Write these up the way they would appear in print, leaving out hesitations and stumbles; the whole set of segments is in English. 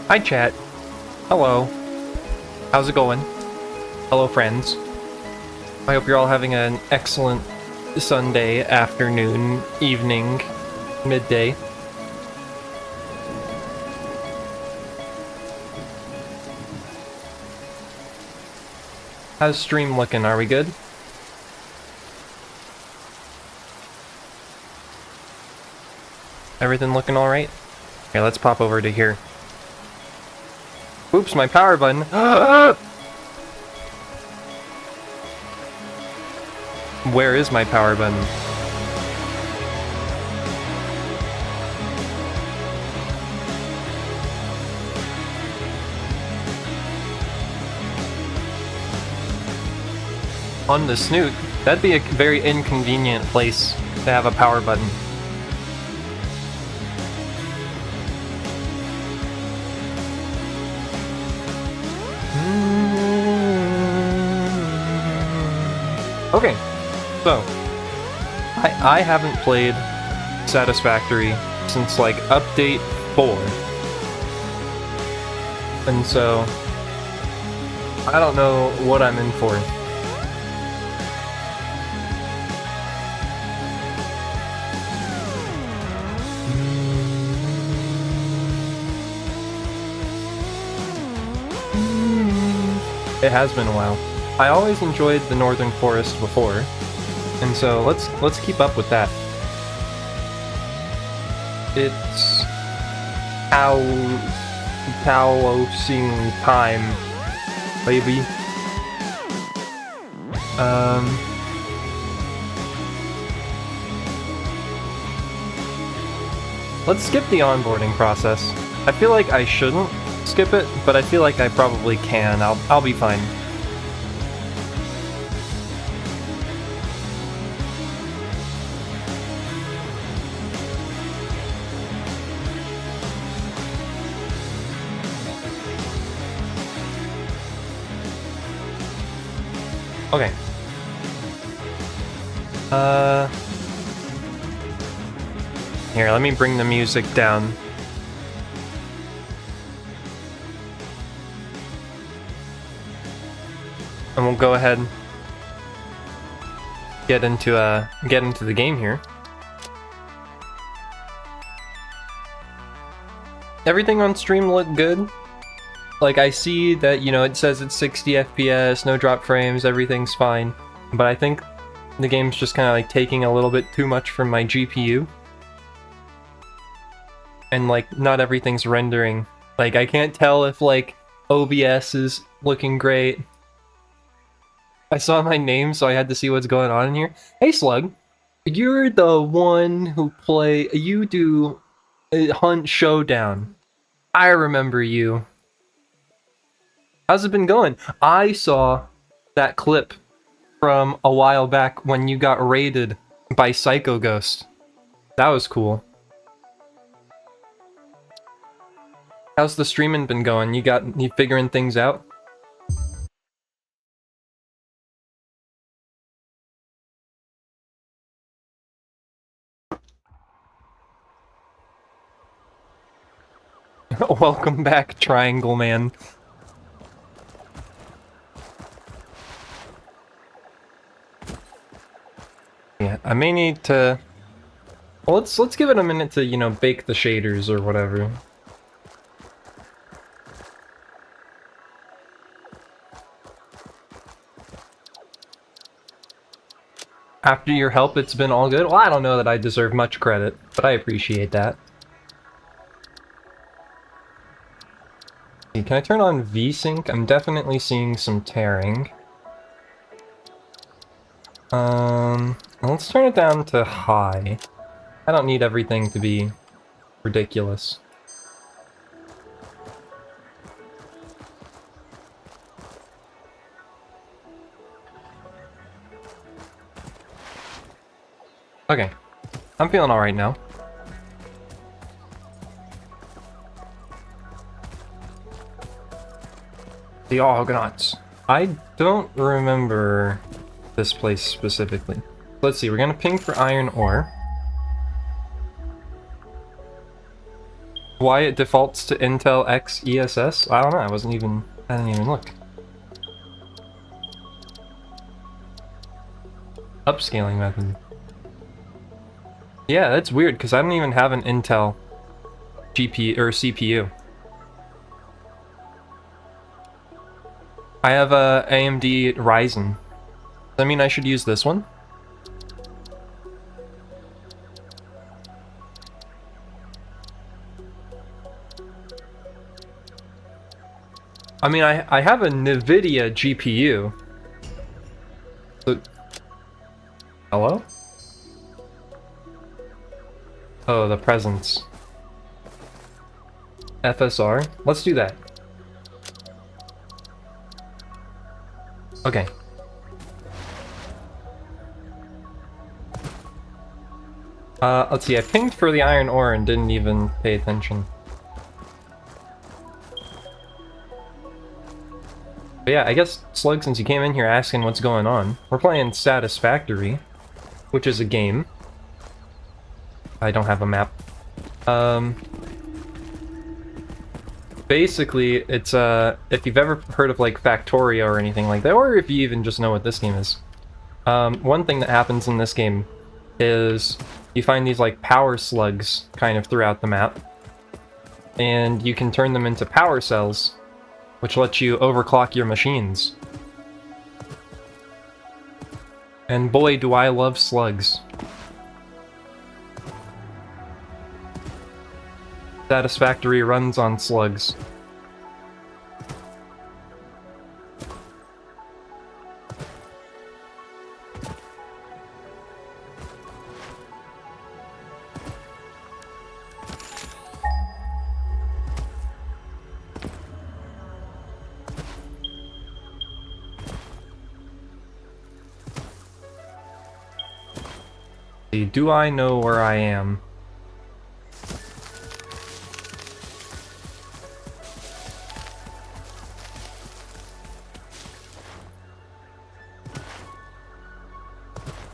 Hi, chat. Hello. How's it going? Hello, friends. I hope you're all having an excellent Sunday, afternoon, evening, midday. How's stream looking? Are we good? Everything looking alright? Okay, let's pop over to here. Oops, my power button. Where is my power button? On the snoot? That'd be a very inconvenient place to have a power button. Okay, so I haven't played Satisfactory since like update 4, and so I don't know what I'm in for. It has been a while. I always enjoyed the Northern Forest before, and so let's keep up with that. It's Taosing time, baby. Let's skip the onboarding process. I feel like I shouldn't skip it, but I feel like I probably can. I'll be fine. Okay. Here, let me bring the music down. And we'll go ahead and get into the game here. Everything on stream looked good. Like, I see that, you know, it says it's 60 FPS, no drop frames, everything's fine. But I think the game's just kind of like taking a little bit too much from my GPU. And like, not everything's rendering. Like, I can't tell if like OBS is looking great. I saw my name, so I had to see what's going on in here. Hey Slug, you're the one who you do Hunt Showdown. I remember you. How's it been going? I saw that clip from a while back when you got raided by Psycho Ghost. That was cool. How's the streaming been going? You figuring things out? Welcome back, Triangle Man. Yeah, I may need to... Well, let's give it a minute to, you know, bake the shaders or whatever. After your help, it's been all good? Well, I don't know that I deserve much credit, but I appreciate that. Can I turn on VSync? I'm definitely seeing some tearing. Let's turn it down to high. I don't need everything to be ridiculous. Okay, I'm feeling alright now. The Argonauts. I don't remember this place specifically. Let's see, we're gonna ping for iron ore. why it defaults to Intel X ESS? I don't know, I didn't even look. Upscaling method. Yeah, that's weird, because I don't even have an Intel GPU or CPU. I have a AMD Ryzen. Does that mean I should use this one? I mean, I have a NVIDIA GPU. So, hello? Oh, the presence. FSR? Let's do that. Okay. Let's see, I pinged for the iron ore and didn't even pay attention. But yeah, I guess, Slug, since you came in here asking what's going on, we're playing Satisfactory, which is a game. I don't have a map. Basically, it's, if you've ever heard of, like, Factorio or anything like that, or if you even just know what this game is, one thing that happens in this game is you find these, like, power slugs kind of throughout the map, and you can turn them into power cells, which lets you overclock your machines. And boy, do I love slugs. Satisfactory runs on slugs. Do I know where I am?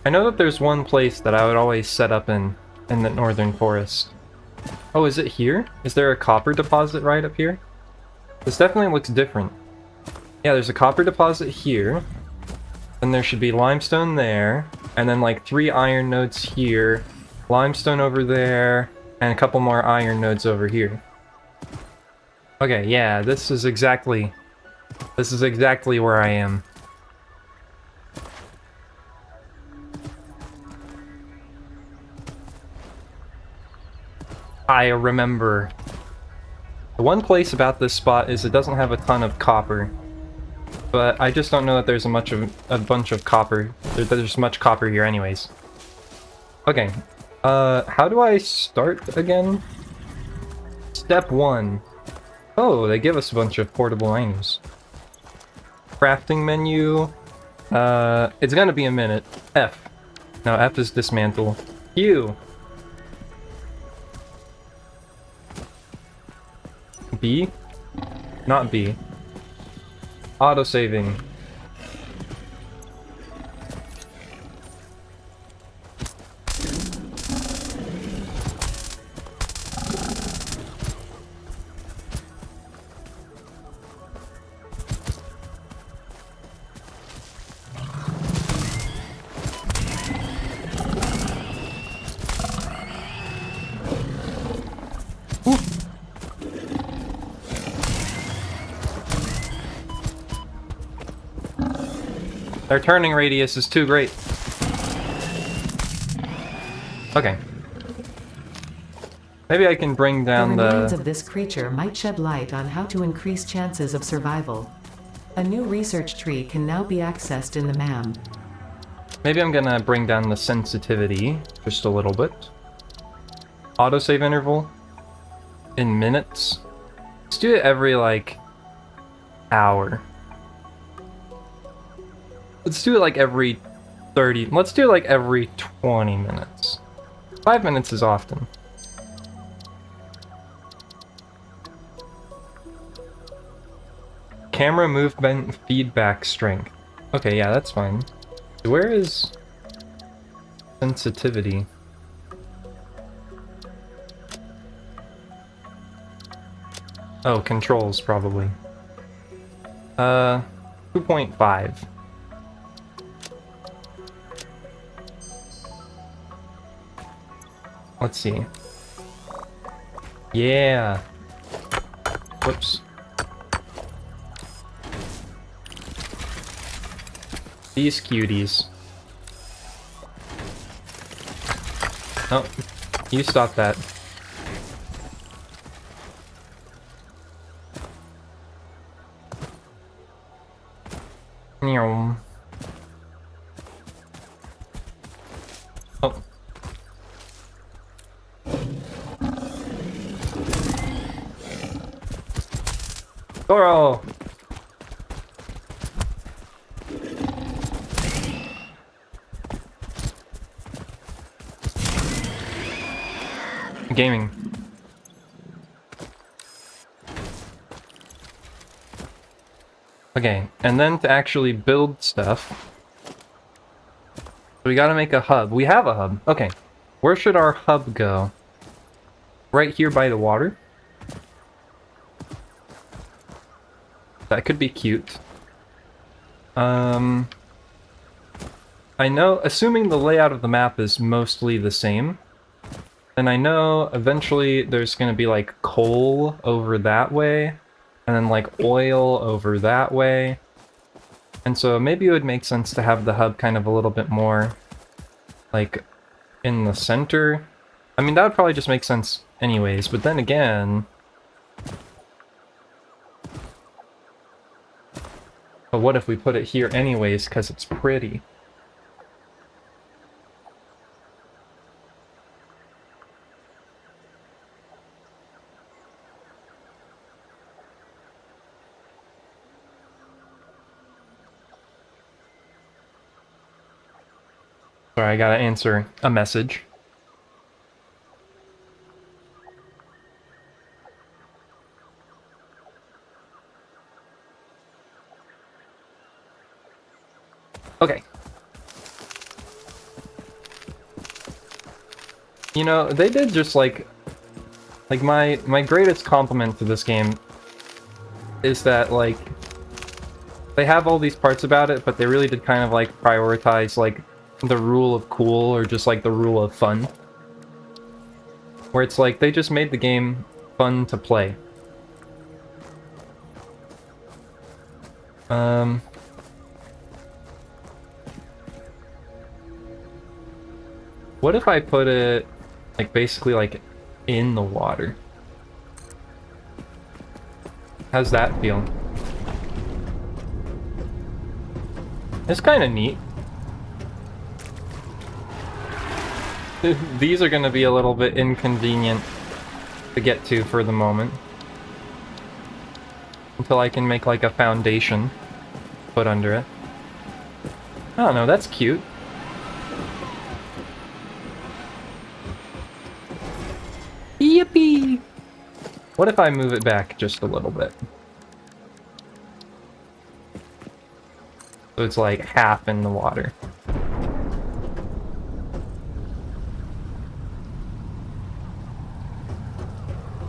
I know that there's one place that I would always set up in the northern forest. Oh, is it here? Is there a copper deposit right up here? This definitely looks different. Yeah, there's a copper deposit here. Then there should be limestone there. And then like 3 iron nodes here. Limestone over there. And a couple more iron nodes over here. Okay, yeah, this is exactly where I am. I remember. The one place about this spot is it doesn't have a ton of copper. But I just don't know that there's a bunch of copper. There's much copper here anyways. Okay. How do I start again? Step 1. Oh, they give us a bunch of portable items. Crafting menu. It's gonna be a minute. F. No, F is dismantle. Q. B? Not B. Autosaving. Their turning radius is too great. Okay. Maybe I can bring down the remains of this creature might shed light on how to increase chances of survival. A new research tree can now be accessed in the MAM. Maybe I'm gonna bring down the sensitivity just a little bit. Autosave interval in minutes. Let's do it every like hour. Let's do it like every 30. Let's do it like every 20 minutes. 5 minutes is often. Camera movement feedback strength. Okay, yeah, that's fine. Where is sensitivity? Oh, controls, probably. 2.5. Let's see. Yeah. Whoops. These cuties. Oh, you stop that. Meow. Oh. Goro! Gaming. Okay, and then to actually build stuff, we gotta make a hub. We have a hub. Okay, where should our hub go? Right here by the water? That could be cute. I know, assuming the layout of the map is mostly the same, then I know eventually there's gonna be like coal over that way, and then like oil over that way. And so maybe it would make sense to have the hub kind of a little bit more like in the center. I mean, that would probably just make sense anyways, but then again... But what if we put it here anyways because it's pretty? Sorry, I gotta answer a message. Okay. You know, they did just like my greatest compliment to this game is that like they have all these parts about it, but they really did kind of like prioritize like the rule of cool or just like the rule of fun. Where it's like they just made the game fun to play. What if I put it like basically like in the water? How's that feel? It's kind of neat. These are going to be a little bit inconvenient to get to for the moment. Until I can make like a foundation put under it. I don't know, that's cute. Yippee! What if I move it back just a little bit? So it's like half in the water.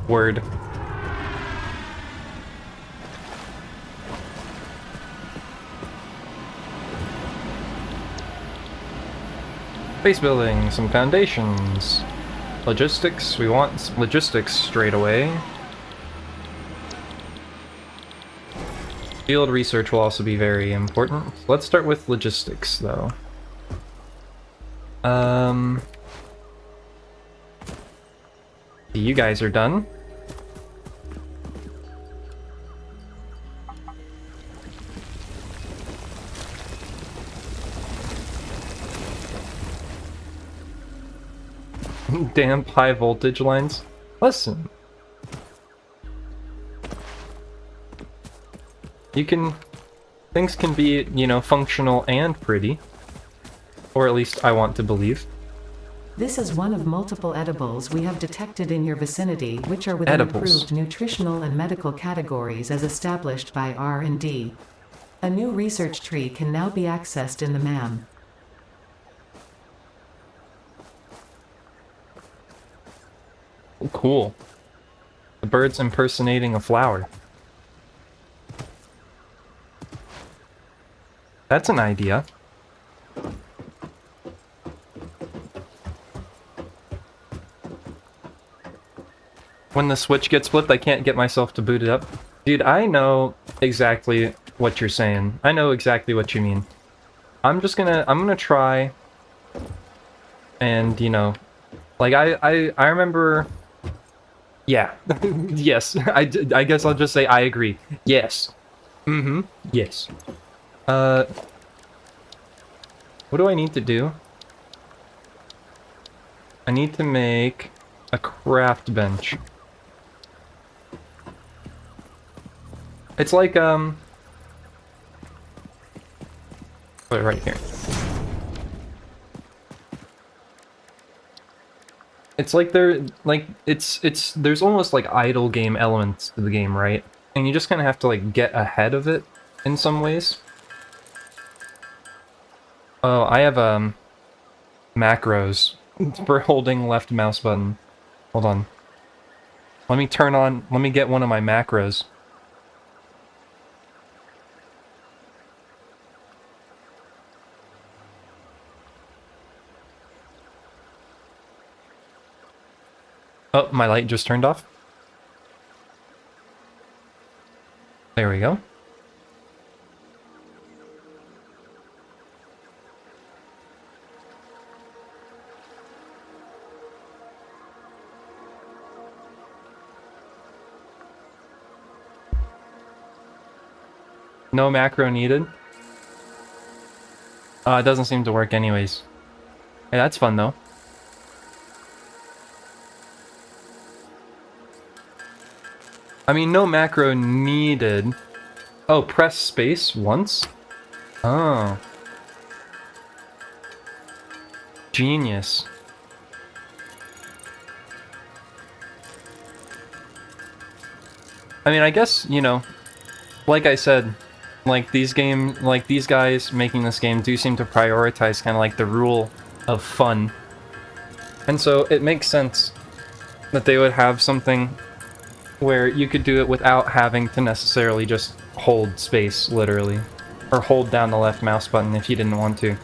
Word. Base building, some foundations. Logistics, we want logistics straight away. Field research will also be very important. Let's start with logistics, though. You guys are done. Damn high voltage lines. Listen. Things can be, you know, functional and pretty. Or at least I want to believe. This is one of multiple edibles we have detected in your vicinity, which are within Edibles. approved nutritional and medical categories as established by R&D. A new research tree can now be accessed in the MAM. Cool. The bird's impersonating a flower. That's an idea. When the switch gets flipped, I can't get myself to boot it up. Dude, I know exactly what you're saying. I know exactly what you mean. I'm gonna try and, you know, like I remember, yeah, yes, I guess I'll just say I agree. Yes. Mm-hmm. Yes. What do I need to do? I need to make a craft bench. It's like, put it right here. It's like there's almost like idle game elements to the game, right? And you just kind of have to like get ahead of it in some ways. Oh, I have macros for holding left mouse button. Hold on. Let me get one of my macros. Oh, my light just turned off. There we go. No macro needed. It doesn't seem to work anyways. Hey, that's fun though. I mean, no macro needed. Oh, press space once? Oh. Genius. I mean, I guess, you know, like I said, like these guys making this game do seem to prioritize kind of like the rule of fun. And so it makes sense that they would have something where you could do it without having to necessarily just hold space, literally. Or hold down the left mouse button if you didn't want to.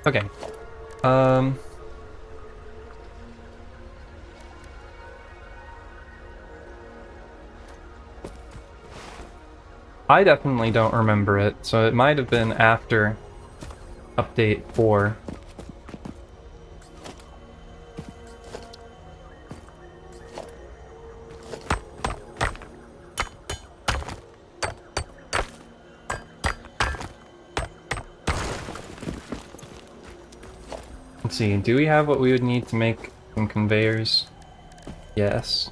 Okay. I definitely don't remember it, so it might have been after update 4. Let's see, do we have what we would need to make some conveyors? Yes.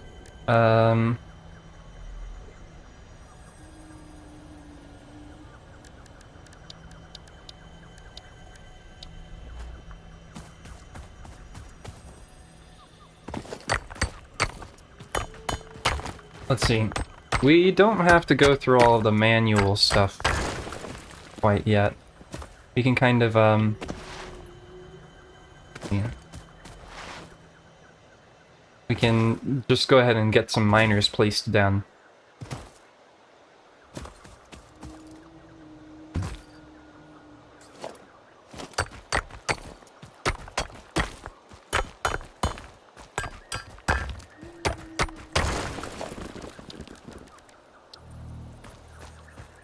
Let's see. We don't have to go through all of the manual stuff quite yet. We can kind of, yeah. We can just go ahead and get some miners placed down.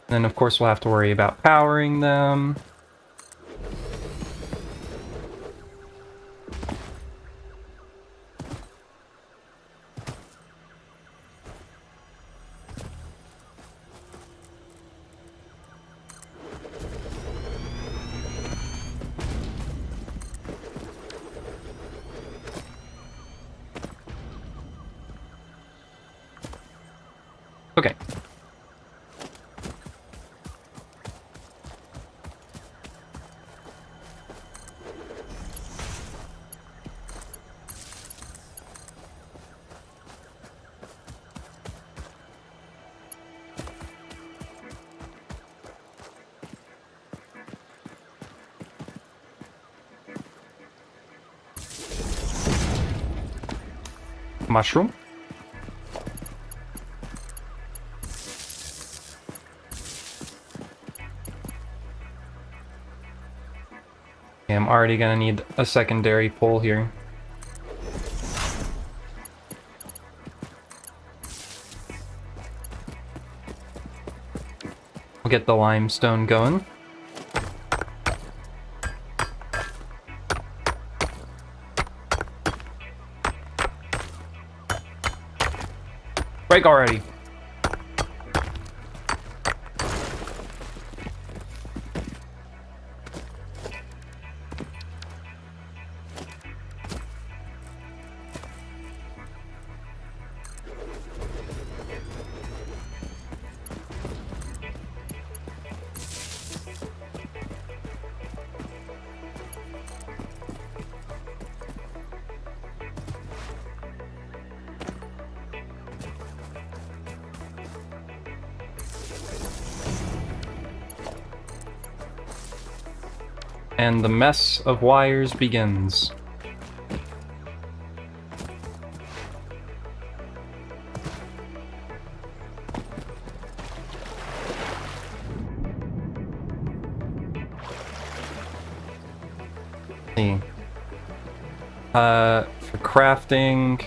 Then of course we'll have to worry about powering them. Okay. mushroom. Okay, I'm already gonna need a secondary pole here. We'll get the limestone going. Break already. And the mess of wires begins. Let's see. For crafting,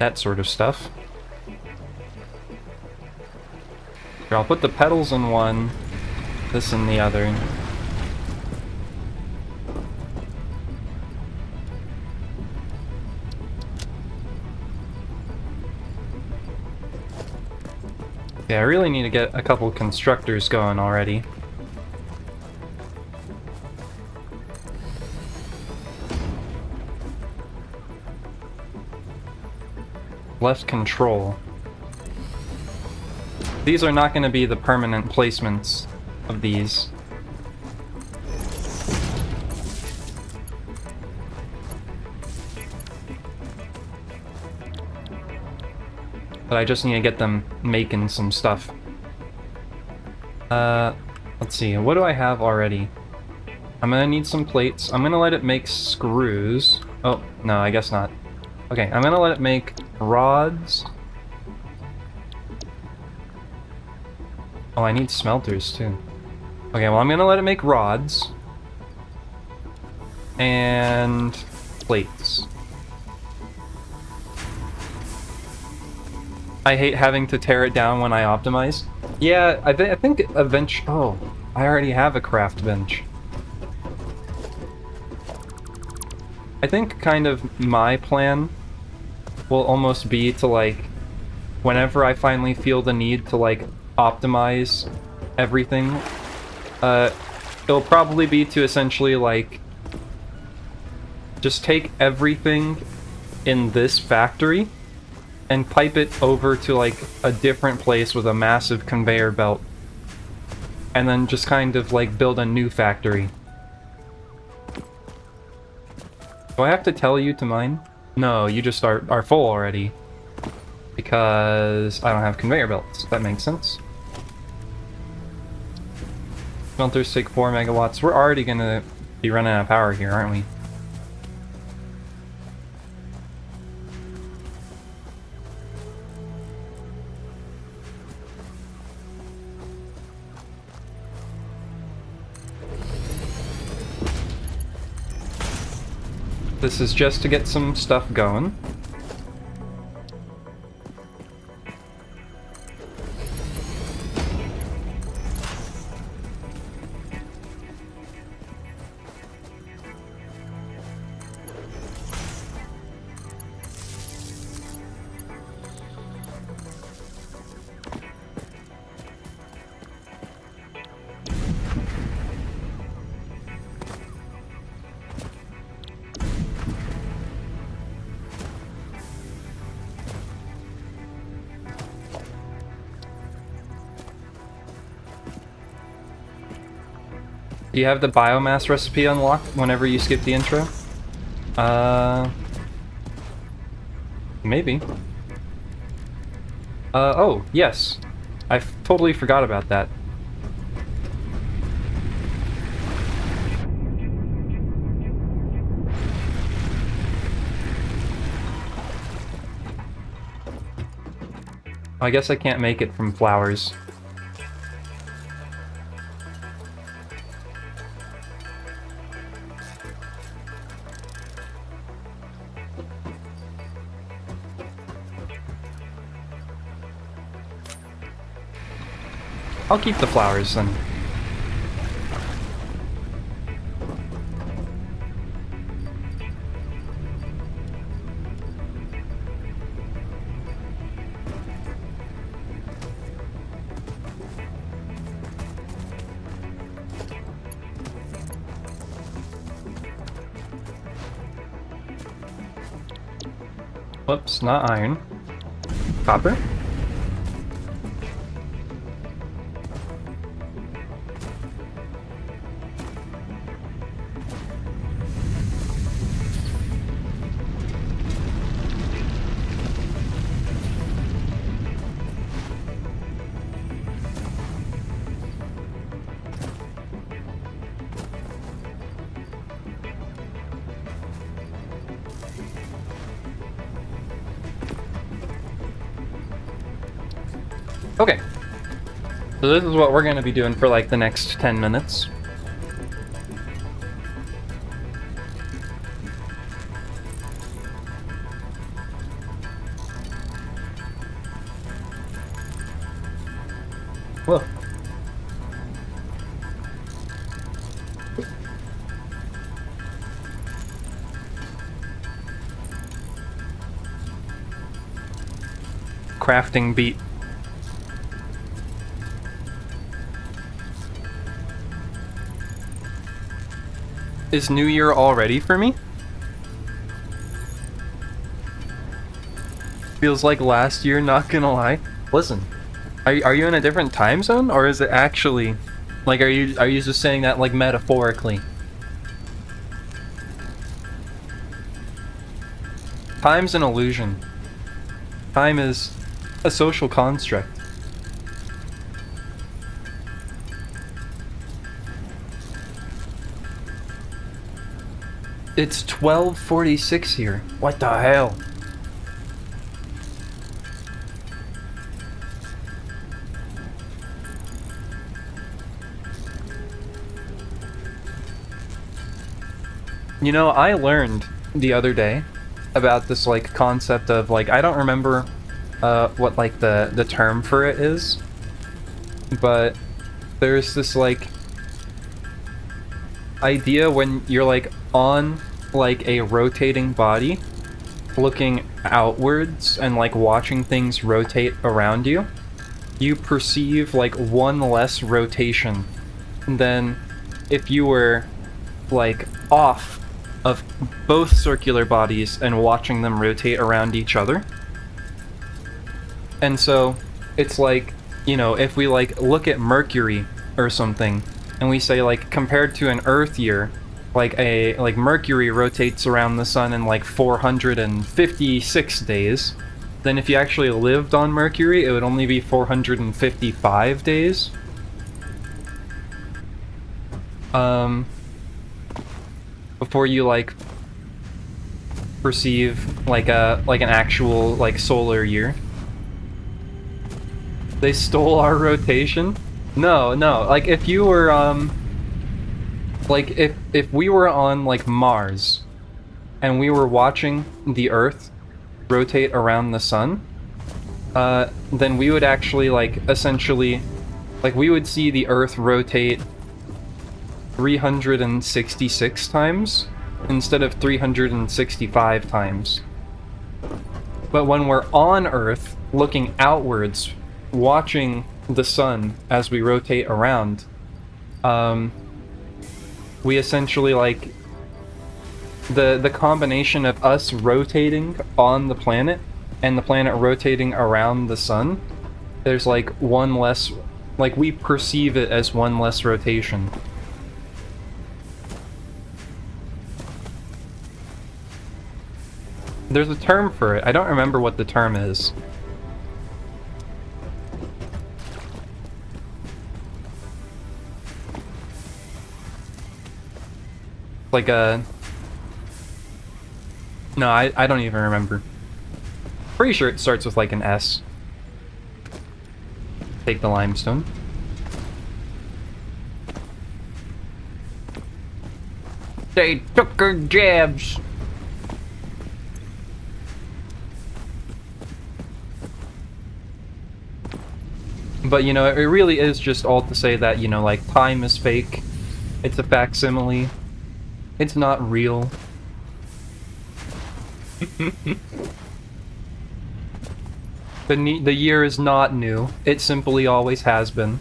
that sort of stuff. Here, I'll put the pedals in one, this in the other. Yeah, I really need to get a couple constructors going already. Left control. These are not going to be the permanent placements of these. But I just need to get them making some stuff. Let's see, what do I have already? I'm gonna need some plates. I'm gonna let it make screws. Oh, no, I guess not. Okay, I'm gonna let it make rods. Oh, I need smelters too. Okay, well, I'm gonna let it make rods. And plates. I hate having to tear it down when I optimize. Yeah, I think eventually... Oh, I already have a craft bench. I think kind of my plan will almost be to, like, whenever I finally feel the need to, like, optimize everything, it'll probably be to essentially, like, just take everything in this factory and pipe it over to, like, a different place with a massive conveyor belt. And then just kind of, like, build a new factory. Do I have to tell you to mine? No, you just are full already. Because I don't have conveyor belts. That makes sense. Smelters take 4 megawatts. We're already gonna be running out of power here, aren't we? This is just to get some stuff going. Do you have the biomass recipe unlocked whenever you skip the intro? Maybe. Oh, yes. I totally forgot about that. I guess I can't make it from flowers. I'll keep the flowers then. Whoops, not iron. Copper? Okay. So this is what we're going to be doing for like the next 10 minutes. Whoa. Crafting beat. Is New Year already for me? Feels like last year, not gonna lie. Listen, are you in a different time zone, or is it actually, like, are you just saying that like metaphorically? Time's an illusion. Time is a social construct. It's 12:46 here. What the hell? You know, I learned the other day about this like concept of like, I don't remember what like the term for it is, but there's this like idea when you're like on like a rotating body looking outwards and like watching things rotate around you, you perceive like one less rotation than if you were like off of both circular bodies and watching them rotate around each other. And so it's like, you know, if we like look at Mercury or something and we say like compared to an Earth year, like Mercury rotates around the sun in like 456 days, then if you actually lived on Mercury, it would only be 455 days. Before you like perceive like an actual like solar year. They stole our rotation? No, like if you were like if we were on like Mars and we were watching the Earth rotate around the sun, then we would actually like essentially like we would see the Earth rotate 366 times instead of 365 times. But when we're on Earth looking outwards, watching the sun as we rotate around, we essentially like the combination of us rotating on the planet and the planet rotating around the sun, there's like one less, like we perceive it as one less rotation. There's a term for it. I don't remember what the term is. Like a... No, I don't even remember. Pretty sure it starts with like an S. take the limestone. They took her jabs. But, you know, it really is just all to say that, you know, like, time is fake. It's a facsimile. It's not real. The year is not new. It simply always has been.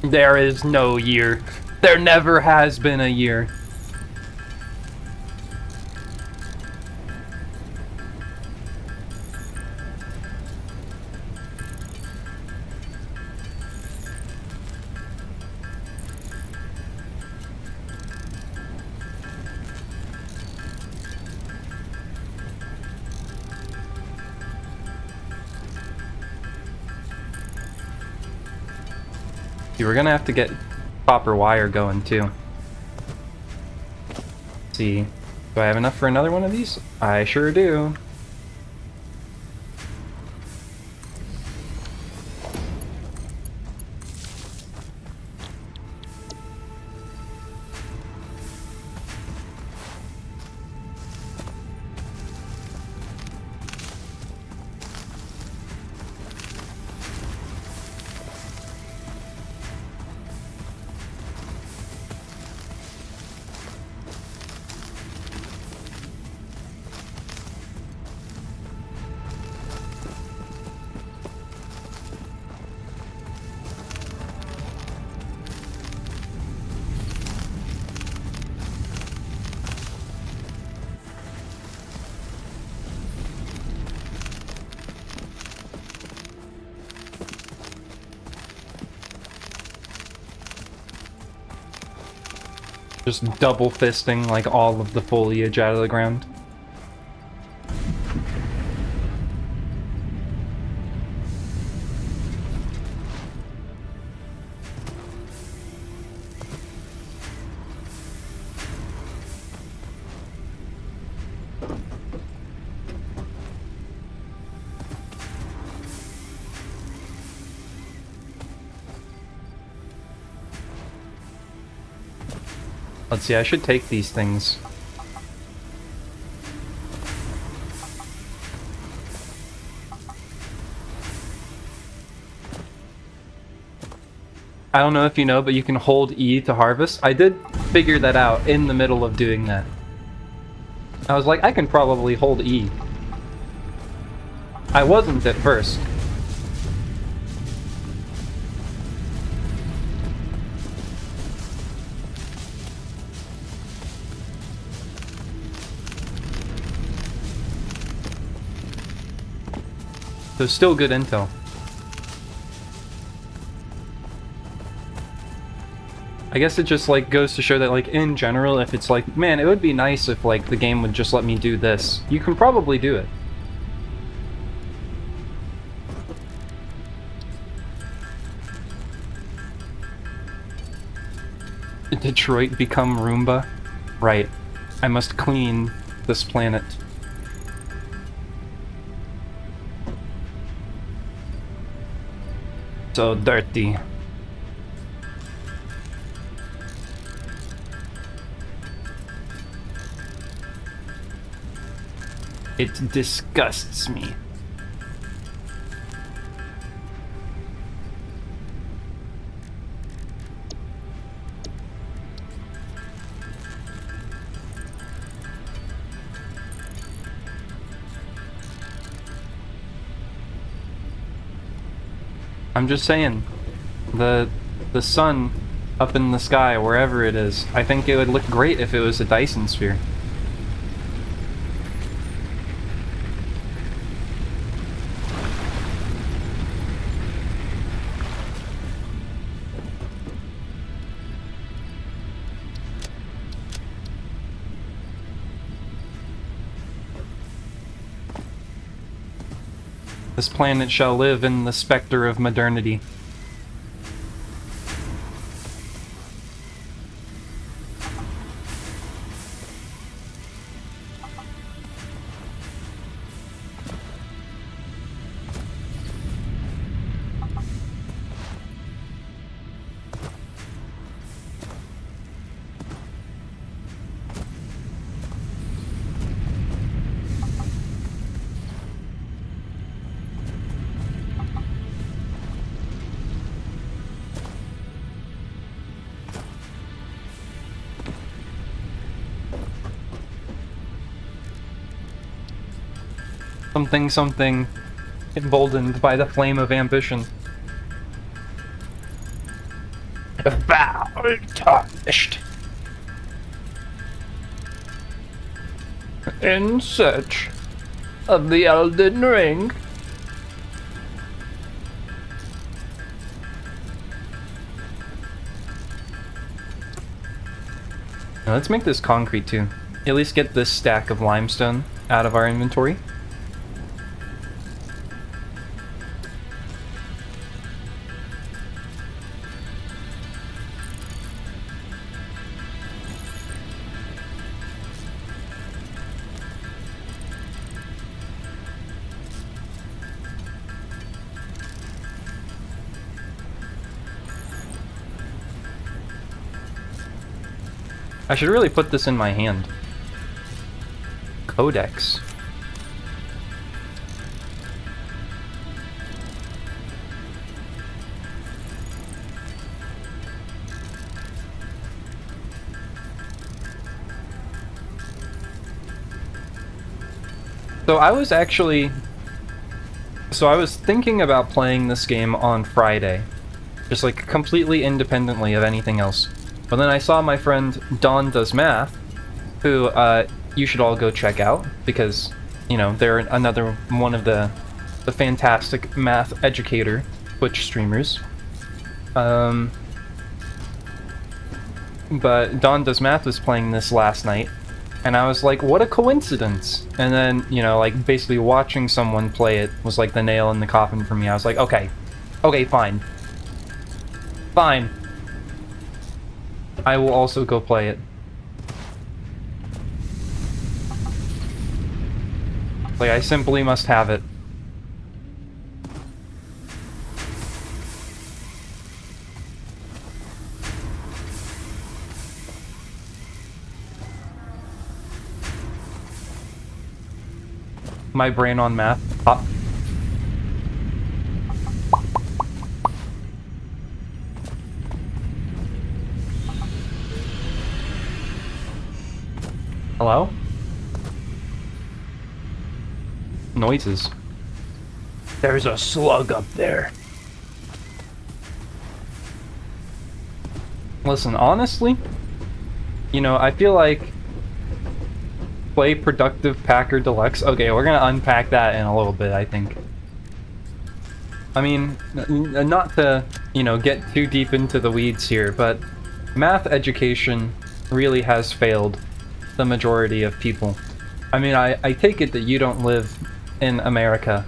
There is no year. There never has been a year. See, we're gonna have to get copper wire going too. Let's see, do I have enough for another one of these? I sure do. Just double fisting like all of the foliage out of the ground. Let's see, I should take these things. I don't know if you know, but you can hold E to harvest. I did figure that out in the middle of doing that. I was like, I can probably hold E. I wasn't at first. So still good intel. I guess it just like goes to show that like in general, if it's like, man, it would be nice if like the game would just let me do this. You can probably do it. Did Detroit become Roomba? Right. I must clean this planet. So dirty. It disgusts me. I'm just saying, the sun up in the sky, wherever it is, I think it would look great if it was a Dyson sphere. This planet shall live in the specter of modernity. Something emboldened by the flame of ambition. Foul tarnished. In search of the Elden Ring. Now let's make this concrete too. At least get this stack of limestone out of our inventory. I should really put this in my hand. Codex. So I was thinking about playing this game on Friday. Just like completely independently of anything else. But then I saw my friend Don Does Math, who you should all go check out, because, you know, they're another one of the fantastic math educator Twitch streamers. But Don Does Math was playing this last night, and I was like, what a coincidence! And then, you know, like, basically watching someone play it was like the nail in the coffin for me. I was like, okay, fine. Fine. I will also go play it. Like, I simply must have it. My brain on math. Hello? Noises. There's a slug up there. Listen, honestly, you know, I feel like play Productive Packer Deluxe. Okay, we're gonna unpack that in a little bit, I think. I mean, not to, you know, get too deep into the weeds here, but math education really has failed the majority of people. I mean, I take it that you don't live in America,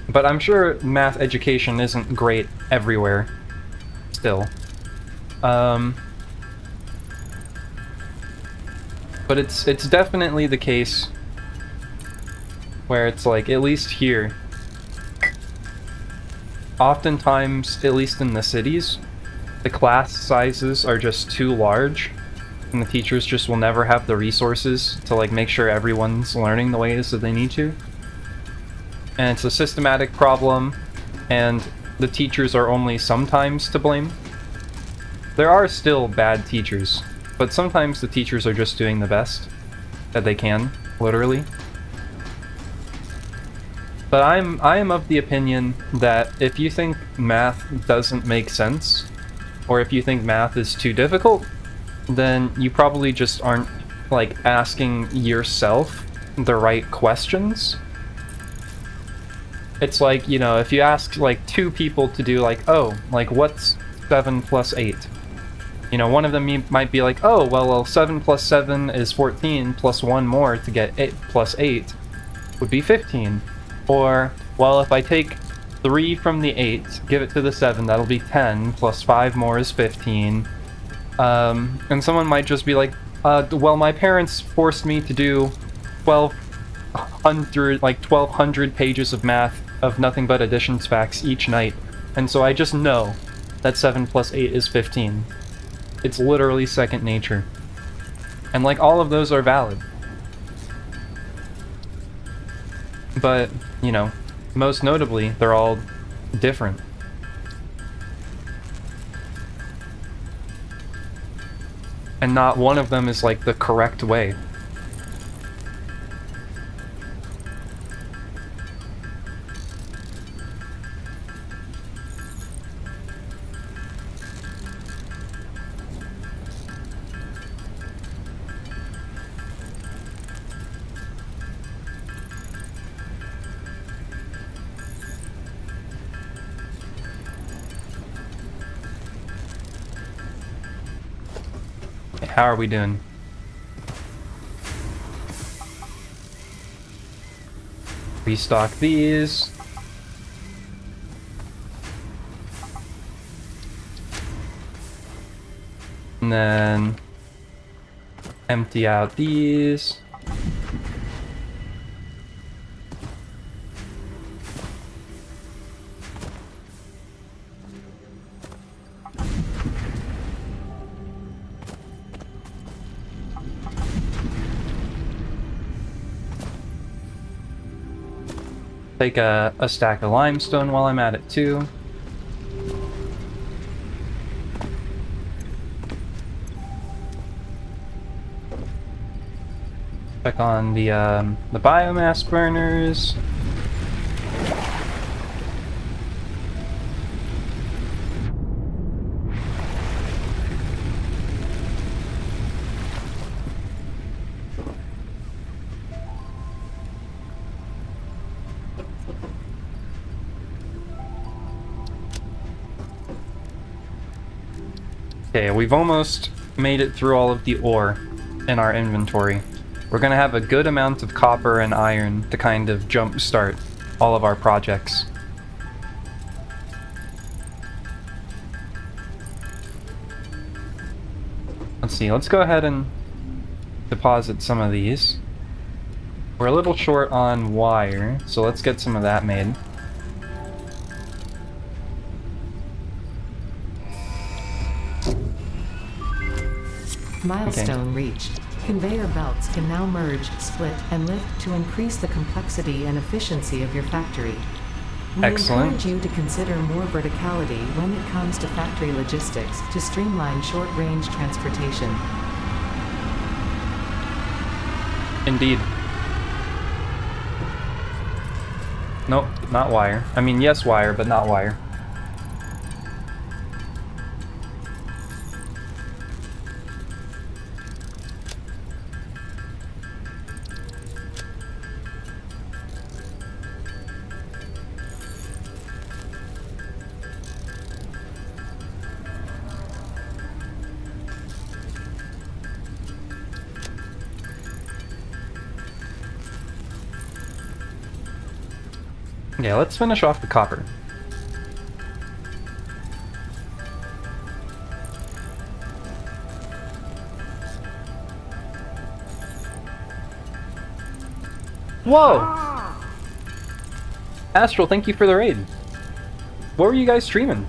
but I'm sure math education isn't great everywhere, still. But it's definitely the case where it's like, at least here, oftentimes, at least in the cities, the class sizes are just too large, and the teachers just will never have the resources to like make sure everyone's learning the ways that they need to. And it's a systematic problem, and the teachers are only sometimes to blame. There are still bad teachers, but sometimes the teachers are just doing the best that they can, literally. But I am of the opinion that if you think math doesn't make sense, or if you think math is too difficult, then you probably just aren't, like, asking yourself the right questions. It's like, you know, if you ask, like, two people to do, like, oh, like, what's 7 plus 8? You know, one of them might be like, oh, well, 7 plus 7 is 14, plus 1 more to get 8 plus 8 would be 15. Or, well, if I take 3 from the 8, give it to the 7, that'll be 10, plus 5 more is 15. And someone might just be like, well, my parents forced me to do 1,200 pages of math of nothing but addition facts each night, and so I just know that 7 plus 8 is 15. It's literally second nature. And, like, all of those are valid. But, you know, most notably, they're all different. And not one of them is, like, the correct way. How are we doing? Restock these. And then empty out these. Take a stack of limestone while I'm at it too. Check on the biomass burners. Okay, we've almost made it through all of the ore in our inventory. We're gonna have a good amount of copper and iron to kind of jumpstart all of our projects. Let's see, let's go ahead and deposit some of these. We're a little short on wire, so let's get some of that made. Milestone reached. Conveyor belts can now merge, split, and lift to increase the complexity and efficiency of your factory. We Excellent. encourage you to consider more verticality when it comes to factory logistics to streamline short-range transportation. Indeed. Nope, not wire. I mean, yes, wire, but not wire. Yeah, let's finish off the copper. Whoa! Astral, thank you for the raid. What were you guys streaming?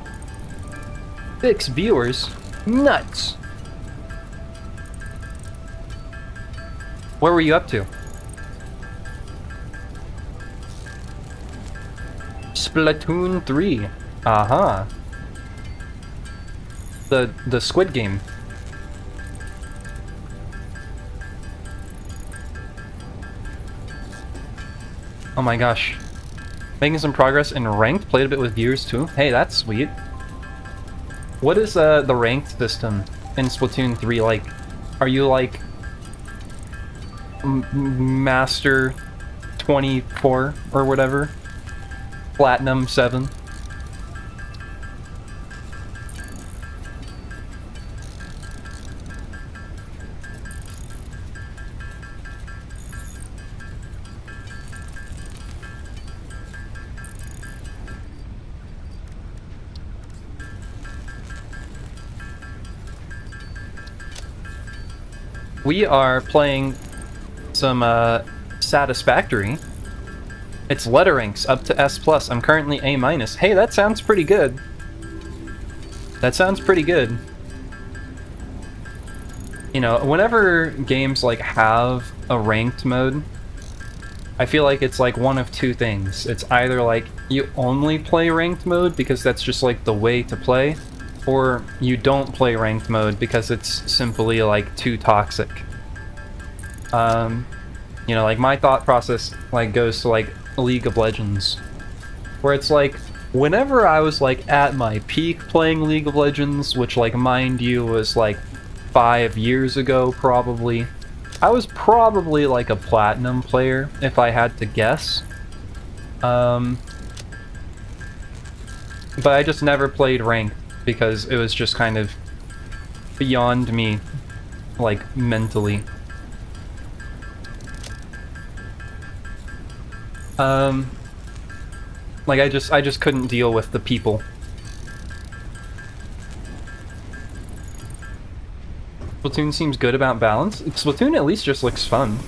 6 viewers? Nuts! What were you up to? Splatoon 3. Uh-huh. The Squid Game. Oh my gosh. Making some progress in ranked, played a bit with viewers too. Hey, that's sweet. What is the ranked system in Splatoon 3 like? Are you like Master 24 or whatever? Platinum 7? we are playing some Satisfactory. Its letter ranks up to S+. I'm currently A-. Hey, that sounds pretty good. That sounds pretty good. You know, whenever games like have a ranked mode, I feel like it's like one of two things. It's either like you only play ranked mode because that's just like the way to play, or you don't play ranked mode because it's simply like too toxic. You know, like my thought process like goes to like League of Legends, where it's like whenever I was like at my peak playing League of Legends, which like mind you was like 5 years ago probably, I was probably like a platinum player if I had to guess. But I just never played ranked because it was just kind of beyond me, like mentally. Like I just couldn't deal with the people. Splatoon seems good about balance. Splatoon at least just looks fun.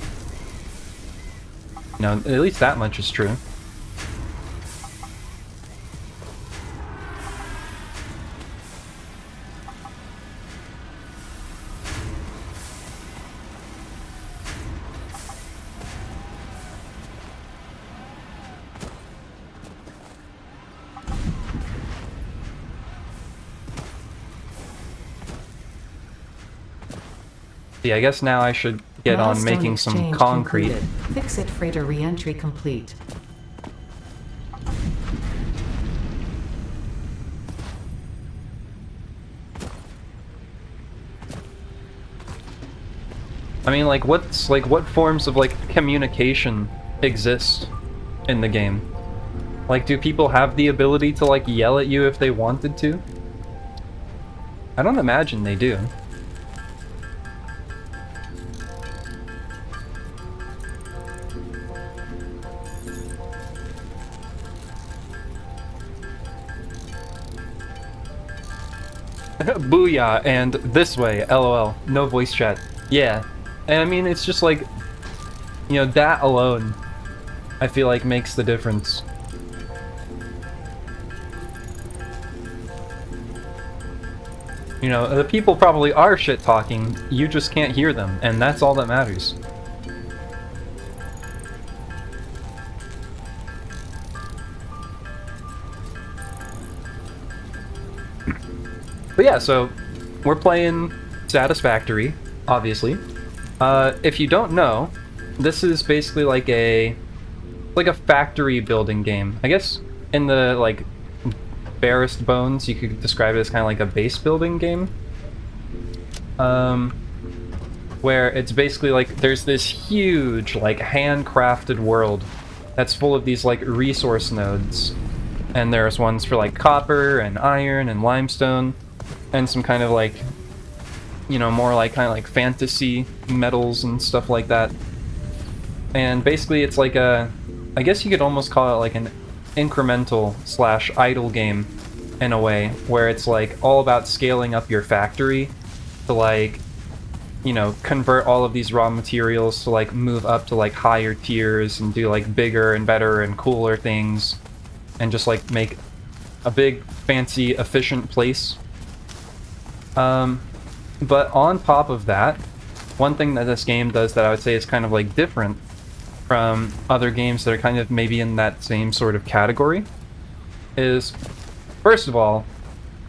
No, at least that much is true. Yeah, I guess now I should get on Milestone making some exchange concrete. concluded. Fix-it freighter re-entry complete. I mean, like, what forms of, like, communication exist in the game? Like, do people have the ability to, like, yell at you if they wanted to? I don't imagine they do. Booyah, and this way, lol. No voice chat. Yeah. And I mean, it's just like, you know, that alone, I feel like makes the difference. You know, the people probably are shit-talking, you just can't hear them, and that's all that matters. But yeah, so we're playing Satisfactory, obviously. If you don't know, this is basically like a factory building game. I guess in the like barest bones, you could describe it as kind of like a base building game. Where it's basically like there's this huge like handcrafted world that's full of these like resource nodes, and there's ones for like copper and iron and limestone, and some kind of like, you know, more like kind of like fantasy metals and stuff like that. And basically it's like a, I guess you could almost call it like an incremental / idle game in a way, where it's like all about scaling up your factory to like, you know, convert all of these raw materials to like move up to like higher tiers and do like bigger and better and cooler things, and just like make a big fancy efficient place. But on top of that, one thing that this game does that I would say is kind of like different from other games that are kind of maybe in that same sort of category is, first of all,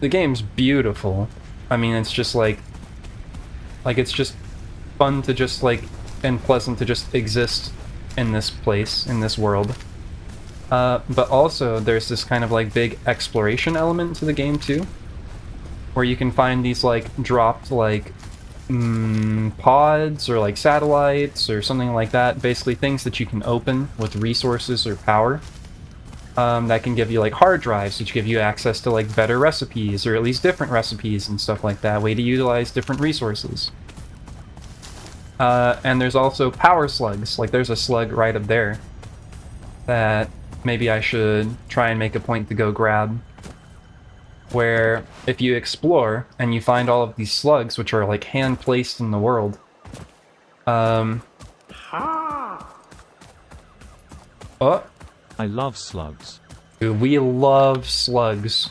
the game's beautiful. I mean, it's just like it's just fun to just like, and pleasant to just exist in this place, in this world. But also there's this kind of like big exploration element to the game too, where you can find these like dropped like pods or like satellites or something like that, basically things that you can open with resources or power, that can give you like hard drives, which give you access to like better recipes, or at least different recipes and stuff like that, way to utilize different resources. And there's also power slugs, like there's a slug right up there that maybe I should try and make a point to go grab, where if you explore and you find all of these slugs, which are like hand placed in the world, Oh, I love slugs. dude, we love slugs.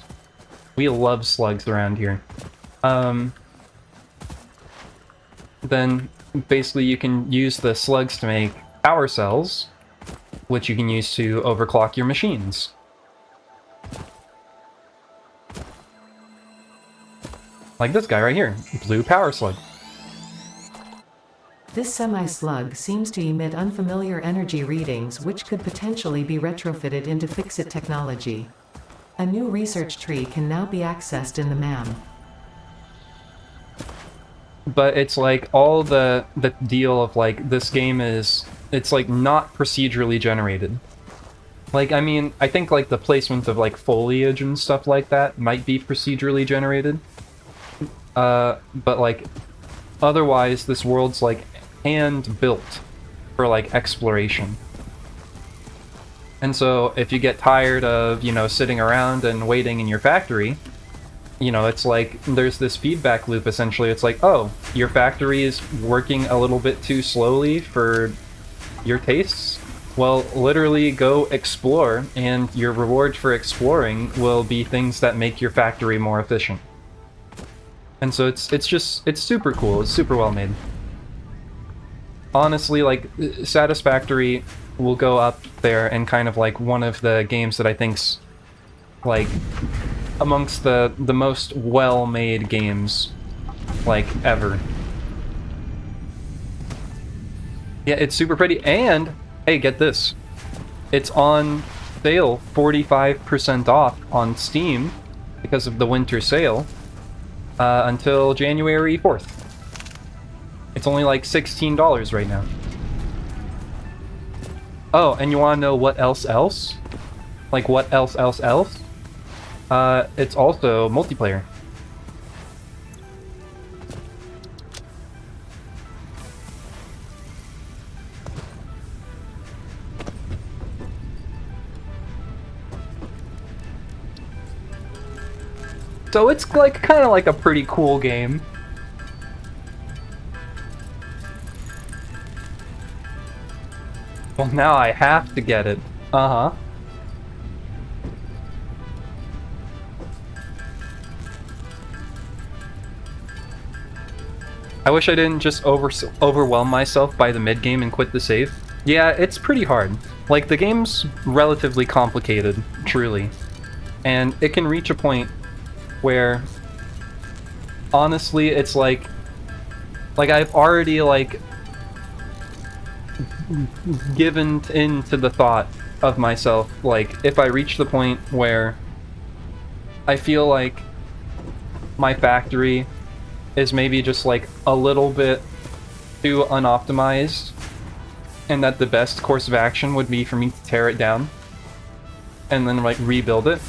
We love slugs around here. Then basically you can use the slugs to make power cells, which you can use to overclock your machines. Like this guy right here, blue power slug. This semi-slug seems to emit unfamiliar energy readings which could potentially be retrofitted into Fixit technology. A new research tree can now be accessed in the MAM. But it's like all the deal of like this game is, it's like not procedurally generated. Like, I mean, I think like the placement of like foliage and stuff like that might be procedurally generated. But like otherwise this world's like hand built for like exploration. And so if you get tired of, you know, sitting around and waiting in your factory, you know, it's like there's this feedback loop essentially. It's like, oh, your factory is working a little bit too slowly for your tastes. Well, literally go explore, and your reward for exploring will be things that make your factory more efficient. And so it's super cool. It's super well made. Honestly, like, Satisfactory will go up there and kind of like one of the games that I think's like amongst the most well-made games like ever. Yeah, it's super pretty, and hey, get this. It's on sale 45% off on Steam because of the winter sale until January 4th. It's only like $16 right now. Oh, and you want to know what else? Like what else? It's also multiplayer. So it's like kind of like a pretty cool game. Well, now I have to get it. Uh-huh. I wish I didn't just overwhelm myself by the mid-game and quit the save. Yeah, it's pretty hard. Like, the game's relatively complicated, truly. And it can reach a point where, honestly, it's like I've already, like, given into the thought of myself, like, if I reach the point where I feel like my factory is maybe just like a little bit too unoptimized, and that the best course of action would be for me to tear it down and then like rebuild it,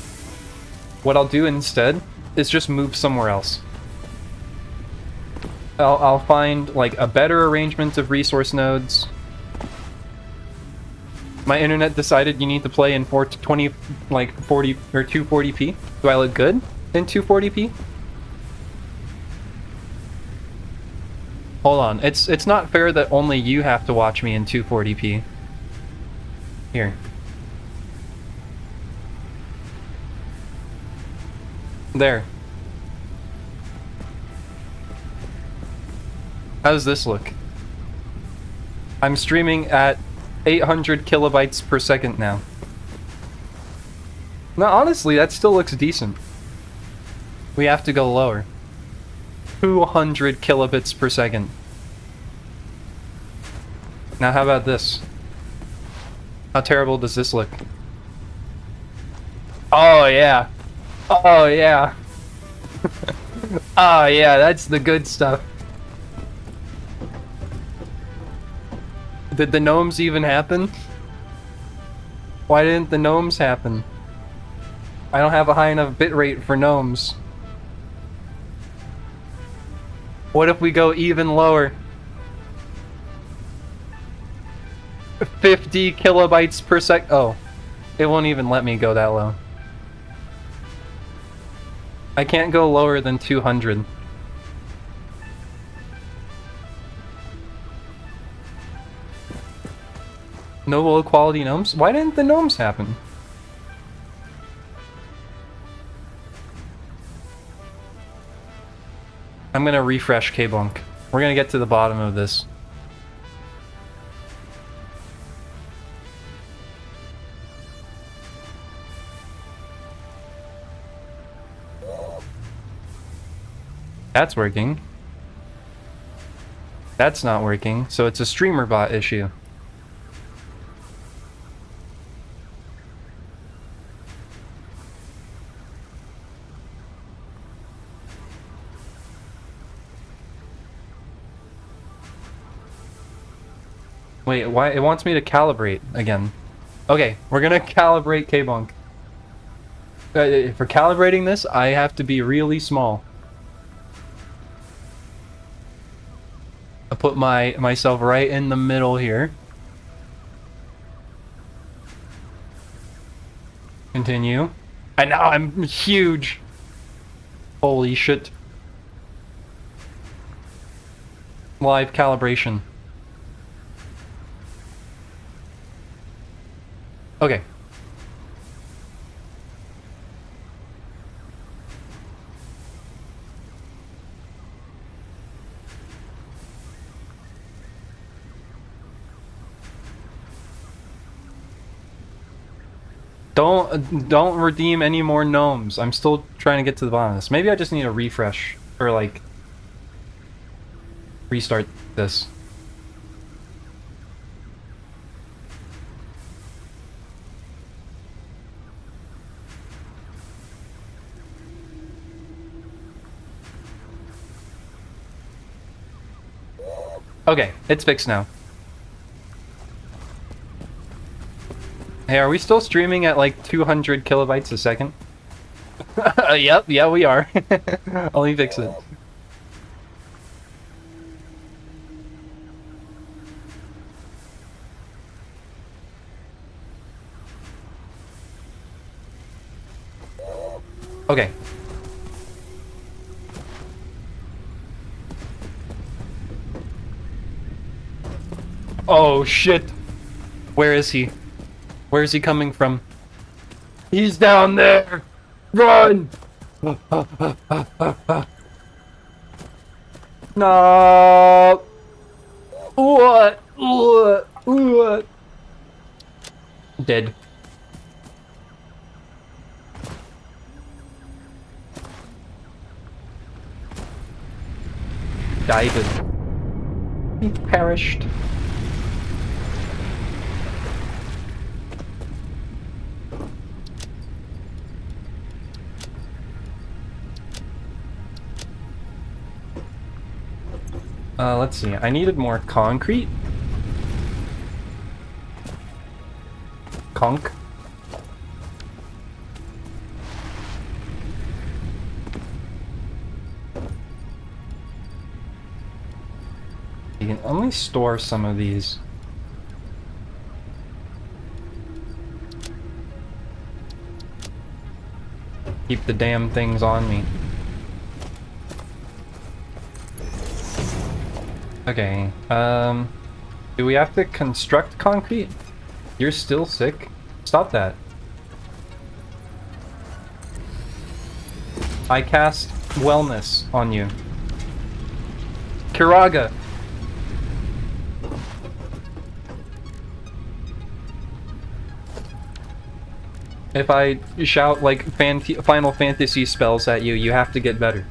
what I'll do instead is just move somewhere else. I'll find like a better arrangement of resource nodes. My internet decided you need to play in 420, like 40 or 240p. Do I look good in 240p? Hold on, it's not fair that only you have to watch me in 240p. Here. There. How does this look? I'm streaming at 800 kilobytes per second now. No, honestly, that still looks decent. We have to go lower. 200 kilobits per second. Now how about this? How terrible does this look? Oh yeah. Oh yeah. Oh yeah, that's the good stuff. Did the gnomes even happen? Why didn't the gnomes happen? I don't have a high enough bitrate for gnomes. What if we go even lower? 50 kilobytes per sec. Oh, it won't even let me go that low. I can't go lower than 200. No low quality gnomes? Why didn't the gnomes happen? I'm gonna refresh K-Bunk. We're gonna get to the bottom of this. That's working. That's not working, so it's a streamer bot issue. Wait, why? It wants me to calibrate again. Okay, we're gonna calibrate K-Bunk. For calibrating this, I have to be really small. I put myself right in the middle here. Continue. And now I'm huge. Holy shit. Live calibration. Okay. Don't redeem any more gnomes. I'm still trying to get to the bottom of this. Maybe I just need a refresh or like restart this. Okay, it's fixed now. Hey, are we still streaming at like 200 kilobytes a second? Yep, yeah we are. Let me fix it. Okay. Oh shit. Where is he? Where is he coming from? He's down there! Run! No! What? What? Dead. David. He perished. Let's see. I needed more concrete. Conk. You can only store some of these. Keep the damn things on me. Okay, do we have to construct concrete? You're still sick? Stop that. I cast wellness on you. Kiraga! If I shout like Final Fantasy spells at you, you have to get better.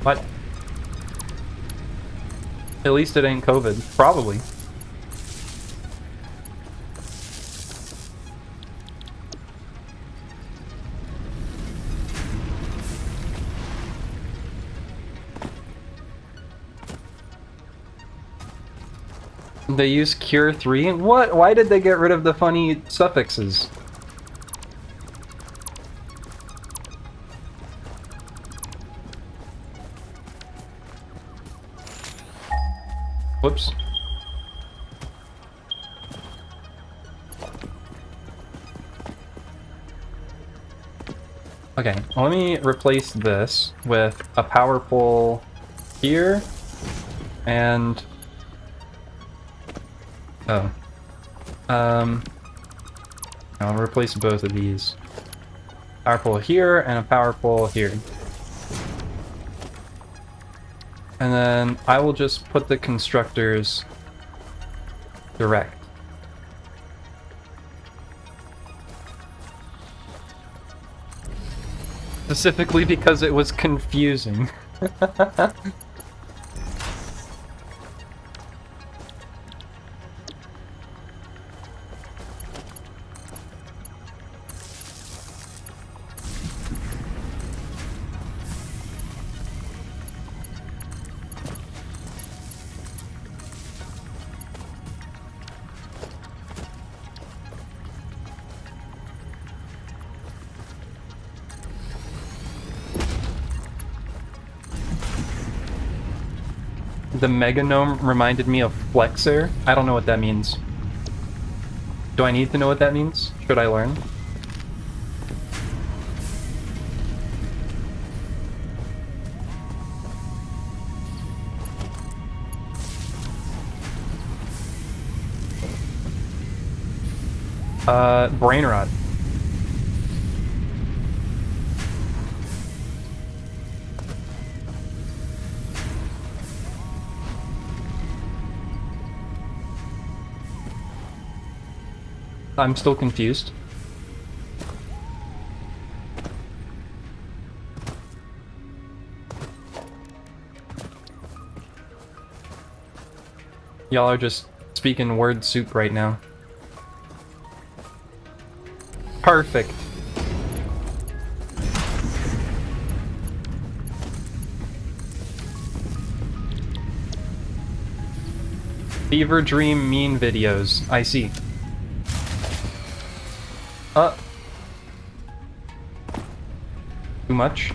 What? At least it ain't COVID. Probably. They use Cure 3? What? Why did they get rid of the funny suffixes? Whoops. Okay, let me replace this with a power pole here, and... oh. I'll replace both of these. Power pole here, and a power pole here. And then I will just put the constructors direct. Specifically because it was confusing. The Mega Gnome reminded me of Flexer. I don't know what that means. Do I need to know what that means? Should I learn? Brain rot. I'm still confused. Y'all are just speaking word soup right now. Perfect. Fever Dream mean videos. I see. Too much?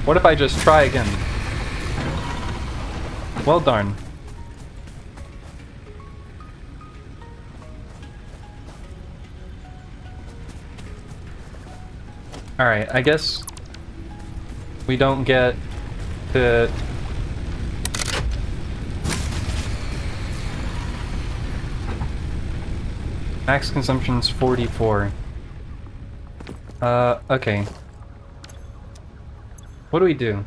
What if I just try again? Well darn. Alright, I guess we don't get to... Max consumption's 44. Okay. What do we do?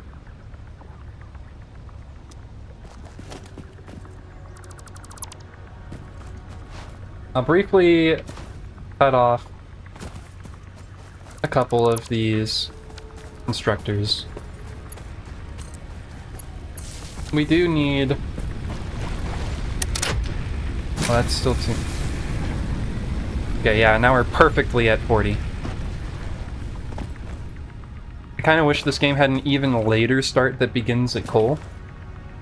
I'll briefly cut off a couple of these constructors. We do need... well, that's still too... okay, yeah, now we're perfectly at 40. I kind of wish this game had an even later start that begins at coal.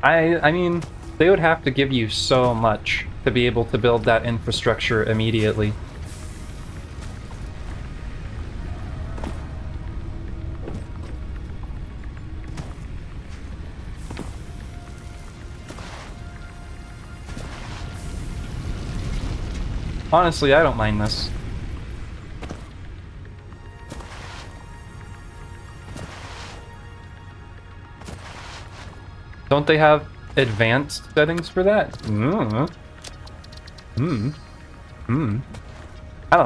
I mean, they would have to give you so much to be able to build that infrastructure immediately. Honestly, I don't mind this. Don't they have advanced settings for that? I don't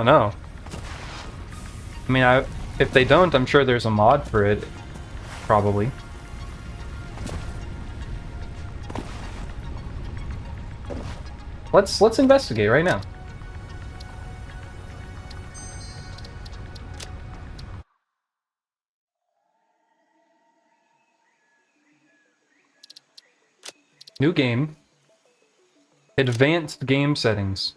know. I mean, if they don't, I'm sure there's a mod for it. Probably. Let's investigate right now. New game. Advanced game settings.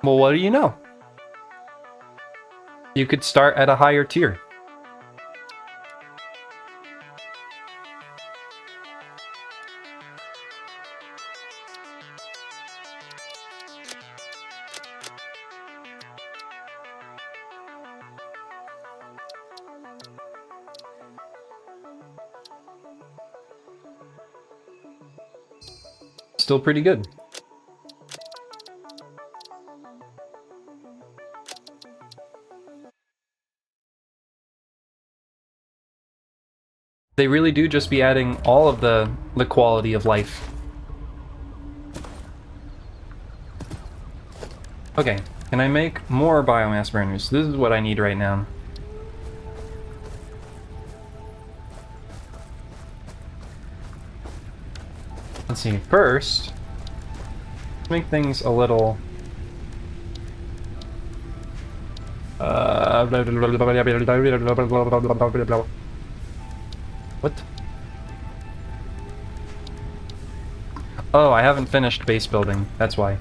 Well, what do you know? You could start at a higher tier. still pretty good. They really do just be adding all of the quality of life. Okay, can I make more biomass burners? This is what I need right now. Let's see, first, let's make things a little... What? Oh, I haven't finished base building, that's why.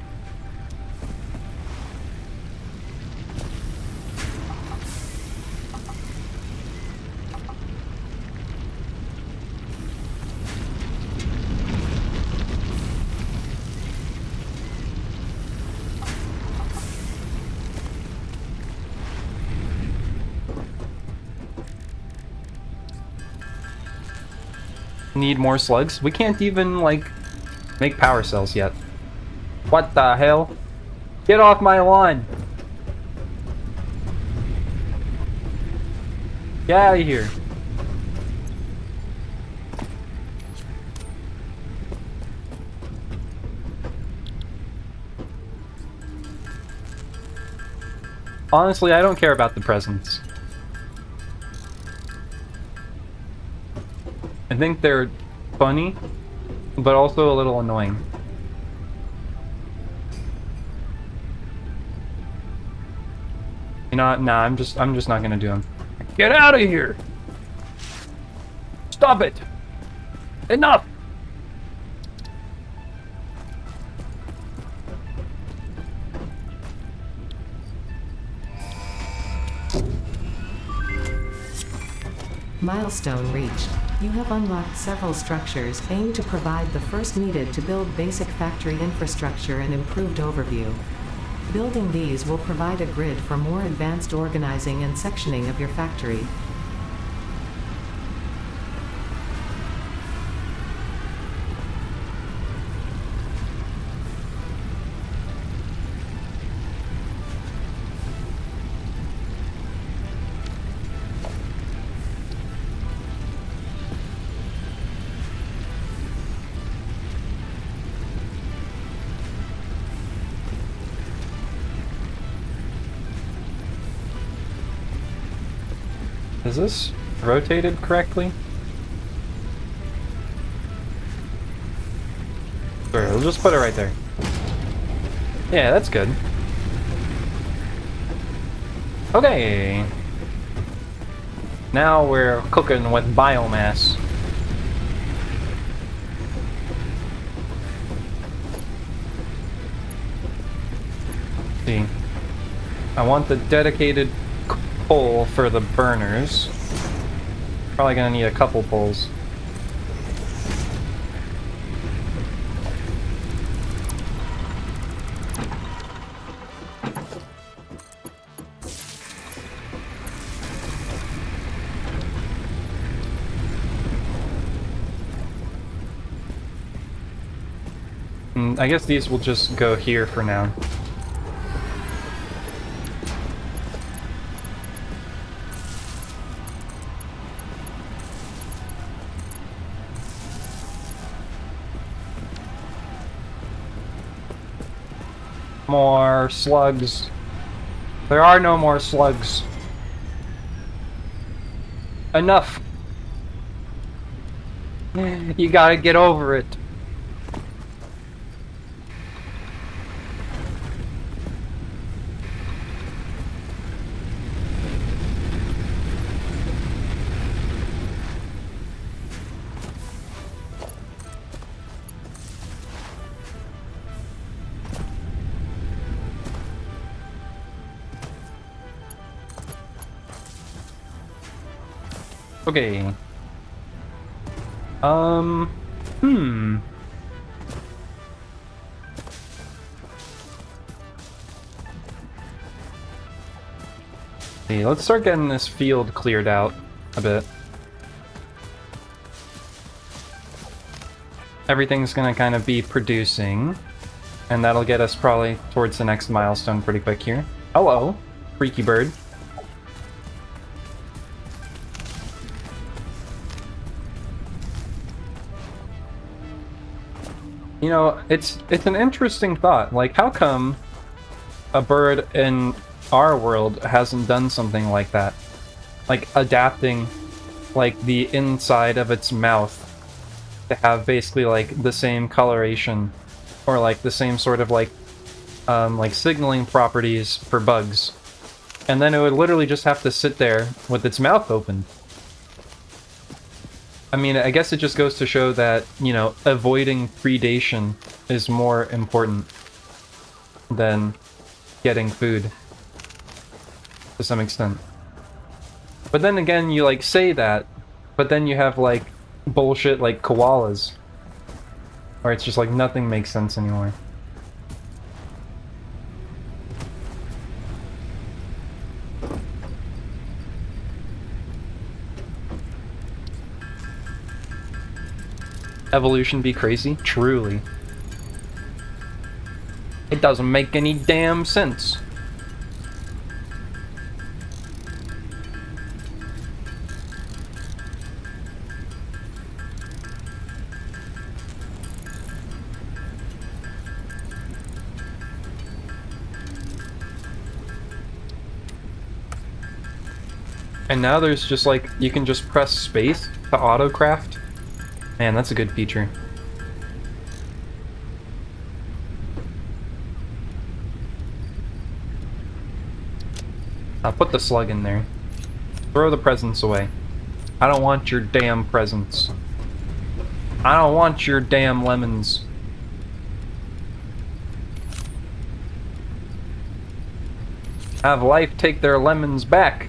Need more slugs? We can't even, like, make power cells yet. What the hell? Get off my lawn! Get out of here. Honestly, I don't care about the presents. I think they're funny, but also a little annoying. You know what? Nah, I'm just not gonna do them. Get out of here! Stop it! Enough! Milestone reached. You have unlocked several structures aimed to provide the first needed to build basic factory infrastructure and improved overview. Building these will provide a grid for more advanced organizing and sectioning of your factory. Is this rotated correctly? Sure, we'll just put it right there. Yeah, that's good. Okay. Now we're cooking with biomass. See. I want the dedicated pole for the burners. Probably gonna need a couple poles. I guess these will just go here for now. More slugs. There are no more slugs. Enough. You gotta get over it. Okay. See, let's start getting this field cleared out a bit. everything's gonna kind of be producing, and that'll get us probably towards the next milestone pretty quick here. Hello, freaky bird. You know, it's an interesting thought. Like, how come a bird in our world hasn't done something like that? Like, adapting, like, the inside of its mouth to have basically, like, the same coloration, or, like, the same sort of, like signaling properties for bugs. And then it would literally just have to sit there with its mouth open. I mean, I guess it just goes to show that, you know, avoiding predation is more important than getting food, to some extent. But then again, you, like, say that, but then you have, like, bullshit like koalas, where it's just like nothing makes sense anymore. Evolution be crazy? Truly. It doesn't make any damn sense. And now there's just like, you can just press space to auto-craft. Man, that's a good feature. I'll put the slug in there. Throw the presents away. I don't want your damn presents. I don't want your damn lemons. Have life take their lemons back.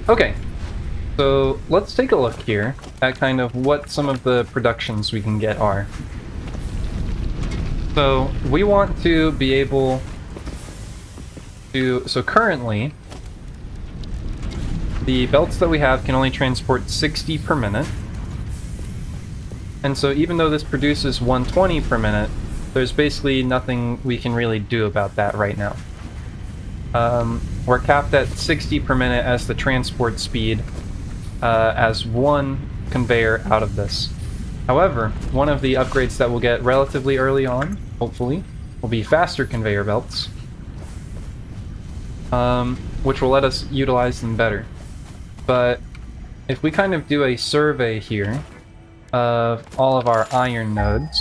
Okay, so let's take a look here at kind of what some of the productions we can get are. So we want to be able to, so currently the belts that we have can only transport 60 per minute. And so even though this produces 120 per minute, there's basically nothing we can really do about that right now. We're capped at 60 per minute as the transport speed, as one conveyor out of this. However, one of the upgrades that we'll get relatively early on, hopefully, will be faster conveyor belts, which will let us utilize them better. But if we kind of do a survey here of all of our iron nodes,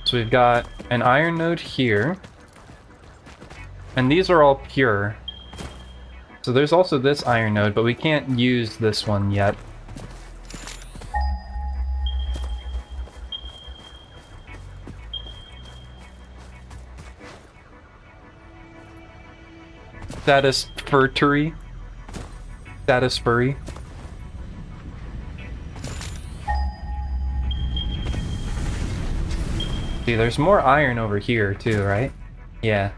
so we've got an iron node here, and these are all pure. So there's also this iron node, but we can't use this one yet. Satisfactory. Satisfactory. See, there's more iron over here too, right? Yeah.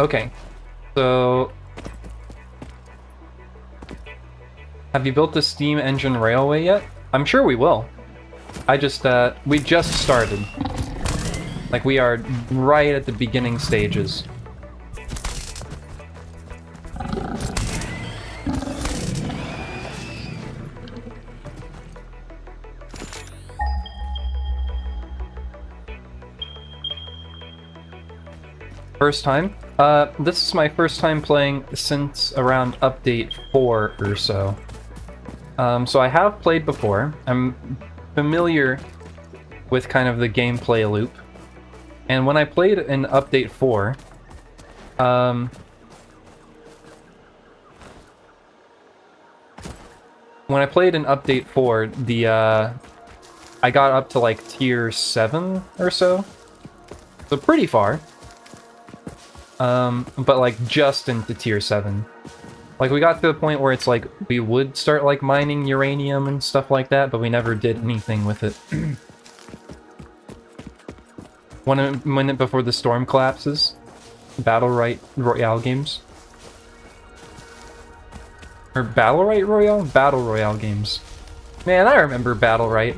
Okay, so have you built the steam engine railway yet? I'm sure we will. We just started. Like, we are right at the beginning stages. First time? This is my first time playing since around update 4 or so. So I have played before. I'm familiar with kind of the gameplay loop. And when I played in update 4, I got up to like tier 7 or so. So pretty far. but like just into tier 7. Like we got to the point where it's like we would start like mining uranium and stuff like that, but we never did anything with it. When before the storm collapses, Battle Royale games. Or Battle Royale? Battle Royale games. Man, I remember Battle Right.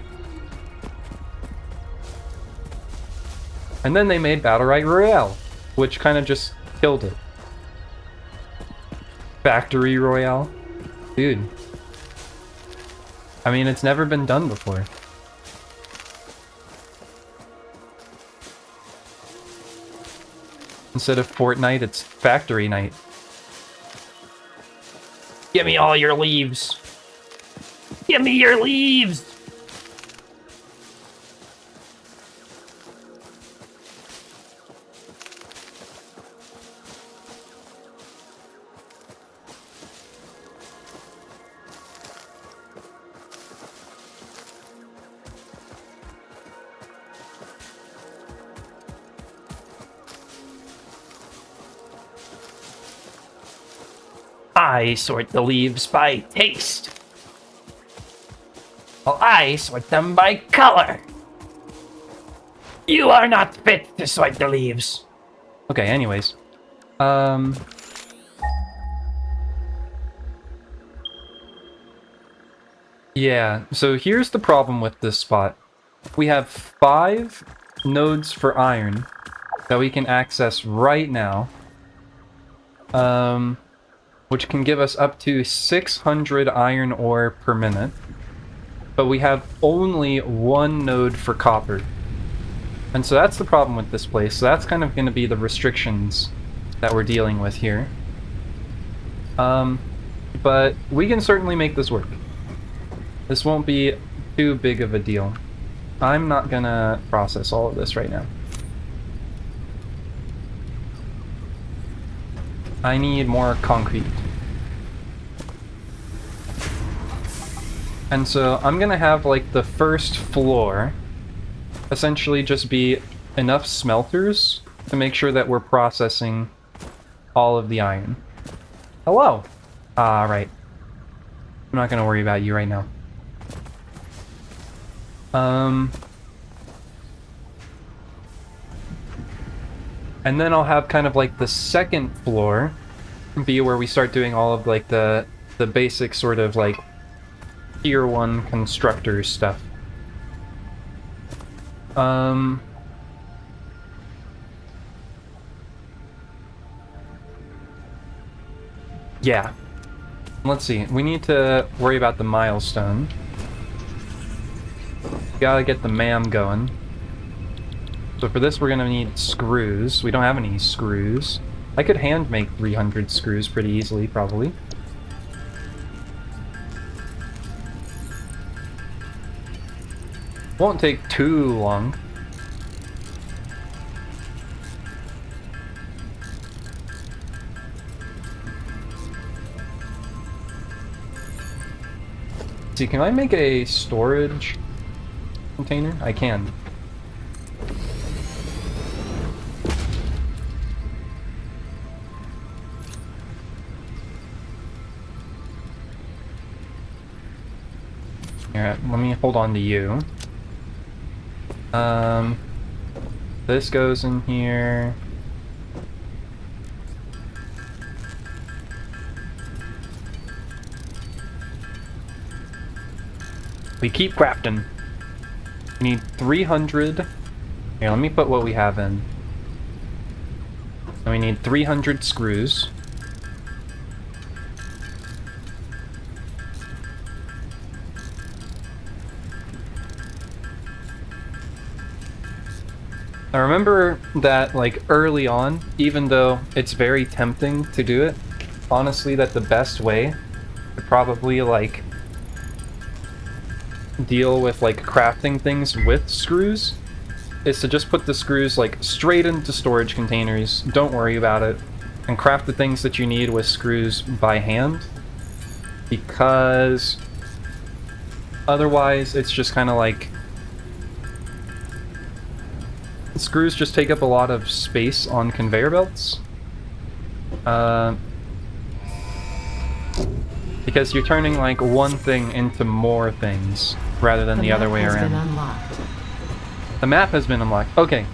And then they made Battle Royale, which kind of just killed it. Factory Royale. Dude. I mean, it's never been done before. Instead of Fortnite, it's Factory Night. Give me all your leaves. Give me your leaves! I sort the leaves by taste. Well, I sort them by color. You are not fit to sort the leaves. Okay, anyways. Yeah, so here's the problem with this spot. We have 5 nodes for iron that we can access right now. Which can give us up to 600 iron ore per minute. But we have only 1 node for copper. And so that's the problem with this place. So that's kind of going to be the restrictions that we're dealing with here. But we can certainly make this work. This won't be too big of a deal. I'm not going to process all of this right now. I need more concrete. And so I'm gonna have like the first floor essentially just be enough smelters to make sure that we're processing all of the iron. Hello! Ah, right. I'm not gonna worry about you right now. And then I'll have kind of like the second floor be where we start doing all of like the basic sort of like tier 1 constructor stuff. Yeah. Let's see. We need to worry about the milestone. Gotta get the MAM going. So for this, we're gonna need screws. We don't have any screws. I could hand make 300 screws pretty easily, probably. Won't take too long. See, can I make a storage container? I can. Alright, let me hold on to you. This goes in here. We keep crafting. We need 300. Here, let me put what we have in. And we need 300 screws. I remember that, like, early on, even though it's very tempting to do it, honestly, that the best way to probably, like, deal with, like, crafting things with screws is to just put the screws, like, straight into storage containers, don't worry about it, and craft the things that you need with screws by hand, because otherwise it's just kind of like screws just take up a lot of space on conveyor belts, Because you're turning like one thing into more things rather than the other way around. The map has been unlocked. The map has been unlocked. Okay.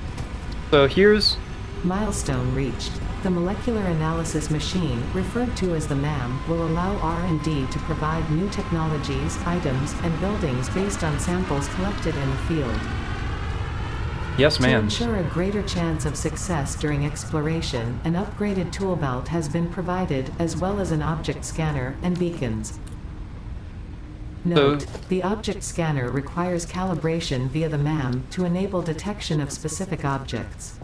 So here's... Milestone reached. The molecular analysis machine, referred to as the MAM, will allow R&D to provide new technologies, items, and buildings based on samples collected in the field. Yes, ma'am. To ensure a greater chance of success during exploration, an upgraded tool belt has been provided, as well as an object scanner and beacons. Note, the object scanner requires calibration via the MAM to enable detection of specific objects.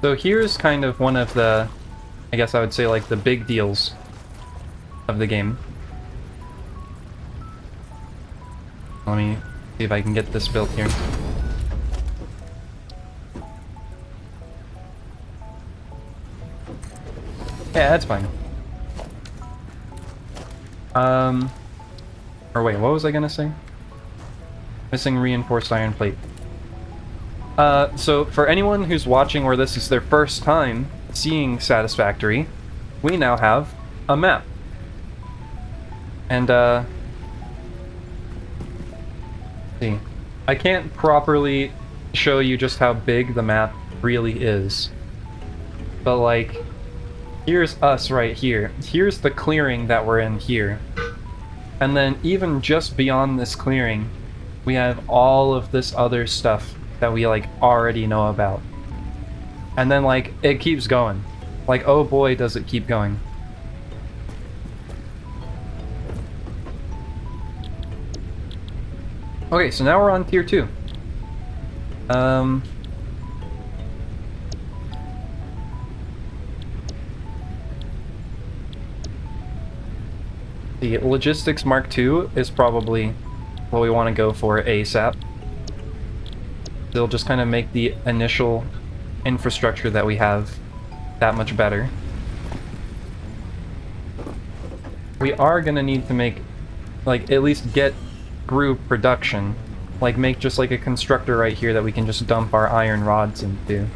So here's kind of one of the, I guess I would say like the big deals of the game. Let me see if I can get this built here. Yeah, that's fine. Or wait, what was I gonna say? Missing reinforced iron plate. So for anyone who's watching where this is their first time seeing Satisfactory, we now have a map. And, see. I can't properly show you just how big the map really is. But, like, here's us right here. Here's the clearing that we're in here. And then even just beyond this clearing, we have all of this other stuff that we, like, already know about. And then, like, it keeps going. Like, oh boy, does it keep going. Okay, so now we're on tier 2. The Logistics Mark II is probably what we want to go for ASAP. They'll just kind of make the initial infrastructure that we have that much better. We are going to need to make, like, at least get through production. Like, make just like a constructor right here that we can just dump our iron rods into.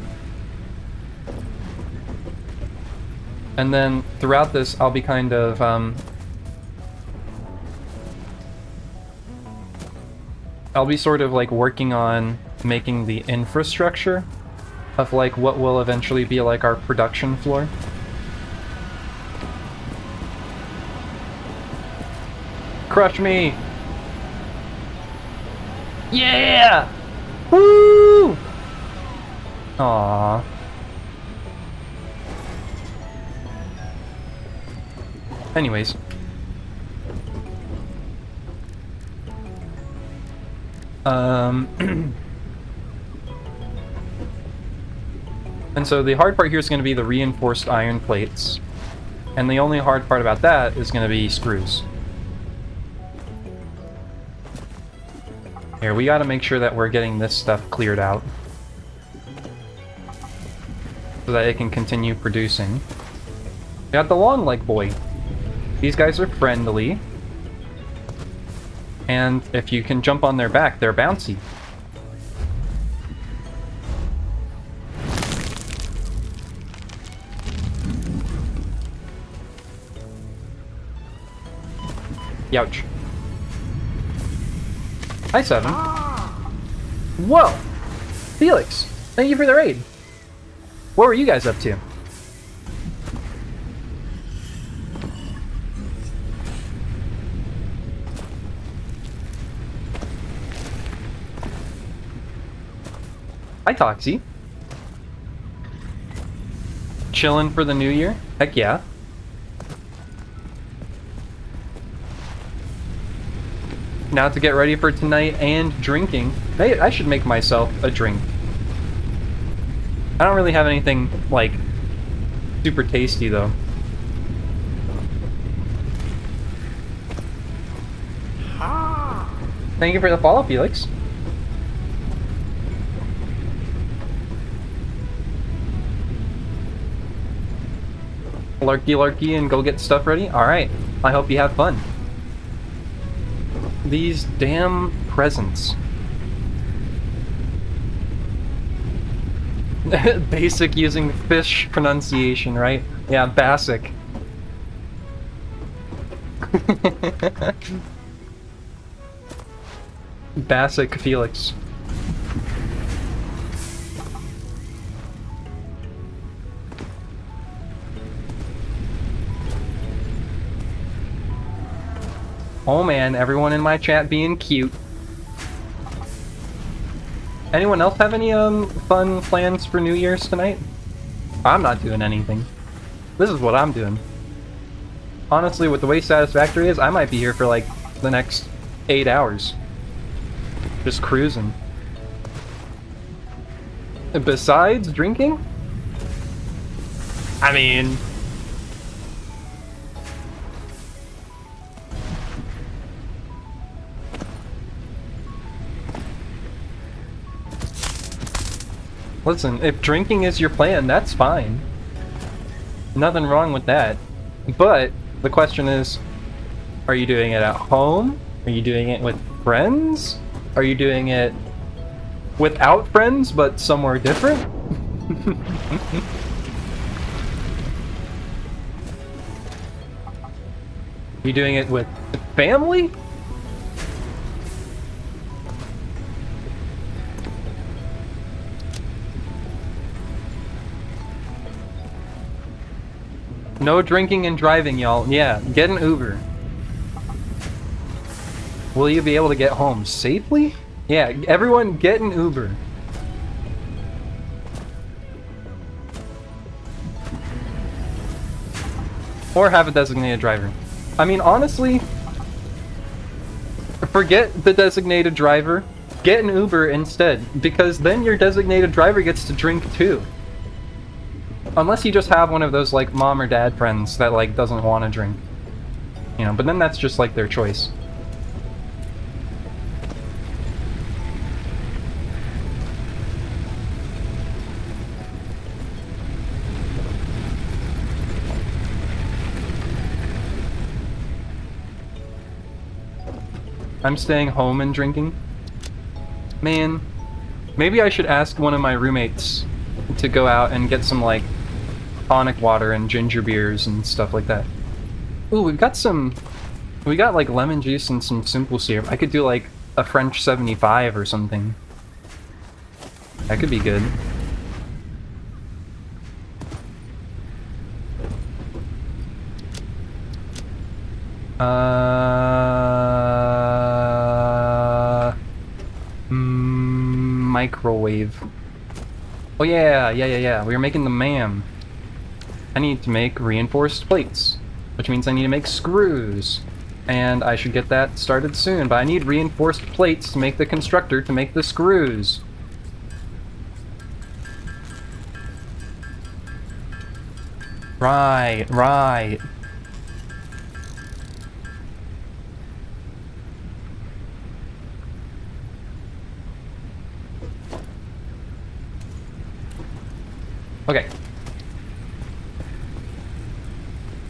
And then throughout this, I'll be kind of, I'll be sort of like working on making the infrastructure of like what will eventually be like our production floor. Crush me! Yeah! Woo! Aww. Anyways. And so the hard part here is going to be the reinforced iron plates. And the only hard part about that is going to be screws. Here, we got to make sure that we're getting this stuff cleared out. So that it can continue producing. We got the long leg boy. These guys are friendly. And if you can jump on their back, they're bouncy. Youch. Hi, Seven. Whoa! Felix, thank you for the raid. What were you guys up to? Hi, Toxie. Chilling for the new year? Heck yeah. Now to get ready for tonight and drinking. Hey, I should make myself a drink. I don't really have anything, like, super tasty, though. Thank you for the follow, Felix. Larky and go get stuff ready? Alright, I hope you have fun. These damn presents. Basic using fish pronunciation, right? Yeah, basic. Basic Felix. Oh man, everyone in my chat being cute. Anyone else have any fun plans for New Year's tonight? I'm not doing anything. This is what I'm doing. Honestly, with the way Satisfactory is, I might be here for like the next 8 hours. Just cruising. Besides drinking? I mean... Listen, if drinking is your plan, that's fine. Nothing wrong with that. But the question is, are you doing it at home? Are you doing it with friends? Are you doing it without friends, but somewhere different? You doing it with family? No drinking and driving, y'all. Yeah, get an Uber. Will you be able to get home safely? Yeah, everyone get an Uber. Or have a designated driver. I mean, honestly, forget the designated driver. Get an Uber instead, because then your designated driver gets to drink too. Unless you just have one of those, like, mom or dad friends that, like, doesn't want to drink. You know, but then that's just, like, their choice. I'm staying home and drinking. Man, maybe I should ask one of my roommates to go out and get some, like, tonic water and ginger beers and stuff like that. Ooh, we got like lemon juice and some simple syrup. I could do like a French 75 or something. That could be good. Microwave. Oh yeah. We were making the ma'am. I need to make reinforced plates, which means I need to make screws. And I should get that started soon, but I need reinforced plates to make the constructor to make the screws. Right. Okay.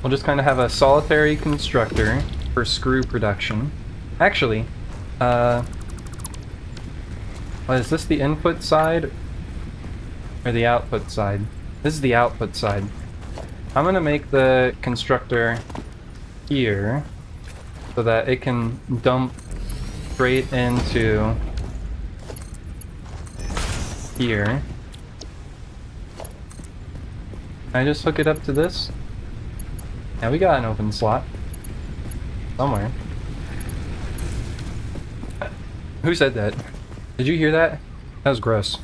We'll just kind of have a solitary constructor for screw production. Actually, is this the input side or the output side? This is the output side. I'm gonna make the constructor here so that it can dump straight into here. Can I just hook it up to this? Yeah, we got an open slot. Somewhere. Who said that? Did you hear that? That was gross.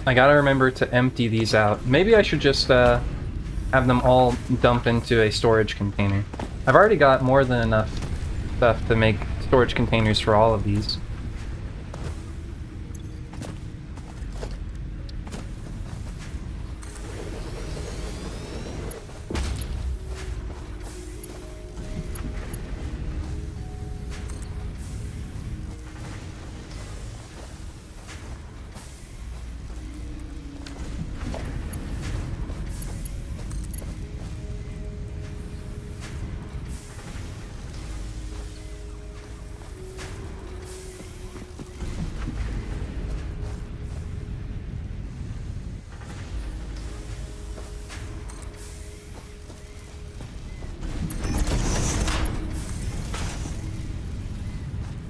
I gotta remember to empty these out. Maybe I should just have them all dump into a storage container. I've already got more than enough stuff to make storage containers for all of these.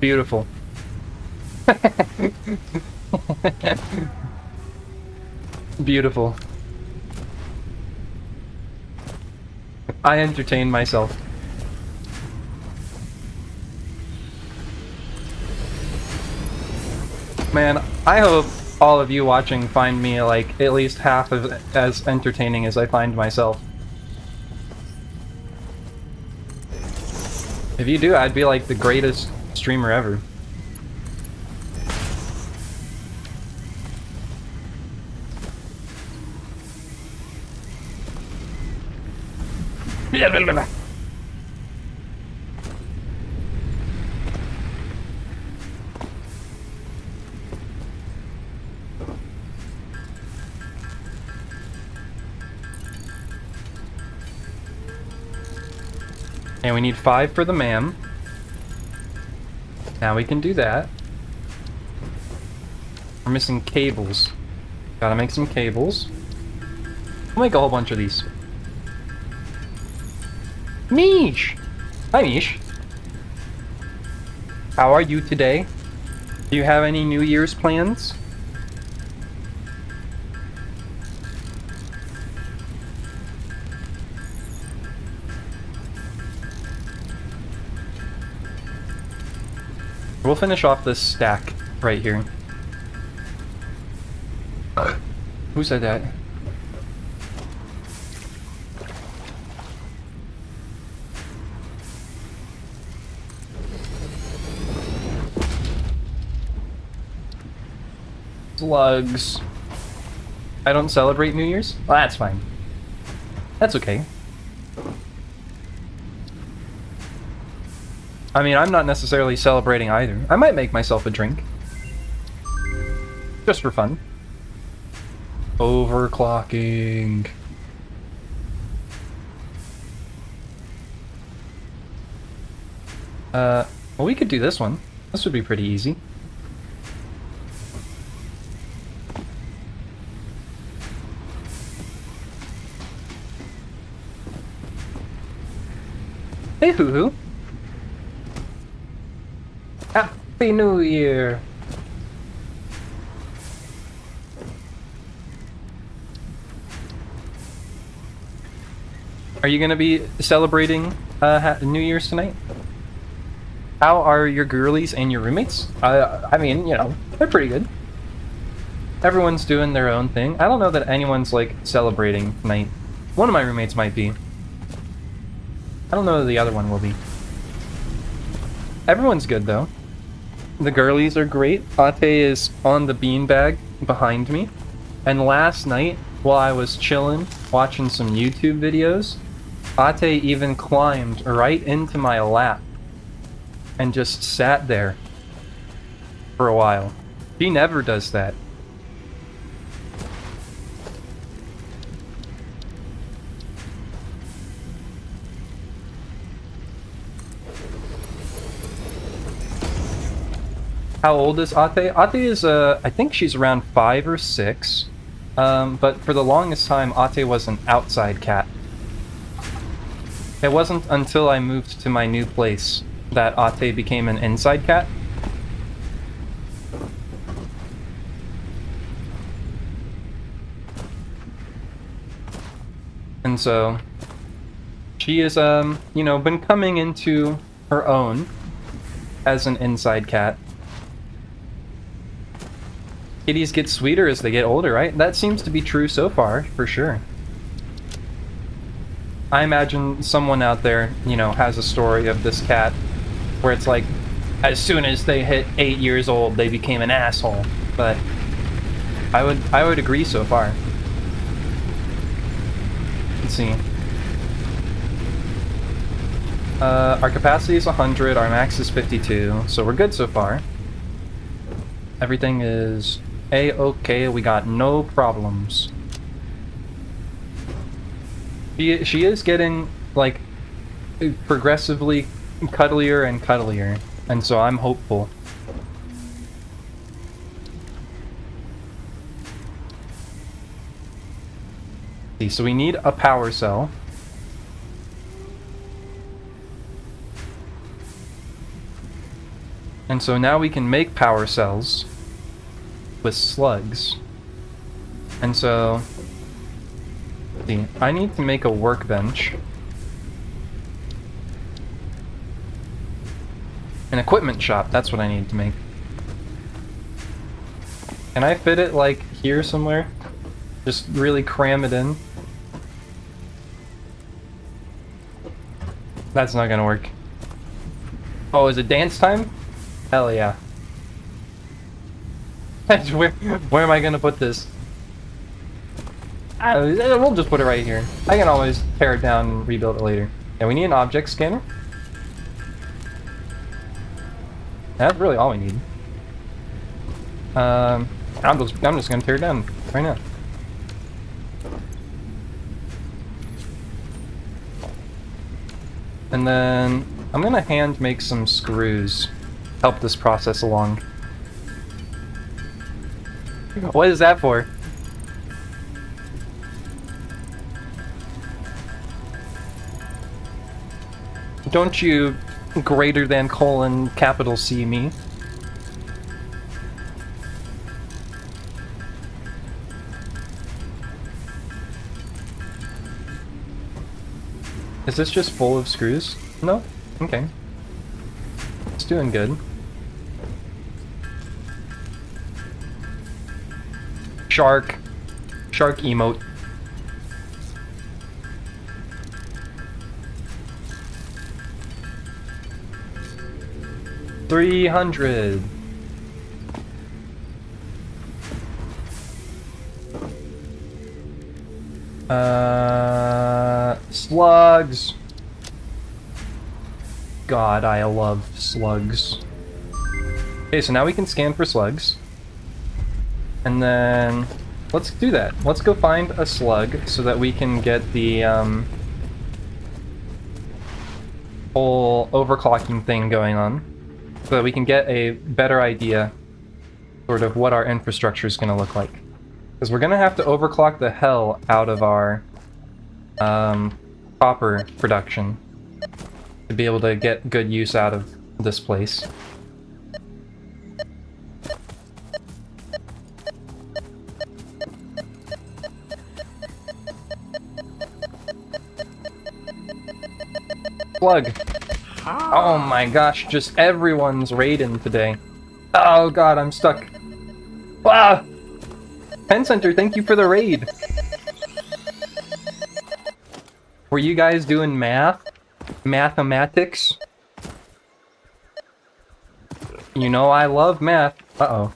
Beautiful. Beautiful. I entertain myself. Man, I hope all of you watching find me like at least half of as entertaining as I find myself. If you do, I'd be like the greatest streamer ever. And we need 5 for the ma'am. Now we can do that. We're missing cables. Gotta make some cables. We'll make a whole bunch of these. Mish! Hi, Mish. How are you today? Do you have any New Year's plans? We'll finish off this stack right here. Who said that? Slugs. I don't celebrate New Year's? Well, that's fine. That's okay. I mean, I'm not necessarily celebrating either. I might make myself a drink. Just for fun. Overclocking. Well, we could do this one. This would be pretty easy. Hey, hoo-hoo. Happy New Year! Are you gonna be celebrating New Year's tonight? How are your girlies and your roommates? I mean, you know, they're pretty good. Everyone's doing their own thing. I don't know that anyone's, like, celebrating tonight. One of my roommates might be. I don't know that the other one will be. Everyone's good, though. The girlies are great. Ate is on the beanbag behind me. And last night, while I was chilling, watching some YouTube videos, Ate even climbed right into my lap and just sat there for a while. She never does that. How old is Ate? Ate is, I think she's around 5 or 6. But for the longest time, Ate was an outside cat. It wasn't until I moved to my new place that Ate became an inside cat. And so, she is, you know, been coming into her own as an inside cat. Kitties get sweeter as they get older, right? That seems to be true so far, for sure. I imagine someone out there, you know, has a story of this cat where it's like, as soon as they hit 8 years old, they became an asshole. But I would agree so far. Let's see. Our capacity is 100, our max is 52, so we're good so far. Everything is A-okay, we got no problems. She is getting, like, progressively cuddlier and cuddlier, and so I'm hopeful. See, so we need a power cell. And so now we can make power cells with slugs. And so, let's see, I need to make a workbench. An equipment shop, that's what I need to make. Can I fit it like here somewhere? Just really cram it in? That's not gonna work. Oh, is it dance time? Hell yeah. where am I gonna put this? We'll just put it right here. I can always tear it down and rebuild it later. And we need an object scanner. That's really all we need. I'm just gonna tear it down right now. And then I'm gonna hand make some screws. Help this process along. What is that for? Don't you greater than colon capital C me? Is this just full of screws? No? Okay. It's doing good. Shark. Shark emote. $300. Slugs. God, I love slugs. Okay, so now we can scan for slugs. And then let's do that. Let's go find a slug so that we can get the whole overclocking thing going on. So that we can get a better idea sort of what our infrastructure is going to look like. Because we're going to have to overclock the hell out of our copper production to be able to get good use out of this place. Plug. Oh my gosh, just everyone's raiding today. Oh god, I'm stuck. Ah! Pen Center, thank you for the raid. Were you guys doing math? Mathematics? You know I love math. Uh-oh.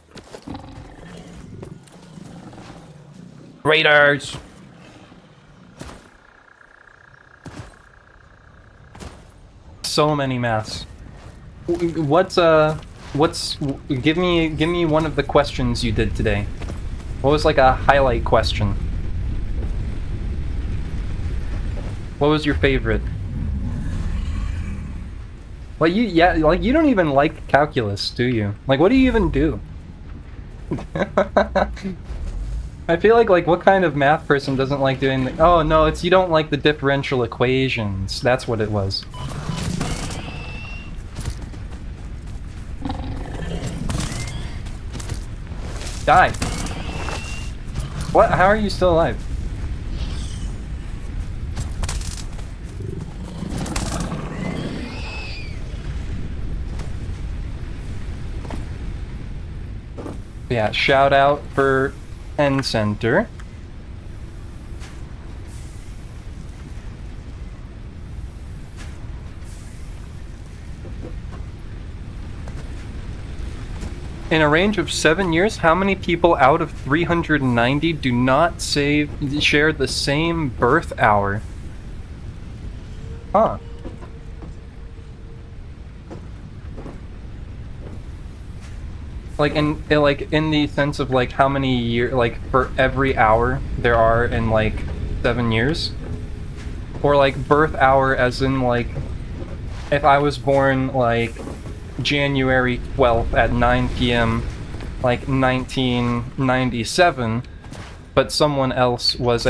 Raiders! So many maths. Give me one of the questions you did today. What was like a highlight question? What was your favorite? Like you don't even like calculus, do you? Like what do you even do? I feel like what kind of math person doesn't like doing the— oh no, it's you don't like the differential equations. That's what it was. Die. What? How are you still alive? Yeah, shout out for Pen Center. In a range of 7 years, how many people out of 390 do not share the same birth hour? Huh. Like in the sense of like how many years, like for every hour there are in like 7 years? Or like birth hour as in like if I was born like January 12th at 9 p.m. like 1997, but someone else was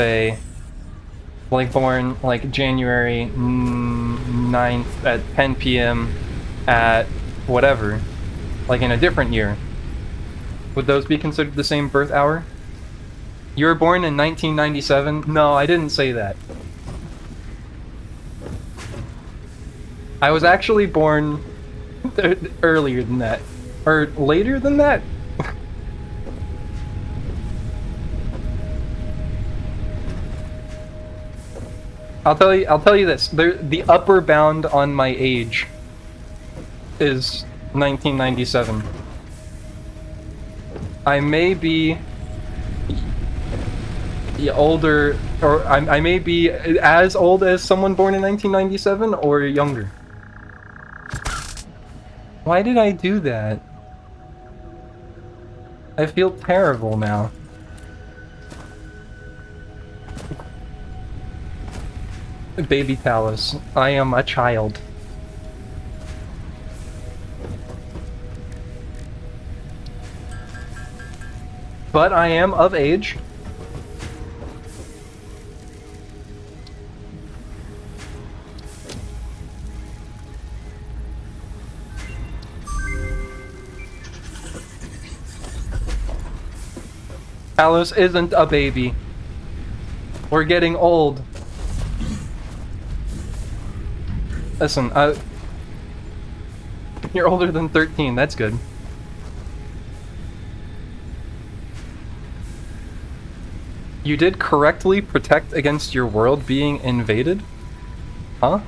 born like January 9th at 10 p.m. at whatever. like in a different year, would those be considered the same birth hour? You were born in 1997? No, I didn't say that. I was actually born earlier than that. Or later than that? I'll tell you this. The upper bound on my age is 1997. I may be older, or I may be as old as someone born in 1997 or younger. Why did I do that? I feel terrible now. Baby Talos, I am a child. But I am of age. Talos isn't a baby. We're getting old. Listen, you're older than 13, that's good. You did correctly protect against your world being invaded? Huh?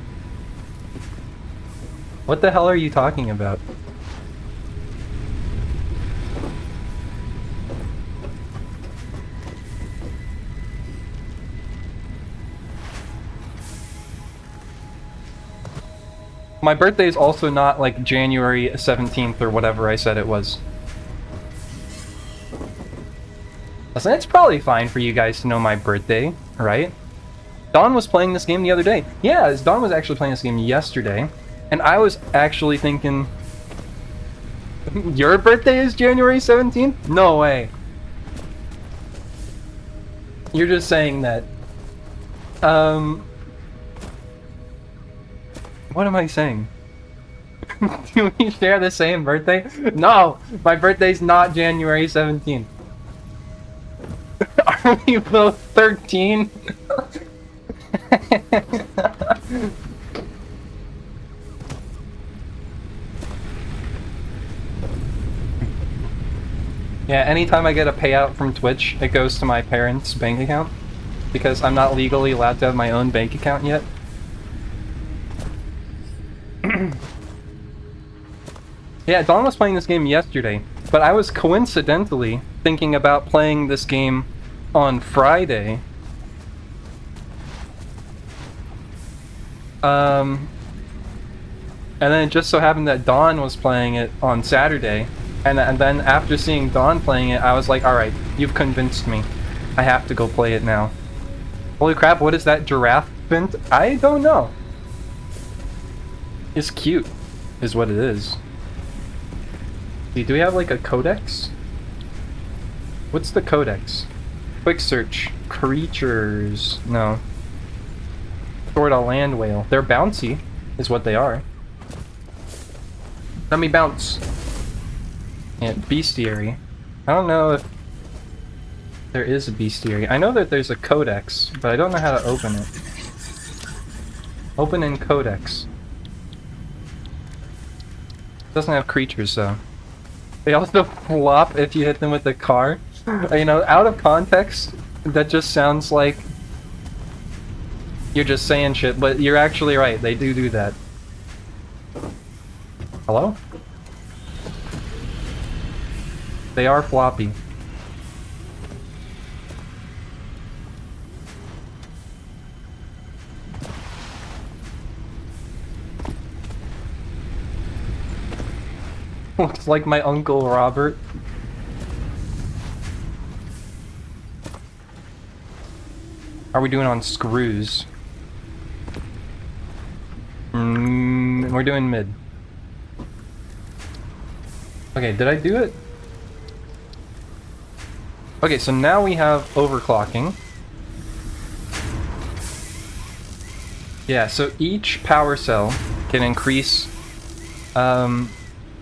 What the hell are you talking about? My birthday is also not like January 17th or whatever I said it was. Listen, it's probably fine for you guys to know my birthday, right? Dawn was playing this game the other day. Yeah, Dawn was actually playing this game yesterday. And I was actually thinking... Your birthday is January 17th? No way. You're just saying that. What am I saying? Do we share the same birthday? No! My birthday's not January 17th. Are we both 13? Yeah, anytime I get a payout from Twitch, it goes to my parents' bank account. Because I'm not legally allowed to have my own bank account yet. Yeah, Dawn was playing this game yesterday, but I was coincidentally thinking about playing this game on Friday. And then it just so happened that Dawn was playing it on Saturday, and then after seeing Dawn playing it, I was like, alright, you've convinced me. I have to go play it now. Holy crap, what is that giraffe print? I don't know. It's cute, is what it is. Do we have like a codex? What's the codex? Quick search. Creatures. No. Stored a land whale. They're bouncy, is what they are. Let me bounce. Yeah, bestiary. I don't know if there is a bestiary. I know that there's a codex, but I don't know how to open it. Open in codex. Doesn't have creatures though. They also flop if you hit them with the car. You know, out of context, that just sounds like you're just saying shit, but you're actually right. They do that. Hello? They are floppy. Looks like my Uncle Robert. How are we doing on screws? We're doing mid. Okay, did I do it? Okay, so now we have overclocking. Yeah, so each power cell can increase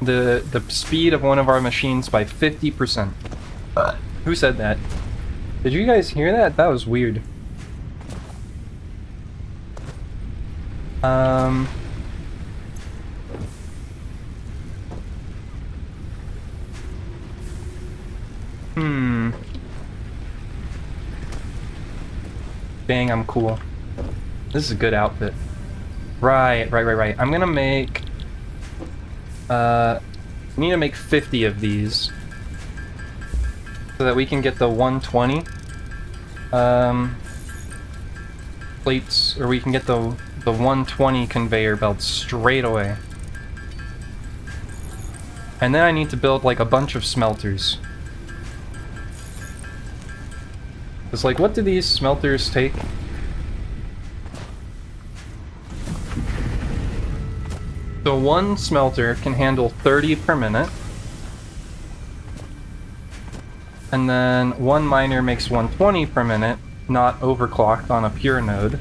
the speed of one of our machines by 50%. Who said that? Did you guys hear that? That was weird. Dang, I'm cool. This is a good outfit. Right. I'm gonna make... need to make 50 of these. So that we can get the 120. Plates, or we can get the 120 conveyor belts straight away. And then I need to build like a bunch of smelters. It's like, what do these smelters take? So one smelter can handle 30 per minute. And then one miner makes 120 per minute, not overclocked on a pure node.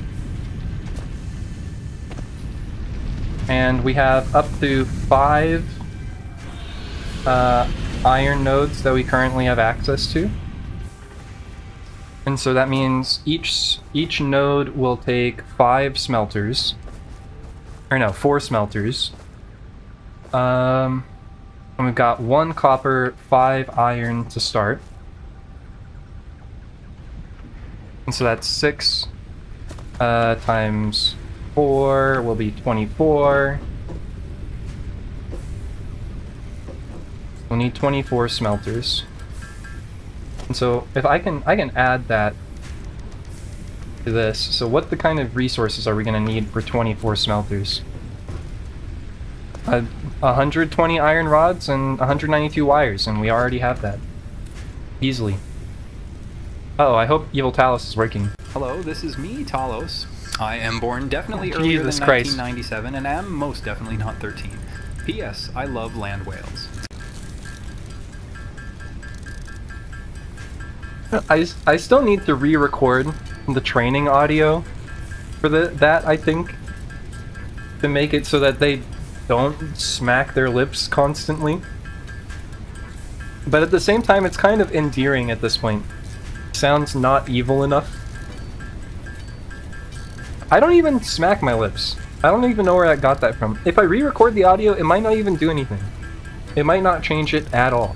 And we have up to 5 iron nodes that we currently have access to. And so that means each node will take 5 smelters. Or no, 4 smelters. And we've got 1 copper, 5 iron to start. And so that's 6 times 4 will be 24. We'll need 24 smelters. And so if I can add that to this. So what the kind of resources are we going to need for 24 smelters? 120 iron rods and 192 wires, and we already have that. Easily. Oh, I hope Evil Talos is working. Hello, this is me, Talos. I am born definitely Jesus earlier than Christ. 1997 and am most definitely not 13. P.S. I love land whales. I still need to re-record the training audio for that, I think, to make it so that they don't smack their lips constantly. But at the same time, it's kind of endearing at this point. Sounds not evil enough. I don't even smack my lips. I don't even know where I got that from. If I re-record the audio, it might not even do anything. It might not change it at all.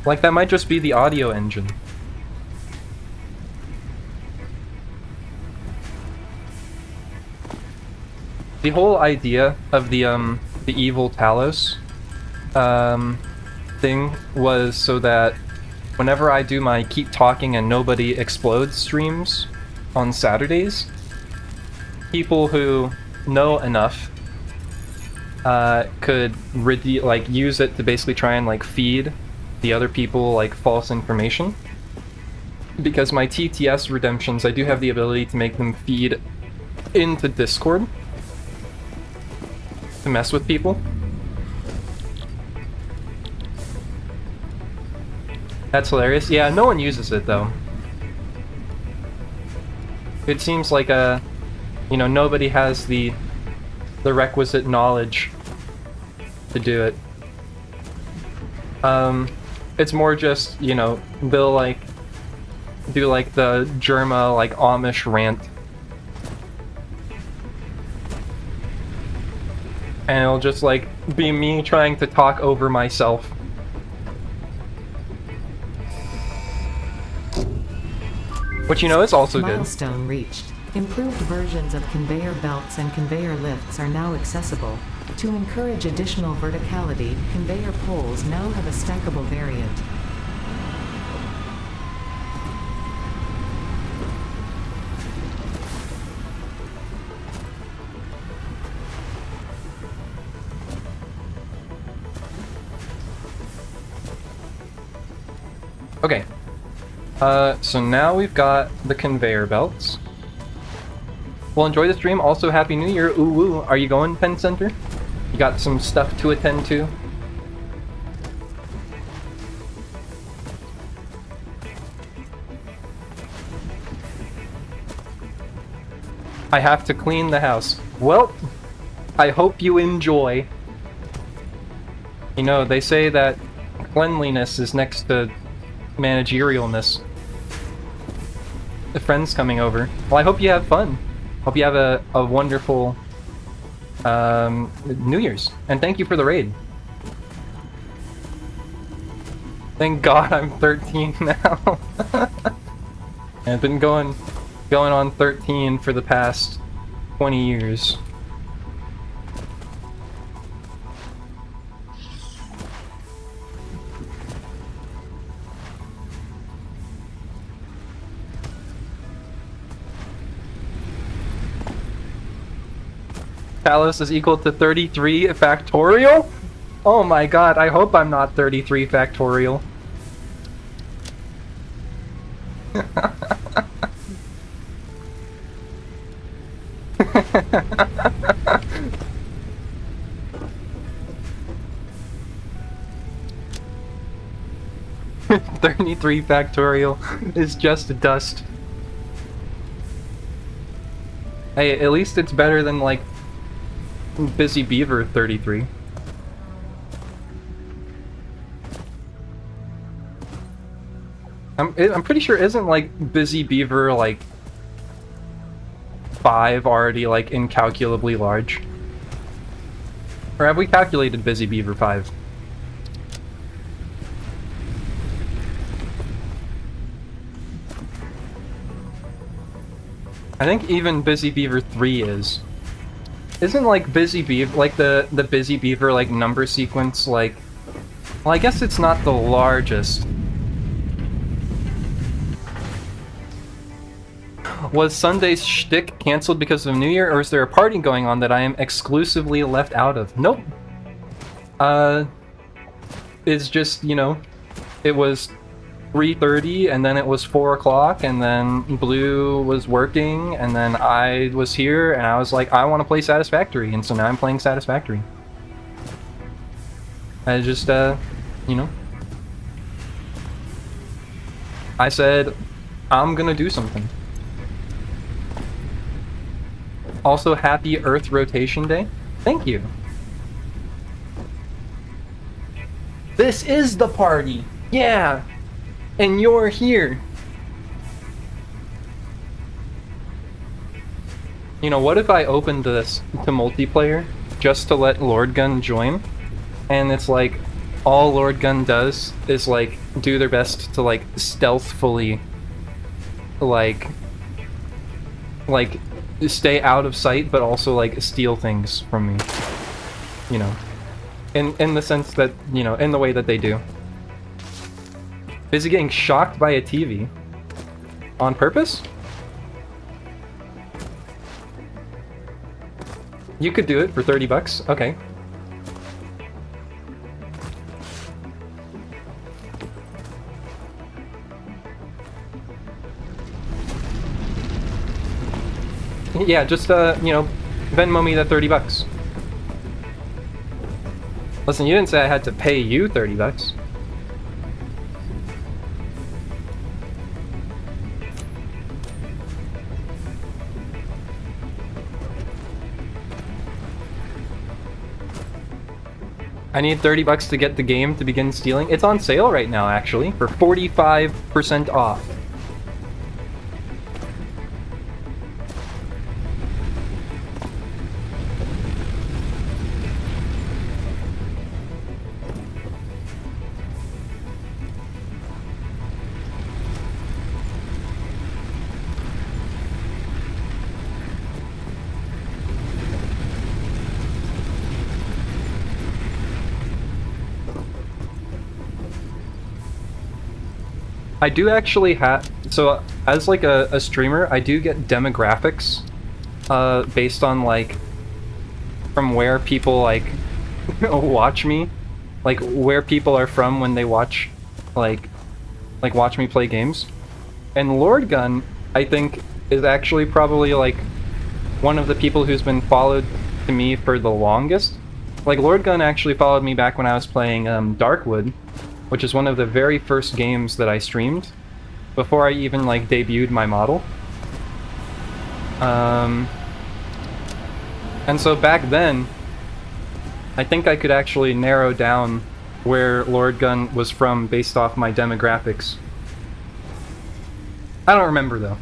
Like, that might just be the audio engine. The whole idea of the Evil Talos thing was so that whenever I do my Keep Talking and Nobody Explodes streams on Saturdays, people who know enough could use it to basically try and like feed the other people like false information. Because my TTS redemptions, I do have the ability to make them feed into Discord to mess with people. That's hilarious. Yeah, no one uses it though. It seems like nobody has the requisite knowledge to do it. It's more just, they'll like do like the Germa like Amish rant. And it'll just like be me trying to talk over myself. Which is also good. Milestone reached. Improved versions of conveyor belts and conveyor lifts are now accessible. To encourage additional verticality, conveyor poles now have a stackable variant. Okay. So now we've got the conveyor belts. Well, enjoy the stream. Also, Happy New Year. Ooh woo. Are you going, Penn Center? You got some stuff to attend to? I have to clean the house. Well, I hope you enjoy. You know, they say that cleanliness is next to managerialness. The friends coming over. Well, I hope you have fun. Hope you have a wonderful New Year's. And thank you for the raid. Thank God I'm 13 now. I've been going on 13 for the past 20 years. Talos is equal to 33 factorial? Oh my god, I hope I'm not 33 factorial. $33 factorial is just dust. Hey, at least it's better than, like, Busy Beaver 33. I'm pretty sure isn't, like, Busy Beaver, like, 5 already, like, incalculably large? Or have we calculated Busy Beaver 5? I think even Busy Beaver 3 is. Isn't, like, Busy Beaver, like, the Busy Beaver, like, number sequence, like... Well, I guess it's not the largest. Was Sunday's shtick cancelled because of New Year, or is there a party going on that I am exclusively left out of? Nope. It's just, you know, it was 3:30, and then it was 4 o'clock, and then Blue was working, and then I was here, and I was like, I want to play Satisfactory, and so now I'm playing Satisfactory. I just, you know. I said, I'm gonna do something. Also, happy Earth Rotation Day. Thank you. This is the party! Yeah! And you're here! You know, what if I opened this to multiplayer just to let Lord Gun join? And it's like, all Lord Gun does is, like, do their best to, like, stealthfully, like, stay out of sight, but also, like, steal things from me. You know. In the sense that, you know, in the way that they do. Busy getting shocked by a TV. On purpose? You could do it for 30 bucks. Okay. Yeah, just, you know, Venmo me that 30 bucks. Listen, you didn't say I had to pay you 30 bucks. I need 30 bucks to get the game to begin stealing. It's on sale right now, actually, for 45% off. I do actually have, so as like a streamer, I do get demographics based on like from where people like watch me, like where people are from when they watch like watch me play games. And Lord Gun, I think, is actually probably like one of the people who's been followed to me for the longest. Like Lord Gun actually followed me back when I was playing Darkwood, which is one of the very first games that I streamed before I even like debuted my model. And so back then, I think I could actually narrow down where Lord Gun was from based off my demographics. I don't remember, though.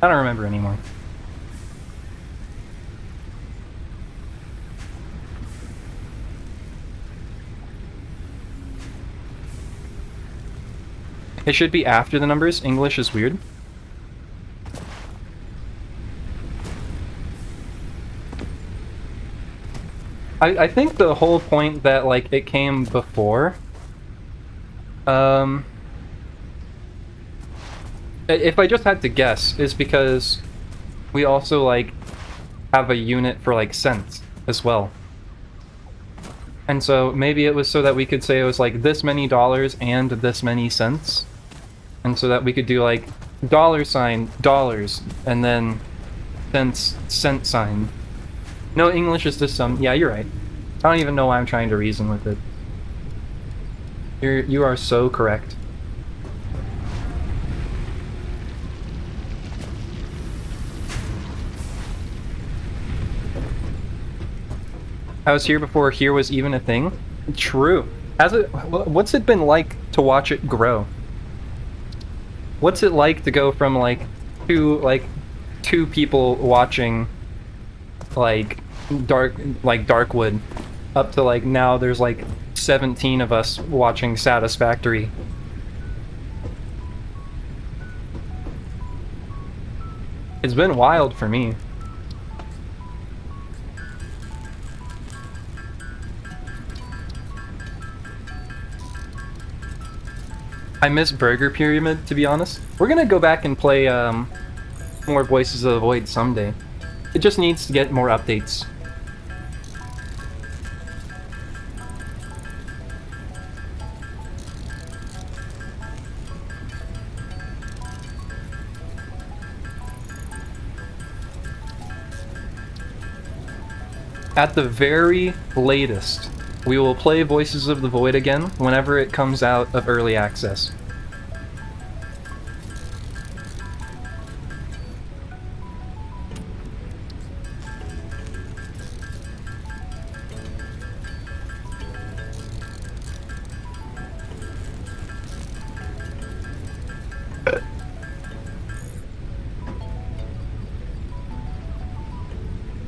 I don't remember anymore. It should be after the numbers. English is weird. I think the whole point that, like, it came before, if I just had to guess, is because we also, like, have a unit for, like, cents as well. And so maybe it was so that we could say it was, like, this many dollars and this many cents. And so that we could do, like, $ dollars, and then cents, cent sign. No, English is just some... Yeah, you're right. I don't even know why I'm trying to reason with it. You are so correct. I was here before here was even a thing. True. What's it been like to watch it grow? What's it like to go from like two people watching like Darkwood up to like now there's like 17 of us watching Satisfactory. It's been wild for me. I miss Burger Pyramid, to be honest. We're gonna go back and play more Voices of the Void someday. It just needs to get more updates. At the very latest, we will play Voices of the Void again whenever it comes out of early access.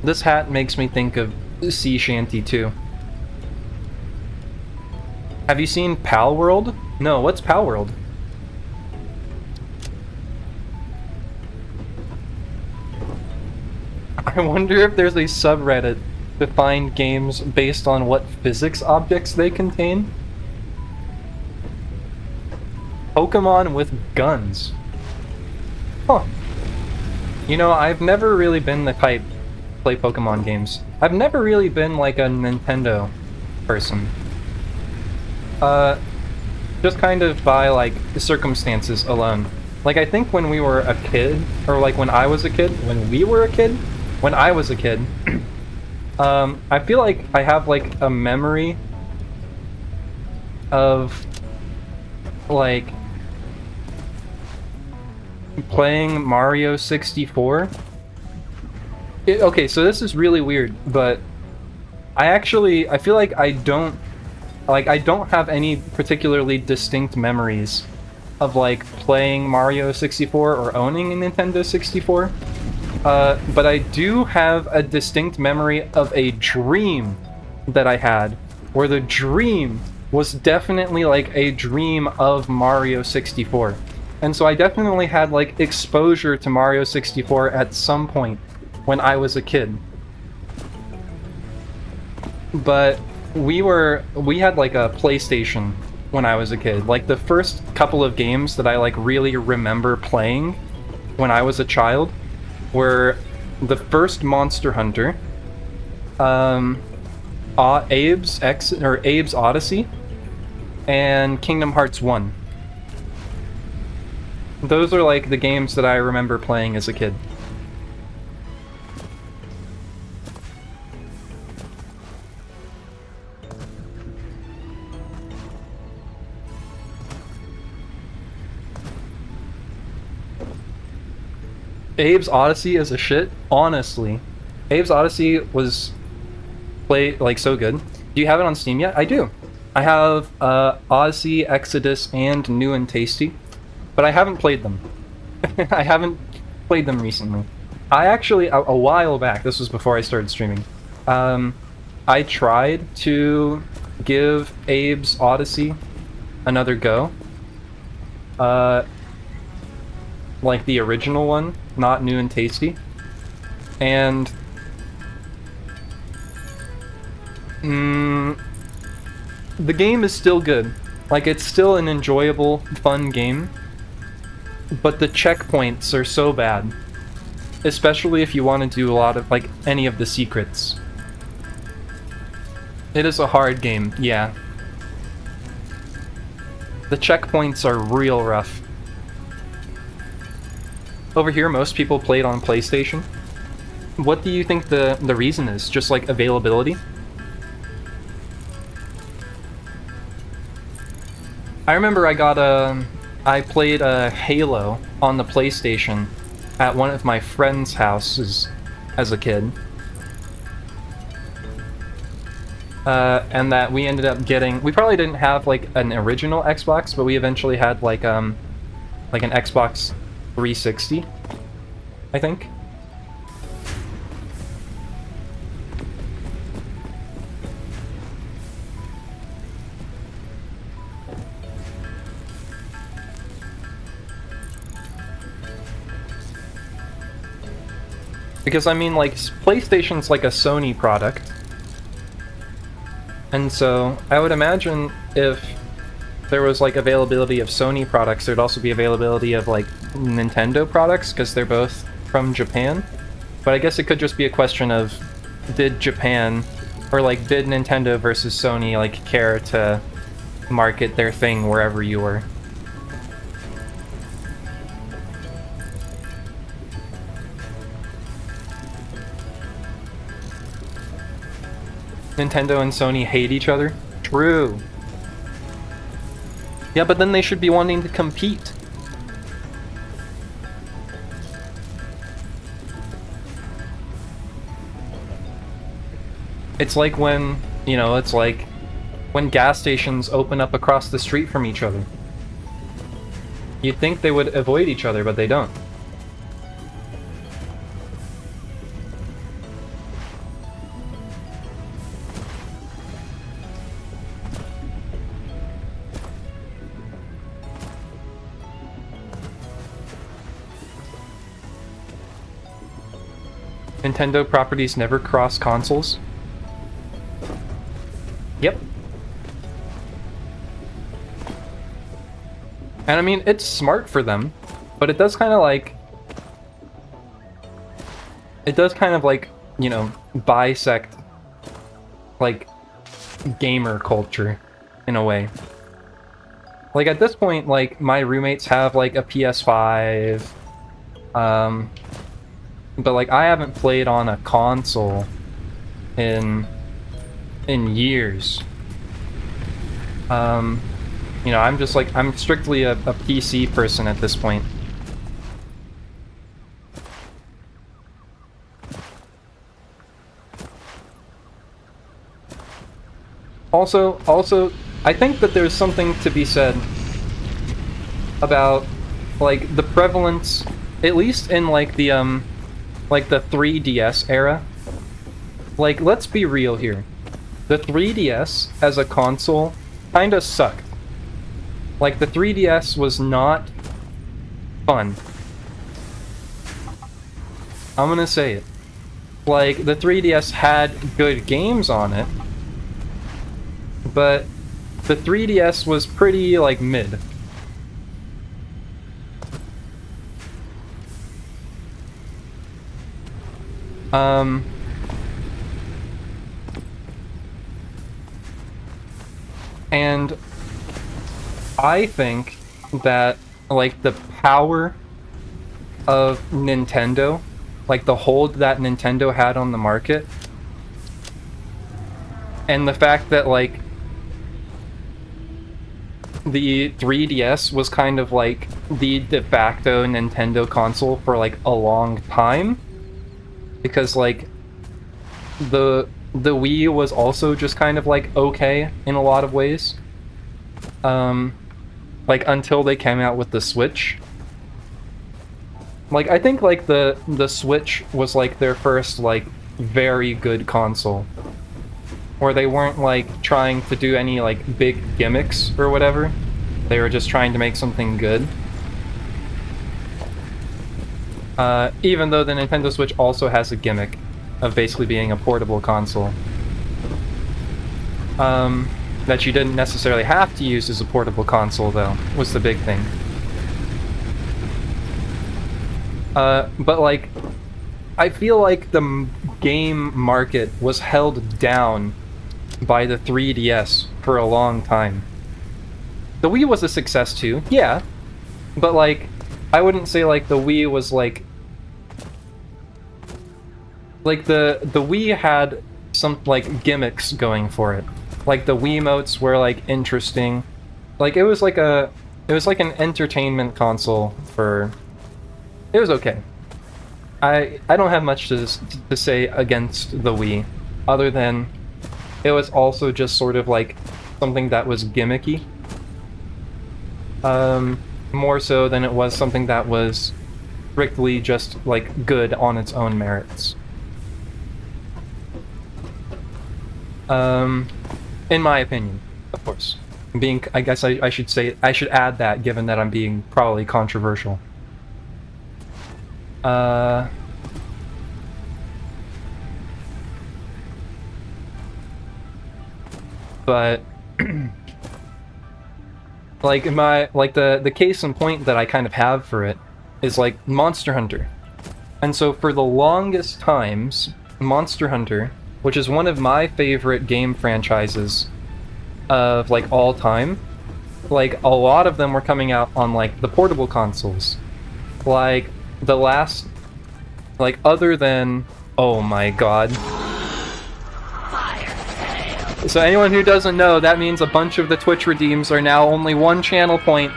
This hat makes me think of Sea Shanty 2. Have you seen Pal World? No, what's Pal World? I wonder if there's a subreddit to find games based on what physics objects they contain. Pokemon with guns. Huh. You know, I've never really been the type to play Pokemon games. I've never really been like a Nintendo person. Just kind of by like circumstances alone. Like I think when we were a kid, or like when I was a kid, when I was a kid, I feel like I have like a memory of like playing Mario 64. Okay, so this is really weird, but I feel like I don't have any particularly distinct memories of like playing Mario 64 or owning a Nintendo 64. But I do have a distinct memory of a dream that I had, where the dream was definitely like a dream of Mario 64. And so I definitely had like exposure to Mario 64 at some point when I was a kid. But we had like a PlayStation when I was a kid. Like the first couple of games that I like really remember playing when I was a child were the first Monster Hunter, Abe's Odyssey, and Kingdom Hearts 1. Those are like the games that I remember playing as a kid. Abe's Odyssey is a shit, honestly. Abe's Odyssey was so good. Do you have it on Steam yet? I do. I have Odyssey, Exodus, and New and Tasty, but I haven't played them. I haven't played them recently. I actually, a while back, this was before I started streaming, I tried to give Abe's Odyssey another go. Like the original one, not New and Tasty. And the game is still good. Like, it's still an enjoyable, fun game. But the checkpoints are so bad. Especially if you want to do a lot of, like, any of the secrets. It is a hard game, yeah. The checkpoints are real rough. Over here, most people play it on PlayStation. What do you think the reason is? Just, like, availability? I remember I played Halo on the PlayStation at one of my friend's houses as a kid. And that we ended up getting... We probably didn't have, like, an original Xbox, but we eventually had, like an Xbox 360, I think. Because, I mean, like, PlayStation's like a Sony product. And so, I would imagine if there was, like, availability of Sony products, there'd also be availability of, like, Nintendo products, because they're both from Japan. But I guess it could just be a question of, did Japan, or, like, did Nintendo versus Sony, like, care to market their thing wherever you were? Nintendo and Sony hate each other? True. Yeah, but then they should be wanting to compete. It's like when, you know, it's like when gas stations open up across the street from each other. You'd think they would avoid each other, but they don't. Nintendo properties never cross consoles? Yep. And I mean, it's smart for them, but it does kind of like... It does kind of like, you know, bisect, like, gamer culture, in a way. Like, at this point, like, my roommates have, like, a PS5, but, like, I haven't played on a console in years. You know, I'm just, like, I'm strictly a PC person at this point. Also, I think that there's something to be said about, like, the prevalence, at least in, like, the 3DS era. Like, let's be real here. The 3DS as a console kinda sucked. Like, the 3DS was not fun. I'm gonna say it. Like, the 3DS had good games on it, but the 3DS was pretty, like, mid. And I think that, like, the power of Nintendo, like, the hold that Nintendo had on the market, and the fact that, like, the 3DS was kind of, like, the de facto Nintendo console for, like, a long time, because, like, the Wii was also just kind of like okay in a lot of ways. Like until they came out with the Switch. Like I think like the Switch was like their first like very good console. Where they weren't like trying to do any like big gimmicks or whatever. They were just trying to make something good. Even though the Nintendo Switch also has a gimmick of basically being a portable console. That you didn't necessarily have to use as a portable console, though, was the big thing. But like, I feel like the game market was held down by the 3DS for a long time. The Wii was a success too, yeah, but like, I wouldn't say like the Wii was like the Wii had some like gimmicks going for it. Like the Wiimotes were like interesting. Like it was like an entertainment console for. It was okay. I don't have much to say against the Wii, other than it was also just sort of like something that was gimmicky. More so than it was something that was strictly just like good on its own merits. In my opinion, of course. I guess I should say, I should add that, given that I'm being probably controversial. But like the case in point that I kind of have for it is like Monster Hunter. And so for the longest times, Monster Hunter, which is one of my favorite game franchises of like all time, like a lot of them were coming out on like the portable consoles. Like the last, like other than, oh my god. So anyone who doesn't know, that means a bunch of the Twitch redeems are now only one channel point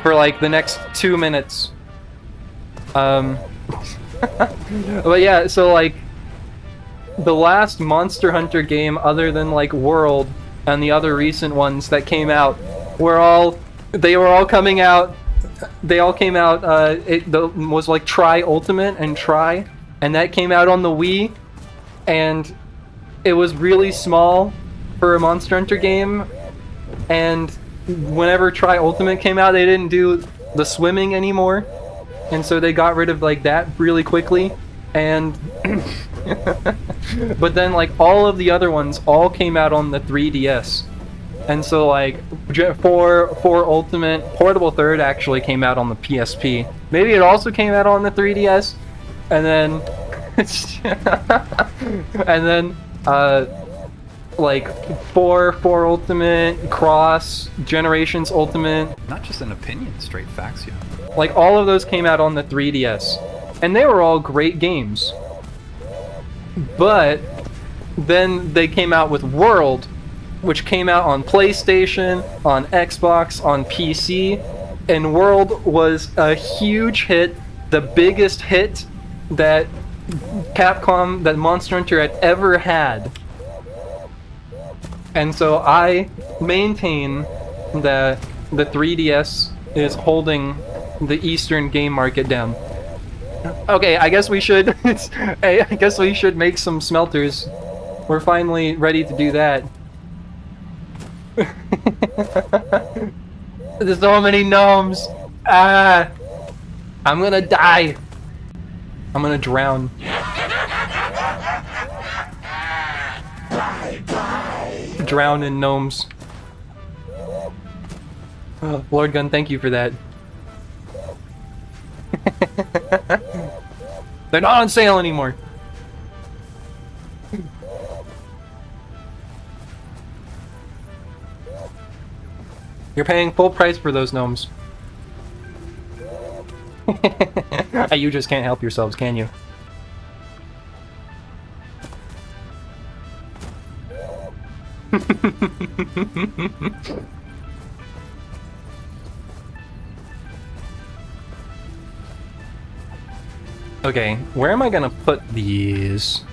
for like the next 2 minutes. But yeah, so like the last Monster Hunter game other than like World and the other recent ones that came out were all coming out. They all came out. Was like Tri Ultimate and Tri, and that came out on the Wii, and it was really small for a Monster Hunter game. And whenever Tri Ultimate came out, they didn't do the swimming anymore, and so they got rid of like that really quickly. And but then like all of the other ones all came out on the 3DS. And so like for Ultimate, Portable Third actually came out on the PSP. Maybe it also came out on the 3DS. And then and then like for Ultimate, Cross, Generations Ultimate. Not just an opinion, straight facts, yeah. Like all of those came out on the 3DS. And they were all great games. But then they came out with World, which came out on PlayStation, on Xbox, on PC, and World was a huge hit, the biggest hit that Monster Hunter had ever had. And so I maintain that the 3DS is holding the Eastern game market down. Okay, I guess we should make some smelters. We're finally ready to do that. There's so many gnomes. I'm gonna die. I'm gonna drown. Drown in gnomes. Oh, Lord Gun, thank you for that. They're not on sale anymore. You're paying full price for those gnomes. You just can't help yourselves, can you? Okay, where am I gonna put these?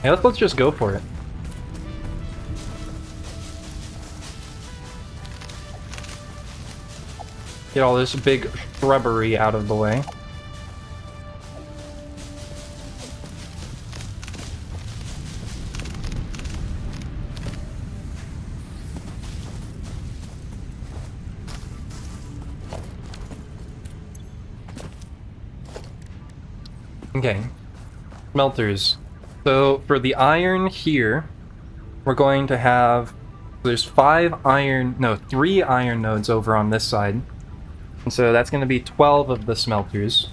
Yeah, let's just go for it. Get all this big shrubbery out of the way. Okay. Smelters. So for the iron here, we're going to have, there's 3 iron nodes over on this side. And so that's going to be 12 of the smelters.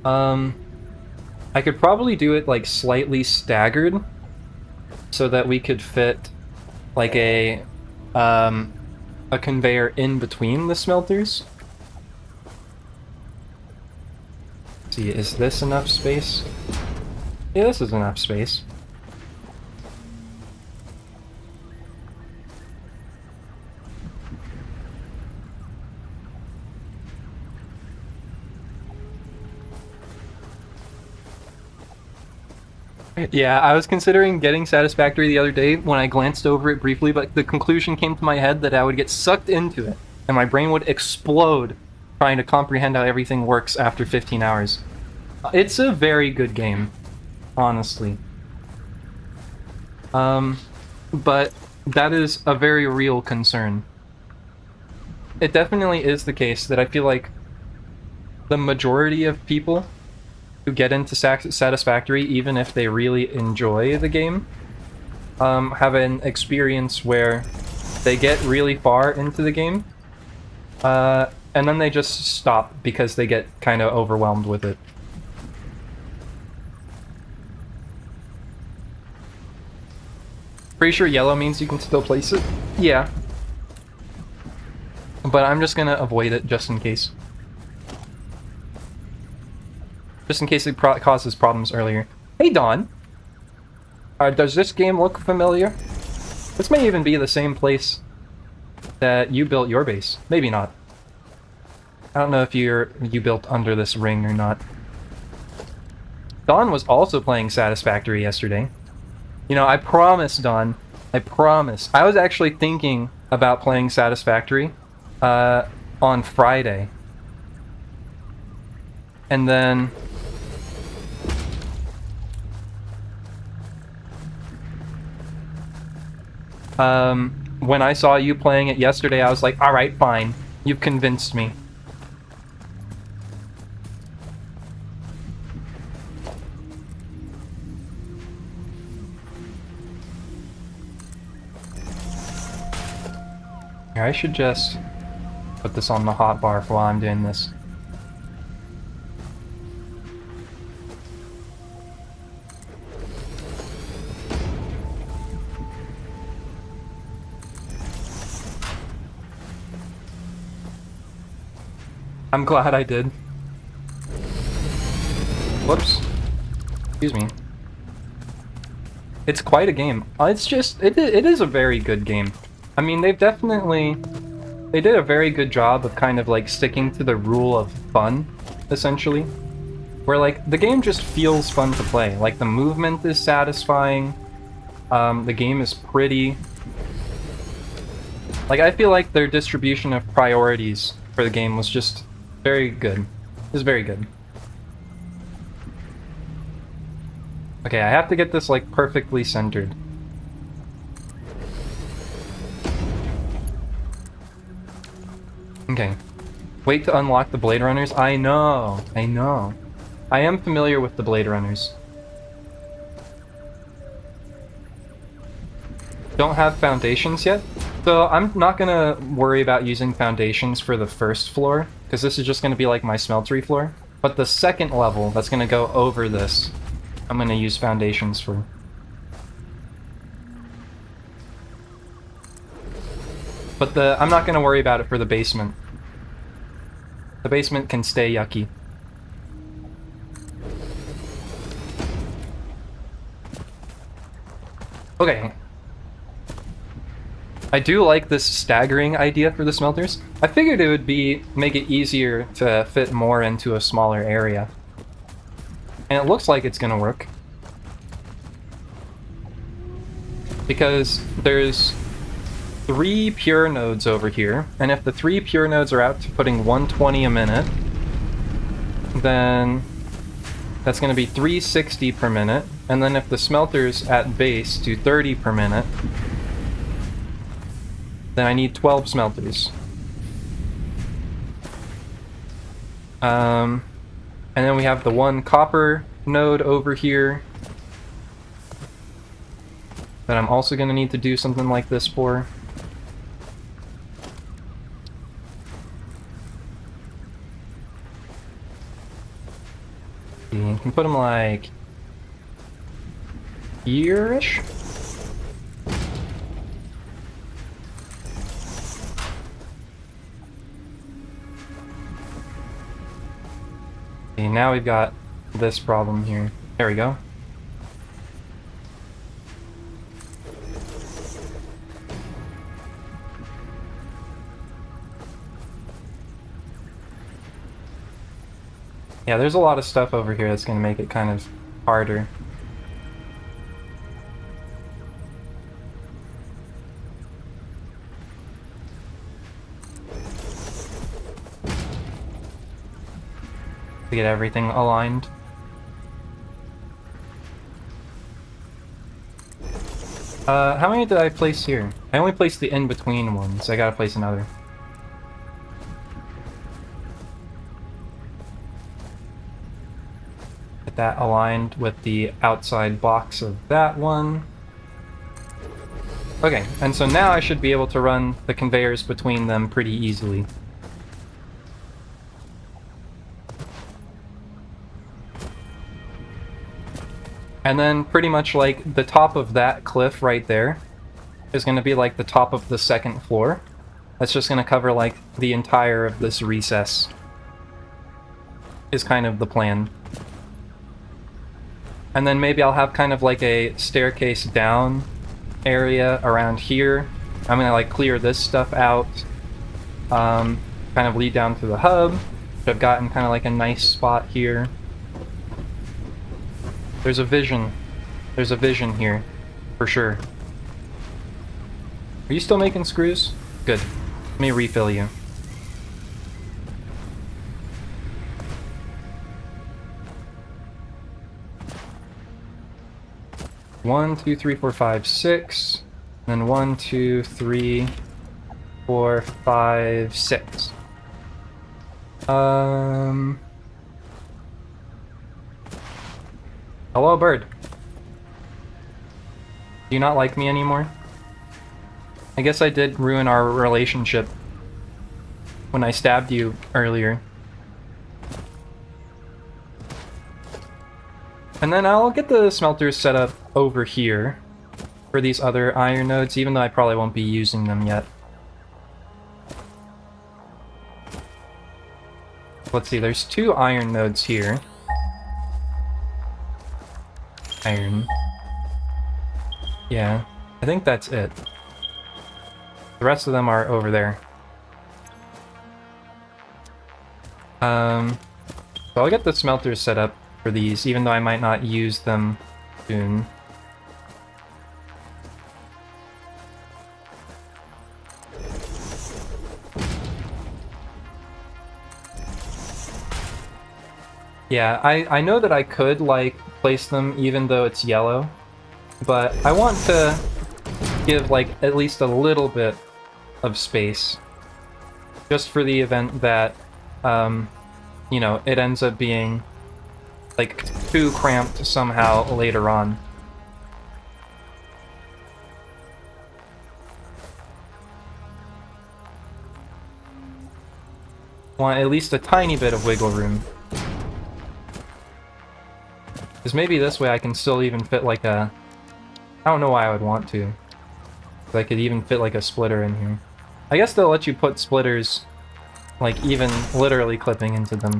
I could probably do it like slightly staggered so that we could fit like a conveyor in between the smelters. See, is this enough space? Yeah, this is enough space. Yeah, I was considering getting Satisfactory the other day when I glanced over it briefly, but the conclusion came to my head that I would get sucked into it, and my brain would explode trying to comprehend how everything works after 15 hours. It's a very good game, honestly. But that is a very real concern. It definitely is the case that I feel like the majority of people who get into Satisfactory, even if they really enjoy the game, have an experience where they get really far into the game, and then they just stop because they get kind of overwhelmed with it. Pretty sure yellow means you can still place it. Yeah. But I'm just gonna avoid it just in case. Just in case it causes problems earlier. Hey, Dawn! Does this game look familiar? This may even be the same place that you built your base. Maybe not. I don't know if you built under this ring or not. Dawn was also playing Satisfactory yesterday. You know, I promise, Dawn. I promise. I was actually thinking about playing Satisfactory on Friday. And then when I saw you playing it yesterday, I was like, alright, fine. You've convinced me. Here, I should just put this on the hotbar for while I'm doing this. I'm glad I did. Whoops. Excuse me. It's quite a game. It's just, it is a very good game. I mean, they did a very good job of kind of like sticking to the rule of fun, essentially. Where like, the game just feels fun to play. Like, the movement is satisfying. The game is pretty. Like, I feel like their distribution of priorities for the game was just very good. It was very good. Okay, I have to get this like perfectly centered. Okay. Wait to unlock the Blade Runners? I know. I know. I am familiar with the Blade Runners. Don't have foundations yet? So I'm not gonna worry about using foundations for the first floor, because this is just gonna be like my smeltery floor. But the second level that's gonna go over this, I'm gonna use foundations for. But I'm not gonna worry about it for the basement. The basement can stay yucky. Okay. I do like this staggering idea for the smelters. I figured it would make it easier to fit more into a smaller area. And it looks like it's gonna work. Because there's 3 pure nodes over here, and if the 3 pure nodes are out to putting 120 a minute, then that's gonna be 360 per minute, and then if the smelters at base do 30 per minute, then I need 12 smelters. And then we have the 1 copper node over here that I'm also going to need to do something like this for. You can put them like here-ish. Okay, now we've got this problem here. There we go. Yeah, there's a lot of stuff over here that's going to make it kind of harder. To get everything aligned. How many did I place here? I only placed the in-between ones. I gotta place another. Get that aligned with the outside box of that one. Okay, and so now I should be able to run the conveyors between them pretty easily. And then pretty much like the top of that cliff right there is going to be like the top of the second floor. That's just going to cover like the entire of this recess. Is kind of the plan. And then maybe I'll have kind of like a staircase down area around here. I'm going to like clear this stuff out. Kind of lead down to the hub. I've gotten kind of like a nice spot here. There's a vision. There's a vision here, for sure. Are you still making screws? Good. Let me refill you. One, two, three, four, five, six. Then 1, 2, 3, 4, 5, 6. Hello, bird. Do you not like me anymore? I guess I did ruin our relationship when I stabbed you earlier. And then I'll get the smelters set up over here for these other iron nodes, even though I probably won't be using them yet. Let's see, there's 2 iron nodes here. Iron. Yeah, I think that's it. The rest of them are over there. So I'll get the smelters set up for these, even though I might not use them soon. Yeah, I know that I could, like, place them even though it's yellow, but I want to give, like, at least a little bit of space. Just for the event that, you know, it ends up being, like, too cramped somehow later on. Want at least a tiny bit of wiggle room. Because maybe this way I can still even fit like a... I don't know why I would want to. But I could even fit like a splitter in here. I guess they'll let you put splitters, like even literally clipping into them.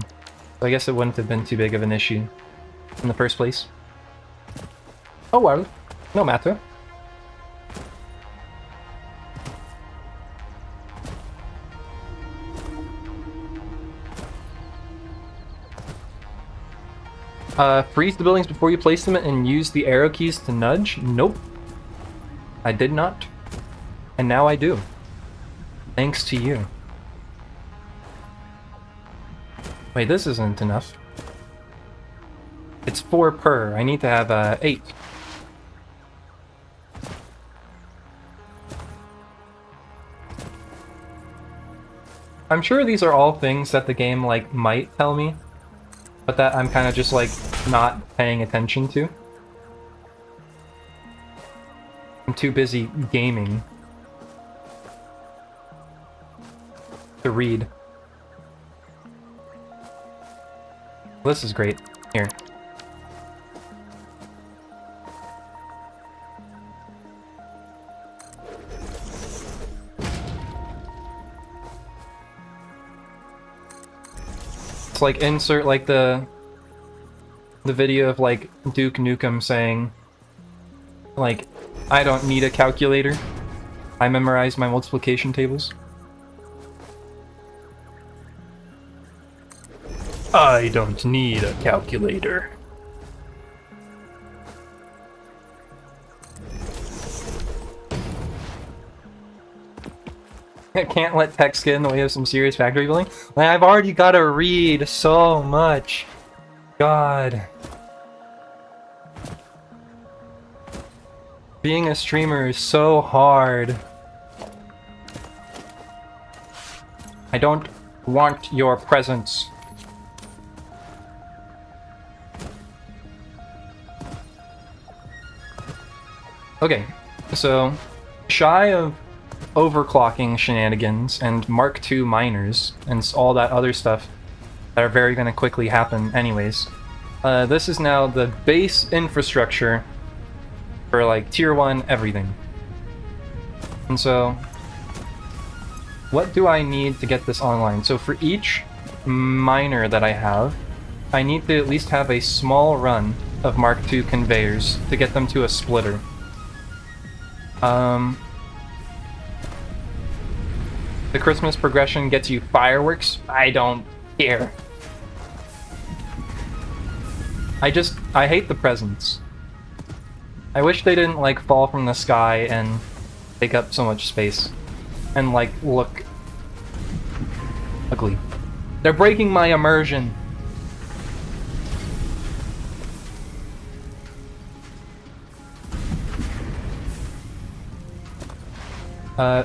So I guess it wouldn't have been too big of an issue in the first place. Oh well, no matter. Freeze the buildings before you place them and use the arrow keys to nudge? Nope. I did not. And now I do. Thanks to you. Wait, this isn't enough. It's 4 per. I need to have 8. I'm sure these are all things that the game, like, might tell me, but that I'm kind of just, like, not paying attention to. I'm too busy gaming to read. This is great. Here. It's like insert like the video of like Duke Nukem saying like, I don't need a calculator. I memorize my multiplication tables. I don't need a calculator. I can't let text get in the way of some serious factory building. Like, I've already got to read so much. God. Being a streamer is so hard. I don't want your presence. Okay, so shy of overclocking shenanigans and Mark II miners and all that other stuff that are very going to quickly happen anyways. This is now the base infrastructure for like tier 1 everything. And so what do I need to get this online? So for each miner that I have, I need to at least have a small run of Mark II conveyors to get them to a splitter. The Christmas progression gets you fireworks. I don't care. I hate the presents. I wish they didn't like fall from the sky and take up so much space and like look ugly. They're breaking my immersion.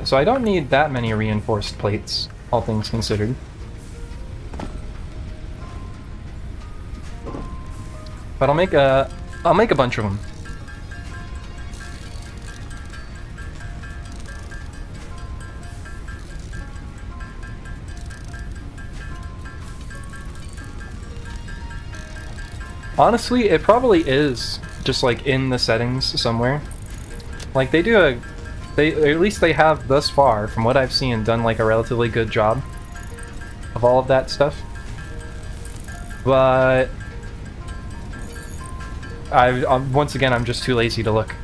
So I don't need that many reinforced plates, all things considered. But I'll make a bunch of them. Honestly, it probably is just like in the settings somewhere. Like they do a at least they have thus far, from what I've seen, done like a relatively good job of all of that stuff. But once again, I'm just too lazy to look.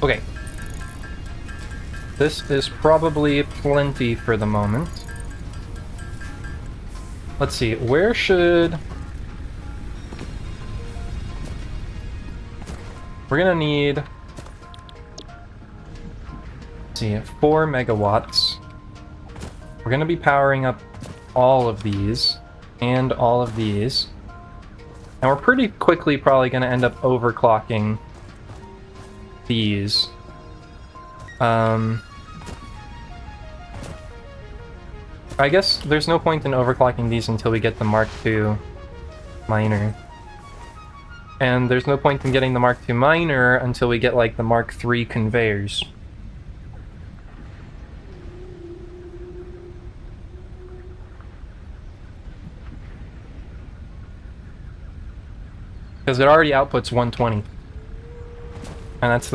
Okay. This is probably plenty for the moment. Let's see, where should... We're gonna need... Let's see, 4 megawatts. We're gonna be powering up all of these, and all of these. And we're pretty quickly probably gonna end up overclocking these. I guess there's no point in overclocking these until we get the Mark II miner. And there's no point in getting the Mark II miner until we get like the Mark III conveyors. Because it already outputs 120. And that's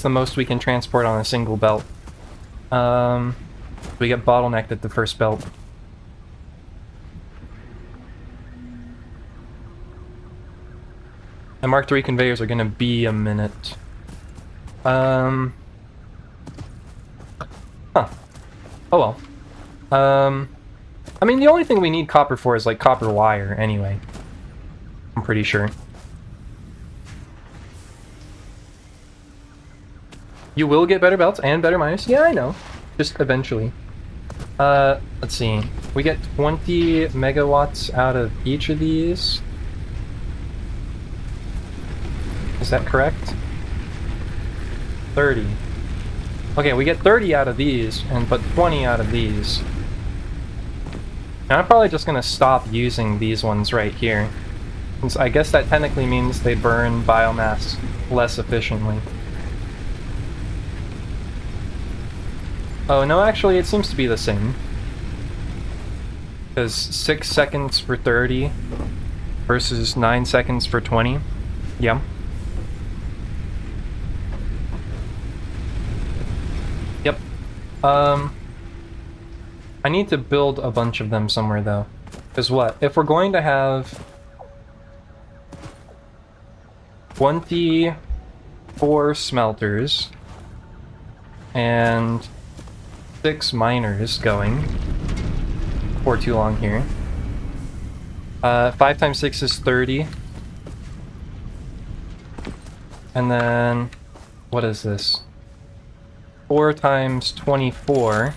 the most we can transport on a single belt. We get bottlenecked at the first belt. And Mark III conveyors are gonna be a minute. Huh. Oh well. I mean, the only thing we need copper for is, like, copper wire, anyway. I'm pretty sure. You will get better belts and better miners? Yeah, I know. Just eventually. Let's see. We get 20 megawatts out of each of these. Is that correct? 30. Okay, we get 30 out of these, but 20 out of these. And I'm probably just gonna stop using these ones right here. Since I guess that technically means they burn biomass less efficiently. Oh, no, actually, it seems to be the same. Because 6 seconds for 30 versus 9 seconds for 20. Yeah. Yep. I need to build a bunch of them somewhere, though. Because what? If we're going to have 24 smelters and 6 miners going for too long here. 5 times 6 is 30. And then, what is this? 4 times 24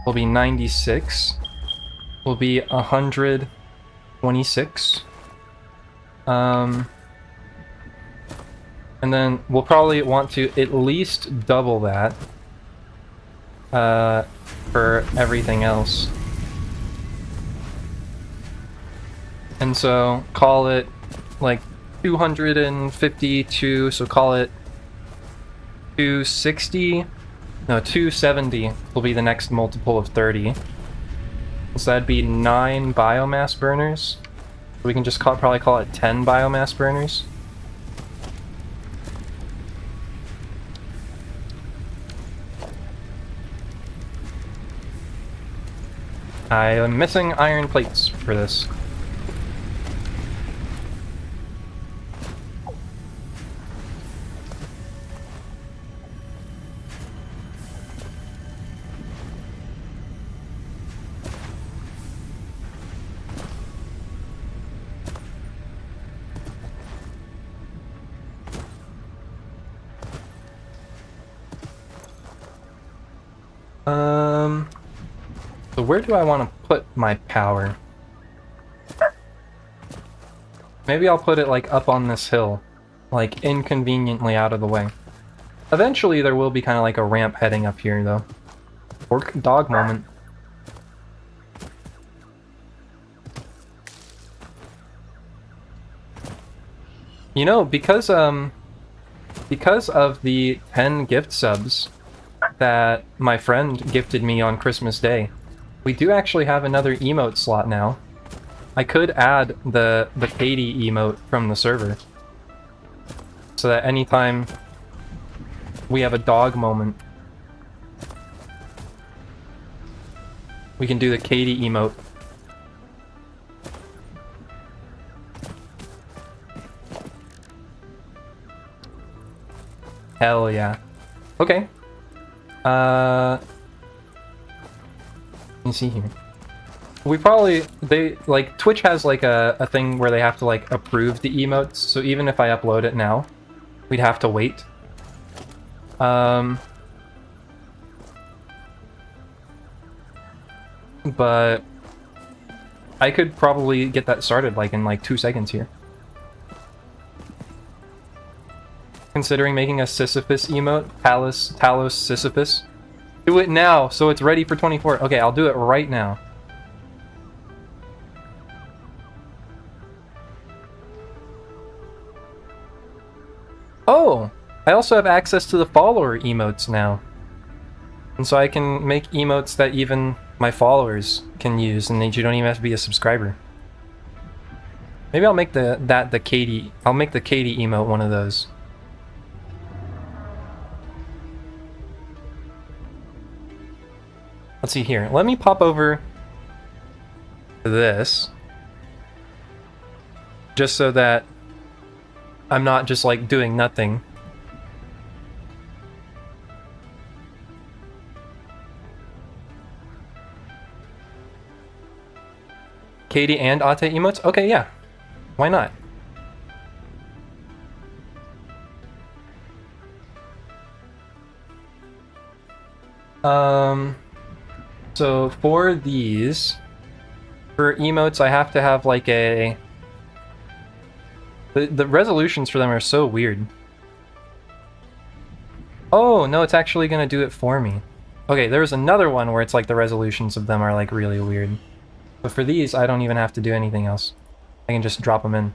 will be 96. Will be 126. And then we'll probably want to at least double that for everything else. And so call it like 252, so call it 260. No, 270 will be the next multiple of 30. So that'd be 9 biomass burners. We can just probably call it 10 biomass burners. I am missing iron plates for this. So where do I want to put my power? Maybe I'll put it like up on this hill, like inconveniently out of the way. Eventually there will be kind of like a ramp heading up here though. Or dog moment. You know, because of the 10 gift subs that my friend gifted me on Christmas Day, we do actually have another emote slot now. I could add the Katie emote from the server, so that anytime we have a dog moment, we can do the Katie emote. Hell yeah. Okay. Let me see here. We probably, Twitch has like a thing where they have to like approve the emotes, so even if I upload it now, we'd have to wait. But I could probably get that started like in like 2 seconds here. Considering making a Sisyphus emote, Talos Sisyphus. Do it now, so it's ready for 24. Okay, I'll do it right now. Oh! I also have access to the follower emotes now. And so I can make emotes that even my followers can use, and you don't even have to be a subscriber. Maybe I'll make the Katie emote one of those. Let's see here. Let me pop over to this. Just so that I'm not just like doing nothing. Katie and Ate emotes? Okay, yeah. Why not? So for these, for emotes, I have to have like a... The resolutions for them are so weird. Oh, no, it's actually gonna do it for me. Okay, there's another one where it's like the resolutions of them are like really weird. But for these, I don't even have to do anything else. I can just drop them in.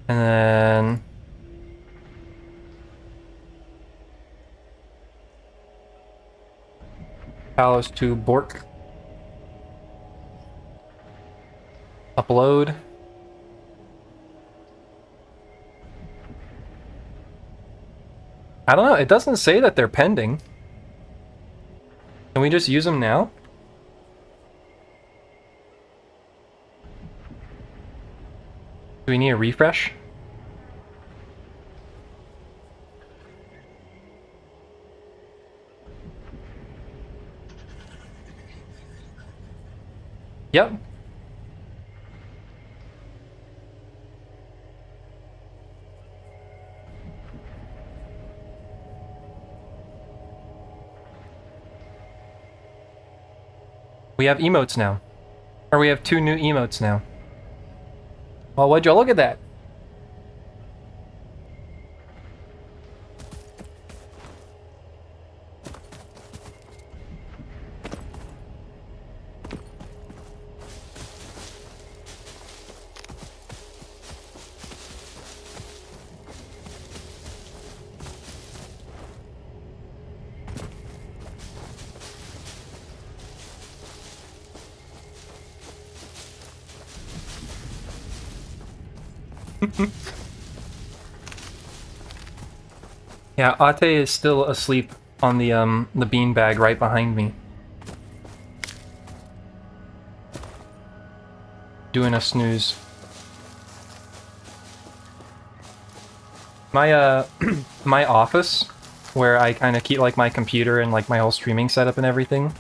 And then... Palace to Bork. Upload. I don't know, it doesn't say that they're pending. Can we just use them now? Do we need a refresh? Yep. We have emotes now. Or we have 2 new emotes now. Well, would you look at that? Yeah, Ate is still asleep on the beanbag right behind me. Doing a snooze. My my office, where I kind of keep like my computer and like my whole streaming setup and everything,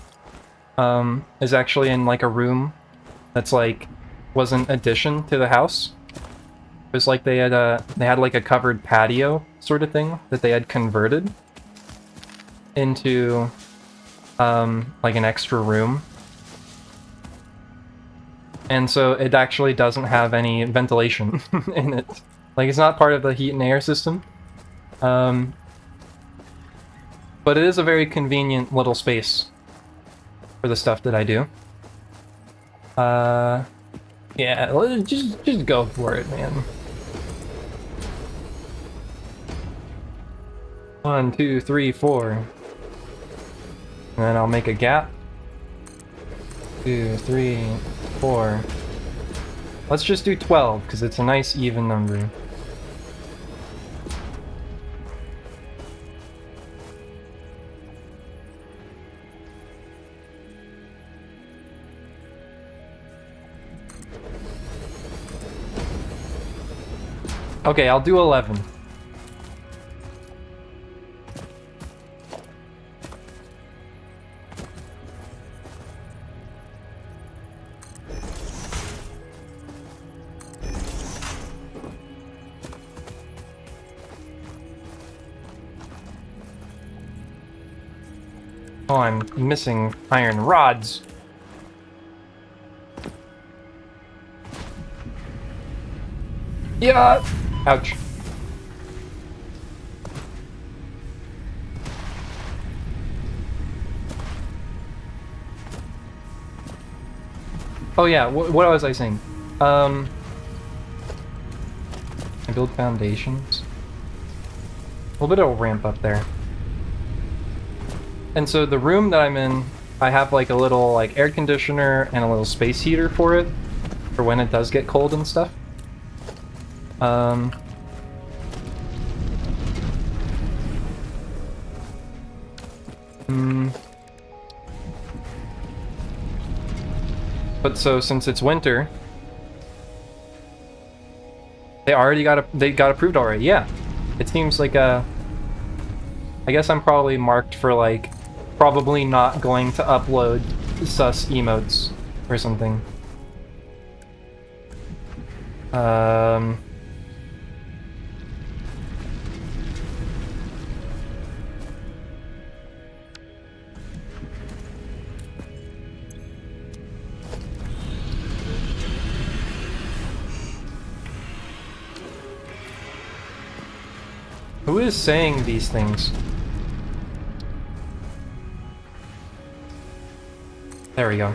is actually in like a room that's like was an addition to the house. It was like they had like a covered patio sort of thing that they had converted into like an extra room. And so it actually doesn't have any ventilation in it. Like it's not part of the heat and air system. But it is a very convenient little space for the stuff that I do. Yeah, just go for it, man. 1, 2, 3, 4. And then I'll make a gap. 2, 3, 4. Let's just do 12, because it's a nice even number. Okay, I'll do 11. Oh, I'm missing iron rods. Yeah! Ouch. Oh yeah, what was I saying? I build foundations. A little bit of a ramp up there. And so the room that I'm in I have like a little like air conditioner and a little space heater for it, for when it does get cold and stuff. But so since it's winter, they got approved already. Yeah, it seems like I guess I'm probably marked for like probably not going to upload sus emotes or something. Who is saying these things? There we go.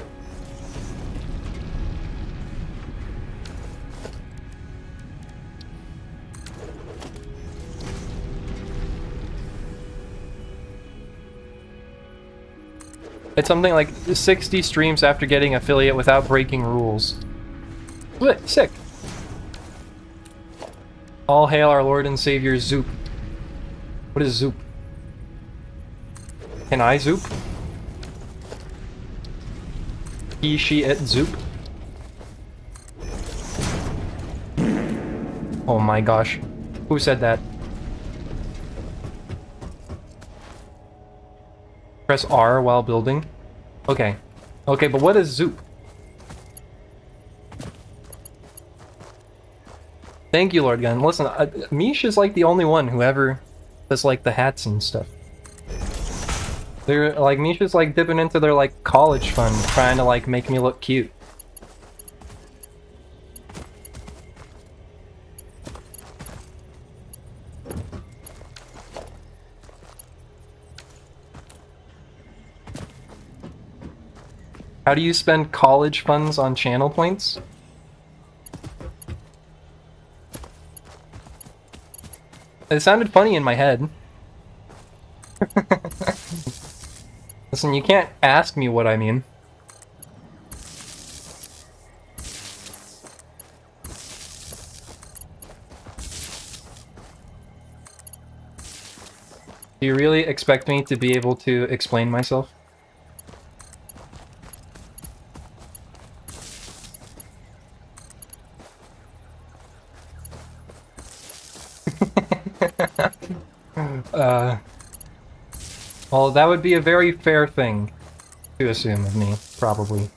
It's something like 60 streams after getting affiliate without breaking rules. What? Sick. All hail our Lord and Savior Zoop. What is Zoop? Can I Zoop? He, she, it, Zoop? Oh my gosh. Who said that? Press R while building? Okay. Okay, but what is Zoop? Thank you, Lord Gun. Listen, Mish is like the only one who ever does like the hats and stuff. They're like, Mish is like dipping into their like college fund, trying to like make me look cute. How do you spend college funds on channel points? It sounded funny in my head. Listen, you can't ask me what I mean. Do you really expect me to be able to explain myself? Well, that would be a very fair thing to assume of me, probably.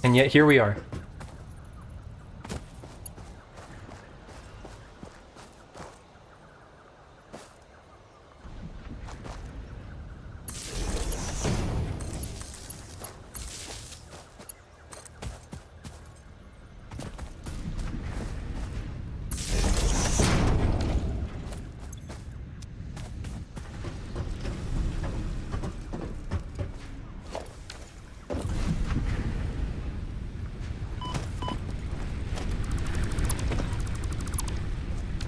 And yet here we are.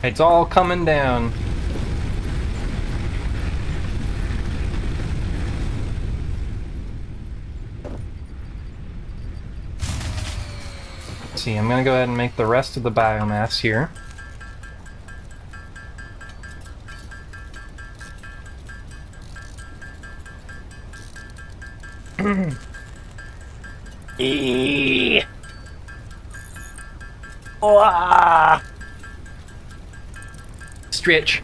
It's all coming down. Let's see, I'm gonna go ahead and make the rest of the biomass here. Stretch.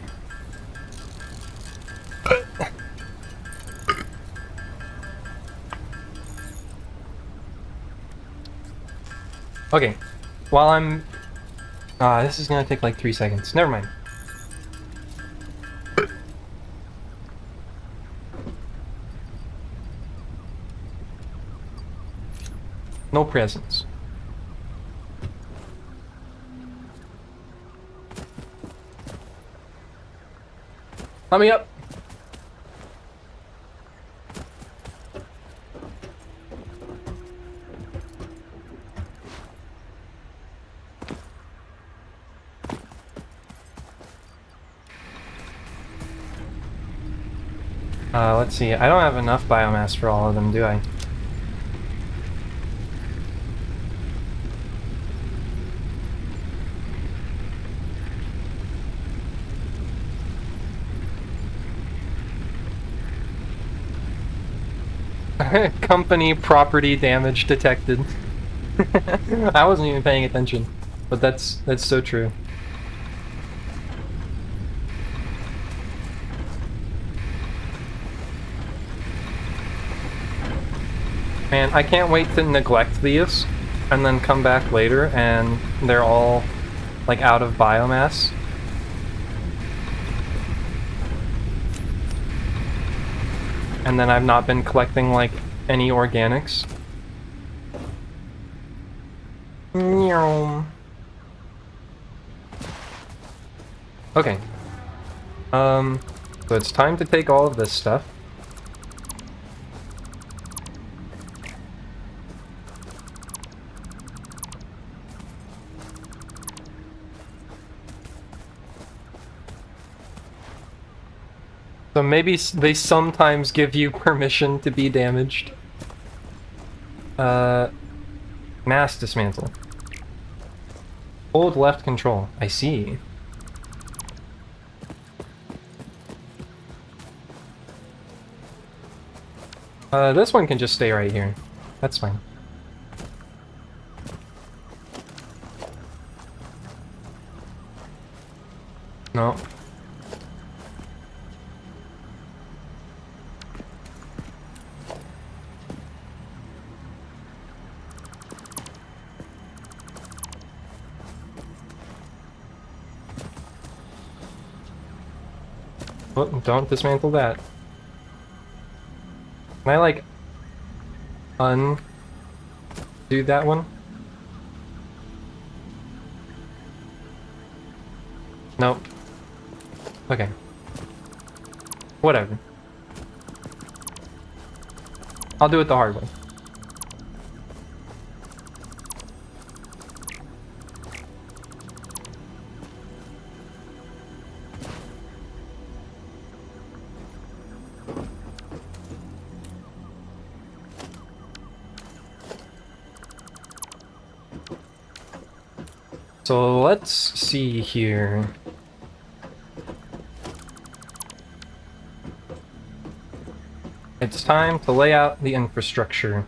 Okay, while I'm... this is gonna take like 3 seconds. Never mind. No presents. Let me up. Let's see. I don't have enough biomass for all of them, do I? Company property damage detected. I wasn't even paying attention, but that's so true. Man, I can't wait to neglect these and then come back later and they're all like out of biomass. And then I've not been collecting like any organics. Okay. So it's time to take all of this stuff. So maybe they sometimes give you permission to be damaged. Mass dismantle. Hold left control. I see. This one can just stay right here. That's fine. No. Oh, don't dismantle that. Can I, like, undo that one? Nope. Okay. Whatever. I'll do it the hard way. So let's see here. It's time to lay out the infrastructure.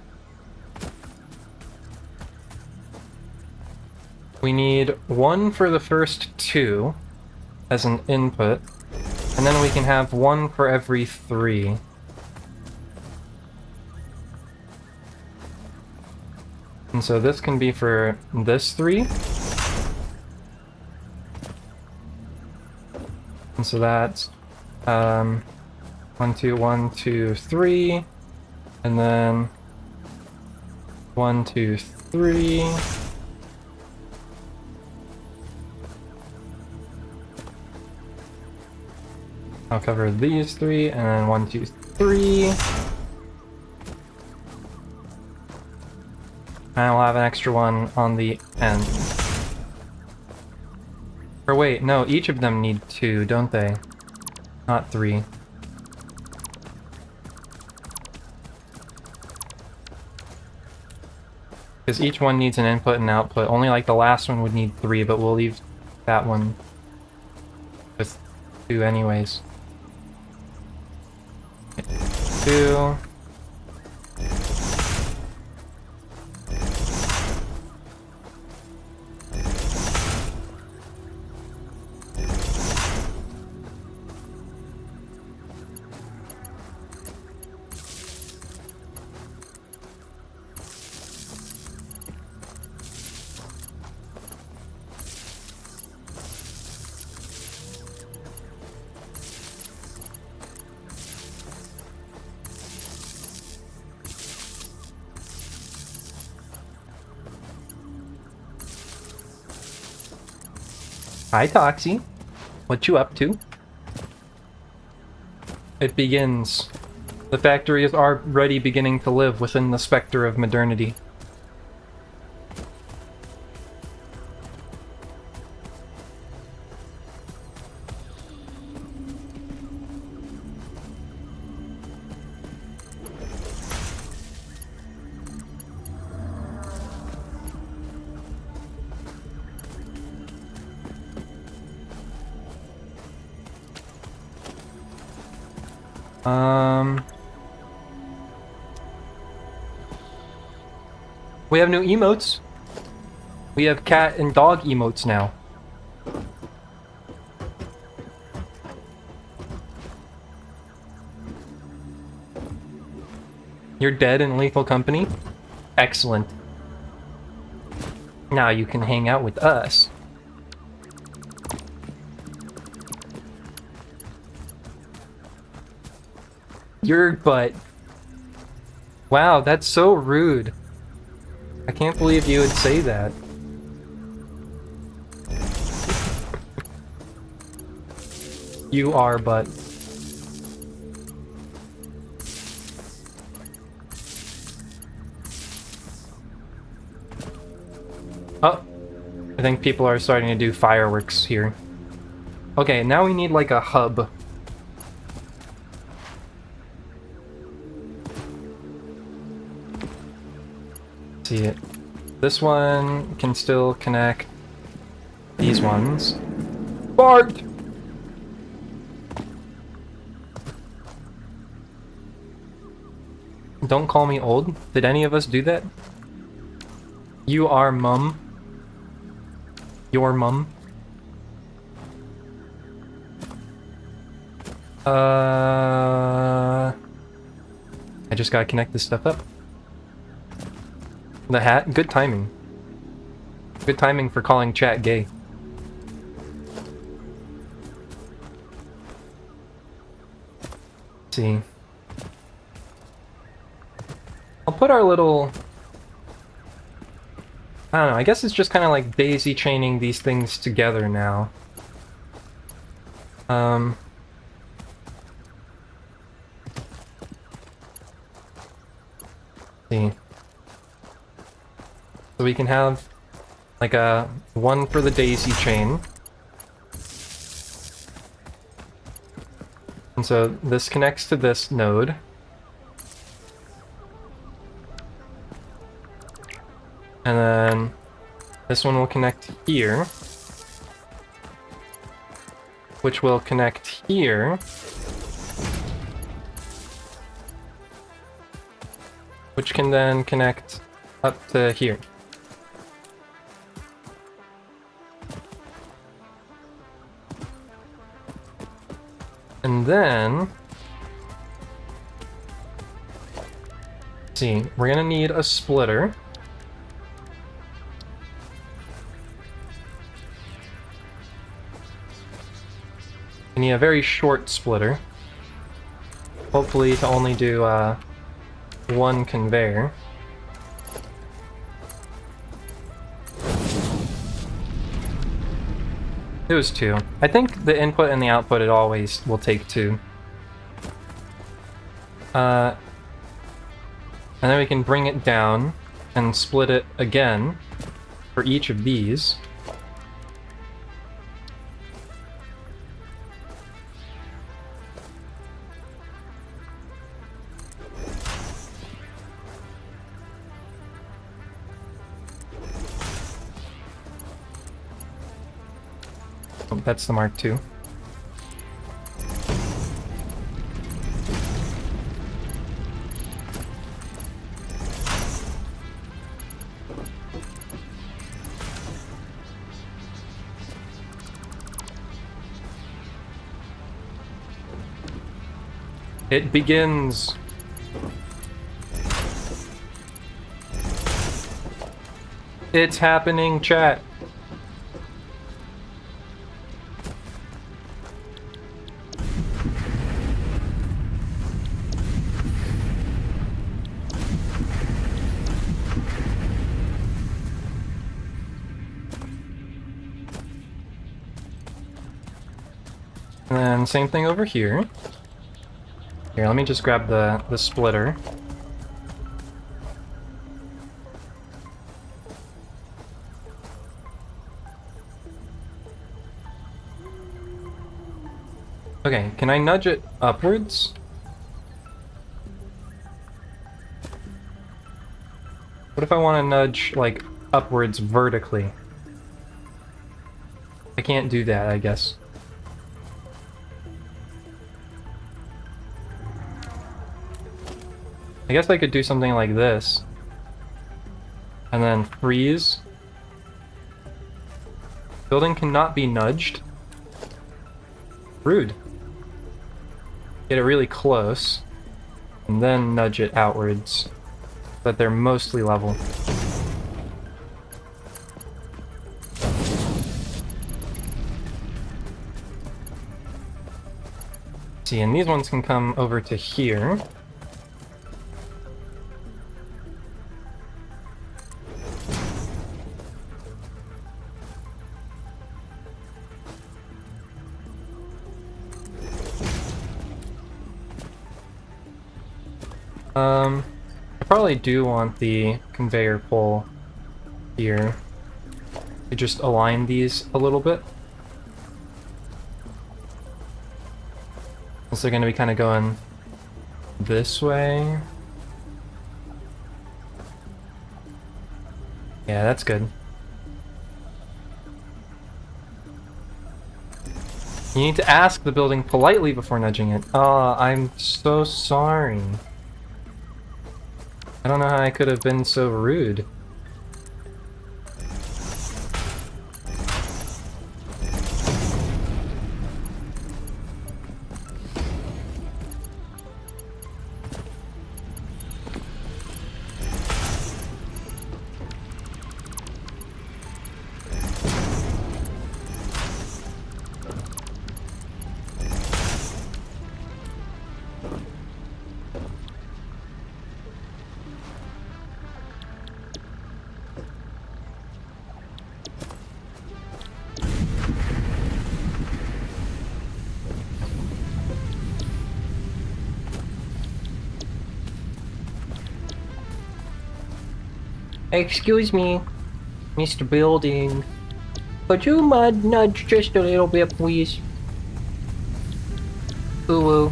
We need one for the first two as an input, and then we can have one for every 3. And so this can be for this 3. And so that's 1, 2, 1, 2, 3, and then 1, 2, 3. I'll cover these 3, and then 1, 2, 3. And I'll have an extra one on the end. Or wait, no, each of them need 2, don't they? Not 3. Because each one needs an input and output. Only like the last one would need 3, but we'll leave that one with 2 anyways. 2. Hi, Toxie. What you up to? It begins. The factory is already beginning to live within the specter of modernity. We have new emotes. We have cat and dog emotes now. You're dead in Lethal Company? Excellent. Now you can hang out with us. Your butt. Wow, that's so rude. I can't believe you would say that. You are, but... Oh, I think people are starting to do fireworks here. Okay, now we need like a hub. See it. This one can still connect these ones. Bart! Don't call me old. Did any of us do that? You are mum. Your mum. I just gotta connect this stuff up. The hat? Good timing. Good timing for calling chat gay. Let's see. I'll put our little... I don't know, I guess it's just kind of like daisy chaining these things together now. See. So we can have like a one for the daisy chain. And so this connects to this node. And then this one will connect here, which will connect here, which can then connect up to here. And then, let's see, we're gonna need a splitter. We need a very short splitter. Hopefully to only do one conveyor. It was two. I think the input and the output it always will take two. And then we can bring it down and split it again for each of these. Oh, that's the Mark II. It begins. It's happening, chat. And then same thing over here. Here, let me just grab the splitter. Okay, can I nudge it upwards? What if I want to nudge, like, upwards vertically? I can't do that, I guess. I guess I could do something like this. And then freeze. Building cannot be nudged. Rude. Get it really close. And then nudge it outwards. So that they're mostly level. See, and these ones can come over to here. I probably do want the conveyor pole here to just align these a little bit. So they're going to be kind of going this way. Yeah, that's good. You need to ask the building politely before nudging it. Oh, I'm so sorry. I don't know how I could have been so rude. Excuse me, Mr. Building. Could you nudge just a little bit, please? Ooh.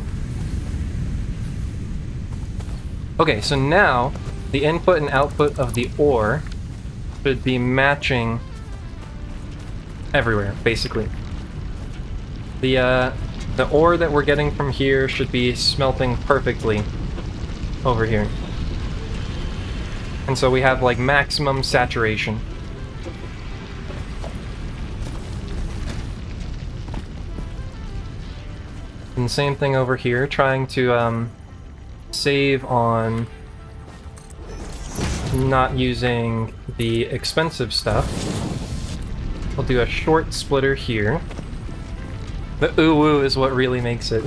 Okay, so now the input and output of the ore should be matching everywhere, basically. The ore that we're getting from here should be smelting perfectly over here. And so we have like maximum saturation. And the same thing over here, trying to save on not using the expensive stuff. We'll do a short splitter here. The ooh-woo is what really makes it.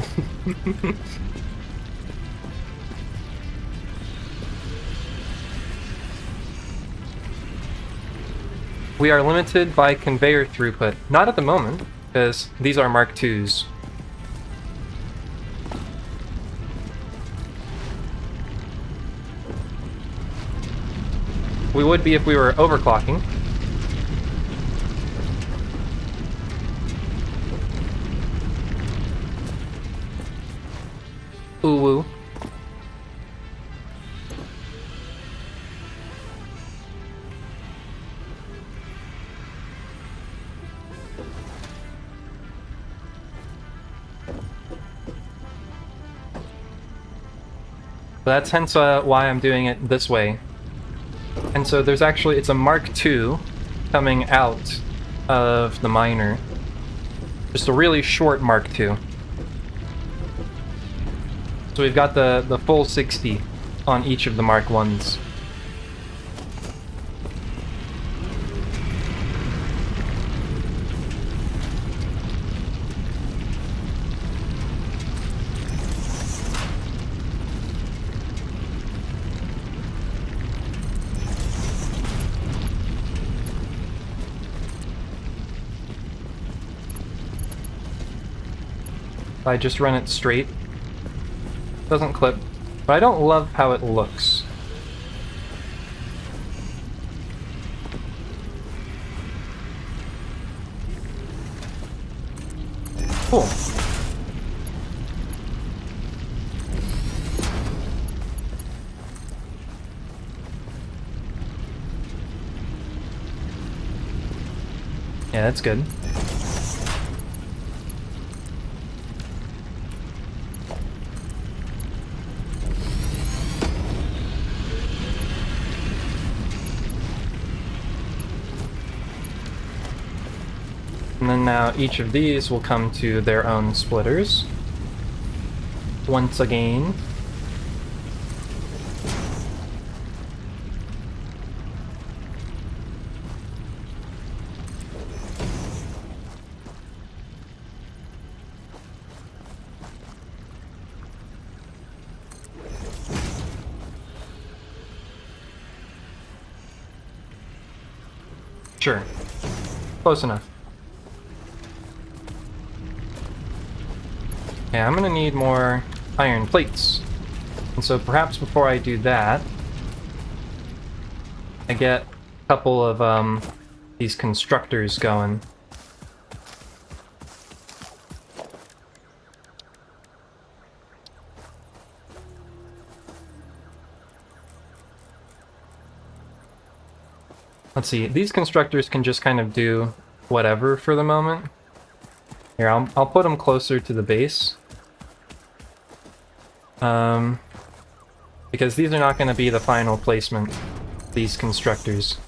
We are limited by conveyor throughput. Not at the moment, because these are Mark IIs. We would be if we were overclocking. Ooh woo. That's hence why I'm doing it this way. And so there's actually, it's a Mark II coming out of the miner. Just a really short Mark II. So we've got the full 60 on each of the Mark Is. If I just run it straight, doesn't clip, but I don't love how it looks. Cool. Yeah, that's good. And then now each of these will come to their own splitters. Once again. Sure. Close enough. Yeah, I'm gonna need more iron plates. And so perhaps before I do that, I get a couple of these constructors going. Let's see, these constructors can just kind of do whatever for the moment. Here, I'll put them closer to the base. Because these are not going to be the final placement, these constructors.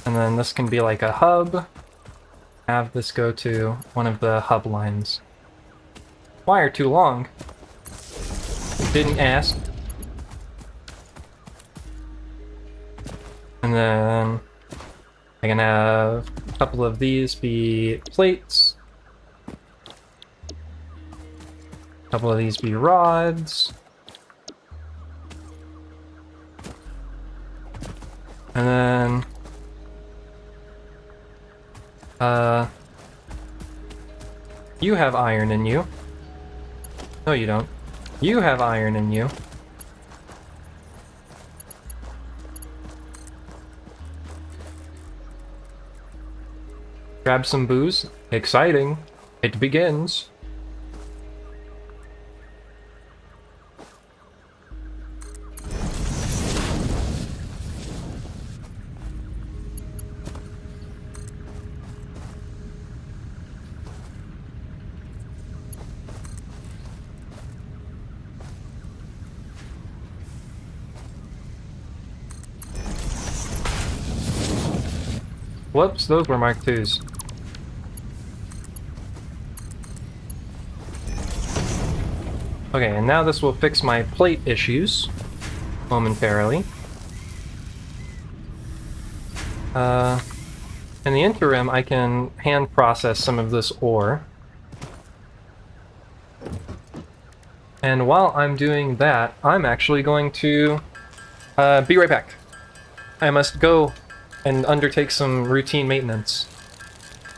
And then this can be like a hub. Have this go to one of the hub lines. Wire too long. Didn't ask. And then I can have a couple of these be plates. A couple of these be rods. And then you have iron in you. No, you don't. You have iron in you. Grab some booze. Exciting. It begins. Whoops, those were Mark IIs. Okay, and now this will fix my plate issues momentarily. In the interim, I can hand process some of this ore. And while I'm doing that, I'm actually going to be right back. I must go and undertake some routine maintenance.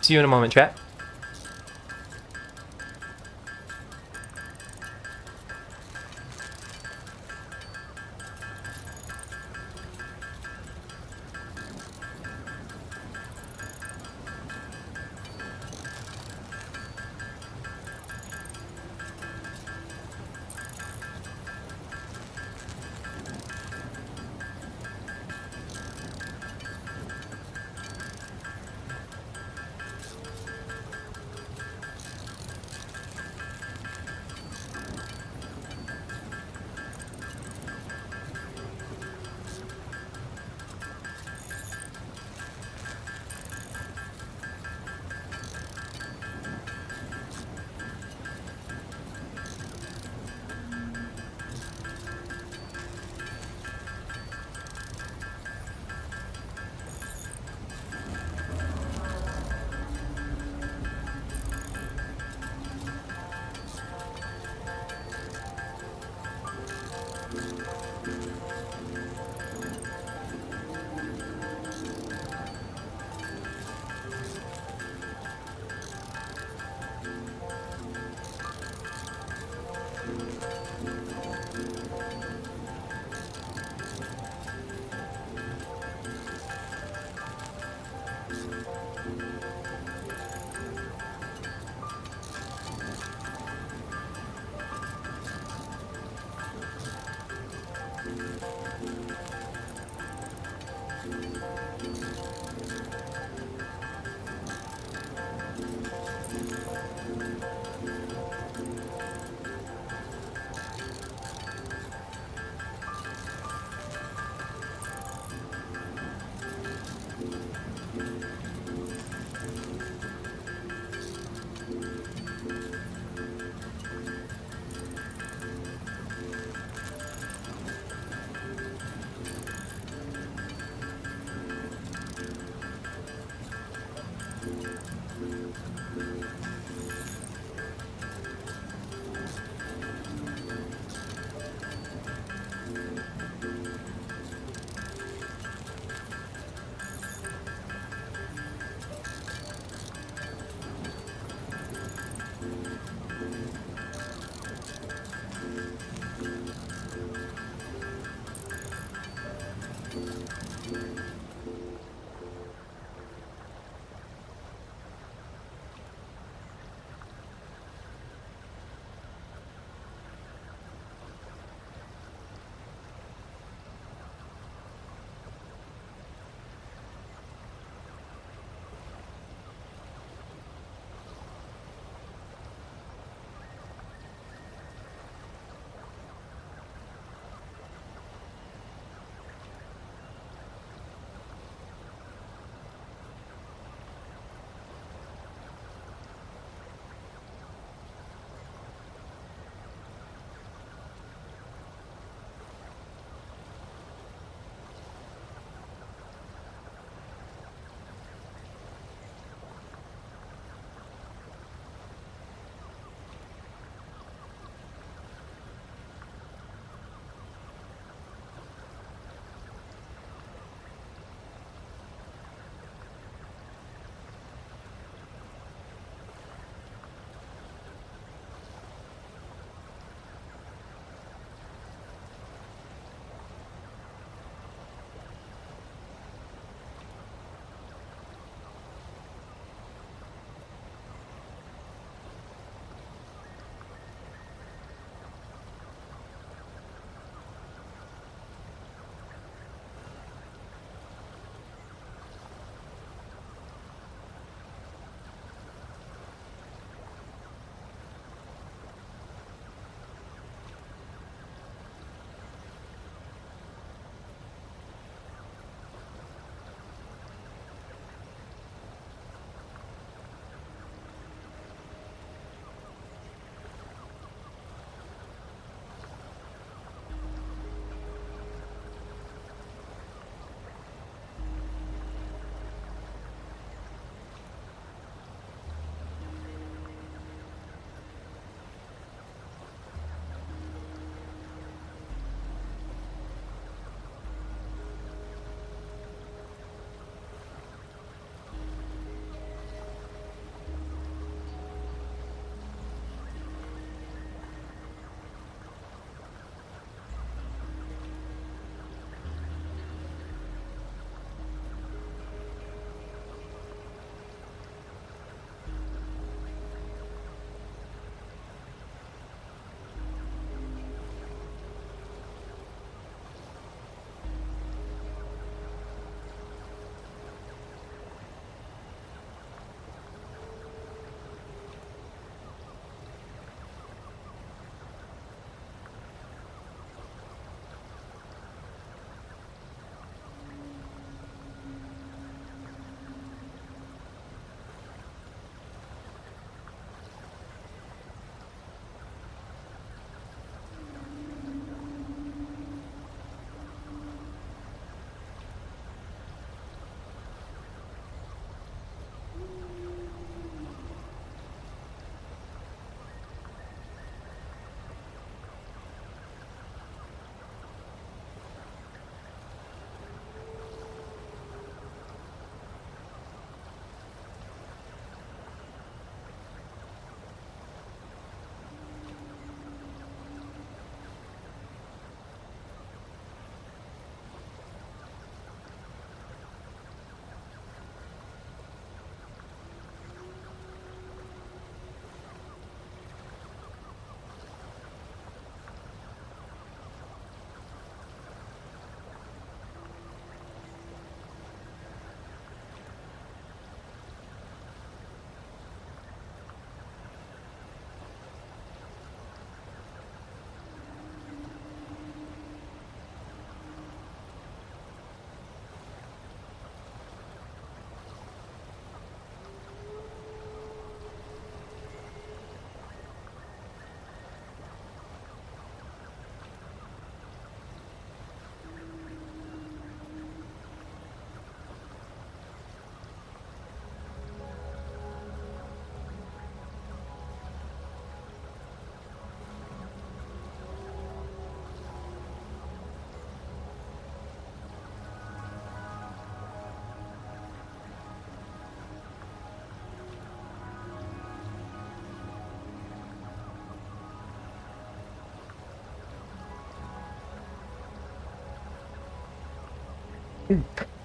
See you in a moment, chat.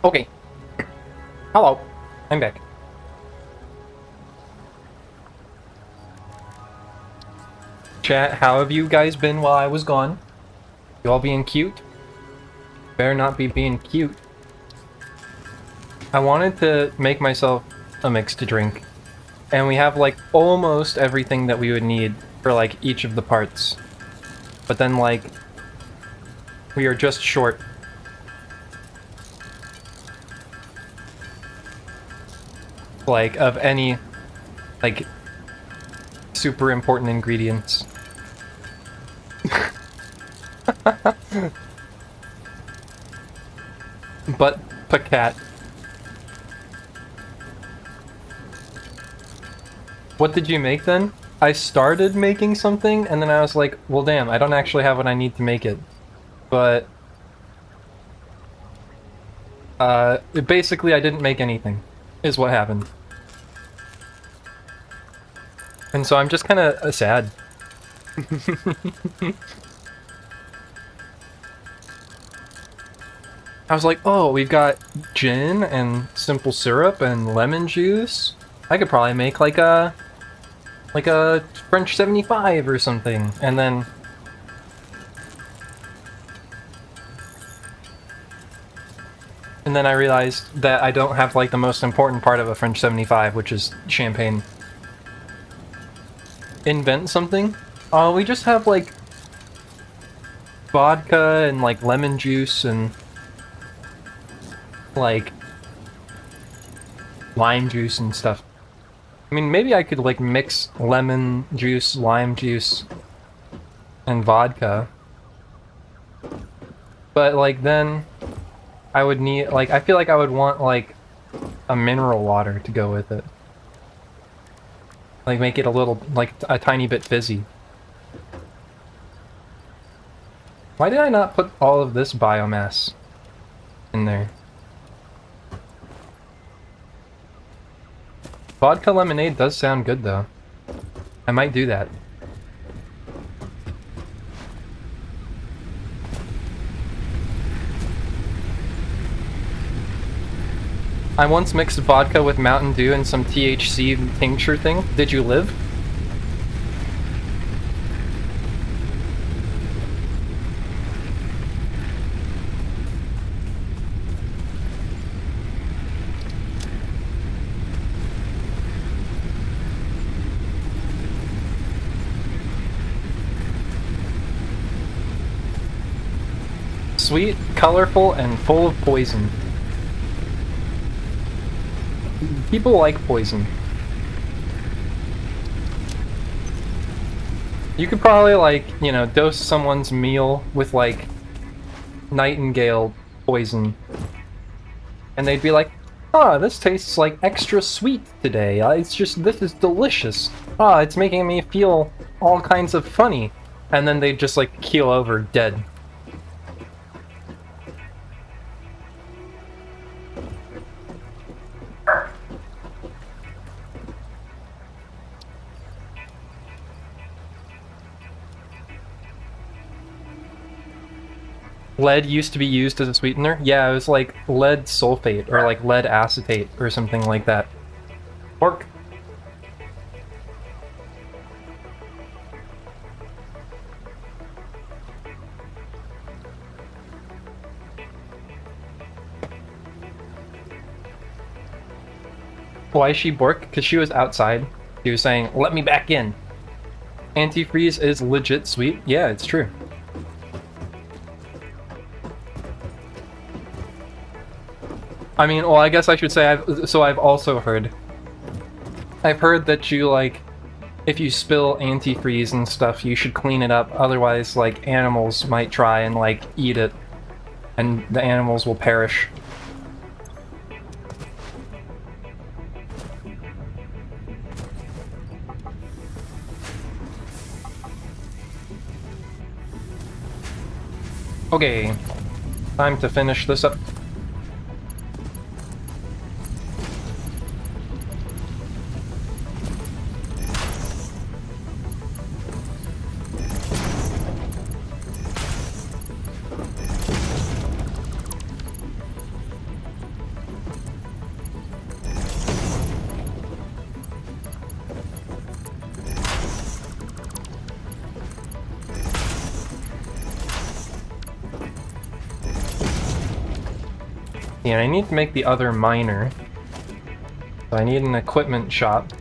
Okay. Hello. I'm back. Chat, how have you guys been while I was gone? You all being cute? Better not be being cute. I wanted to make myself a mix to drink. And we have, like, almost everything that we would need for, like, each of the parts. But then, like, we are just short. Like, of any, like, super important ingredients. But Pacat. What did you make then? I started making something, and then I was like, well damn, I don't actually have what I need to make it. But... basically I didn't make anything, is what happened. And so I'm just kinda sad. I was like, oh, we've got gin and simple syrup and lemon juice. I could probably make like a French 75 or something. And then I realized that I don't have like the most important part of a French 75, which is champagne. Invent something? Oh, we just have like vodka and like lemon juice and like lime juice and stuff. I mean, maybe I could like mix lemon juice, lime juice, and vodka. But like then I would need, like, I feel like I would want like a mineral water to go with it. Like make it a little, like a tiny bit fizzy. Why did I not put all of this biomass in there? Vodka lemonade does sound good though. I might do that. I once mixed vodka with Mountain Dew and some THC tincture thing. Did you live? Sweet, colorful, and full of poison. People like poison. You could probably, like, you know, dose someone's meal with, like, nightingale poison. And they'd be like, ah, this tastes like extra sweet today. It's just, this is delicious. Ah, it's making me feel all kinds of funny. And then they'd just, like, keel over dead. Lead used to be used as a sweetener? Yeah, it was like lead sulfate, or like lead acetate, or something like that. Pork. Why is she Bork? Because she was outside. She was saying, let me back in. Antifreeze is legit sweet. Yeah, it's true. I mean, well, I guess I should say, I've also heard. I've heard that you, like, if you spill antifreeze and stuff, you should clean it up, otherwise, like, animals might try and, like, eat it, and the animals will perish. Okay, time to finish this up. and I need to make the other miner. So I need an equipment shop.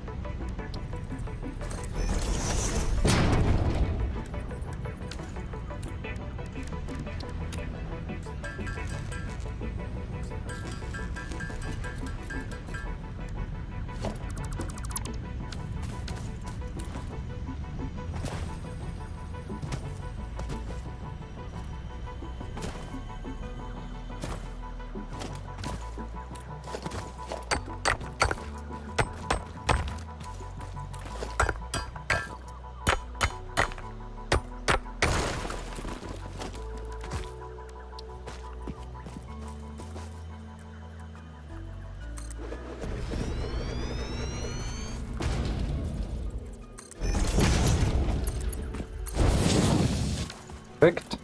Perfect.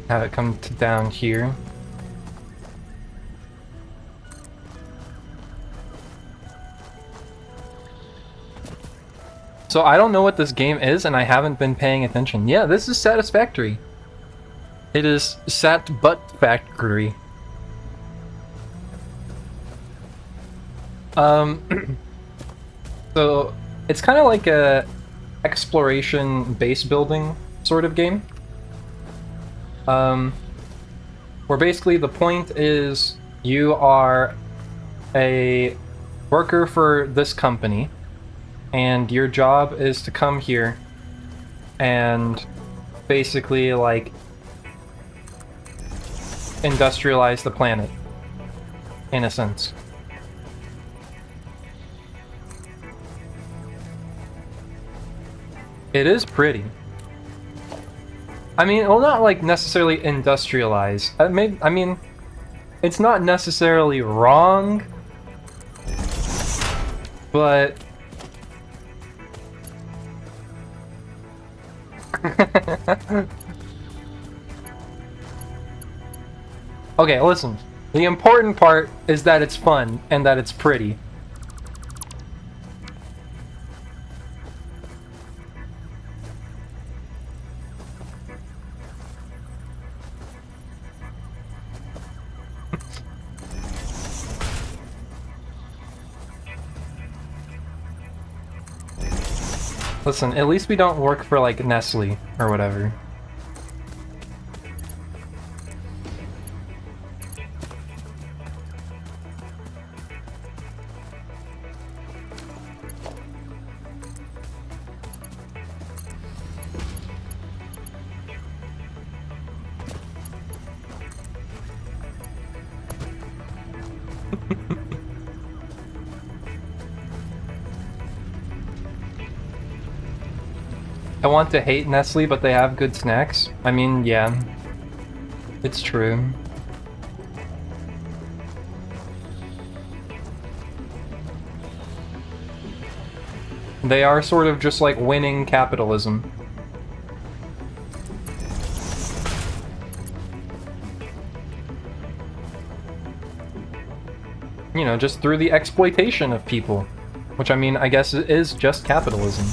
Have it come down here. So I don't know what this game is, and I haven't been paying attention. Yeah, this is Satisfactory. It is Sat Butt Factory. So it's kind of like a exploration base building sort of game. Where basically the point is you are a worker for this company, and your job is to come here and basically like industrialize the planet, in a sense. It is pretty. I mean, well, not like necessarily industrialize. I mean, it's not necessarily wrong, but okay, listen. The important part is that it's fun and that it's pretty. Listen, at least we don't work for, like, Nestle or whatever. I want to hate Nestle, but they have good snacks. I mean, yeah. It's true. They are sort of just like winning capitalism. You know, just through the exploitation of people. Which, I mean, I guess it is just capitalism.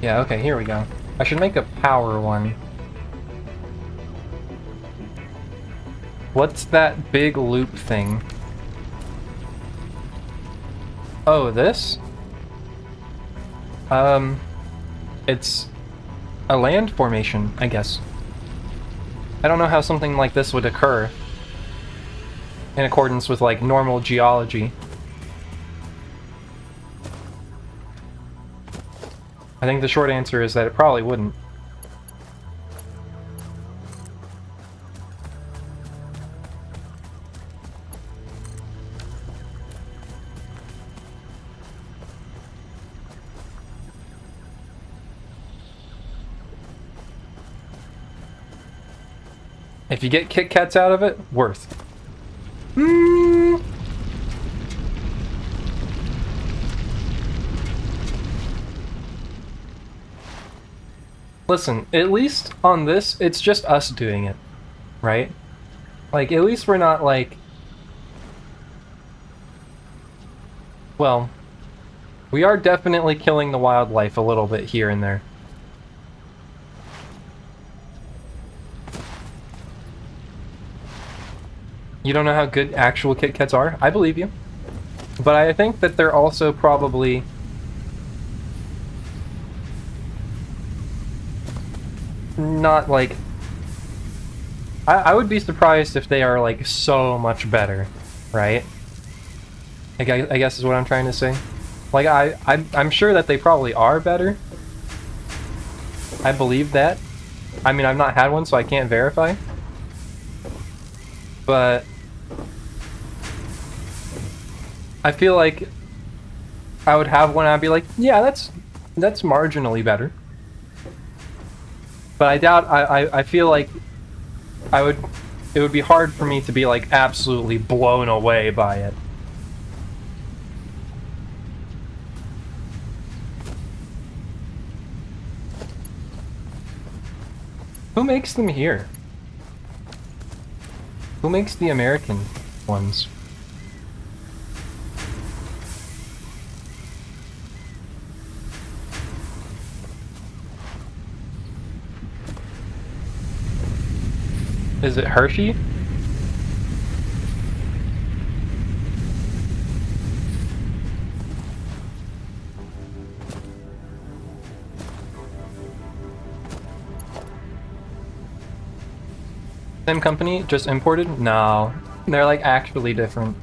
Yeah, okay, here we go. I should make a power one. What's that big loop thing? Oh, this? It's a land formation, I guess. I don't know how something like this would occur in accordance with, like, normal geology. I think the short answer is that it probably wouldn't. If you get Kit Kats out of it, worth. Listen, at least on this, it's just us doing it, right? Like, at least we're not like... Well, we are definitely killing the wildlife a little bit here and there. You don't know how good actual Kit Kats are? I believe you. But I think that they're also probably... not like... I would be surprised if they are like so much better, right? I guess is what I'm trying to say. Like, I'm sure that they probably are better. I believe that. I mean, I've not had one, so I can't verify. But... I feel like I would have one and I'd be like, yeah, that's marginally better. But I doubt, I feel like it would be hard for me to be like absolutely blown away by it. Who makes them here? Who makes the American ones? Is it Hershey? Same company, just imported? No, they're like actually different.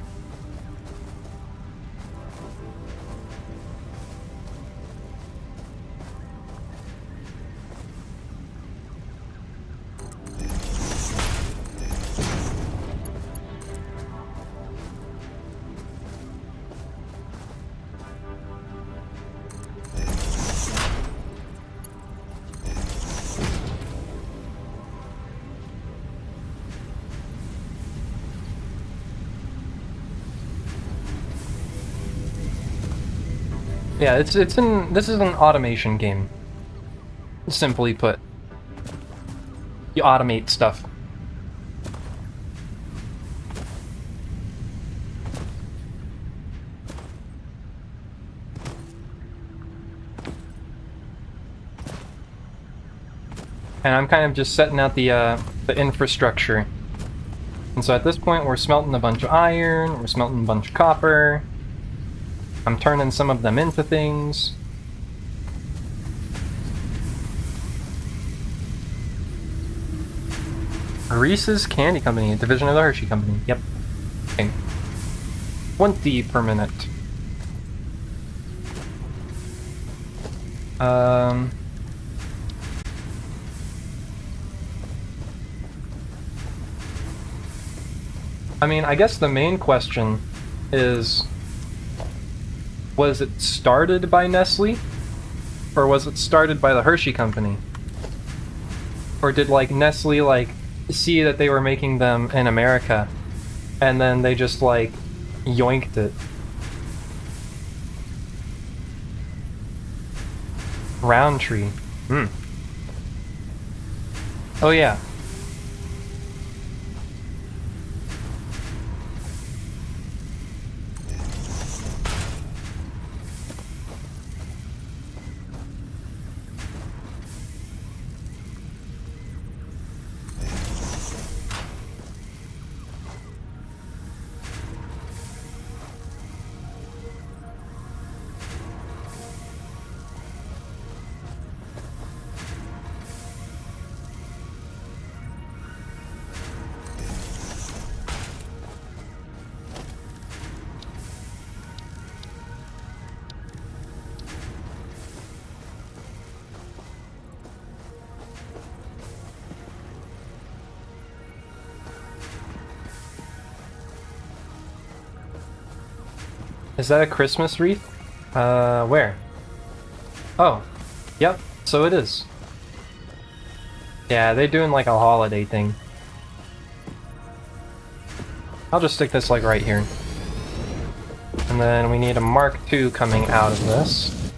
Yeah, this is an automation game. Simply put. You automate stuff. And I'm kind of just setting out the infrastructure. And so at this point we're smelting a bunch of iron, we're smelting a bunch of copper. I'm turning some of them into things. Reese's Candy Company, a division of the Hershey Company. Yep. Okay. 20 per minute. I mean, I guess the main question is, was it started by Nestle? Or was it started by the Hershey Company? Or did, like, Nestle, like, see that they were making them in America, and then they just, like, yoinked it? Roundtree. Hmm. Oh, yeah. Is that a Christmas wreath? Where? Oh, yep, so it is. Yeah, they're doing like a holiday thing. I'll just stick this like right here. And then we need a Mark II coming out of this.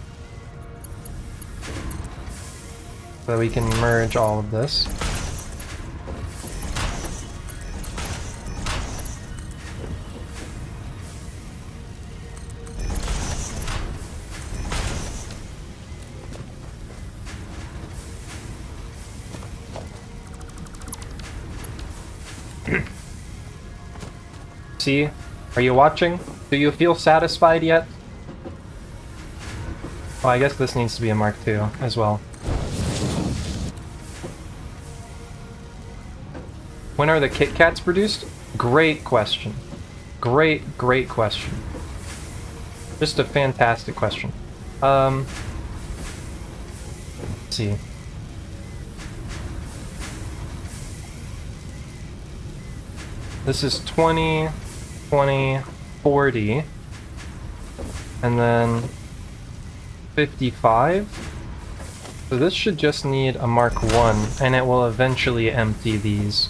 So we can merge all of this. See? Are you watching? Do you feel satisfied yet? Well, I guess this needs to be a Mark II as well. When are the Kit Kats produced? Great question. Great question. Just a fantastic question. Let's see. This is 20, 20, 40, and then 55. So this should just need a Mark I, and it will eventually empty these.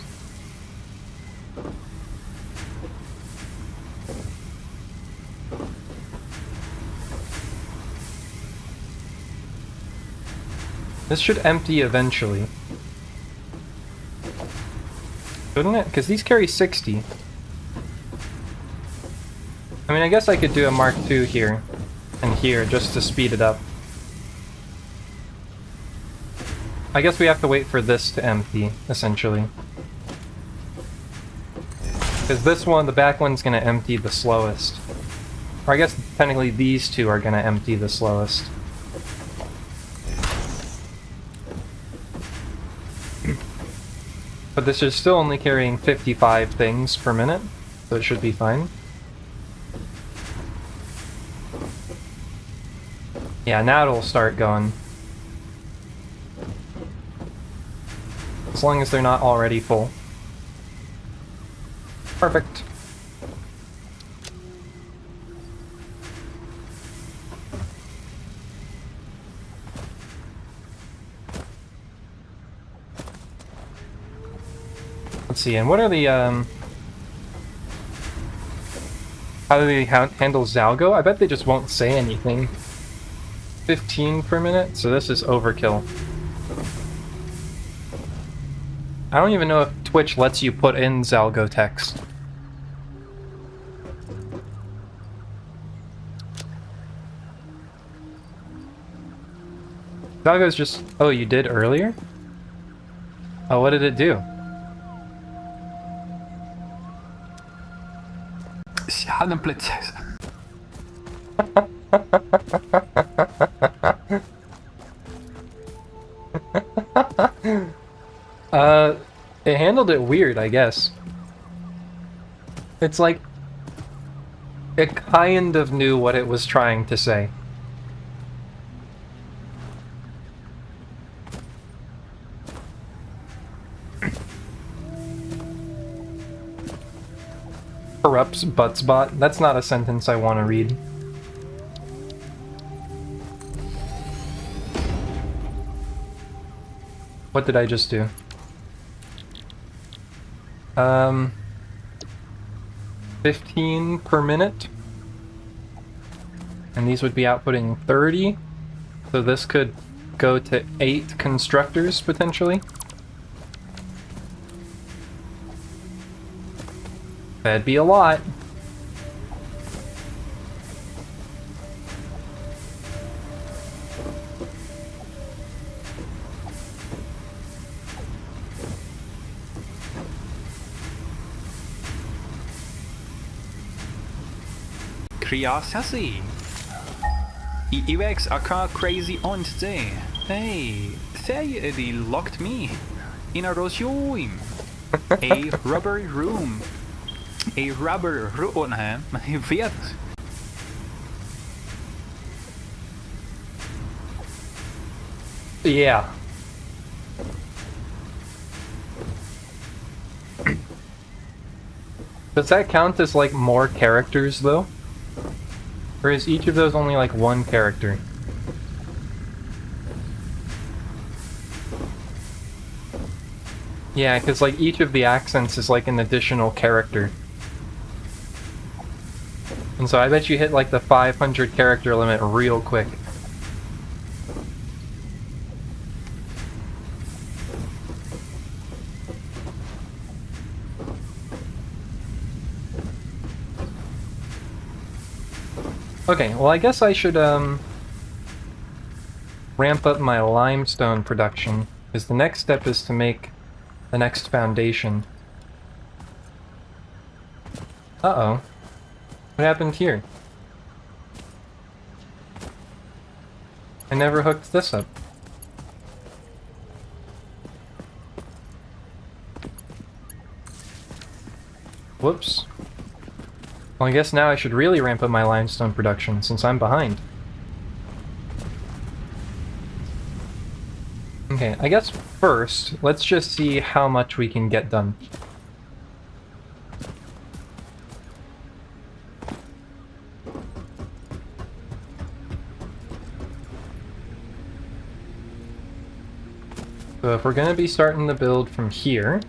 This should empty eventually. Shouldn't it? Because these carry 60. I mean, I guess I could do a Mark II here and here just to speed it up. I guess we have to wait for this to empty, essentially. Because this one, the back one's going to empty the slowest. Or I guess technically these two are going to empty the slowest. But this is still only carrying 55 things per minute, so it should be fine. Yeah, now it'll start going. As long as they're not already full. Perfect. Let's see, and what are the, how do they handle Zalgo? I bet they just won't say anything. 15 per minute, so this is overkill. I don't even know if Twitch lets you put in Zalgo text. Zalgo's just... Oh, you did earlier? Oh, what did it do? It handled it weird, I guess. It's like... It kind of knew what it was trying to say. Corrupts Buttsbot? That's not a sentence I want to read. What did I just do? 15 per minute. And these would be outputting 30. So this could go to 8 constructors, potentially. That'd be a lot. Curiosity. EX are crazy on today. Hey, they locked me in a room. A rubber room. A rubber room. Jag vet. Yeah. Does that count as like more characters though? Or is each of those only like one character? Yeah, because like each of the accents is like an additional character. And so I bet you hit like the 500 character limit real quick. Okay, well I guess I should ramp up my limestone production, because the next step is to make the next foundation. Uh-oh. What happened here? I never hooked this up. Whoops. Well, I guess now I should really ramp up my limestone production, since I'm behind. Okay, I guess first, let's just see how much we can get done. So if we're going to be starting the build from here,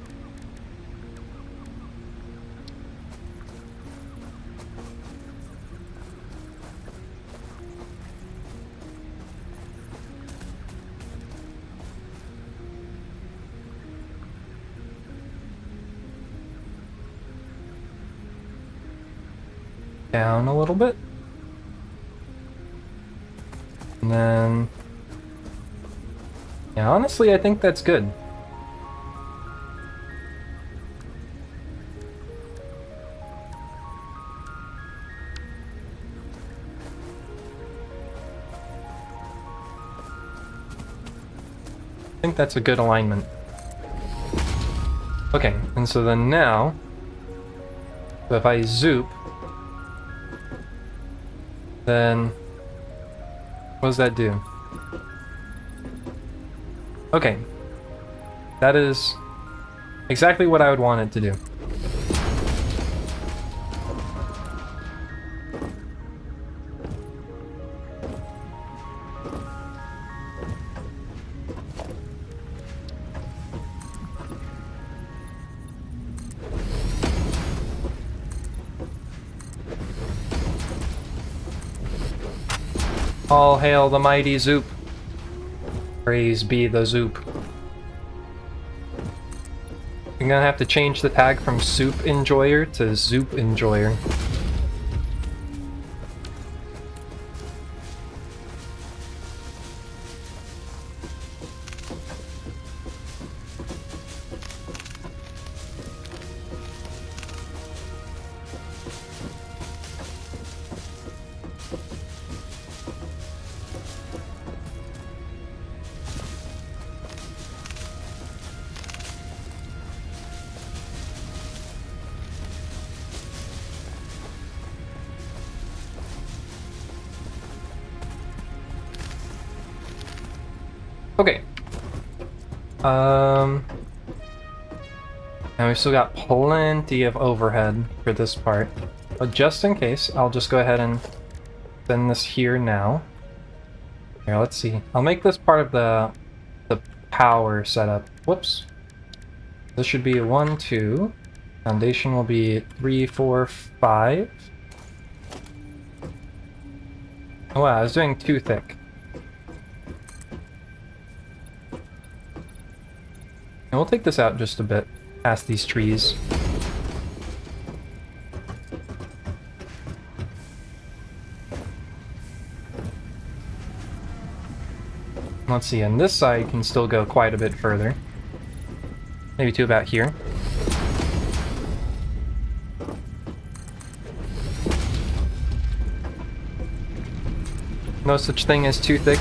down a little bit, and then, yeah, honestly, I think that's good. I think that's a good alignment. Okay, and so then now, so if I zoop, then what does that do? Okay, that is exactly what I would want it to do. All hail the mighty Zoop. Praise be the Zoop. I'm gonna have to change the tag from Soup Enjoyer to Zoop Enjoyer. Okay. And we've still got plenty of overhead for this part. But just in case, I'll just go ahead and send this here now. Here, let's see. I'll make this part of the power setup. Whoops. This should be a 1, 2. Foundation will be 3, 4, 5. Oh wow, I was doing too thick. And we'll take this out just a bit, past these trees. Let's see, and this side can still go quite a bit further. Maybe to about here. No such thing as too thick.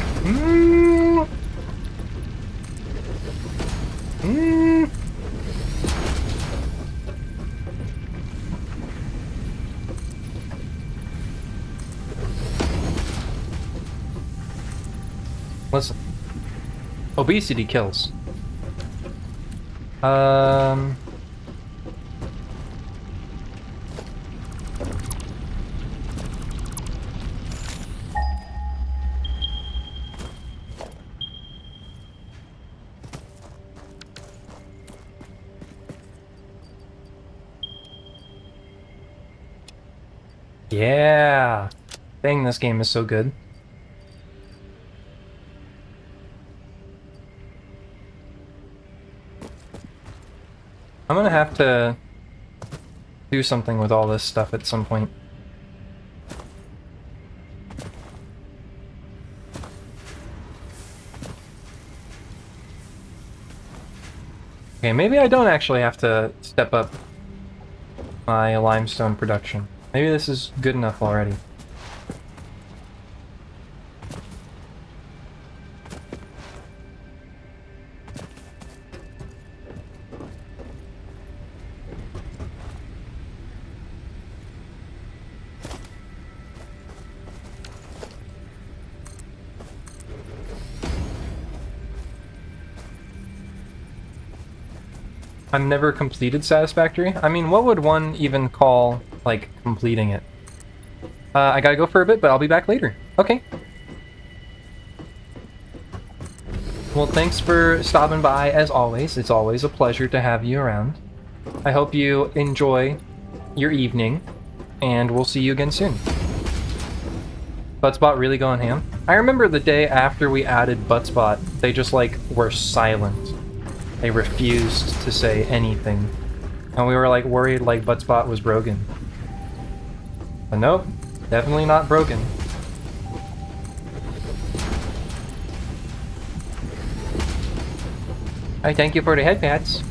Listen. Obesity kills. Yeah! Dang, this game is so good. I'm gonna have to do something with all this stuff at some point. Okay, maybe I don't actually have to step up my limestone production. Maybe this is good enough already. I've never completed Satisfactory. I mean, what would one even call, like, completing it? I gotta go for a bit, but I'll be back later. Okay. Well, thanks for stopping by, as always. It's always a pleasure to have you around. I hope you enjoy your evening, and we'll see you again soon. Buttspot really going ham? I remember the day after we added Buttspot, they just, like, were silent. They refused to say anything. And we were like worried like Buttspot was broken. But nope, definitely not broken. I thank you for the head pats.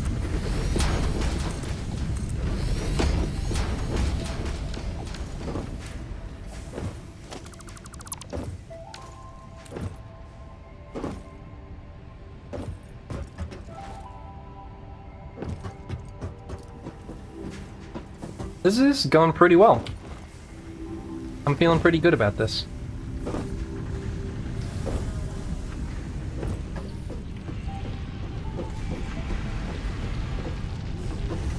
This is going pretty well. I'm feeling pretty good about this.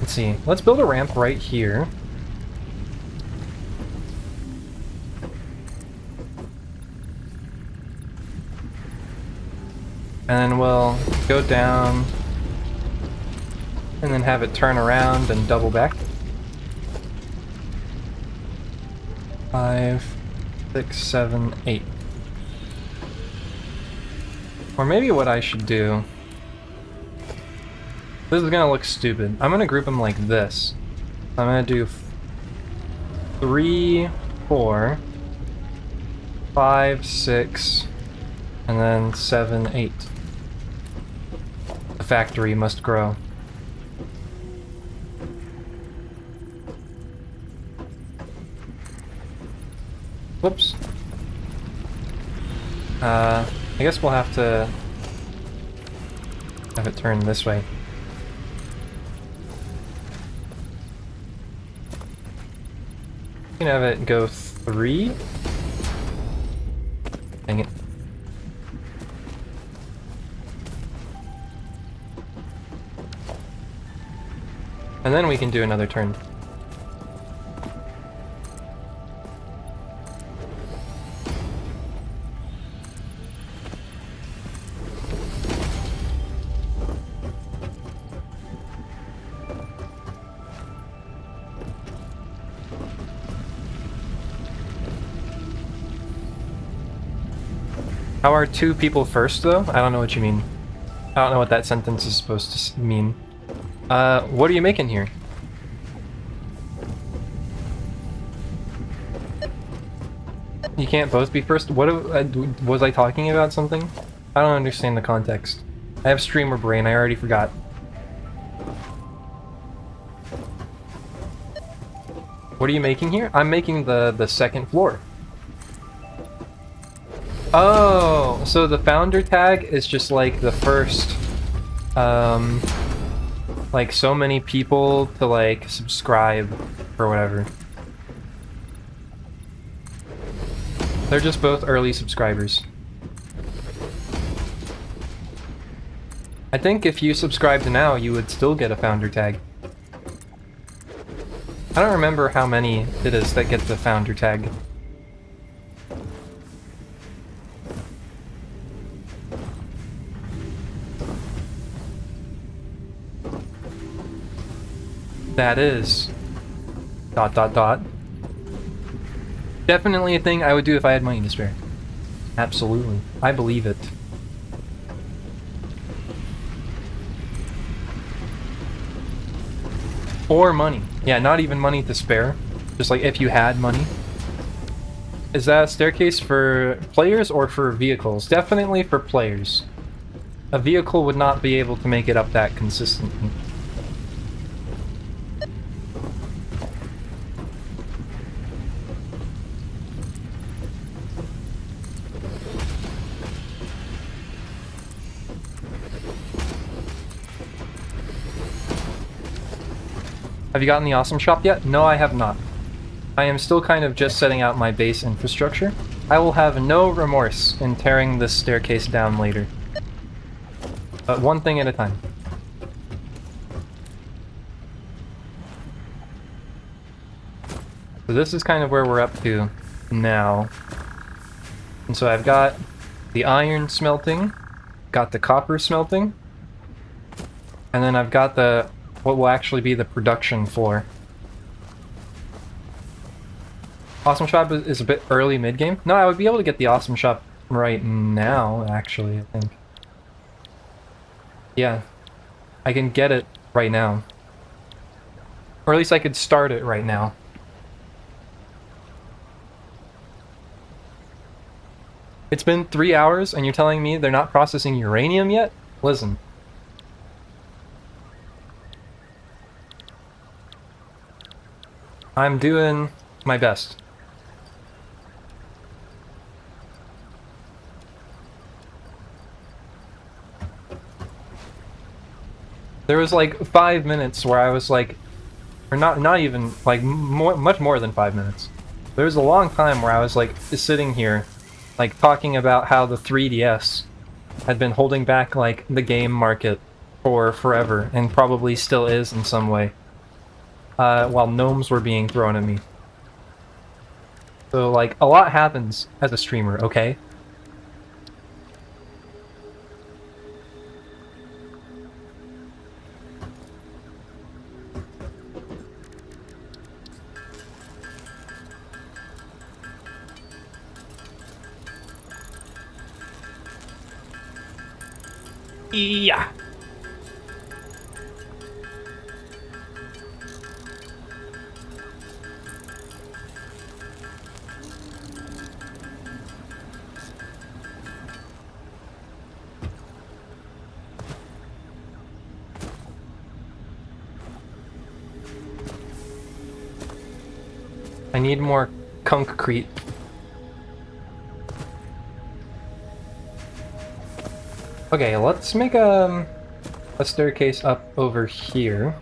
Let's see. Let's build a ramp right here. And then we'll go down and then have it turn around and double back. 5, 6, 7, 8. Or maybe what I should do... This is gonna look stupid. I'm gonna group them like this. I'm gonna do 3, 4, 5, 6, and then 7, 8. The factory must grow. Whoops. I guess we'll have to have it turn this way. You can have it go 3. Dang it. And then we can do another turn. How are 2 people first, though? I don't know what you mean. I don't know what that sentence is supposed to mean. What are you making here? You can't both be first? What was I talking about something? I don't understand the context. I have streamer brain, I already forgot. What are you making here? I'm making the second floor. Oh, so the founder tag is just like the first, like so many people to like subscribe or whatever. They're just both early subscribers. I think if you subscribed now, you would still get a founder tag. I don't remember how many it is that get the founder tag. That is... ... Definitely a thing I would do if I had money to spare. Absolutely. I believe it. Or money. Yeah, not even money to spare. Just like if you had money. Is that a staircase for players or for vehicles? Definitely for players. a vehicle would not be able to make it up that consistently. Have you gotten the awesome shop yet? No, I have not. I am still kind of just setting out my base infrastructure. I will have no remorse in tearing this staircase down later. But one thing at a time. So this is kind of where we're up to now. And so I've got the iron smelting, got the copper smelting, and then I've got the what will actually be the production floor. Awesome shop is a bit early mid-game. No, I would be able to get the awesome shop right now, actually, I think. Yeah, I can get it right now. Or at least I could start it right now. It's been 3 hours and you're telling me they're not processing uranium yet? Listen. I'm doing my best. There was like 5 minutes where I was like, or not even like much more than 5 minutes. There was a long time where I was like sitting here, like talking about how the 3DS had been holding back like the game market for forever, and probably still is in some way, while gnomes were being thrown at me. So like a lot happens as a streamer, okay? Yeah. I need more concrete. Okay, let's make a staircase up over here.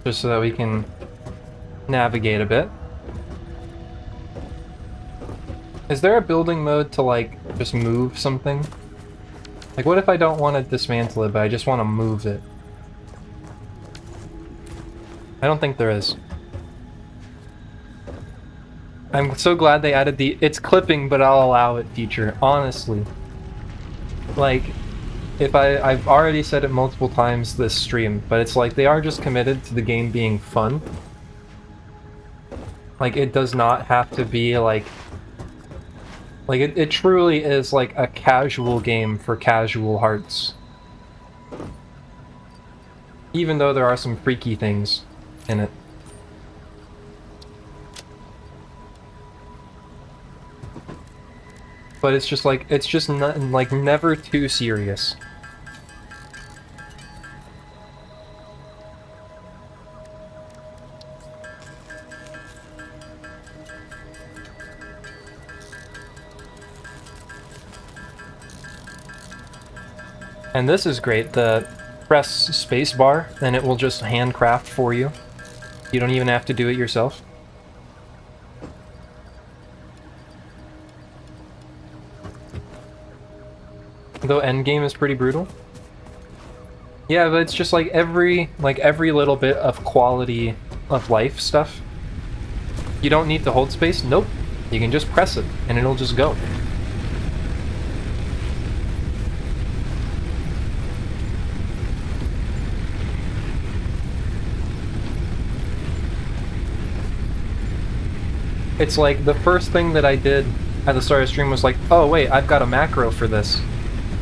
Just so that we can navigate a bit. Is there a building mode to like just move something? Like what if I don't want to dismantle it, but I just want to move it? I don't think there is. I'm so glad they added the "it's clipping but I'll allow it" feature, honestly. Like, if I've already said it multiple times this stream, but it's like they are just committed to the game being fun. Like, it does not have to be like it truly is like a casual game for casual hearts. Even though there are some freaky things in it. But it's just like, it's just not, like never too serious. And this is great, the press spacebar and it will just handcraft for you. You don't even have to do it yourself. Though endgame is pretty brutal. Yeah, but it's just like every little bit of quality of life stuff. You don't need to hold space, nope. You can just press it and it'll just go. it's like the first thing that I did at the start of the stream was like, oh wait, I've got a macro for this.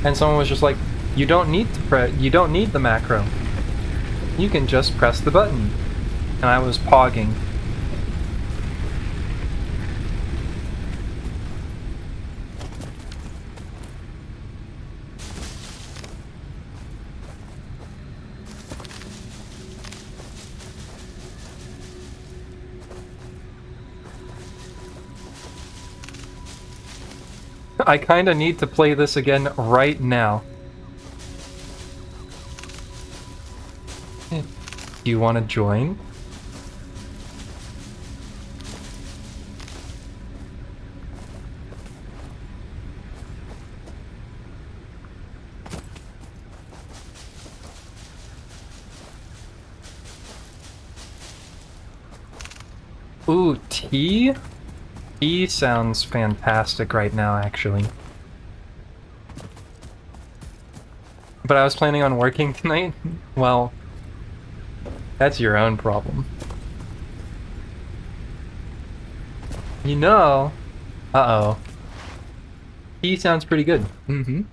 And someone was just like, you don't need the macro. You can just press the button. And I was pogging. I kinda need to play this again right now. Do you want to join? Ooh, tea? Tea sounds fantastic right now, actually. But I was planning on working tonight? Well, that's your own problem. You know... Uh-oh. Tea sounds pretty good. Mm-hmm.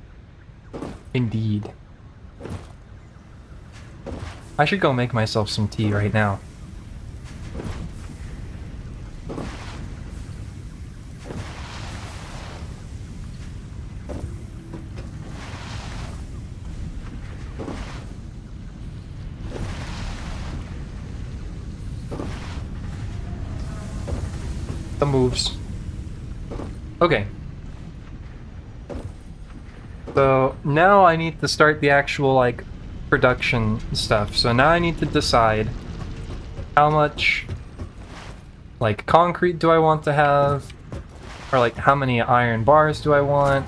Indeed. I should go make myself some tea right now. The moves. Okay. So now I need to start the actual, like, production stuff. So now I need to decide how much, like, concrete do I want to have? Or, like, how many iron bars do I want?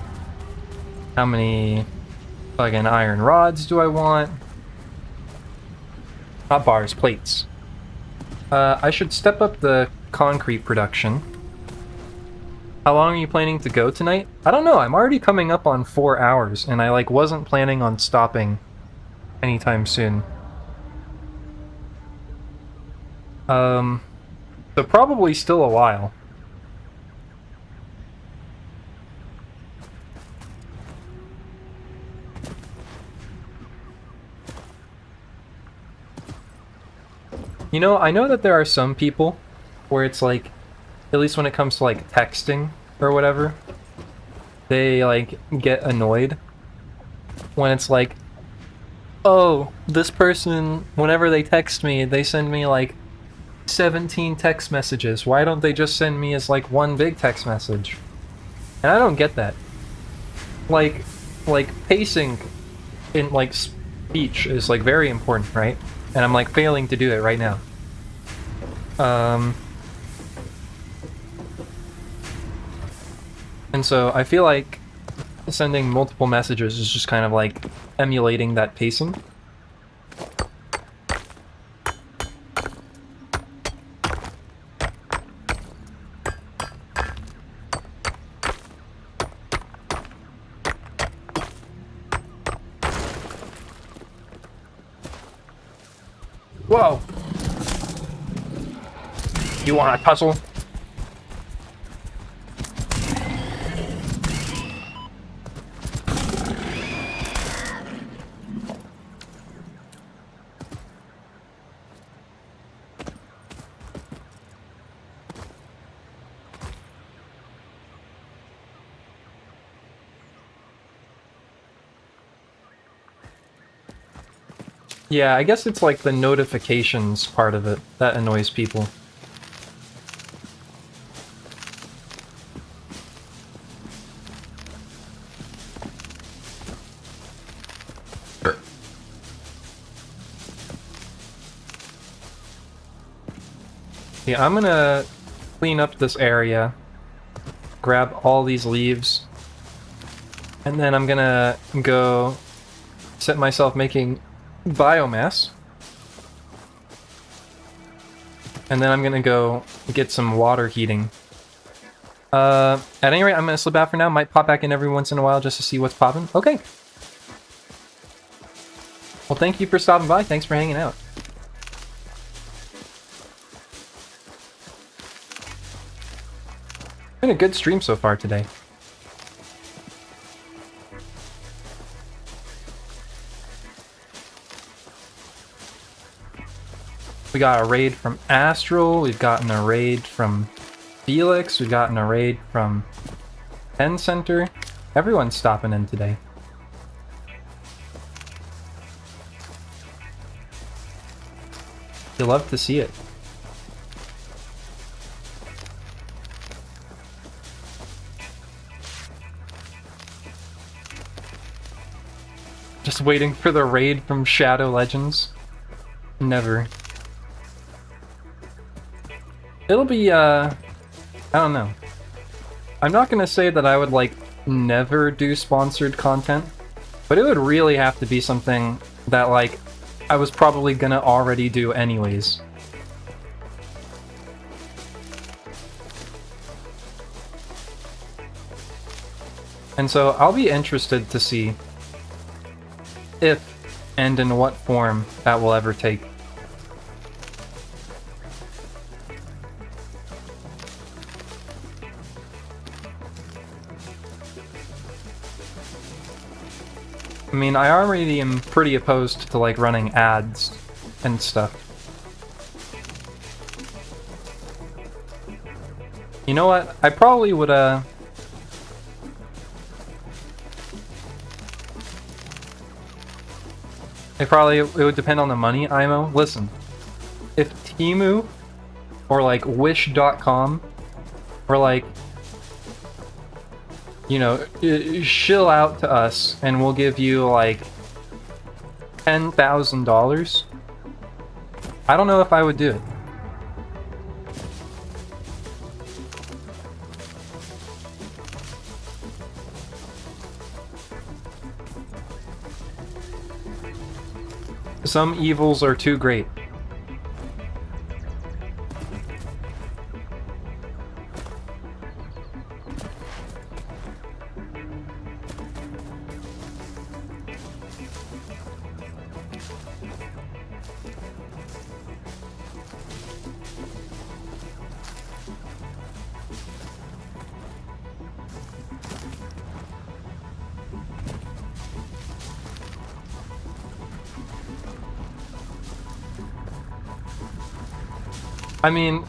How many, like, iron rods do I want? Not bars, plates. I should step up the concrete production. How long are you planning to go tonight? I don't know, I'm already coming up on 4 hours, and I like wasn't planning on stopping anytime soon. So probably still a while. You know, I know that there are some people where it's like, at least when it comes to like texting or whatever, they like get annoyed when it's like, oh, this person, whenever they text me, they send me like 17 text messages. Why don't they just send me as like one big text message? And I don't get that. Like pacing in like speech is like very important, right? And I'm like failing to do it right now. And so I feel like sending multiple messages is just kind of like emulating that pacing. Whoa! You want a tussle? Yeah, I guess it's like the notifications part of it that annoys people. Yeah, I'm gonna clean up this area, grab all these leaves, and then I'm gonna go set myself making biomass. And then I'm gonna go get some water heating. At any rate, I'm gonna slip out for now. Might pop back in every once in a while just to see what's popping. Okay. Well, thank you for stopping by. Thanks for hanging out. Been a good stream so far today. We got a raid from Astral, we've gotten a raid from Felix, we've gotten a raid from Penn Center. Everyone's stopping in today. You love to see it. Just waiting for the raid from Shadow Legends. Never. It'll be, I don't know. I'm not gonna say that I would, like, never do sponsored content, but it would really have to be something that, like, I was probably gonna already do anyways. And so I'll be interested to see if and in what form that will ever take. I mean, I already am pretty opposed to, like, running ads and stuff. You know what? I probably would, it would depend on the money, IMO. Listen, if Temu, or, like, Wish.com, or, like, you know, shill out to us and we'll give you like $10,000. I don't know if I would do it. Some evils are too great. I mean,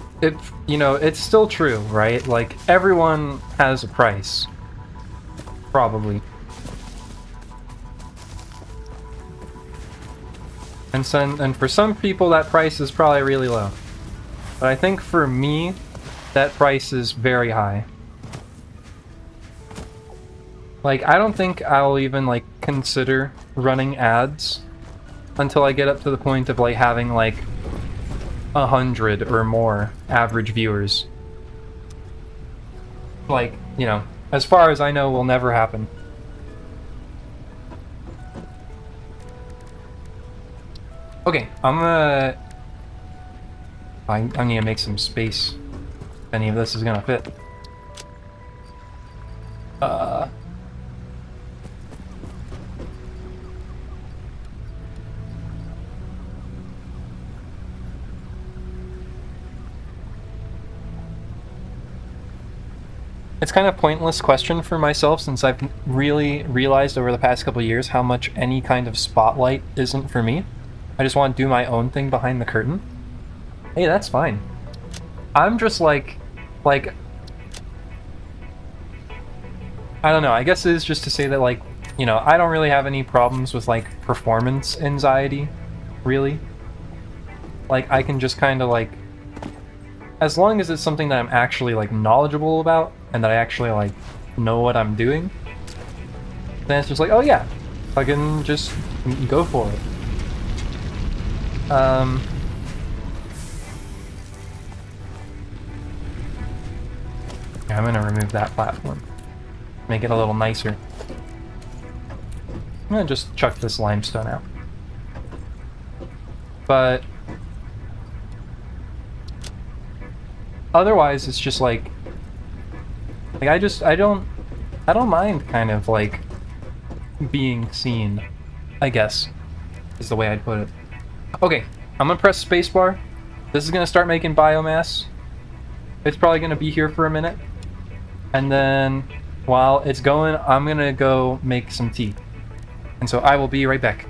you know, it's still true, right? Like, everyone has a price. Probably. And for some people, that price is probably really low. But I think for me, that price is very high. Like, I don't think I'll even, like, consider running ads until I get up to the point of, like, having, like, 100 or more average viewers. Like, you know, as far as I know, will never happen. Okay, I need to make some space if any of this is gonna fit. It's kind of a pointless question for myself since I've really realized over the past couple of years how much any kind of spotlight isn't for me. I just want to do my own thing behind the curtain. Hey, that's fine. I'm just like, I don't know, I guess it is just to say that, like, you know, I don't really have any problems with, like, performance anxiety, really. Like, I can just kind of, like, as long as it's something that I'm actually, like, knowledgeable about, and that I actually, like, know what I'm doing, then it's just like, oh yeah, I can just go for it. Yeah, I'm gonna remove that platform. Make it a little nicer. I'm gonna just chuck this limestone out. But otherwise, it's just like I don't mind kind of like being seen, I guess, is the way I'd put it. Okay, I'm gonna press spacebar. This is gonna start making biomass. It's probably gonna be here for a minute. And then while it's going, I'm gonna go make some tea. And so I will be right back.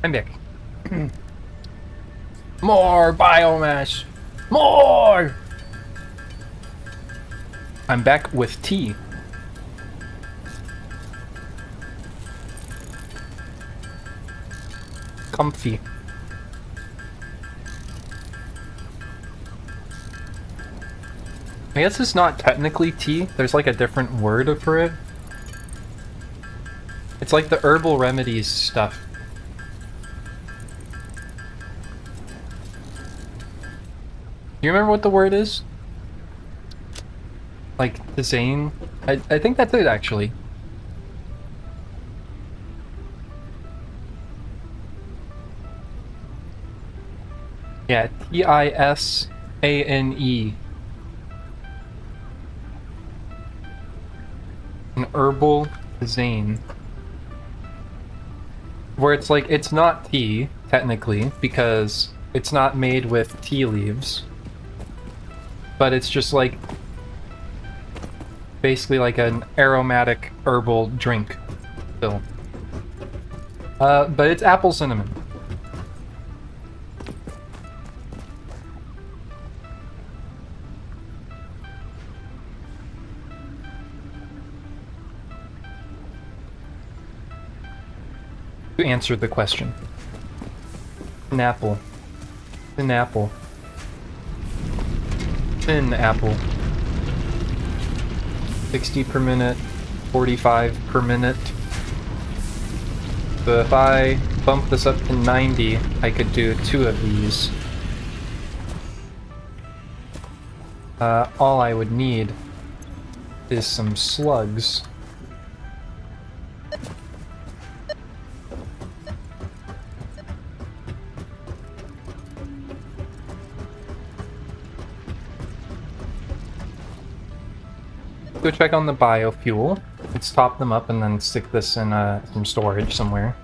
I'm back. More biomass! More! I'm back with tea. Comfy. I guess it's not technically tea. There's like a different word for it. It's like the herbal remedies stuff. Do you remember what the word is? Like, tisane? I think that's it, actually. Yeah, Tisane. An herbal tisane. Where it's like, it's not tea, technically, because it's not made with tea leaves. But it's just like, basically like an aromatic herbal drink still. But it's apple cinnamon. To answer the question. An apple. An apple. An apple. 60 per minute, 45 per minute. So if I bump this up to 90, I could do 2 of these. All I would need is some slugs. Go check on the biofuel. Let's top them up and then stick this in some storage somewhere.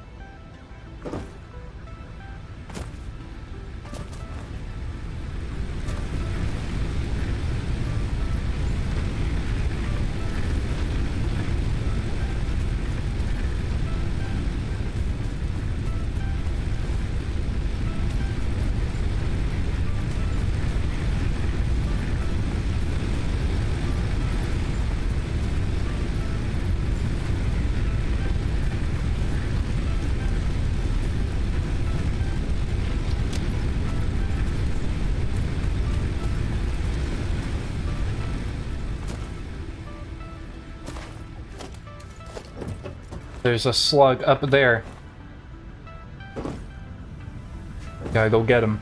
There's a slug up there. Gotta go get him.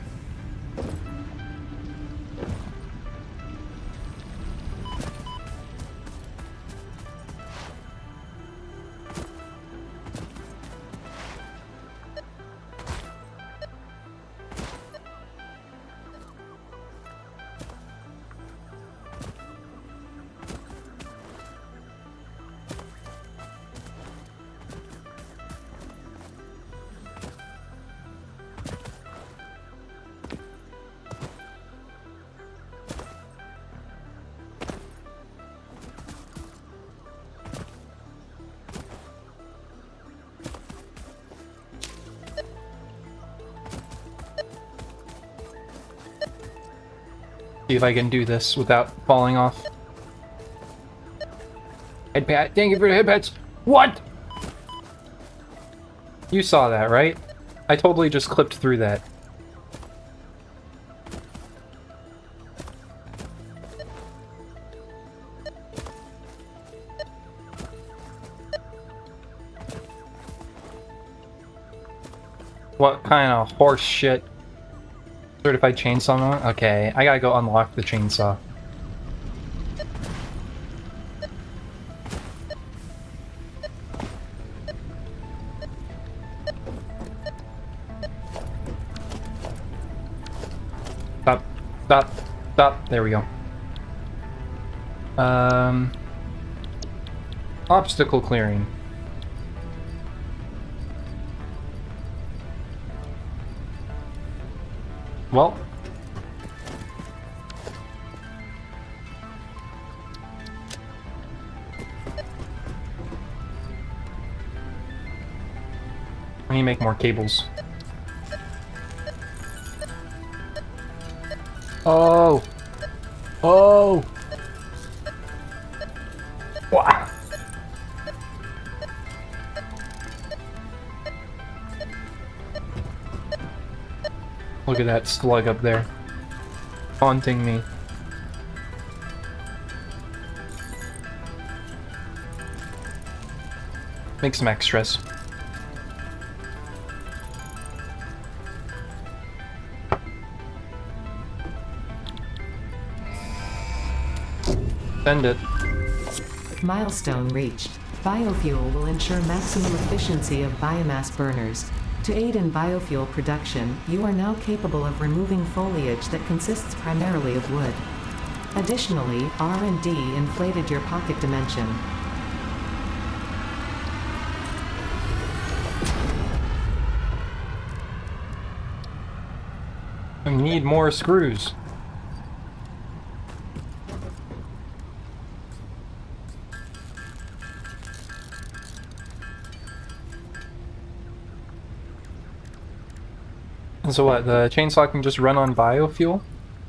See if I can do this without falling off. Head pat, thank you for the head pats. What? You saw that, right? I totally just clipped through that. What kind of horse shit? Certified chainsaw moment? Okay, I gotta go unlock the chainsaw. Stop, stop, stop. There we go. Obstacle clearing. Well, I need to make more cables. Oh! Oh! Wow. Look at that slug up there. Haunting me. Make some extras. Send it. Milestone reached. Biofuel will ensure maximum efficiency of biomass burners. To aid in biofuel production, you are now capable of removing foliage that consists primarily of wood. Additionally, R&D inflated your pocket dimension. I need more screws. And so what, the chainsaw can just run on biofuel?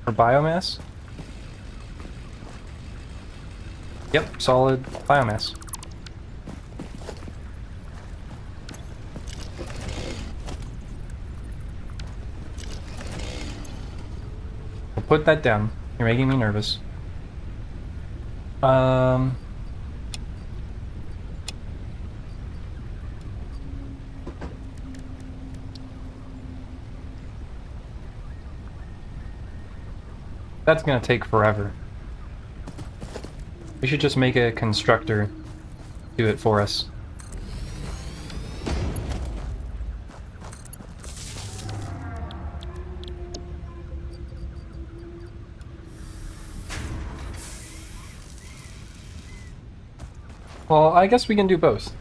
Or biomass? Yep, solid biomass. I'll put that down. You're making me nervous. That's gonna take forever. We should just make a constructor do it for us. Well, I guess we can do both.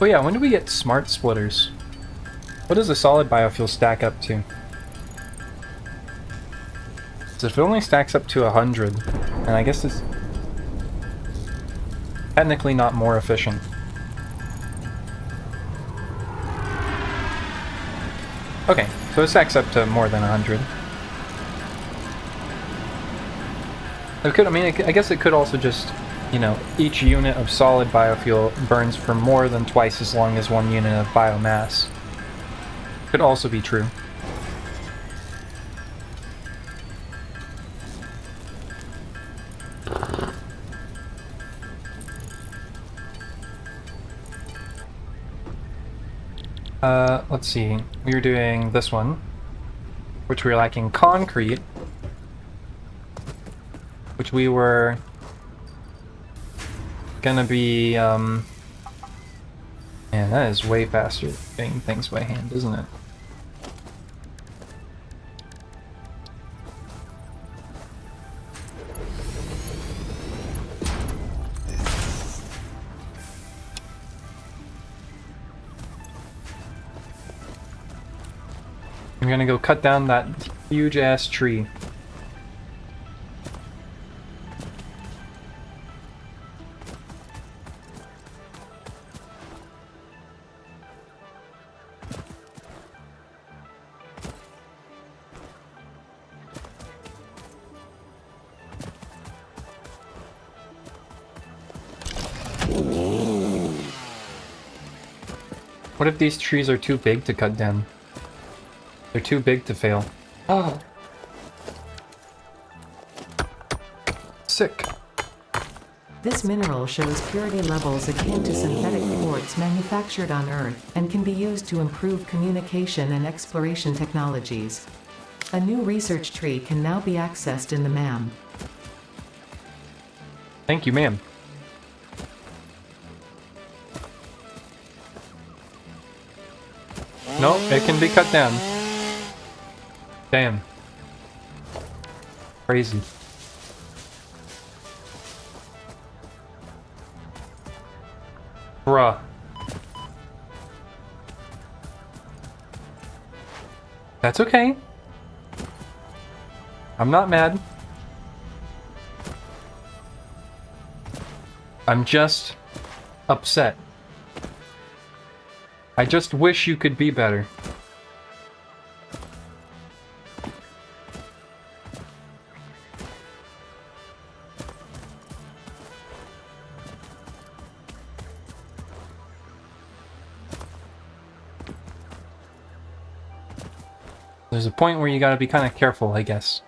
Oh yeah, when do we get smart splitters? What does a solid biofuel stack up to? So if it only stacks up to 100, and I guess it's technically not more efficient. Okay, so it stacks up to more than 100. It could, I mean, I guess it could also just, you know, each unit of solid biofuel burns for more than twice as long as one unit of biomass. Could also be true. Let's see. We were doing this one, which we were lacking concrete, which we were gonna be, man, that is way faster getting things by hand, isn't it? I'm gonna go cut down that huge ass tree. What if these trees are too big to cut down? They're too big to fail. Oh. This mineral shows purity levels akin to synthetic quartz manufactured on Earth, and can be used to improve communication and exploration technologies. A new research tree can now be accessed in the MAM. Thank you, ma'am. No, it can be cut down. Damn. Crazy. Bruh. That's okay. I'm not mad. I'm just upset. I just wish you could be better. There's a point where you gotta be kind of careful, I guess.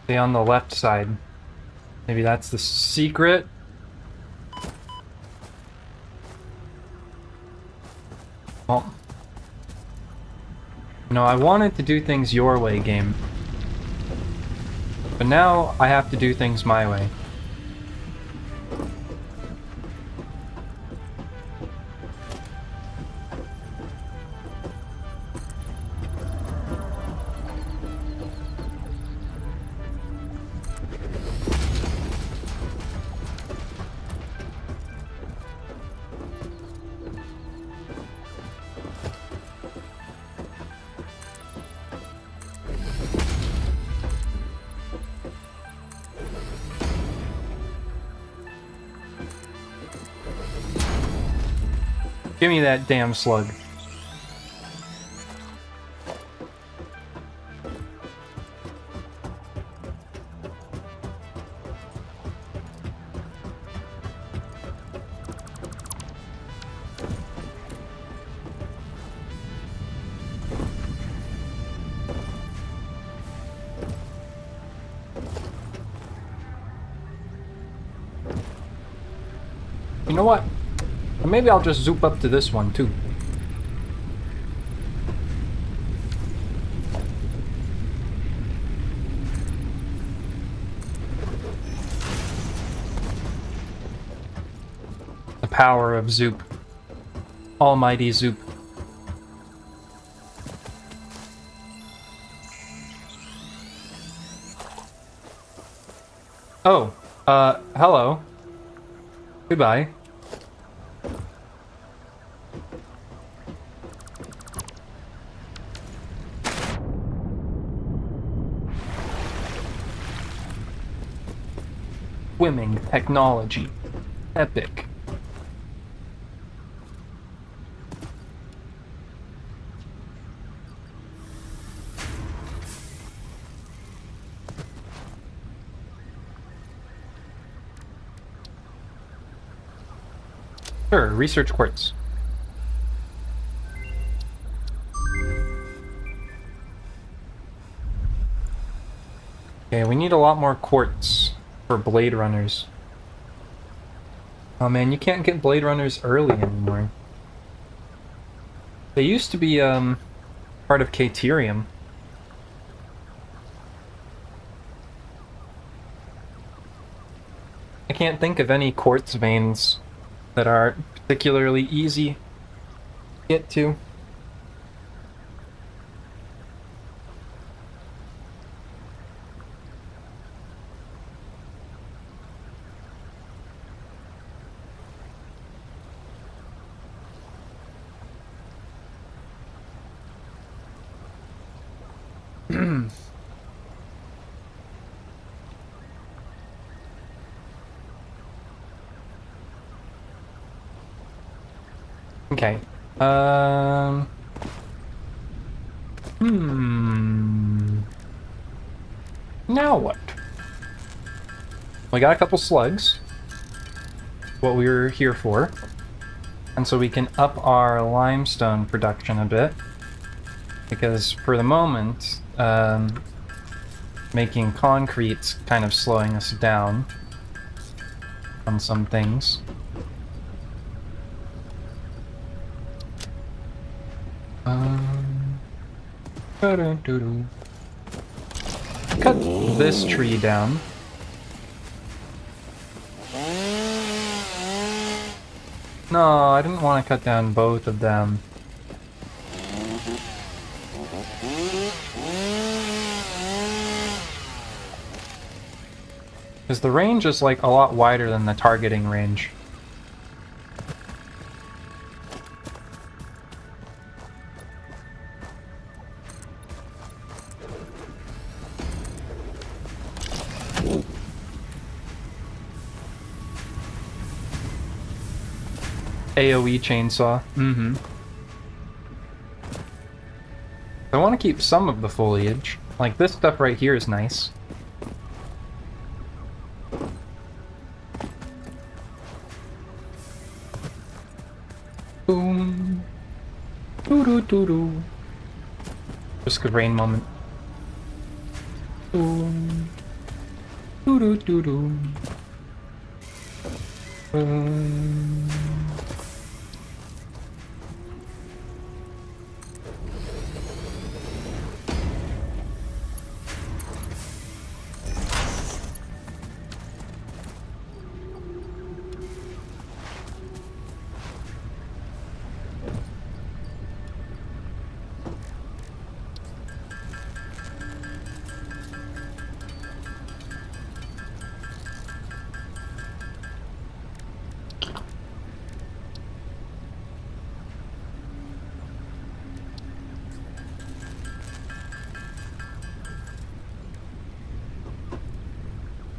Stay on the left side. Maybe that's the secret. Well, no, I wanted to do things your way, game. But now I have to do things my way. Give me that damn slug. You know what? Maybe I'll just zoop up to this one too. The power of Zoop. Almighty Zoop. Oh, hello. Goodbye. Swimming technology. Epic. Sure, research quartz. Okay, we need a lot more quartz for Blade Runners. Oh man, you can't get Blade Runners early anymore. They used to be, part of Caterium. I can't think of any quartz veins that are particularly easy to get to. Okay. Hmm. Now what? We got a couple slugs. What we were here for. And so we can up our limestone production a bit. Because for the moment, making concrete's kind of slowing us down on some things. Cut this tree down. No, I didn't want to cut down both of them. Because the range is like a lot wider than the targeting range. AoE chainsaw. Mm-hmm. I want to keep some of the foliage. Like this stuff right here is nice. Boom. Doo-doo-doo-doo. Just a rain moment. Boom. Doo-doo-doo-doo. Boom.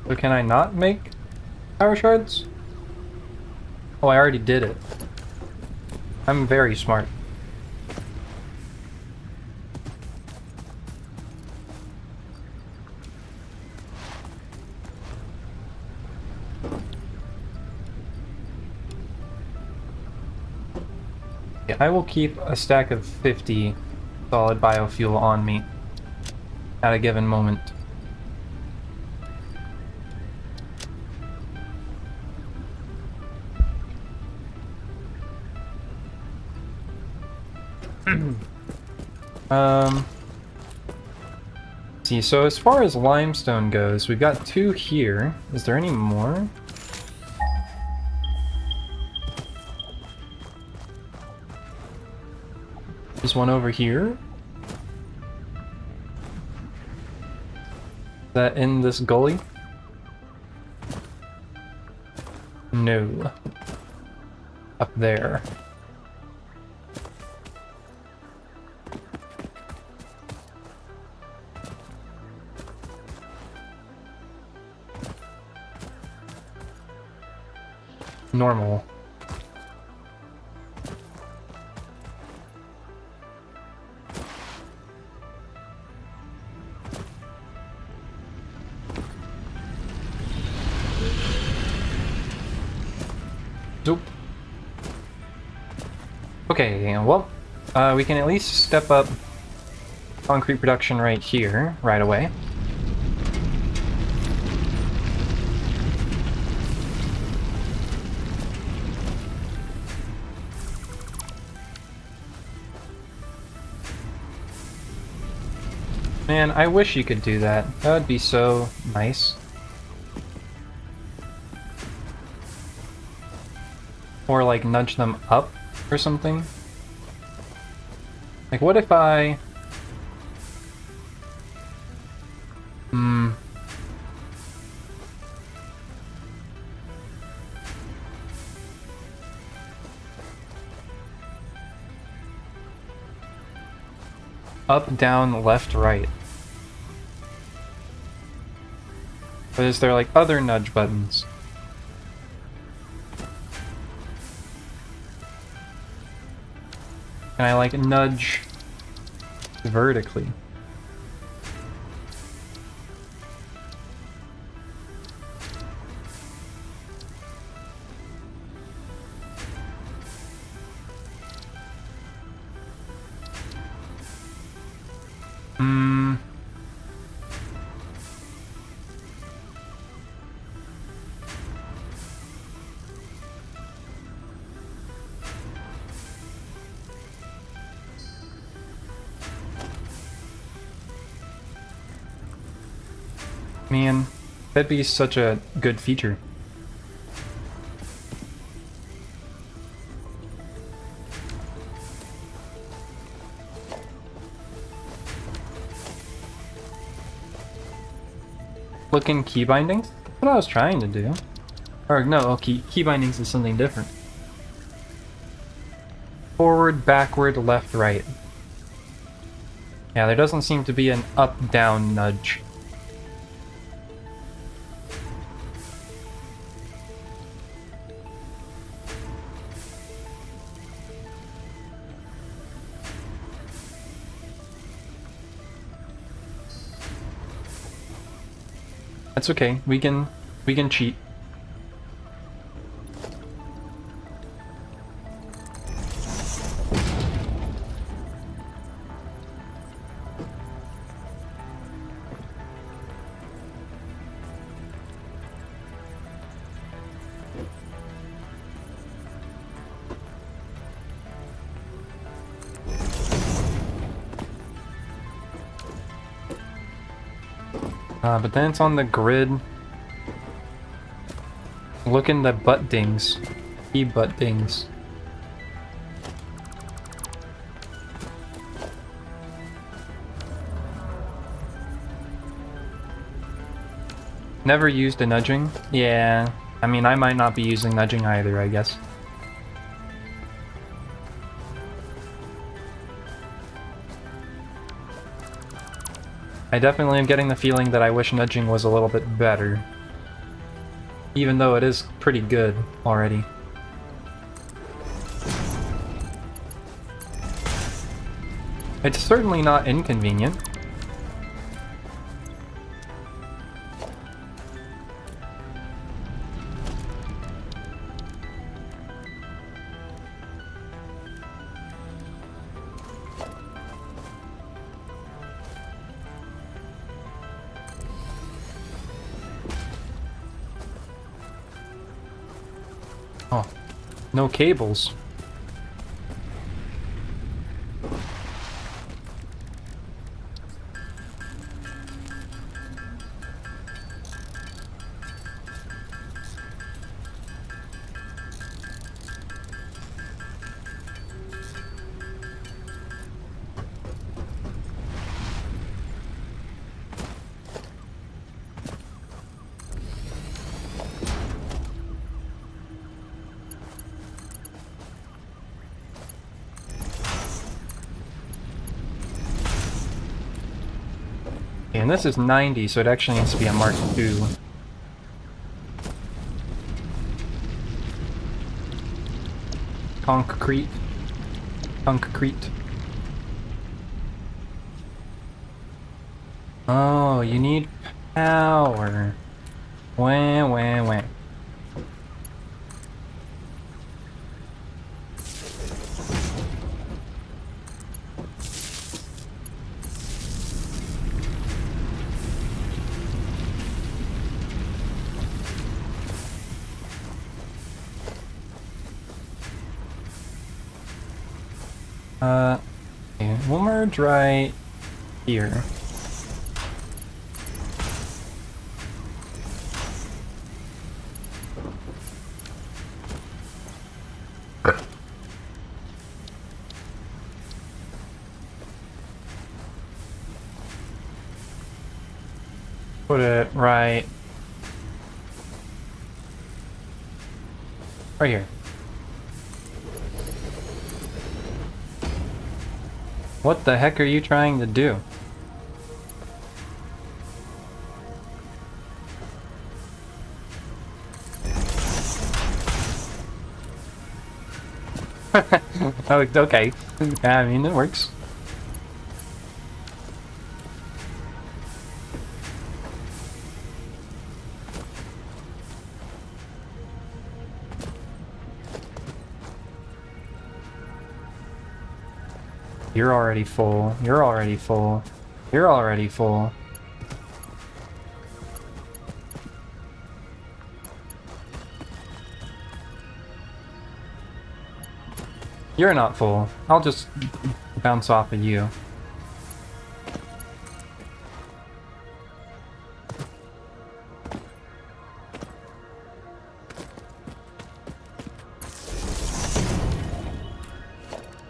So can I not make power shards? Oh, I already did it. I'm very smart. Yeah, I will keep a stack of 50 solid biofuel on me at a given moment. See, so as far as limestone goes, we've got 2 here. Is there any more? There's one over here. Is that in this gully? No. Up there. Normal. Zoop. Okay, well, we can at least step up concrete production right here, right away. Man, I wish you could do that. That would be so nice. Or like nudge them up or something. Like what if I... Up, down, left, right. But is there like other nudge buttons? Can I like nudge vertically? Man, that'd be such a good feature. Looking key bindings? That's what I was trying to do. Or no, key bindings is something different. Forward, backward, left, right. Yeah, there doesn't seem to be an up-down nudge. That's okay. We can cheat. But then it's on the grid. Look in the butt dings. Key butt dings. Never used a nudging? Yeah. I mean, I might not be using nudging either, I guess. I definitely am getting the feeling that I wish nudging was a little bit better. Even though it is pretty good already. It's certainly not inconvenient. Oh, no cables. And this is 90, so it actually needs to be a Mark II. Concrete. Concrete. Oh, you need power. Wah, wah, wah. Okay, we'll merge right here. Put it right here. What the heck are you trying to do? Oh, okay. I mean, it works. You're already full. You're already full. You're already full. You're not full. I'll just bounce off of you.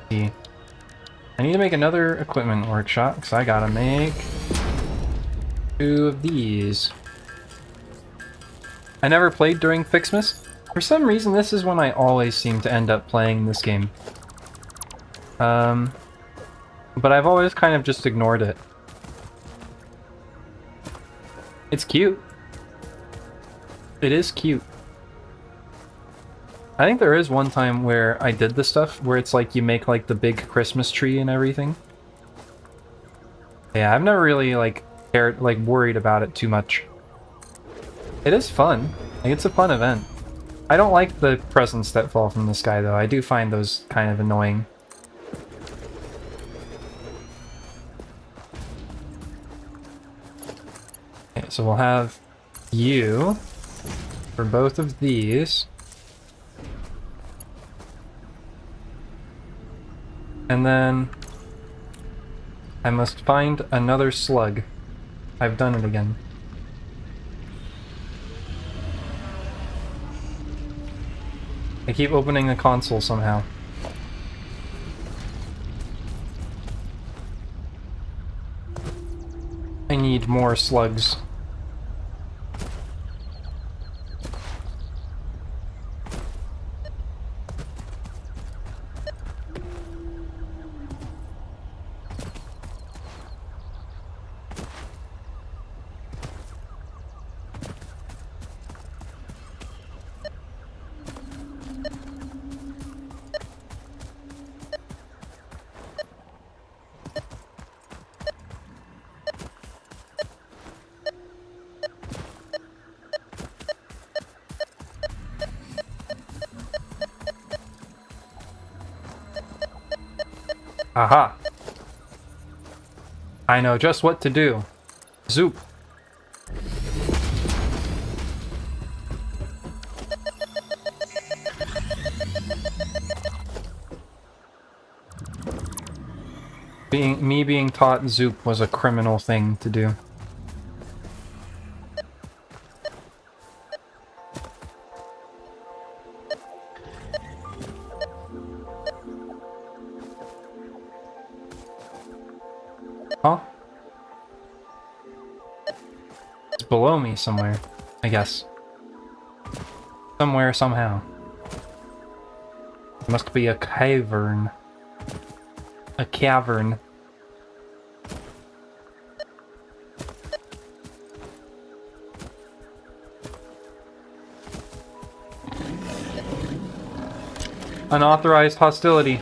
see. I need to make another equipment workshop, because I gotta make 2 of these. I never played during Fixmas. For some reason, this is when I always seem to end up playing this game. But I've always kind of just ignored it. It's cute. It is cute. I think there is one time where I did this stuff, where it's like you make like the big Christmas tree and everything. Yeah, I've never really like cared, like worried about it too much. It is fun. Like, it's a fun event. I don't like the presents that fall from the sky though. I do find those kind of annoying. Okay, so we'll have you for both of these. And then I must find another slug. I've done it again. I keep opening the console somehow. I need more slugs. Aha! I know just what to do. Zoop! Me being taught Zoop was a criminal thing to do. Huh? It's below me somewhere, I guess. Somewhere, somehow. It must be a cavern. A cavern. Unauthorized hostility.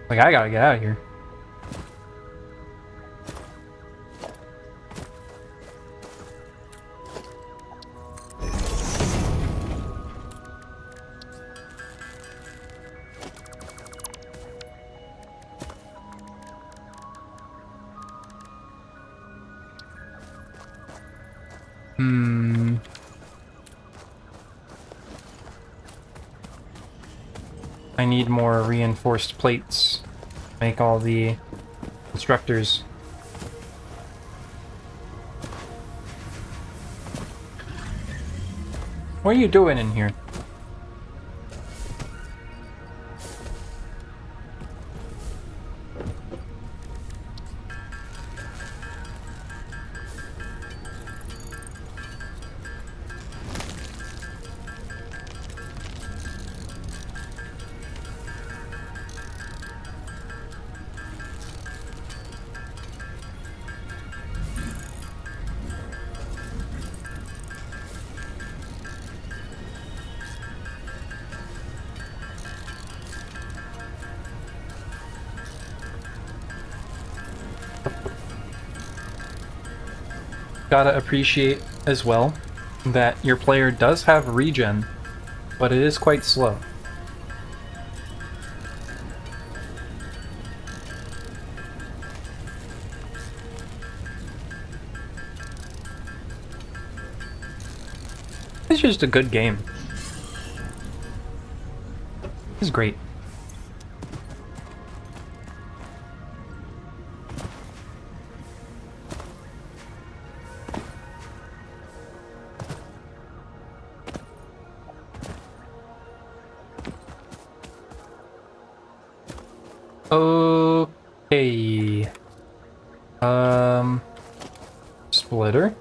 Like, I gotta get out of here. I need more reinforced plates. Make all the constructors. What are you doing in here? Gotta appreciate as well that your player does have regen, but it is quite slow. It's just a good game. It's great. Okay. Splitter.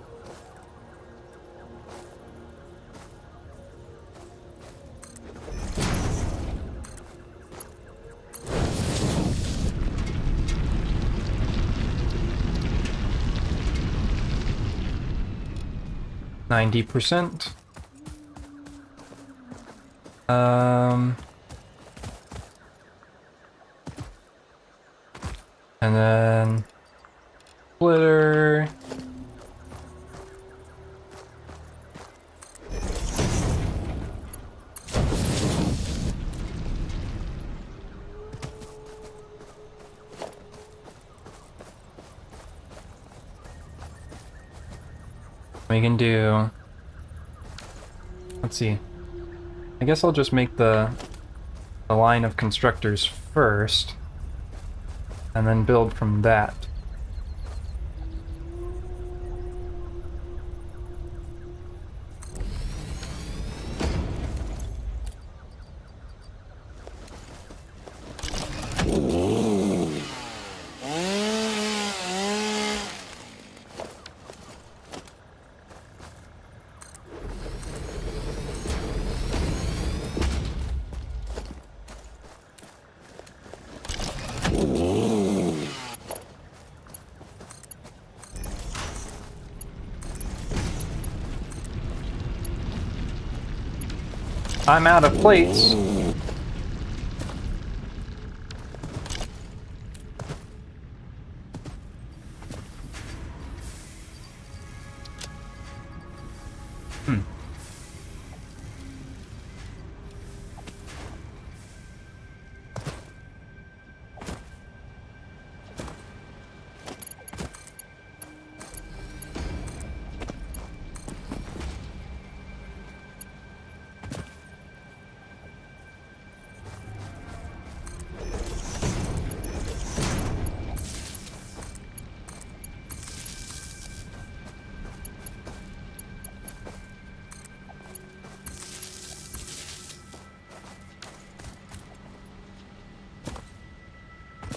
%. And then splitter. We can do, let's see. I guess I'll just make the line of constructors first, and then build from that. I'm out of plates.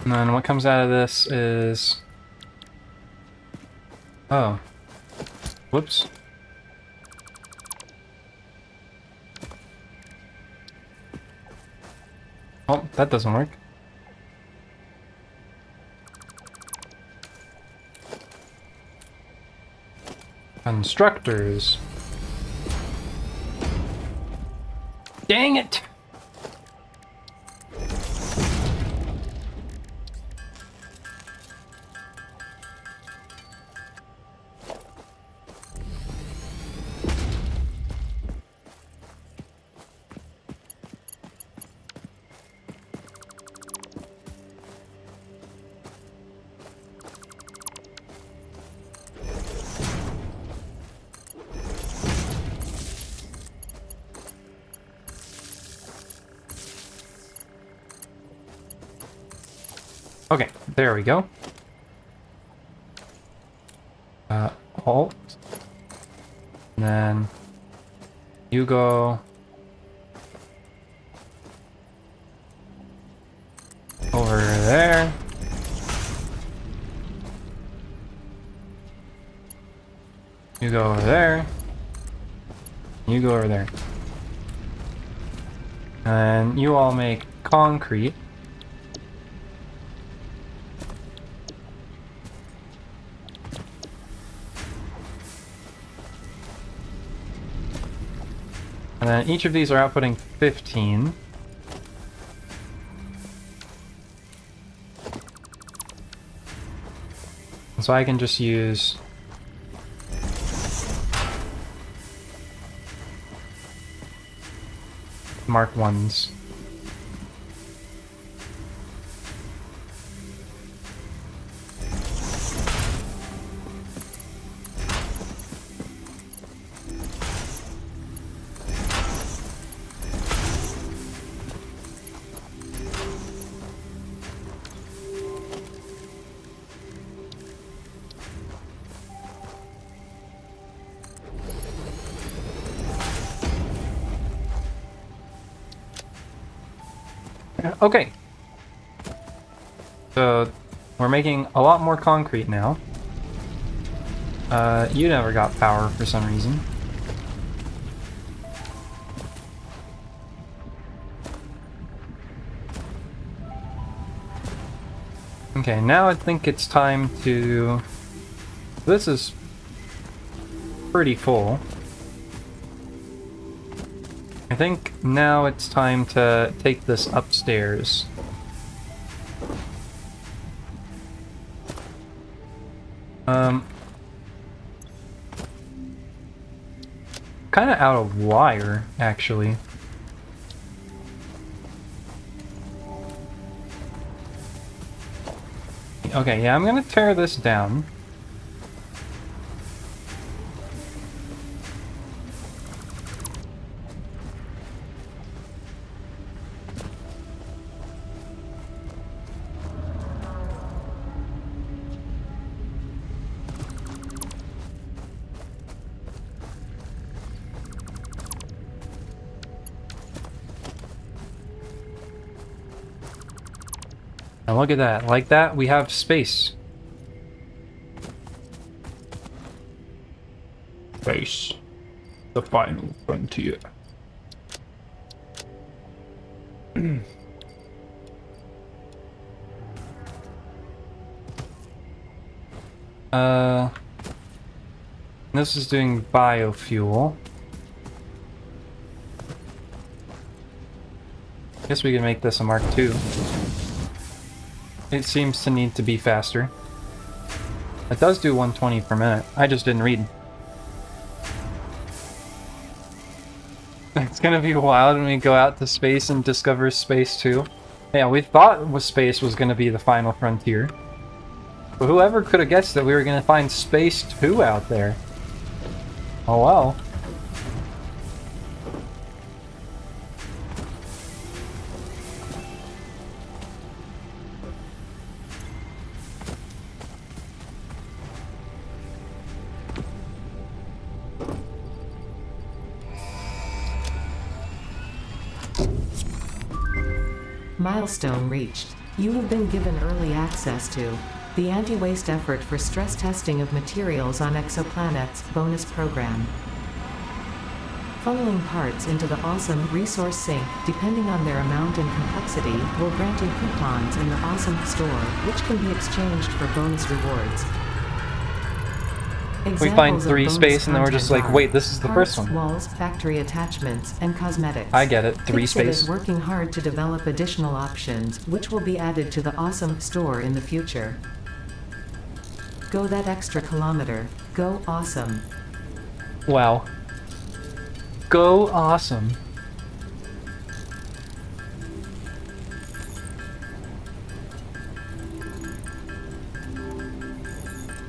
And then what comes out of this is... Oh. Whoops. Oh, that doesn't work. Constructors. Dang it! Okay, there we go. Alt. And then you go over there. You go over there. You go over there. And you all make concrete. And then each of these are outputting 15. And so I can just use Mark 1s. Okay. So, we're making a lot more concrete now. You never got power for some reason. Okay, now I think it's time to... This is pretty full. I think now it's time to take this upstairs. Kind of out of wire, actually. Okay, yeah, I'm gonna tear this down. And look at that. Like that, we have space. Space. The final frontier. This is doing biofuel. Guess we can make this a Mark II. It seems to need to be faster. It does do 120 per minute. I just didn't read. It's gonna be wild when we go out to space and discover space too. Yeah, we thought space was gonna be the final frontier. But whoever could have guessed that we were gonna find space 2 out there? Oh well. Milestone reached. You have been given early access to the anti-waste effort for stress testing of materials on exoplanets bonus program. Funneling parts into the awesome resource sink, depending on their amount and complexity, will grant you coupons in the awesome store, which can be exchanged for bonus rewards. We find 3 space and then we're just like, wait, this is the first one. Walls, factory attachments, and cosmetics. I get it. 3 Fixit space. is working hard to develop additional options, which will be added to the awesome store in the future. Go that extra kilometer. Go awesome. Wow. Go awesome.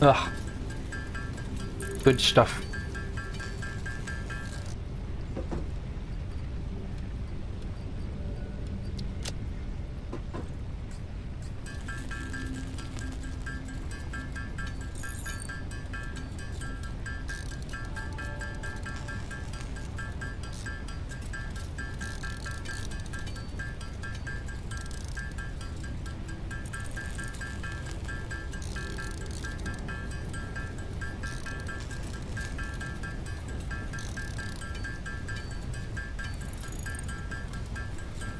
Ugh. Good stuff.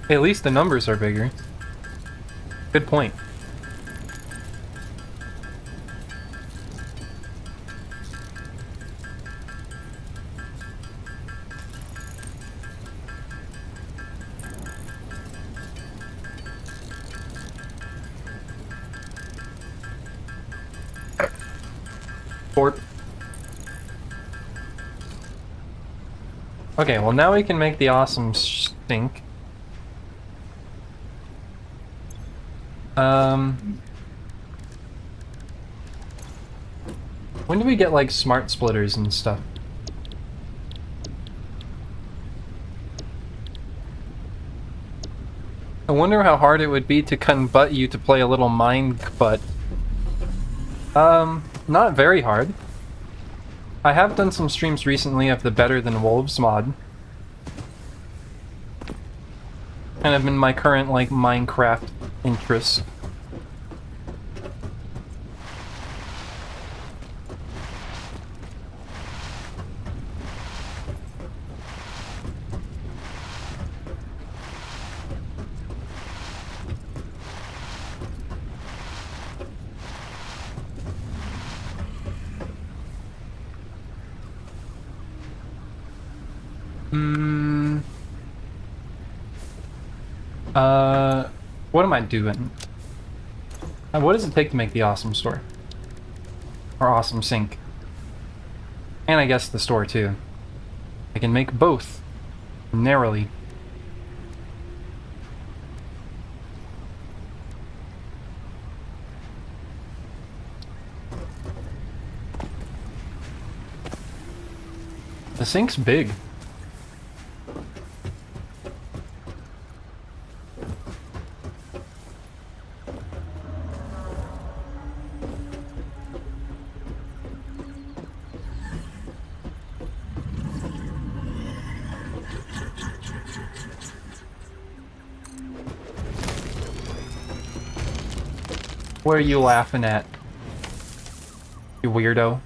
At least the numbers are bigger. Good point. Fort. Okay, well now we can make the awesome stink. When do we get, like, smart splitters and stuff? I wonder how hard it would be to convert you to play a little mind butt. Not very hard. I have done some streams recently of the Better Than Wolves mod. Kind of in my current, like, Minecraft interest. Hmm. What am I doing? What does it take to make the awesome store? Or awesome sink? And I guess the store too. I can make both. Narrowly. The sink's big. What are you laughing at? You weirdo.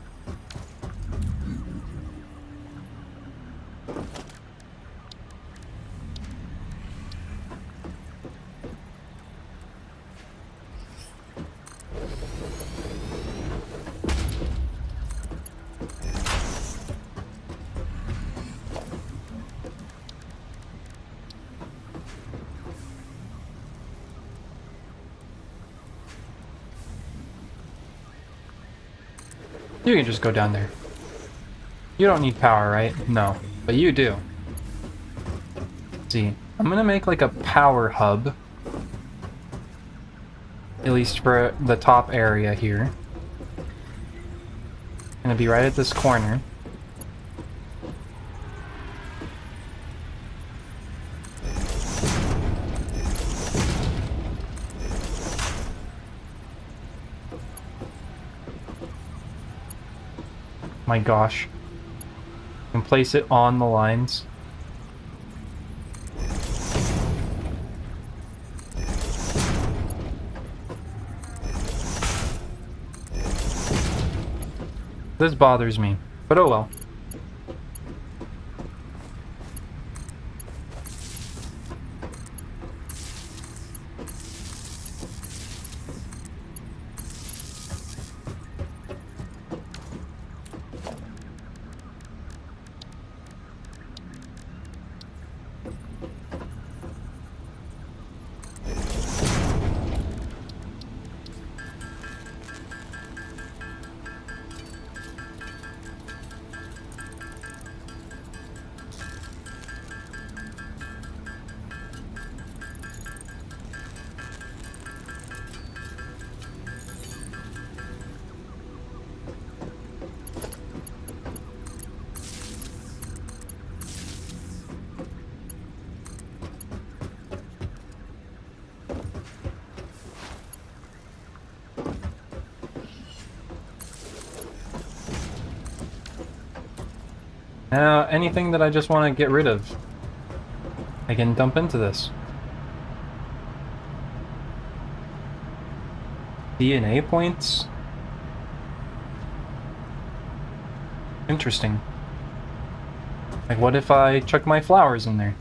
You can just go down there. You don't need power, right? No. But you do. Let's see. I'm gonna make like a power hub. At least for the top area here. Gonna be right at this corner. My gosh. And place it on the lines. This bothers me, but oh well. Now, anything that I just want to get rid of, I can dump into this. DNA points? Interesting. Like, what if I chuck my flowers in there?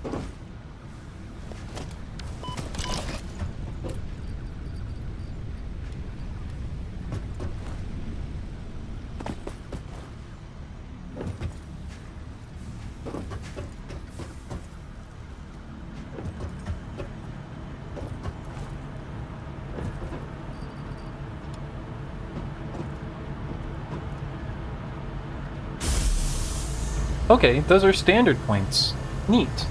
Okay, those are standard points. Neat.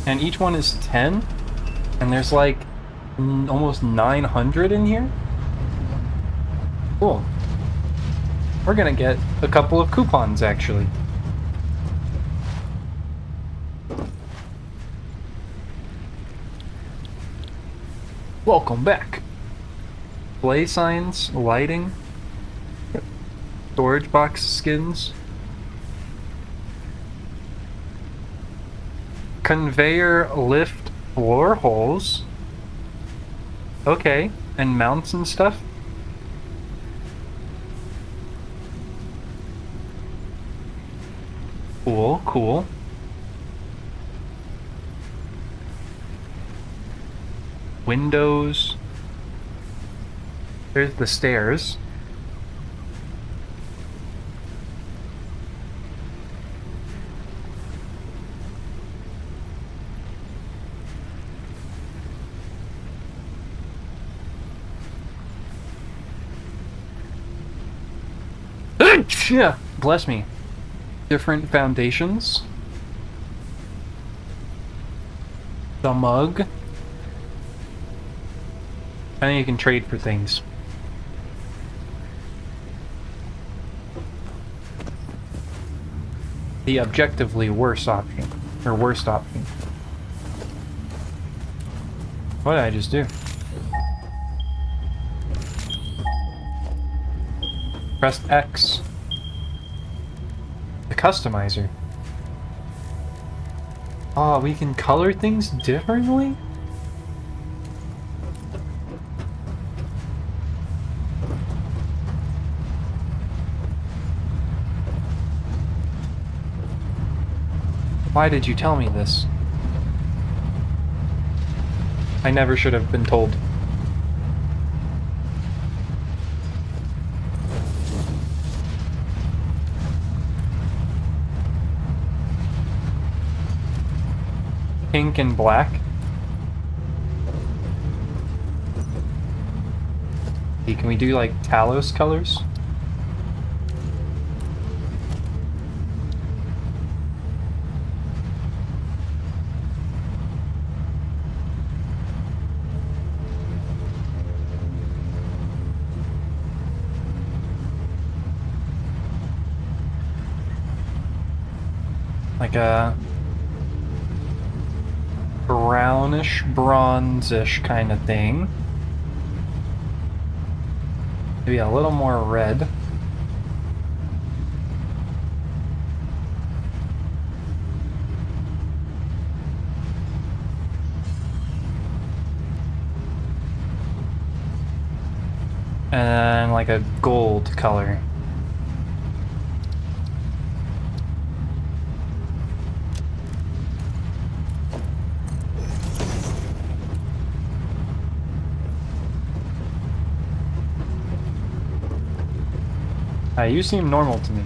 And each one is 10? And there's like almost 900 in here? Cool. We're gonna get a couple of coupons, actually. Welcome back. Play signs, lighting, storage box skins. Conveyor lift floor holes. Okay, and mounts and stuff. Cool, cool. Windows. There's the stairs. Yeah, bless me. Different foundations. The mug. I think you can trade for things. The objectively worst option. Or worst option. What did I just do? Press X. The customizer. Oh, we can color things differently? Why did you tell me this? I never should have been told. Pink and black. Hey, can we do like Talos colors? Like a brownish, bronzish kind of thing. Maybe a little more red. And like a gold color. You seem normal to me.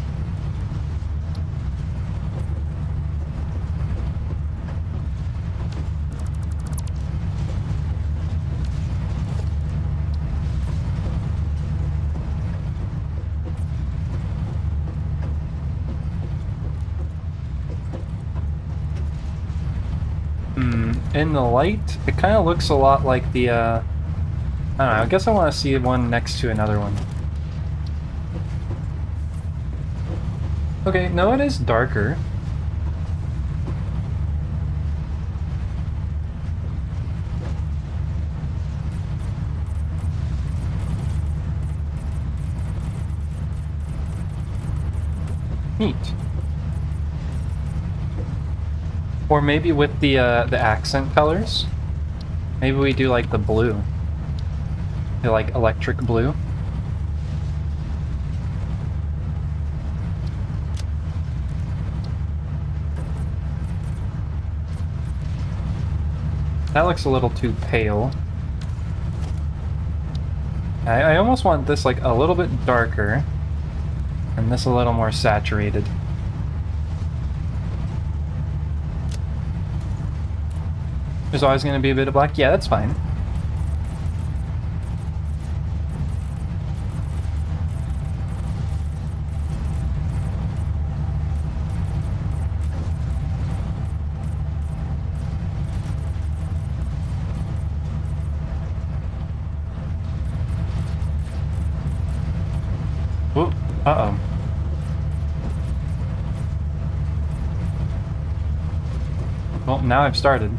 In the light, it kind of looks a lot like the, I don't know, I guess I want to see one next to another one. Okay, no, it is darker. Neat. Or maybe with the accent colors. Maybe we do like the blue. The like electric blue. That looks a little too pale. I almost want this like a little bit darker, and this a little more saturated. There's always going to be a bit of black. Yeah, that's fine. Whoop. Uh-oh. Well, now I've started.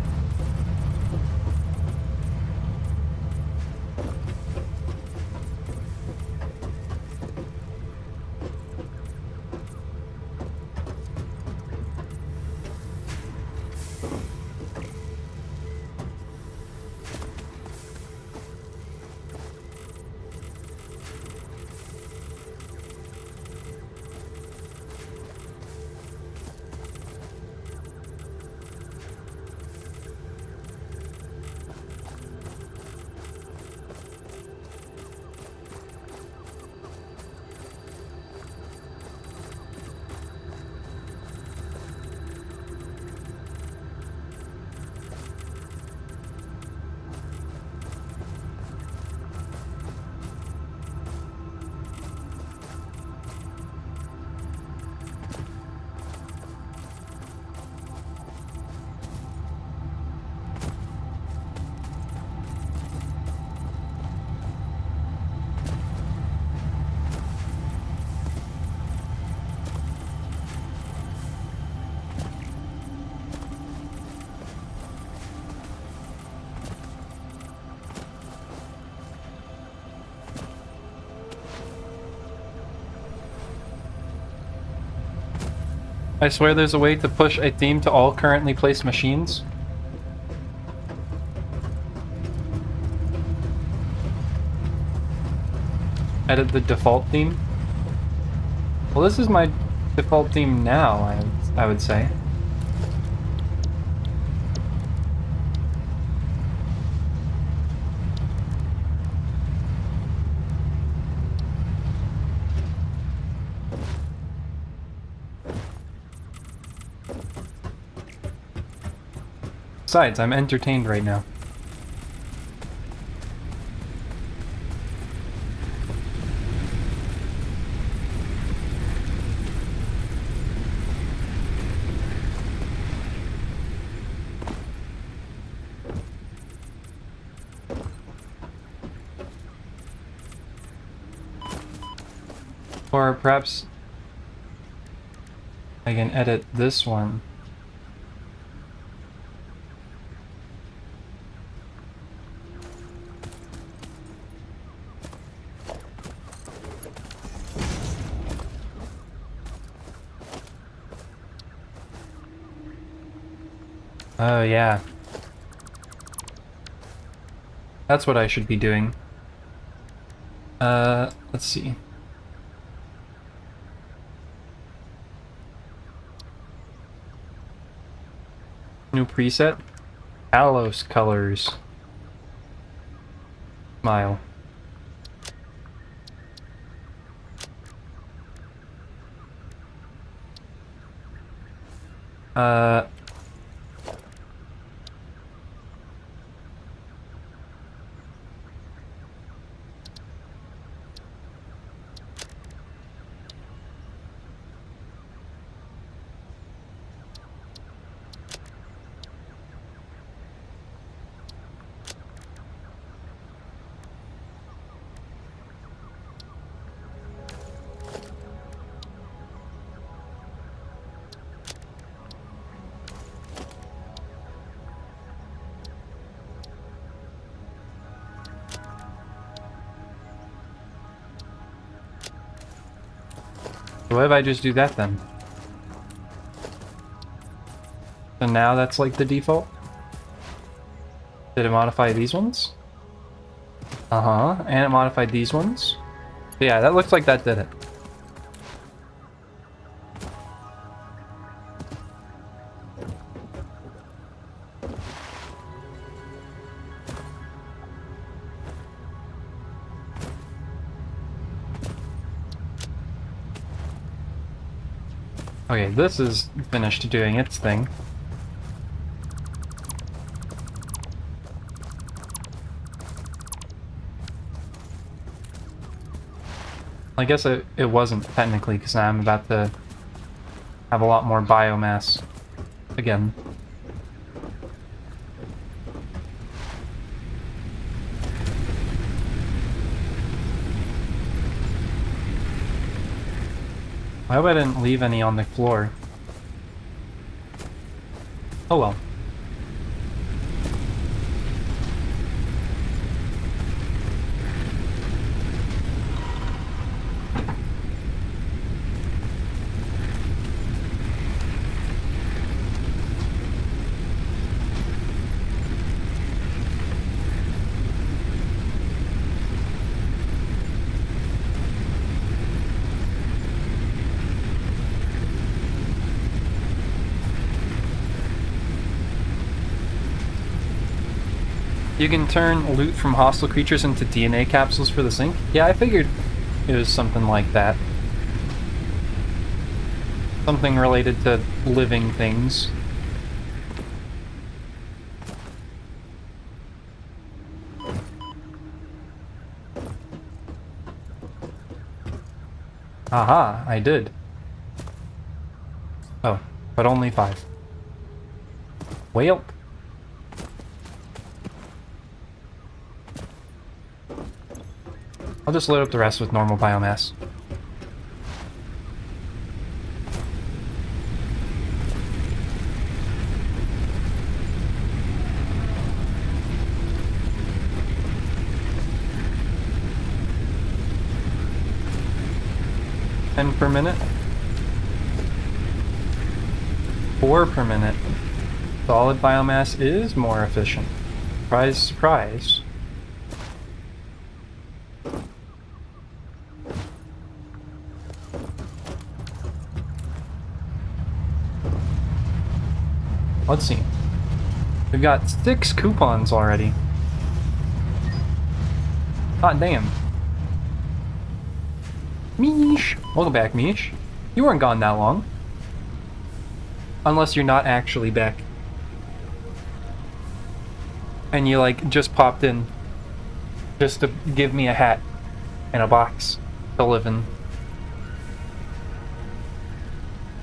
I swear there's a way to push a theme to all currently placed machines. Edit the default theme. Well, this is my default theme now, I would say. Besides, I'm entertained right now. Or perhaps I can edit this one. Oh, yeah. That's what I should be doing. Let's see. New preset. Talos colors. Smile. What if I just do that then? So now that's like the default? Did it modify these ones? Uh-huh, and it modified these ones? So yeah, that looks like that did it. Okay, this is finished doing its thing. I guess it wasn't technically, because now I'm about to have a lot more biomass again. I hope I didn't leave any on the floor. Oh well. You can turn loot from hostile creatures into DNA capsules for the sink? Yeah, I figured it was something like that. Something related to living things. Aha, I did. Oh, but only 5. Well. I'll just load up the rest with normal biomass. And per minute. 4 per minute. Solid biomass is more efficient. Surprise, surprise. Let's see. We've got 6 coupons already. Hot damn. Mish! Welcome back, Mish. You weren't gone that long. Unless you're not actually back. And you, like, just popped in. Just to give me a hat. And a box to live in.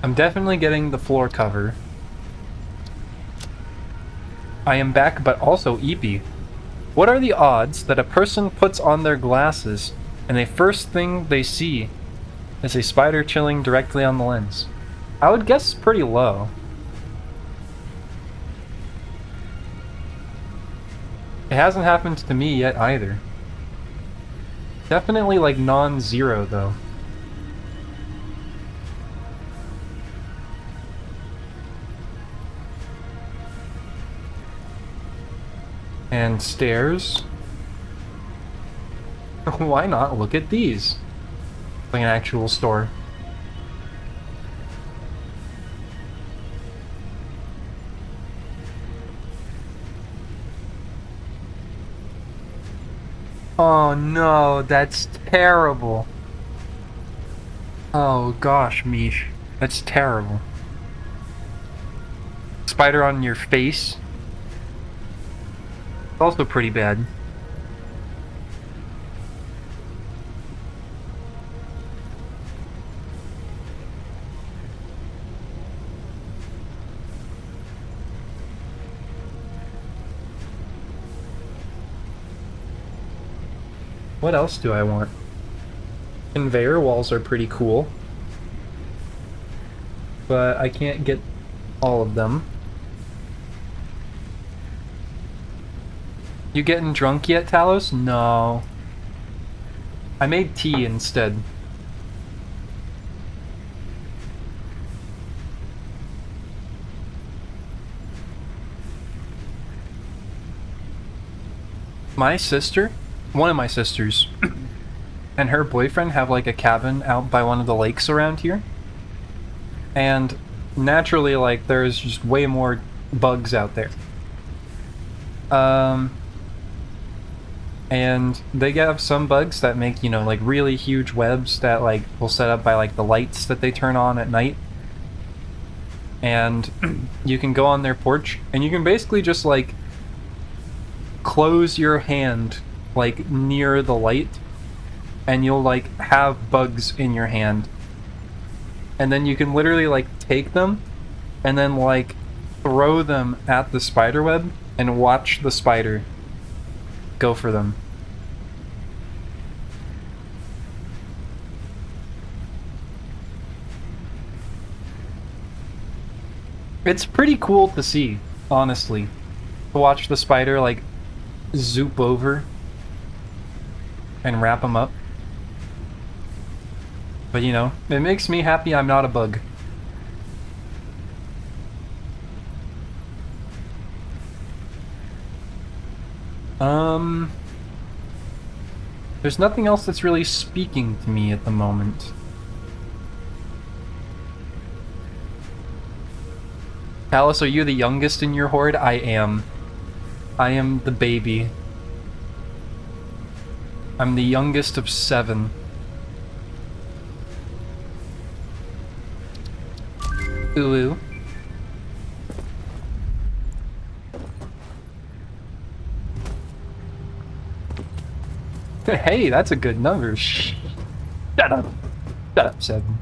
I'm definitely getting the floor cover. I am back, but also eepy. What are the odds that a person puts on their glasses and the first thing they see is a spider chilling directly on the lens? I would guess pretty low. It hasn't happened to me yet either. Definitely like non-zero though. And stairs. Why not look at these? Like an actual store. Oh no, that's terrible. Oh gosh, Mish. That's terrible. Spider on your face. Also pretty bad. What else do I want? Conveyor walls are pretty cool. But I can't get all of them. You getting drunk yet, Talos? No. I made tea instead. My sister, one of my sisters, and her boyfriend have like a cabin out by one of the lakes around here. And naturally, like, there's just way more bugs out there. And they have some bugs that make, you know, like really huge webs that like will set up by like the lights that they turn on at night. And you can go on their porch and you can basically just like close your hand like near the light and you'll like have bugs in your hand. And then you can literally like take them and then like throw them at the spider web and watch the spider go for them. It's pretty cool to see, honestly. To watch the spider like zoop over and wrap them up. But you know, it makes me happy I'm not a bug. There's nothing else that's really speaking to me at the moment. Alice, are you the youngest in your horde? I am. I am the baby. I'm the youngest of 7. Ooh. Hey, that's a good number. Shh. Shut up. Shut up, 7.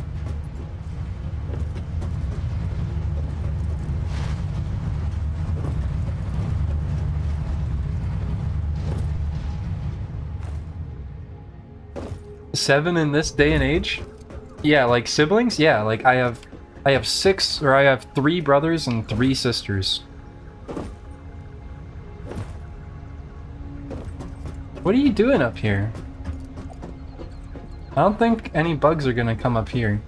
Seven in this day and age? Yeah, like siblings? Yeah, like I have 6, or I have 3 brothers and 3 sisters. What are you doing up here? I don't think any bugs are gonna come up here.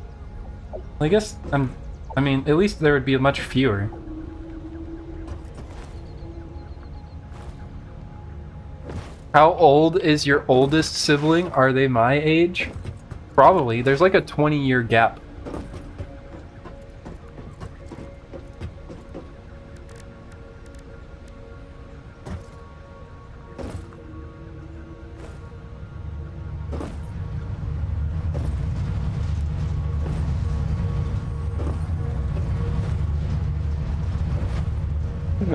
I guess I'm I mean, at least there would be much fewer. How old is your oldest sibling? Are they my age? Probably. There's like a 20-year gap.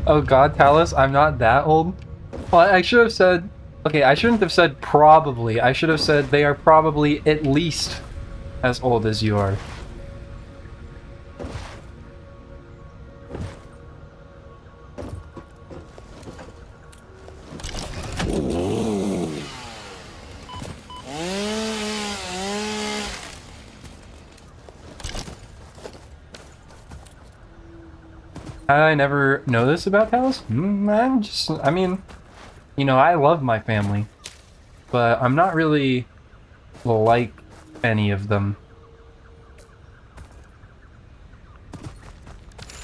Oh god, Talos, I'm not that old. Well, I should have said... Okay, I shouldn't have said probably. I should have said they are probably at least as old as you are. How did I never know this about Talos? I mean, you know, I love my family, but I'm not really like any of them.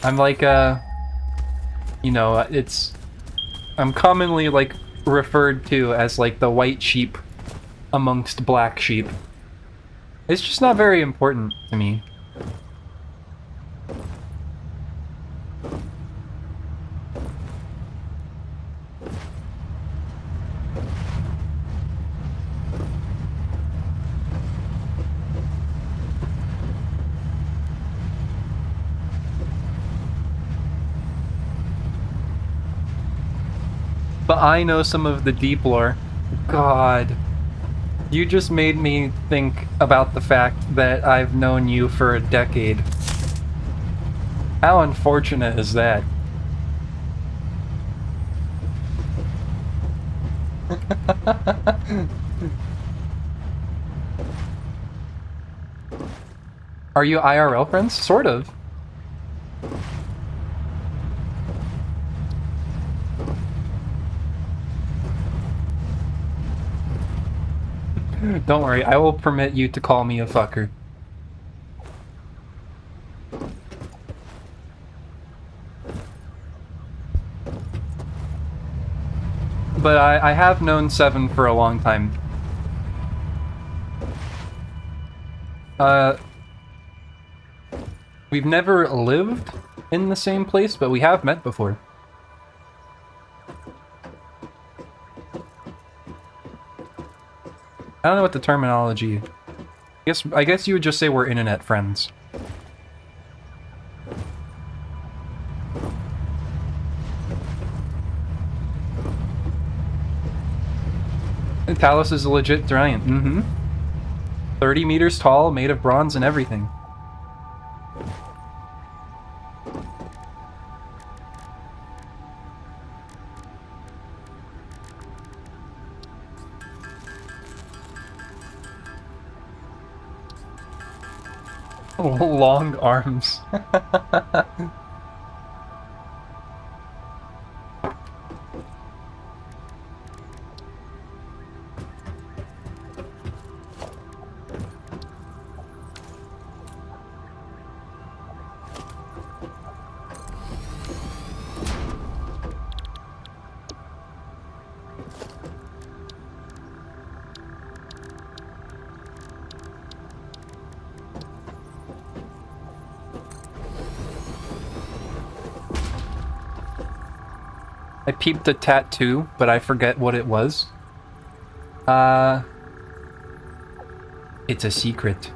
I'm like, you know, I'm commonly, like, referred to as, like, the white sheep amongst black sheep. It's just not very important to me. But I know some of the deep lore. God. You just made me think about the fact that I've known you for a decade. How unfortunate is that? Are you IRL friends? Sort of. Don't worry, I will permit you to call me a fucker. But I have known Seven for a long time. We've never lived in the same place, but we have met before. I don't know what the terminology... I guess you would just say we're internet friends. And Talos is a legit giant. 30 meters tall, made of bronze and everything. Long arms. I peeped a tattoo, but I forget what it was. It's a secret.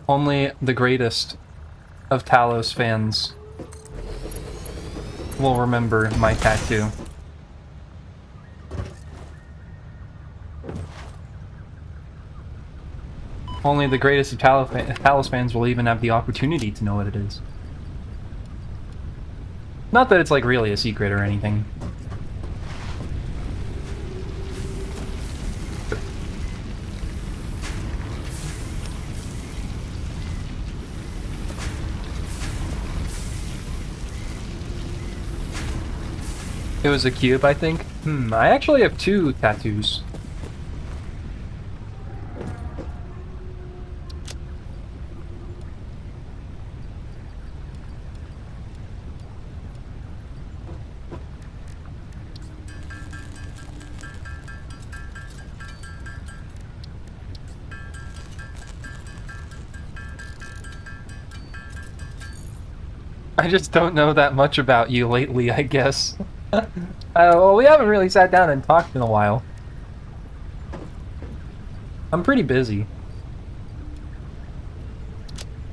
Only the greatest of Talos fans will remember my tattoo. Only the greatest of Talos fans will even have the opportunity to know what it is. Not that it's like really a secret or anything. It was a cube, I think. I actually have 2 tattoos. I just don't know that much about you lately, I guess. Well, we haven't really sat down and talked in a while. I'm pretty busy.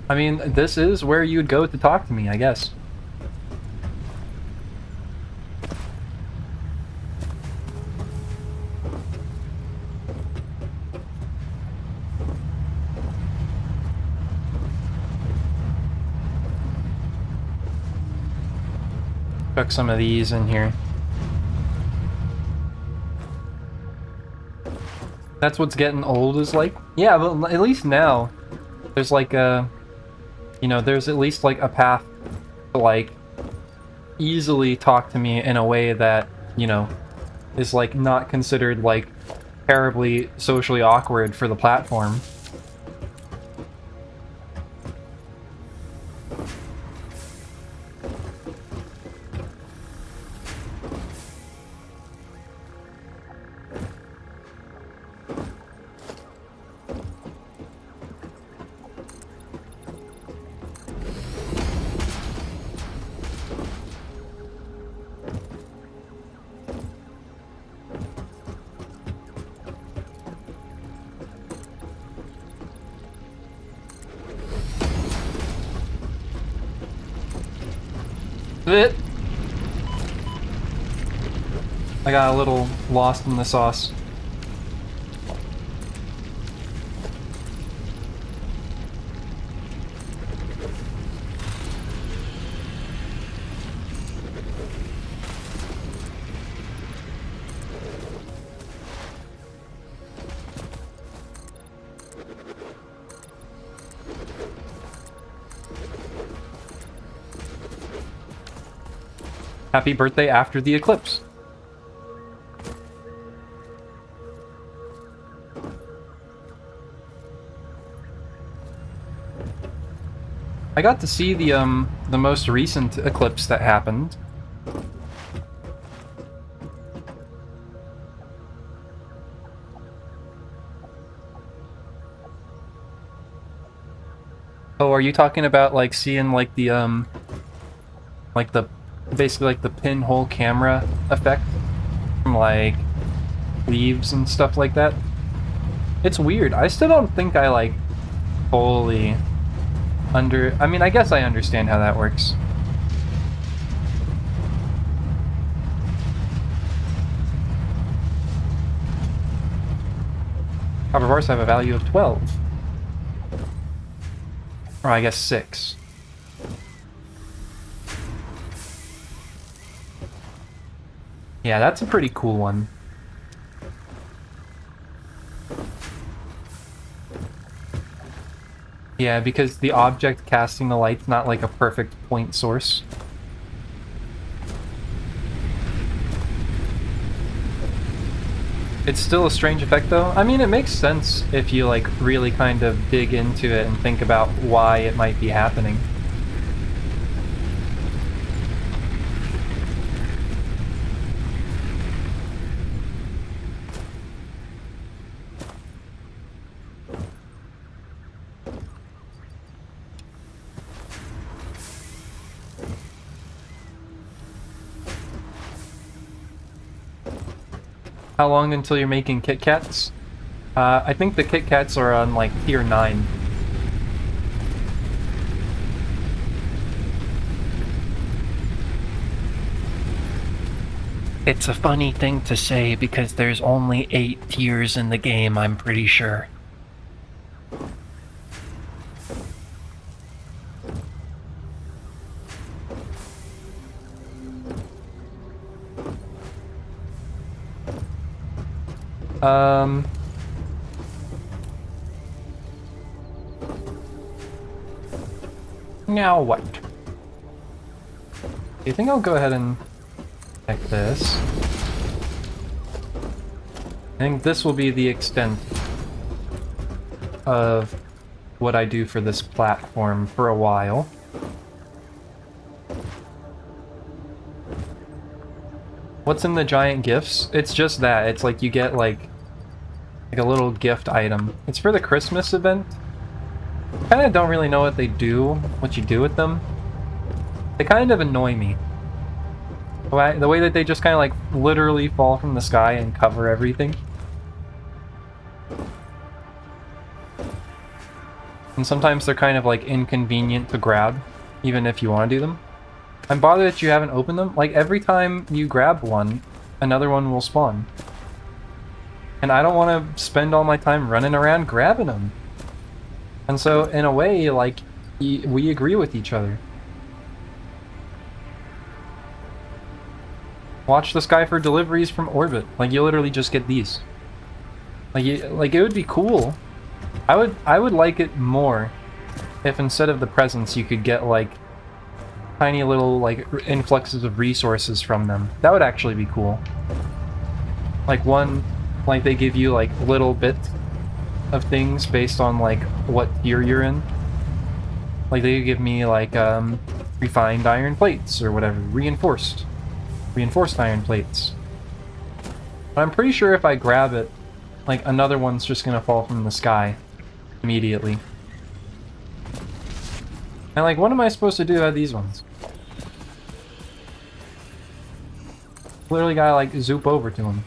I mean, this is where you'd go to talk to me, I guess. Chuck some of these in here. That's what's getting old is like? Yeah, but at least now, there's like a... You know, there's at least like a path to like easily talk to me in a way that, you know, is like not considered like terribly socially awkward for the platform. It. I got a little lost in the sauce. Happy birthday after the eclipse. I got to see the most recent eclipse that happened. Oh, are you talking about like seeing like the basically like the pinhole camera effect from like leaves and stuff like that? It's weird. I still don't think I like fully I mean, I guess I understand how that works. Copper bars have a value of 12. Or I guess 6. Yeah, that's a pretty cool one. Yeah, because the object casting the light's not like a perfect point source. It's still a strange effect though. I mean, it makes sense if you like really kind of dig into it and think about why it might be happening. How long until you're making Kit Kats? I think the Kit Kats are on like tier 9. It's a funny thing to say because there's only 8 tiers in the game, I'm pretty sure. Now what? Do you think I'll go ahead and Like this. I think this will be the extent of what I do for this platform for a while. What's in the giant gifts? It's just that. It's like you get like a little gift item. It's for the Christmas event. Kind of don't really know what they do, what you do with them. They kind of annoy me. The way that they just kind of like literally fall from the sky and cover everything. And sometimes they're kind of like inconvenient to grab, even if you want to do them. I'm bothered that you haven't opened them. Like every time you grab one, another one will spawn. And I don't want to spend all my time running around grabbing them. And so, in a way, like, we agree with each other. Watch the sky for deliveries from orbit. Like, you literally just get these. Like, it would be cool. I would like it more if instead of the presents you could get, like, tiny little, like, influxes of resources from them. That would actually be cool. Like, like, they give you, like, little bits of things based on, like, what tier you're in. Like, they give me, like, refined iron plates or whatever. Reinforced iron plates. But I'm pretty sure if I grab it, like, another one's just gonna fall from the sky immediately. And, like, what am I supposed to do about these ones? Literally gotta, like, zoop over to them.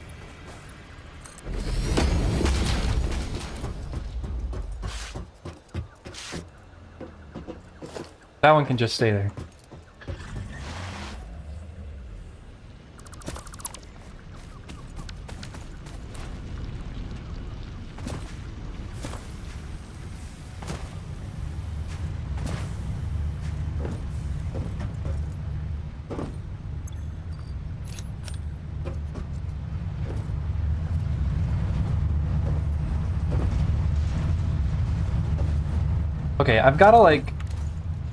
That one can just stay there. Okay, I've gotta, like,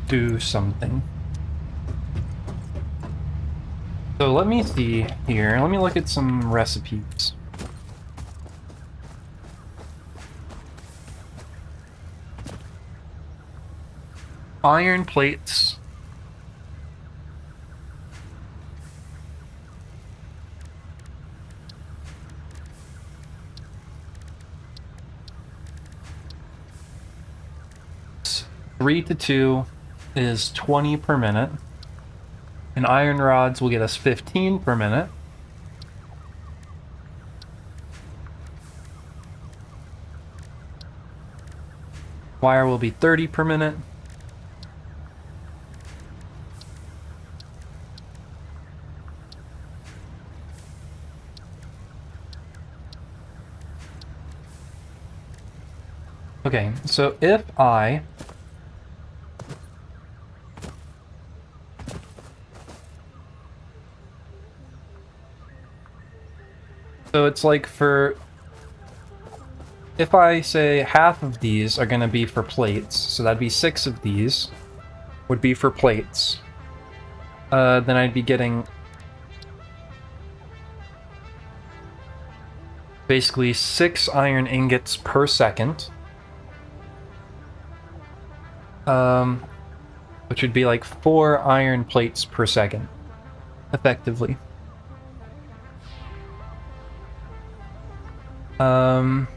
do something. So let me see here. Let me look at some recipes. Iron plates. Three to 2 is 20 per minute. And iron rods will get us 15 per minute. Wire will be 30 per minute. Okay, so if I so it's like for if I say half of these are going to be for plates, so that'd be 6 of these would be for plates. Then I'd be getting basically 6 iron ingots per second. Which would be like 4 iron plates per second, effectively. And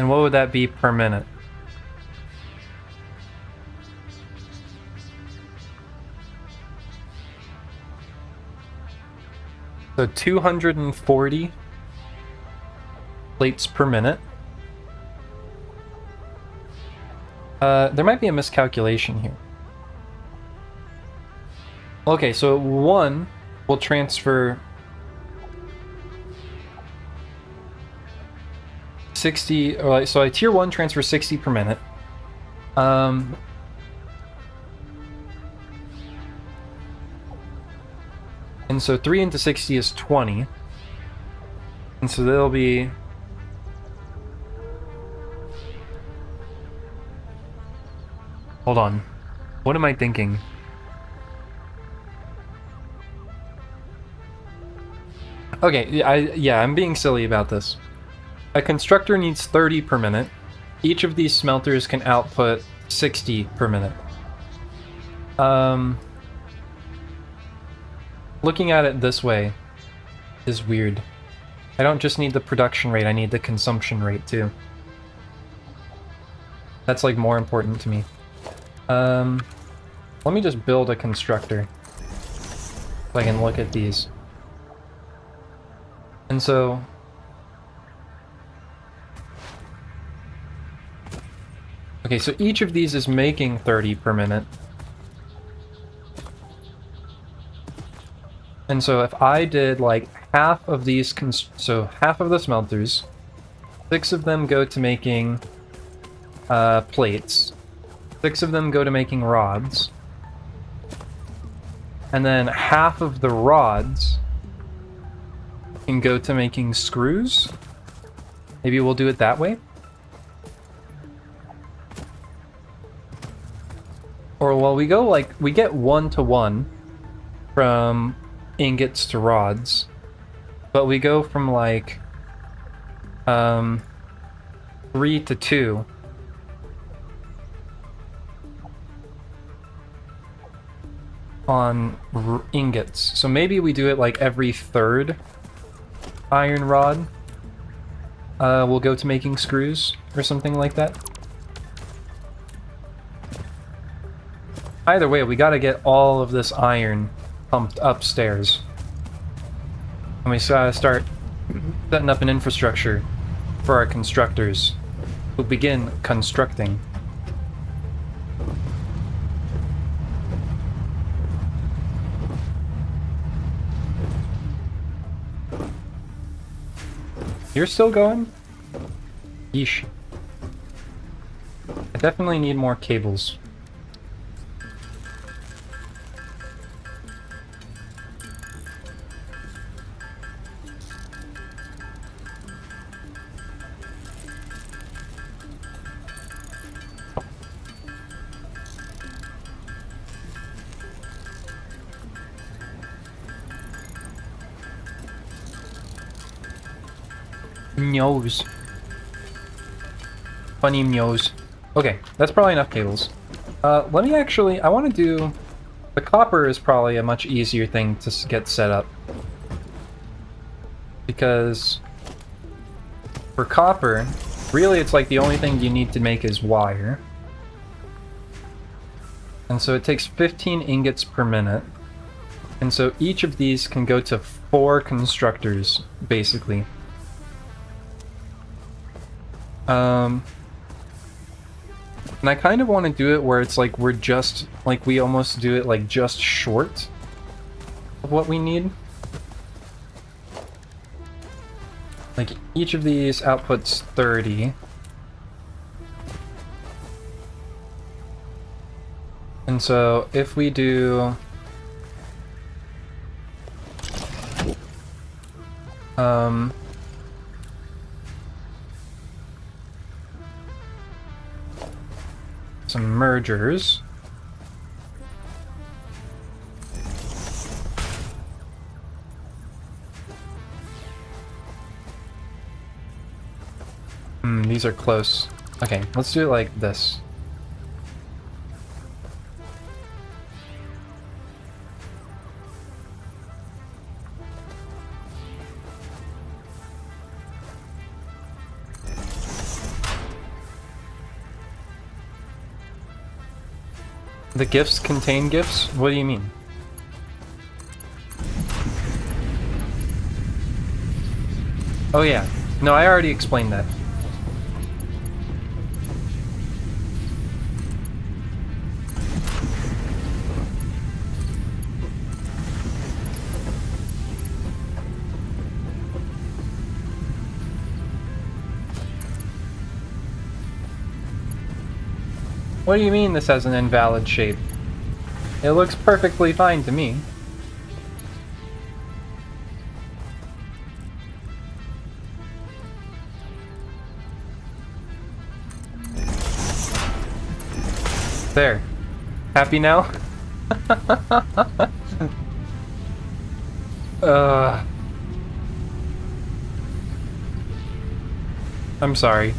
what would that be per minute? So 240 plates per minute. There might be a miscalculation here. Okay, so 1 will transfer 60, or so a tier 1 transfers 60 per minute. And so 3 into 60 is 20. And so there'll be... Hold on. What am I thinking? Okay, I'm being silly about this. A constructor needs 30 per minute. Each of these smelters can output 60 per minute. Looking at it this way is weird. I don't just need the production rate, I need the consumption rate too. That's like more important to me. Let me just build a constructor so I can look at these. And so okay, so each of these is making 30 per minute. And so if I did like half of these, so half of the smelters, 6 of them go to making plates, 6 of them go to making rods, and then half of the rods can go to making screws. Maybe we'll do it that way. Or well, we go like, we get 1-to-1 from ingots to rods, but we go from like 3-to-2 on ingots. So maybe we do it like every 3rd iron rod will go to making screws or something like that. Either way, we gotta get all of this iron pumped upstairs. And we gotta start setting up an infrastructure for our constructors who begin constructing. You're still going? Yeesh. I definitely need more cables. Meows. Funny meows. Okay, that's probably enough cables. Let me actually, I want to do... The copper is probably a much easier thing to get set up. Because... for copper, really it's like the only thing you need to make is wire. And so it takes 15 ingots per minute. And so each of these can go to 4 constructors, basically. And I kind of want to do it where it's like we're just, like we almost do it like just short of what we need. Like each of these outputs 30. And so if we do some mergers. These are close. Okay, let's do it like this. The gifts contain gifts? What do you mean? Oh yeah. No, I already explained that. What do you mean this has an invalid shape? It looks perfectly fine to me. There. Happy now? I'm sorry.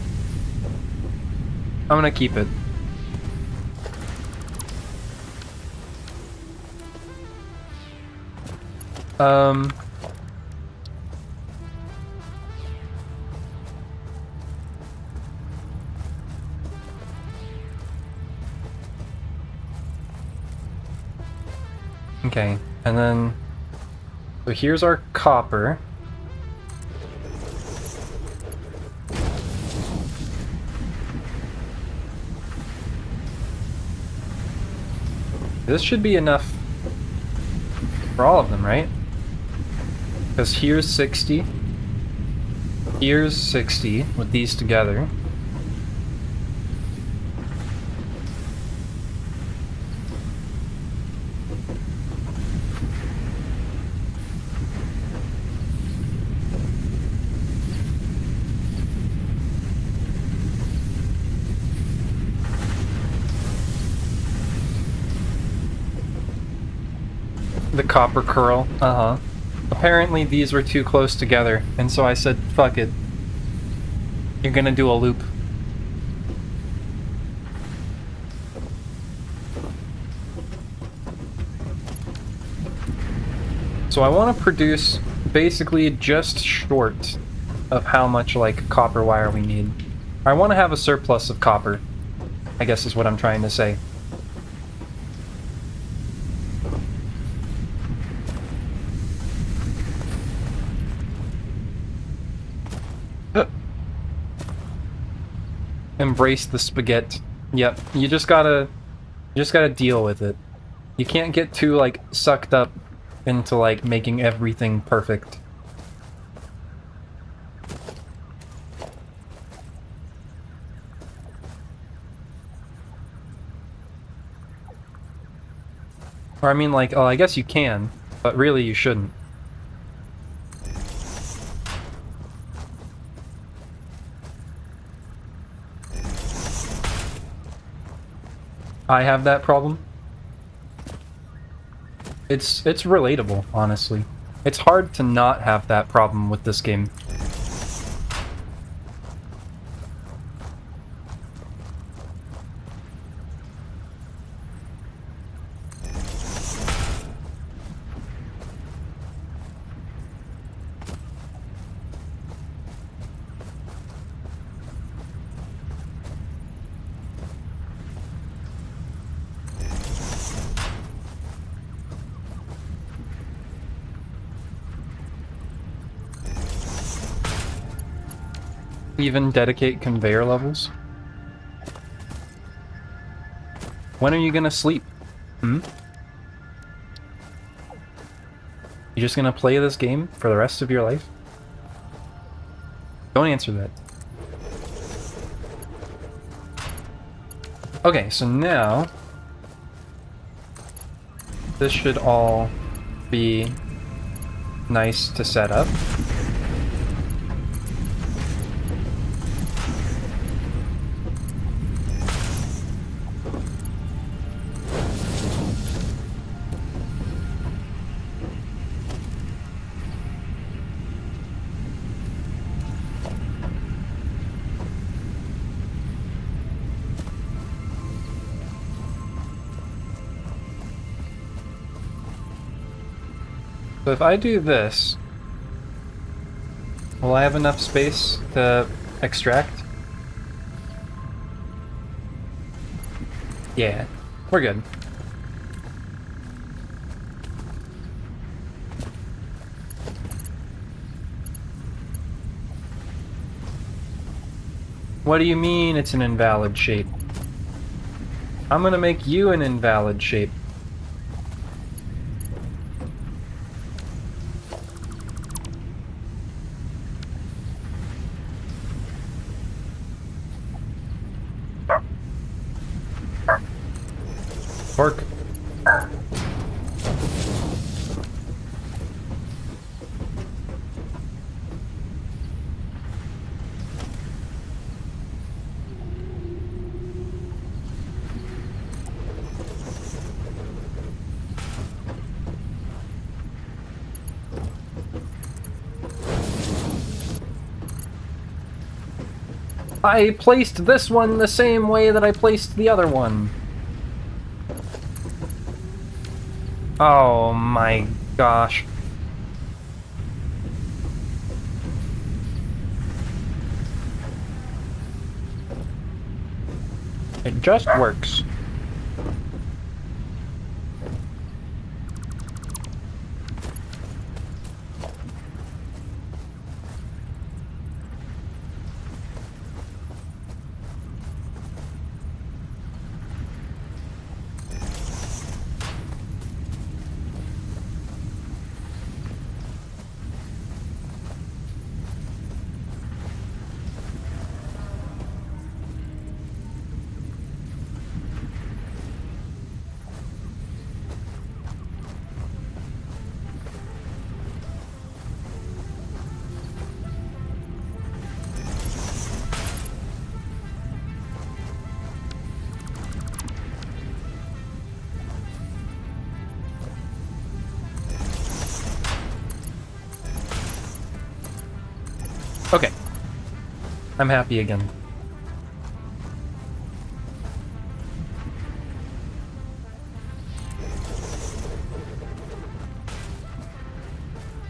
I'm gonna keep it. Okay, and then... So here's our copper. This should be enough for all of them, right? Because here's 60. Here's 60 with these together. The copper curl. Uh-huh. Apparently these were too close together, and so I said, fuck it. You're gonna do a loop. So I want to produce basically just short of how much, like, copper wire we need. I want to have a surplus of copper, I guess is what I'm trying to say. Embrace the spaghetti. Yep, you just gotta deal with it. You can't get too, like, sucked up into, like, making everything perfect. Or I mean, like, oh, I guess you can, but really you shouldn't. I have that problem. It's relatable, honestly. It's hard to not have that problem with this game. Even dedicate conveyor levels? When are you gonna sleep? Hmm? You just gonna play this game for the rest of your life? Don't answer that. Okay, so now this should all be nice to set up. So if I do this, will I have enough space to extract? Yeah, we're good. What do you mean it's an invalid shape? I'm gonna make you an invalid shape. Pork. I placed this one the same way that I placed the other one. Oh my gosh. It just works. Okay. I'm happy again.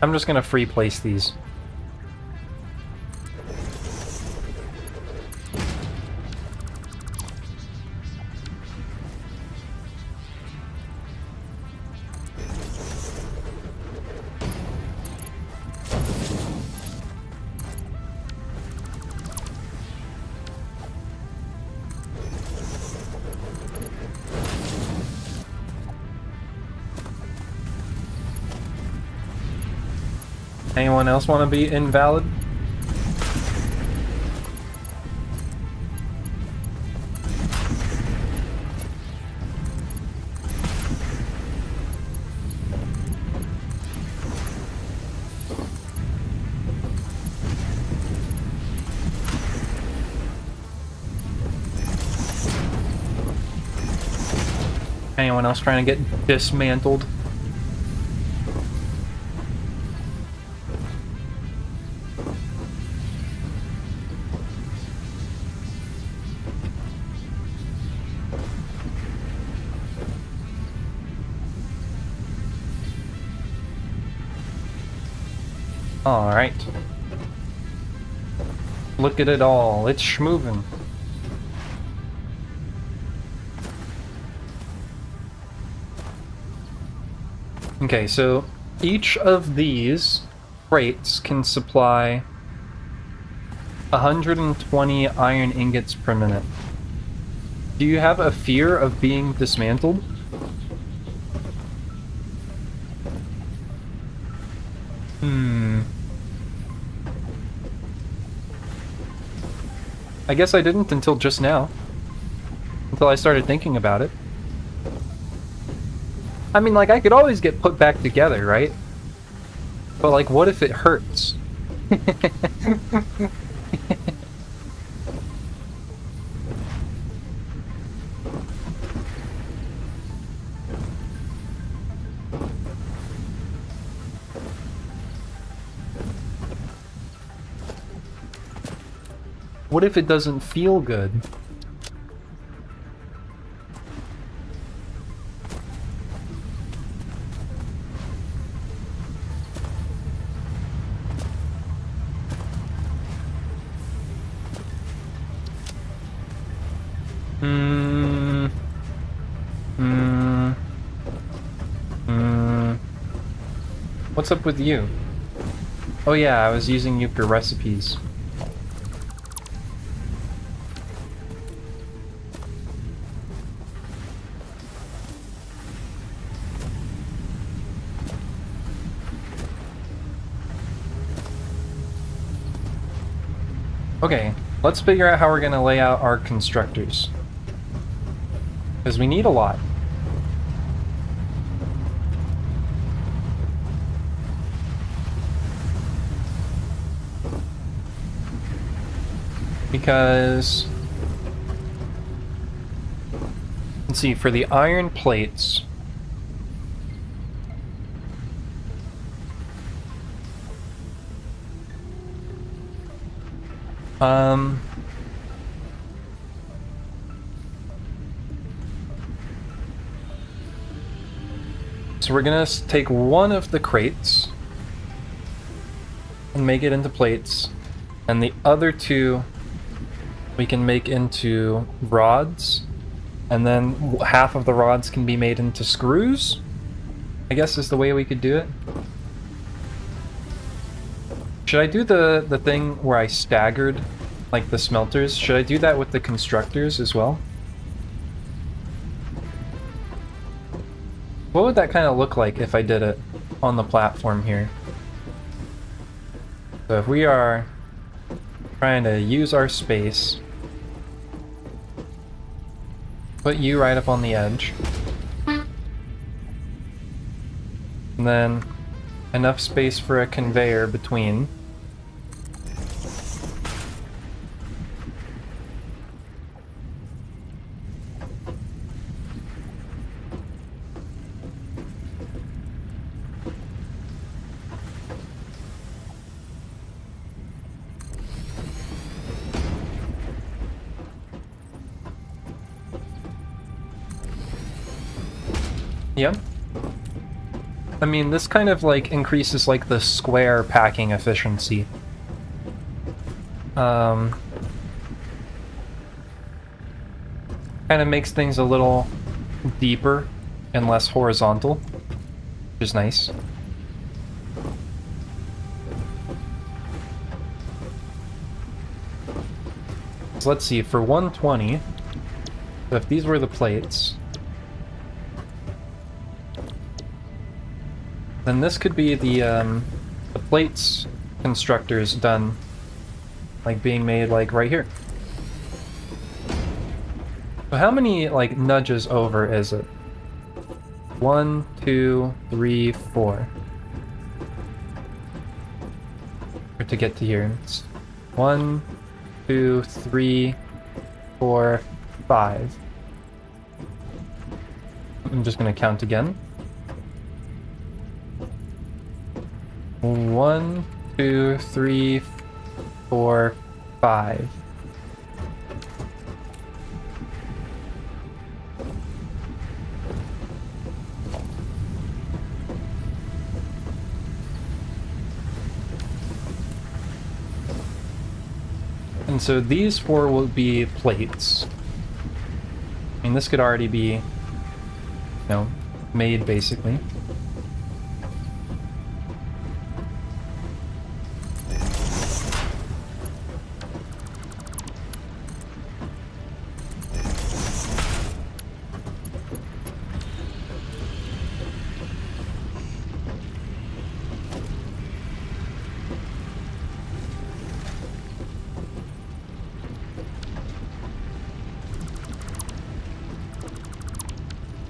I'm just gonna free place these. Anyone else want to be invalid? Anyone else trying to get dismantled? Alright. Look at it all. It's schmovin'. Okay, so each of these crates can supply 120 iron ingots per minute. Do you have a fear of being dismantled? I guess I didn't until just now. Until I started thinking about it. I mean, like, I could always get put back together, right? But, like, what if it hurts? What if it doesn't feel good? What's up with you? Oh yeah, I was using you for recipes. Okay, let's figure out how we're gonna lay out our constructors. Because we need a lot. Because... let's see, for the iron plates... So we're gonna take one of the crates and make it into plates, and the other two we can make into rods, and then half of the rods can be made into screws, I guess is the way we could do it. Should I do the thing where I staggered, like the smelters? Should I do that with the constructors as well? What would that kind of look like if I did it on the platform here? So if we are trying to use our space, put you right up on the edge, and then enough space for a conveyor between. Yep. I mean, this kind of like increases like the square packing efficiency. Kind of makes things a little deeper and less horizontal, which is nice. So let's see, for 120, so if these were the plates, then this could be the plates constructors done, like being made like right here. So how many like nudges over is it? 1, 2, 3, 4. Or to get to here. It's 1, 2, 3, 4, 5. I'm just gonna count again. 1, 2, 3, 4, 5. And so these 4 will be plates. I mean, this could already be, you know, made basically.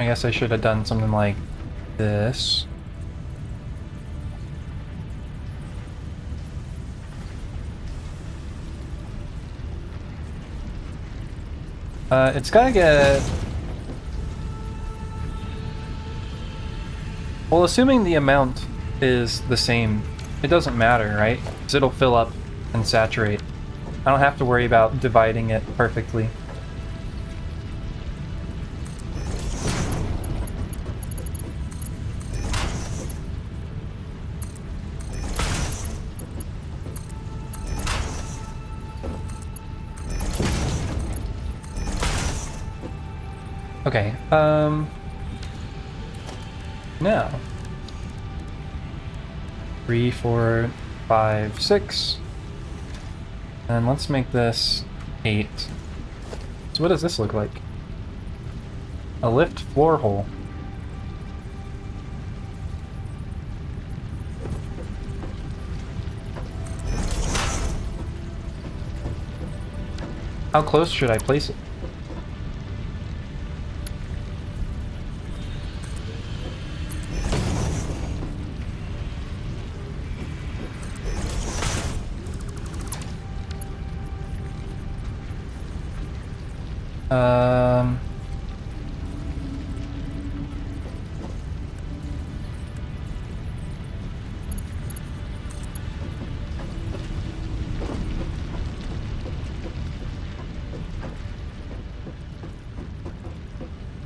I guess I should have done something like this. It's gotta get... Well, assuming the amount is the same, it doesn't matter, right? Because it'll fill up and saturate. I don't have to worry about dividing it perfectly. Okay, now 3, 4, 5, 6, and let's make this 8. So what does this look like? A lift floor hole. How close should I place it?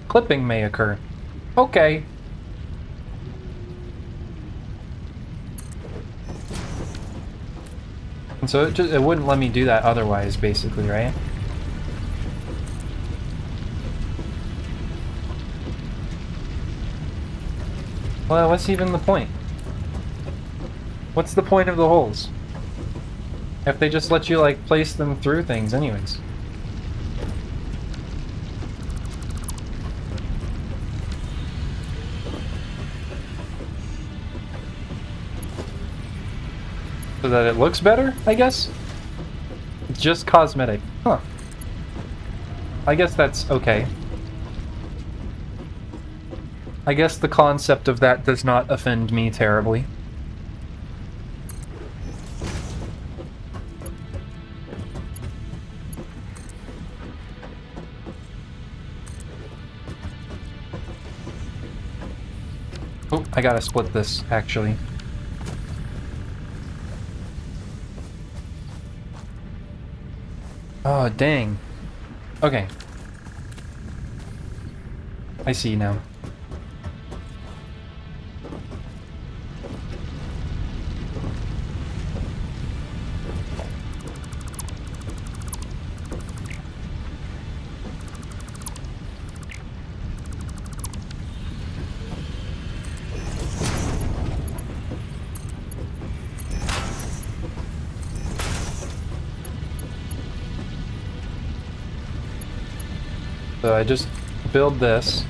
Clipping may occur. Okay. And so it wouldn't let me do that otherwise, basically, right? Well, what's even the point? What's the point of the holes? If they just let you, like, place them through things anyways. So that it looks better, I guess? It's just cosmetic. Huh. I guess that's okay. I guess the concept of that does not offend me terribly. Oh, I gotta split this, actually. Oh, dang. Okay. I see now. So I just build this.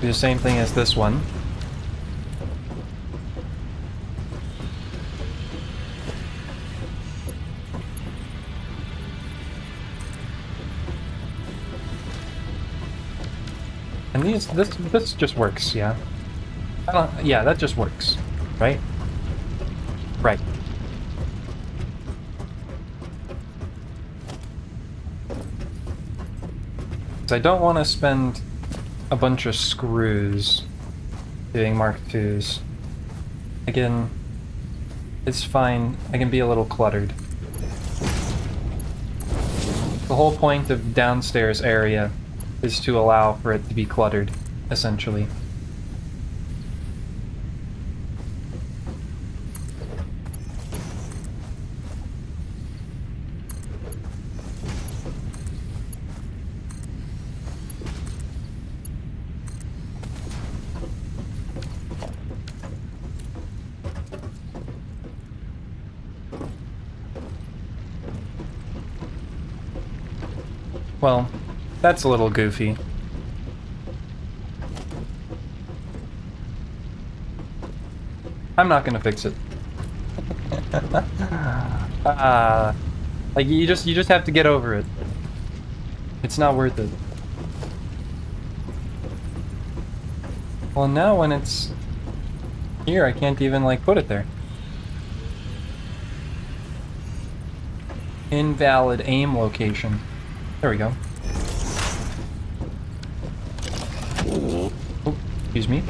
Do the same thing as this one. And this just works, yeah. Yeah, that just works, right? Right. Because I don't want to spend a bunch of screws doing Mark IIs. Again, it's fine. I can be a little cluttered. The whole point of downstairs area is to allow for it to be cluttered, essentially. Well, that's a little goofy. I'm not gonna fix it. Like you just have to get over it. It's not worth it. Well, now when it's here, I can't even like put it there. Invalid aim location. There we go. Oh, excuse me.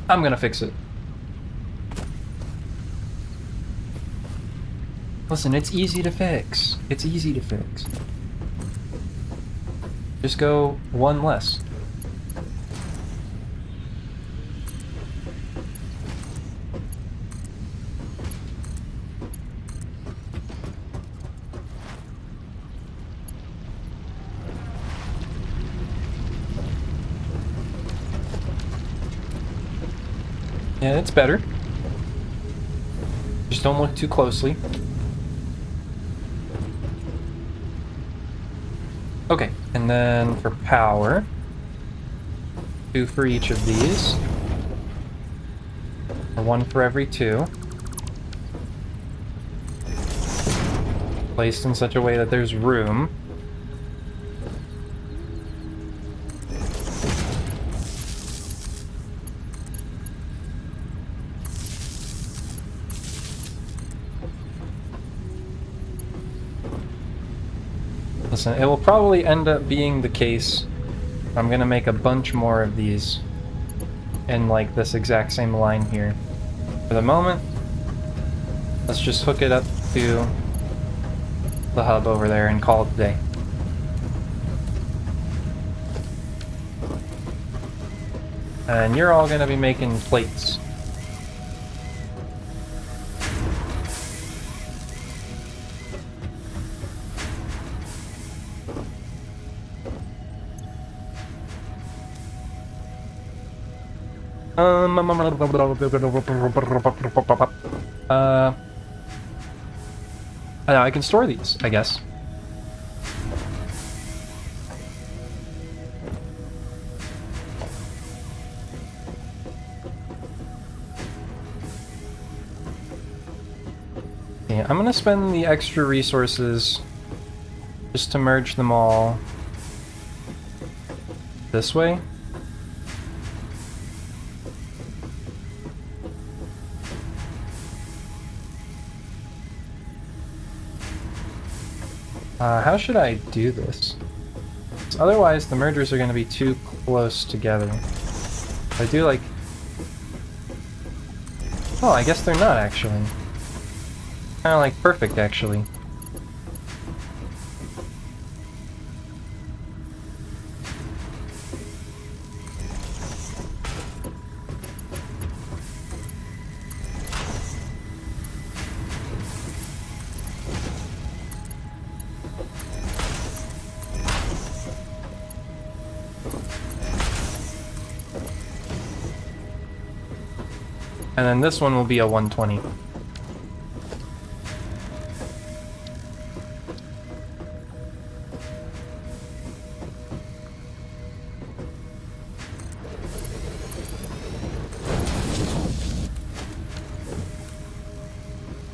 I'm gonna fix it. Listen, it's easy to fix. It's easy to fix. Just go one less. Yeah, it's better. Just don't look too closely. Okay, and then for power, 2 for each of these. Or 1 for every 2. Placed in such a way that there's room. Listen, it will probably end up being the case. I'm gonna make a bunch more of these in like this exact same line here. For the moment, let's just hook it up to the hub over there and call it a day. And you're all gonna be making plates. I can store these, I guess. Okay, I'm gonna spend the extra resources just to merge them all this way. How should I do this? Otherwise, the mergers are going to be too close together. I do like... Oh, I guess they're not, actually. Kind of like perfect, actually. And then this one will be a 120.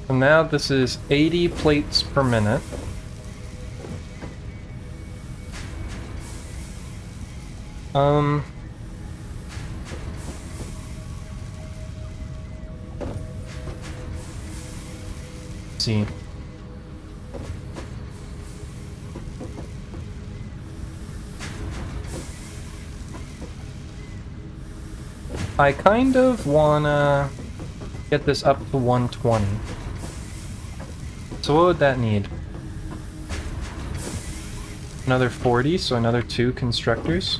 So now this is 80 plates per minute. Let's see. I kind of wanna get this up to 120. So what would that need? Another 40, so another 2 constructors.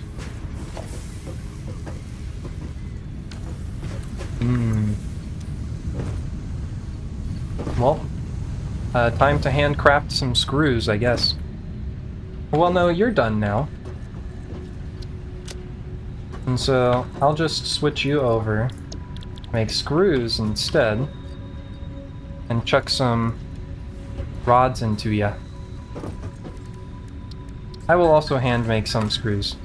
Well, time to handcraft some screws, I guess. Well, no, you're done now. And so, I'll just switch you over, make screws instead, and chuck some rods into ya. I will also hand make some screws.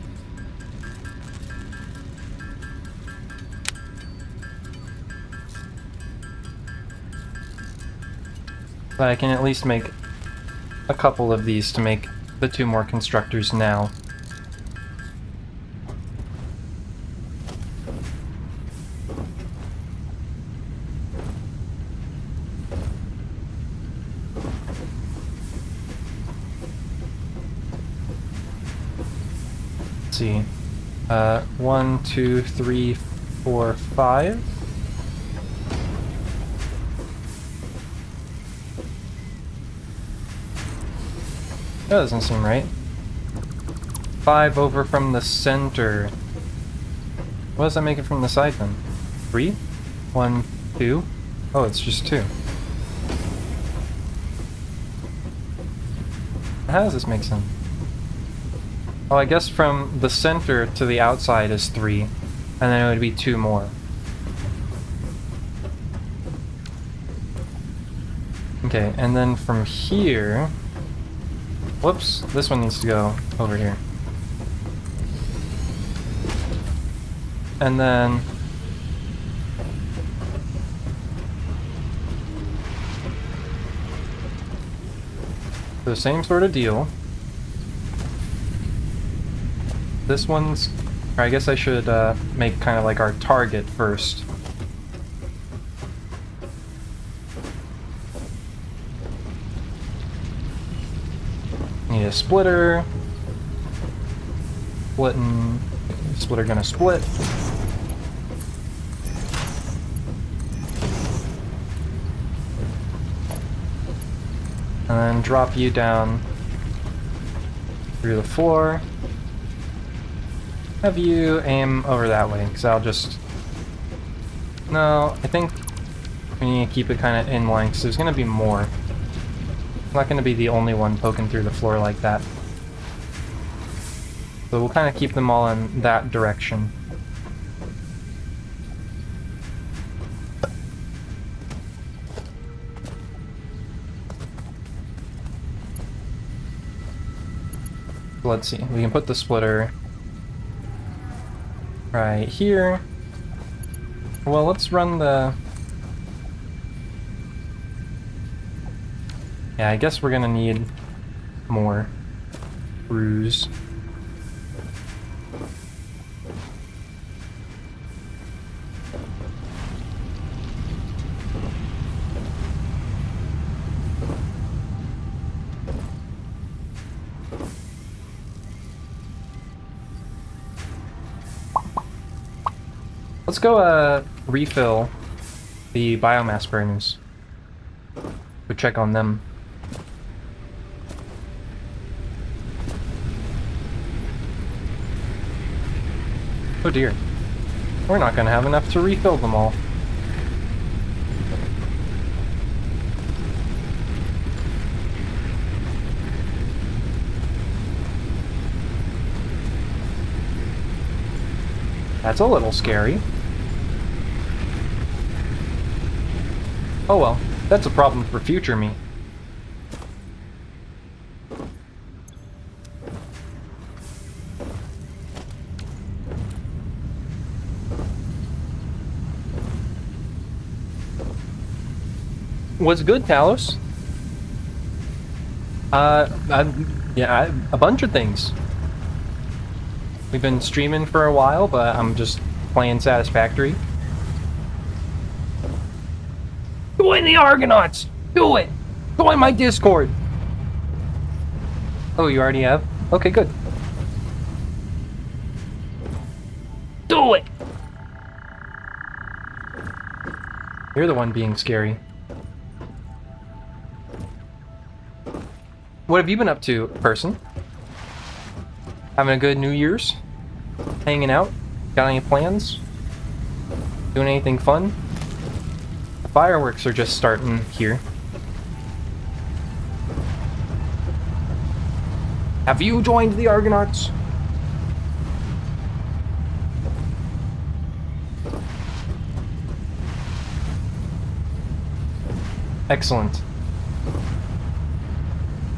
But I can at least make a couple of these to make the 2 more constructors now. Let's see. 1, 2, 3, 4, 5. That doesn't seem right. 5 over from the center. What does that make it from the side then? 3? 1, 2? Oh, it's just 2. How does this make sense? Oh, I guess from the center to the outside is 3, and then it would be 2 more. Okay, and then from here... Whoops, this one needs to go over here. And then... the same sort of deal. This one's... or I guess I should make kind of like our target first. Need a splitter. Splitter gonna split. And And then drop you down through the floor. Have you aim over that way, because I'll just... No, I think we need to keep it kind of in line, because there's going to be more. I'm not going to be the only one poking through the floor like that. So we'll kind of keep them all in that direction. Let's see, we can put the splitter right here. Well, let's run the... Yeah, I guess we're gonna need more screws. Let's go refill the biomass burners. Go check on them. Oh dear. We're not gonna have enough to refill them all. That's a little scary. Oh well, that's a problem for future me. What's good, Talos? Yeah, a bunch of things. We've been streaming for a while, but I'm just playing Satisfactory. Join the Argonauts! Do it! Join my Discord! Oh, you already have? Okay, good. Do it! You're the one being scary. What have you been up to, person? Having a good New Year's? Hanging out? Got any plans? Doing anything fun? The fireworks are just starting here. Have you joined the Argonauts? Excellent.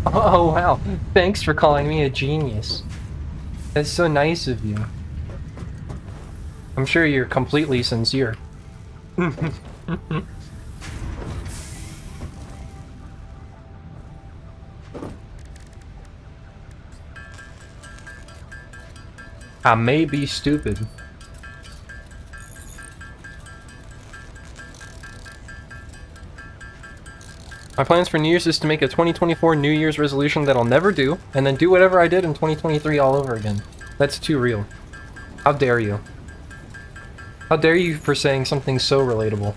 Oh wow, thanks for calling me a genius. That's so nice of you. I'm sure you're completely sincere. I may be stupid. My plans for New Year's is to make a 2024 New Year's resolution that I'll never do, and then do whatever I did in 2023 all over again. That's too real. How dare you? How dare you for saying something so relatable?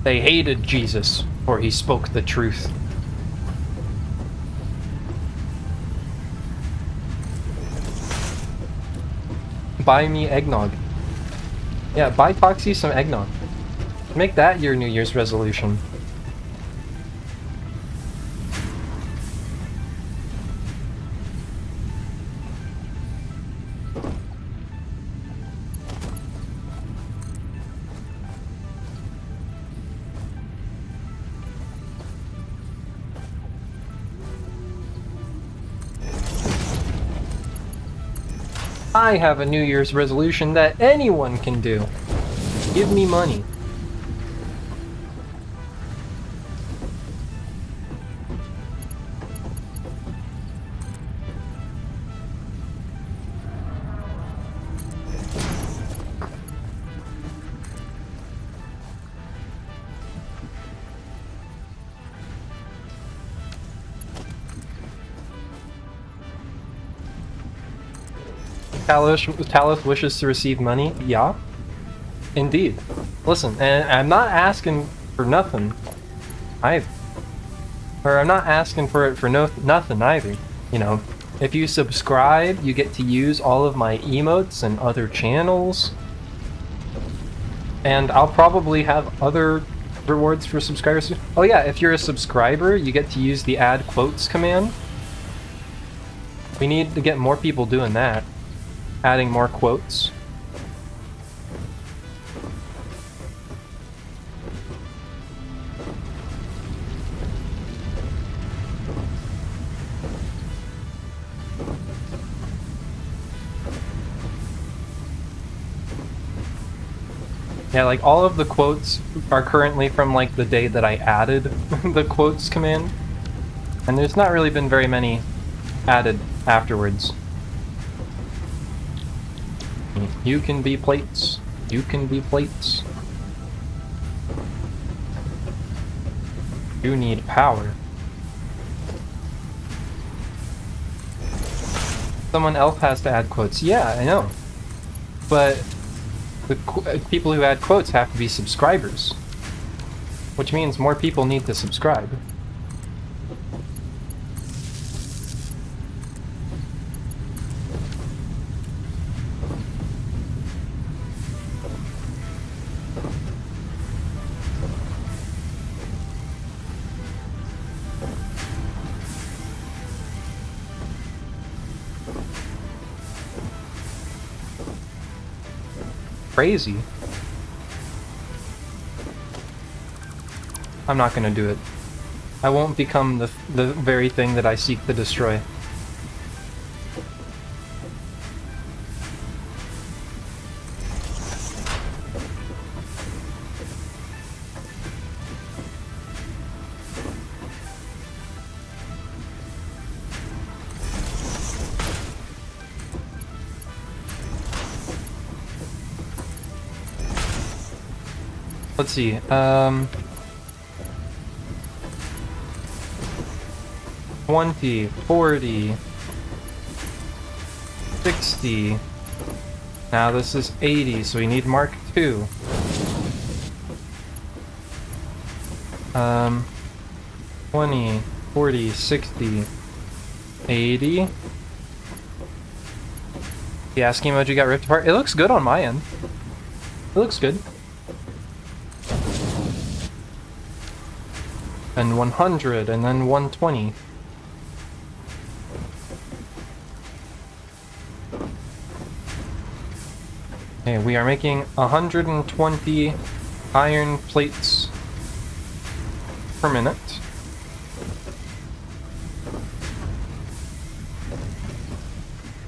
They hated Jesus, for he spoke the truth. Buy me eggnog. Yeah, buy Toxie some eggnog. Make that your New Year's resolution. I have a New Year's resolution that anyone can do. Give me money. Talos wishes to receive money? Yeah. Indeed. Listen, and I'm not asking for nothing. I'm not asking for it for nothing either. You know, if you subscribe, you get to use all of my emotes and other channels. And I'll probably have other rewards for subscribers. Oh yeah, if you're a subscriber, you get to use the add quotes command. We need to get more people doing that. Adding more quotes. Yeah, like all of the quotes are currently from like the day that I added the quotes command. And there's not really been very many added afterwards. You can be plates. You can be plates. You need power. Someone else has to add quotes. Yeah, I know. But the people who add quotes have to be subscribers. Which means more people need to subscribe. Crazy. I'm not gonna do it. I won't become the very thing that I seek to destroy. Let's see, 20, 40, 60. Now this is 80, so we need Mark II. 20, 40, 60, 80. The ASCII emoji got ripped apart. It looks good on my end. It looks good. And 100, and then 120. Okay, we are making 120 iron plates per minute.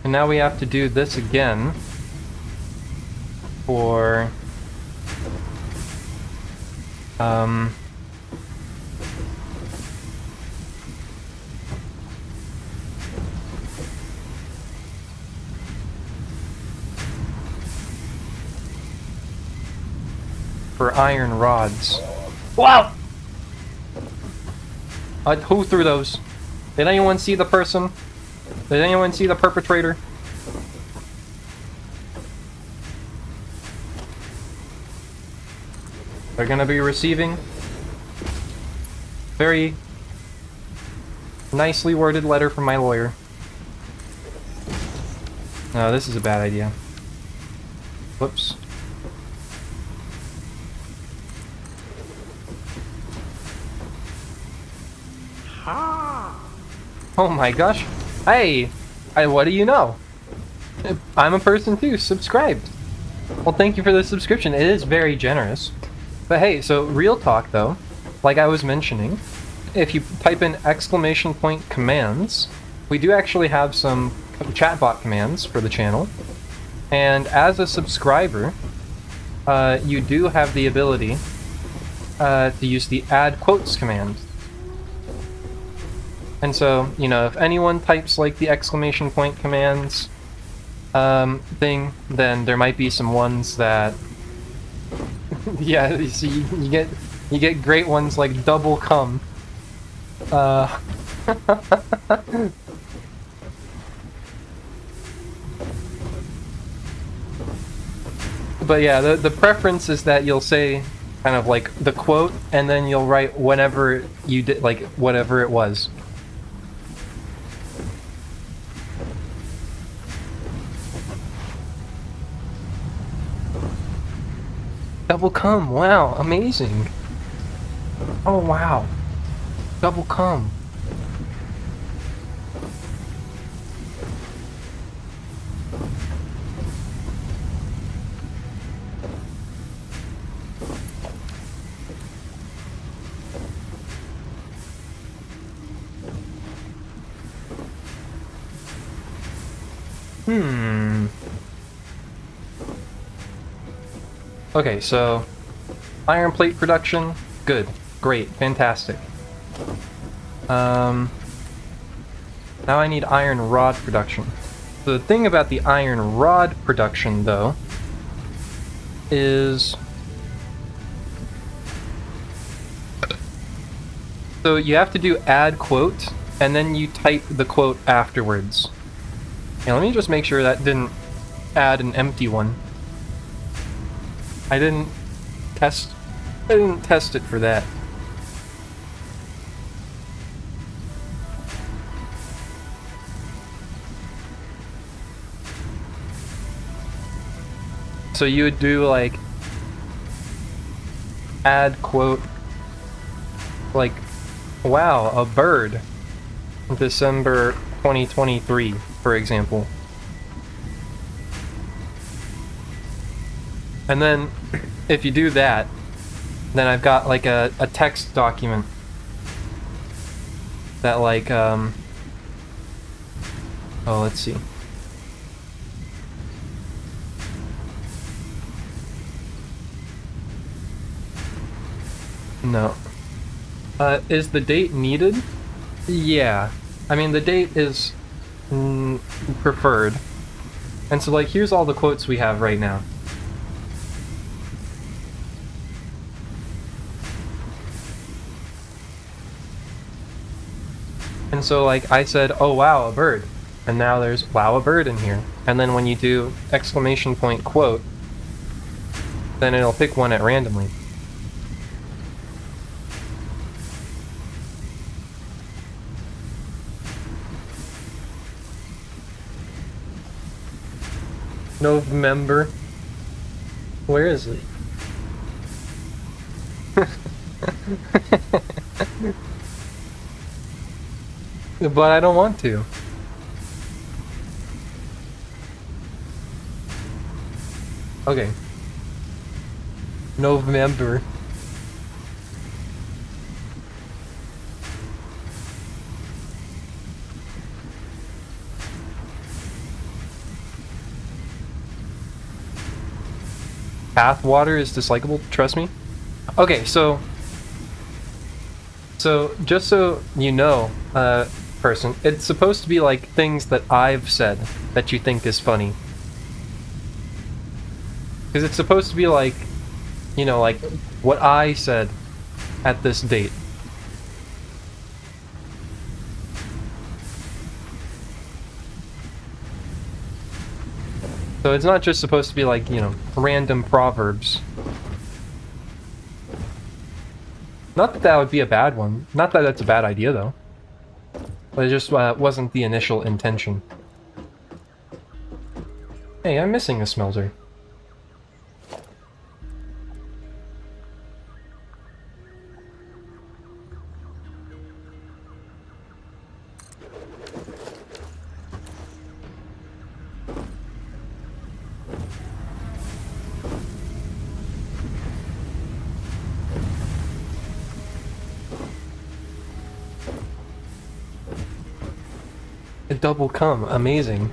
And now we have to do this again for iron rods. Wow! Who threw those? Did anyone see the person? Did anyone see the perpetrator? They're gonna be receiving very nicely worded letter from my lawyer. No, this is a bad idea. Whoops. Oh my gosh. Hey! What do you know? I'm a person too, subscribed. Well, thank you for the subscription. It is very generous. But hey, so real talk though, like I was mentioning, if you type in !point commands, we do actually have some chatbot commands for the channel. And as a subscriber, you do have the ability to use the add quotes command. And so, you know, if anyone types like the !point commands thing, then there might be some ones that yeah, you see, you get great ones like double cum. But yeah, the preference is that you'll say kind of like the quote, and then you'll write whenever you did, like whatever it was. Double cum, wow, amazing. Oh wow. Double cum. Okay, so iron plate production, good, great, fantastic. Now I need iron rod production. So the thing about the iron rod production, though, is so you have to do add quote, and then you type the quote afterwards. Yeah, let me just make sure that didn't add an empty one. I didn't test it for that. So you would do like add quote like, wow, a bird, December 2023, for example. And then if you do that, then I've got like a text document that like oh, let's see. No. Is the date needed? Yeah. I mean, the date is preferred. And so, like, here's all the quotes we have right now. And so, like, I said, oh wow, a bird. And now there's wow, a bird in here. And then when you do exclamation point quote, then it'll pick one at randomly. November. Where is it? But I don't want to. Okay. November. Path water is dislikable, trust me. Okay, so just so you know, person, it's supposed to be like things that I've said that you think is funny. Because it's supposed to be like, you know, like what I said at this date. So it's not just supposed to be like, you know, random proverbs. Not that that would be a bad one. Not that that's a bad idea, though. But it just wasn't the initial intention. Hey, I'm missing a smelter. A double cum, amazing.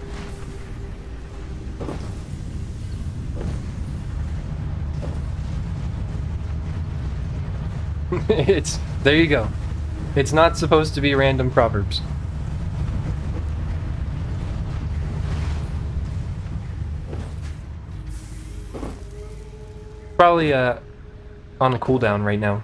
There you go. It's not supposed to be random proverbs. Probably on a cooldown right now.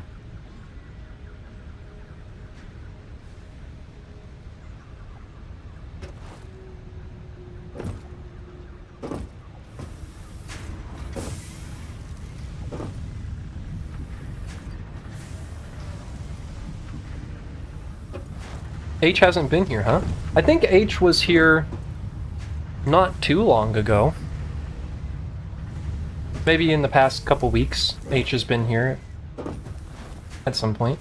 H hasn't been here, huh? I think H was here not too long ago. Maybe in the past couple weeks, H has been here at some point.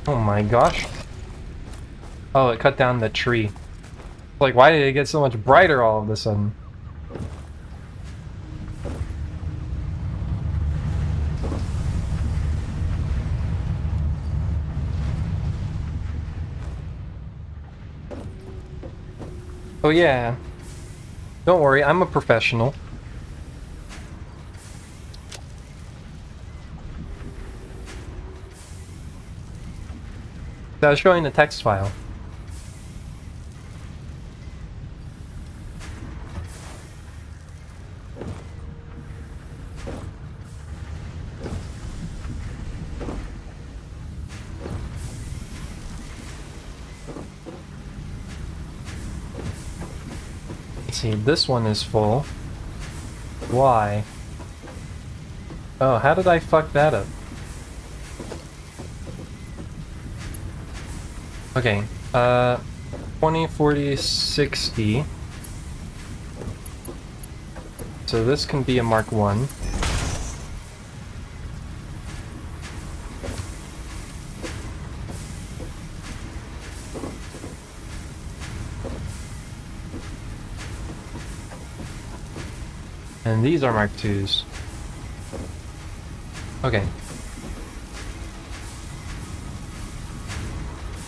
Oh my gosh. Oh, it cut down the tree. Like, why did it get so much brighter all of a sudden? Oh yeah. Don't worry, I'm a professional. I was showing the text file. Let's see, this one is full. Why? Oh, how did I fuck that up? Okay, 20, 40, 60. So this can be a Mark 1. And these are Mark 2s. Okay.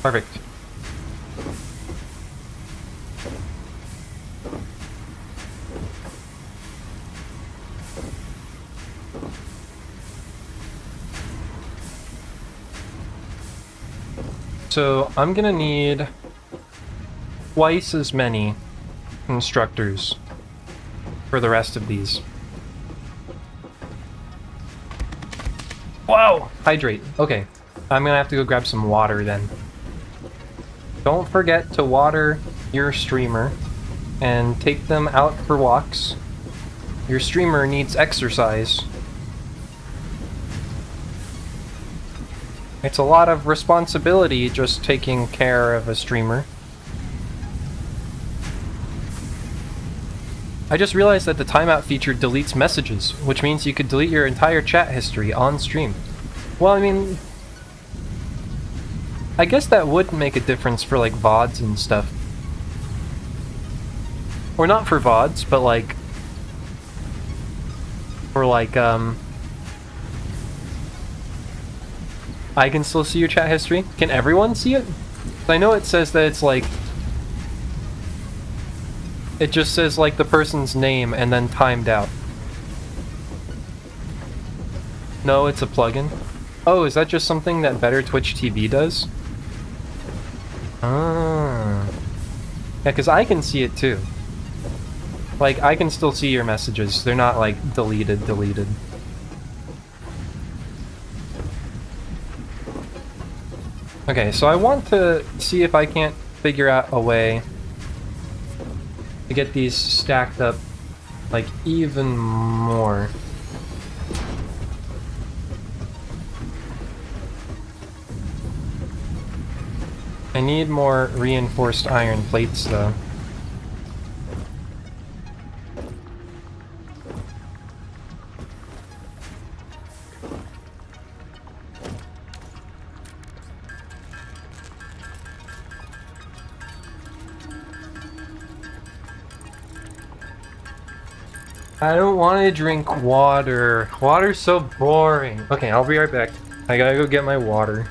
Perfect. So I'm gonna need twice as many instructors for the rest of these. Wow! Hydrate. Okay. I'm gonna have to go grab some water then. Don't forget to water your streamer and take them out for walks. Your streamer needs exercise. It's a lot of responsibility just taking care of a streamer. I just realized that the timeout feature deletes messages, which means you could delete your entire chat history on stream. Well, I mean, I guess that would make a difference for like VODs and stuff. Or not for VODs, but like for like I can still see your chat history. Can everyone see it? I know it says that it's like it just says like the person's name and then timed out. No, it's a plugin. Oh, is that just something that Better Twitch TV does? Ah. Yeah, because I can see it too. Like, I can still see your messages. They're not like deleted. Okay, so I want to see if I can't figure out a way to get these stacked up like even more. I need more reinforced iron plates though. I don't want to drink water. Water's so boring. Okay, I'll be right back. I gotta go get my water.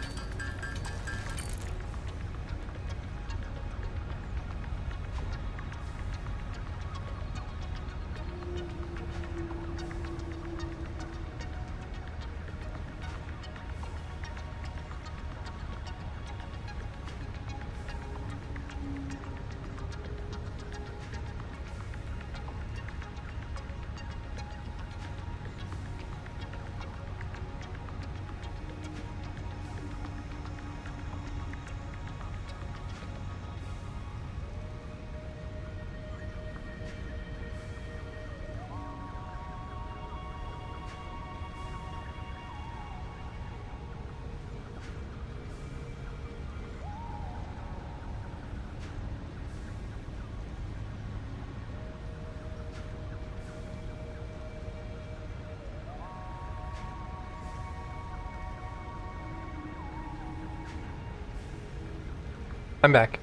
I'm back.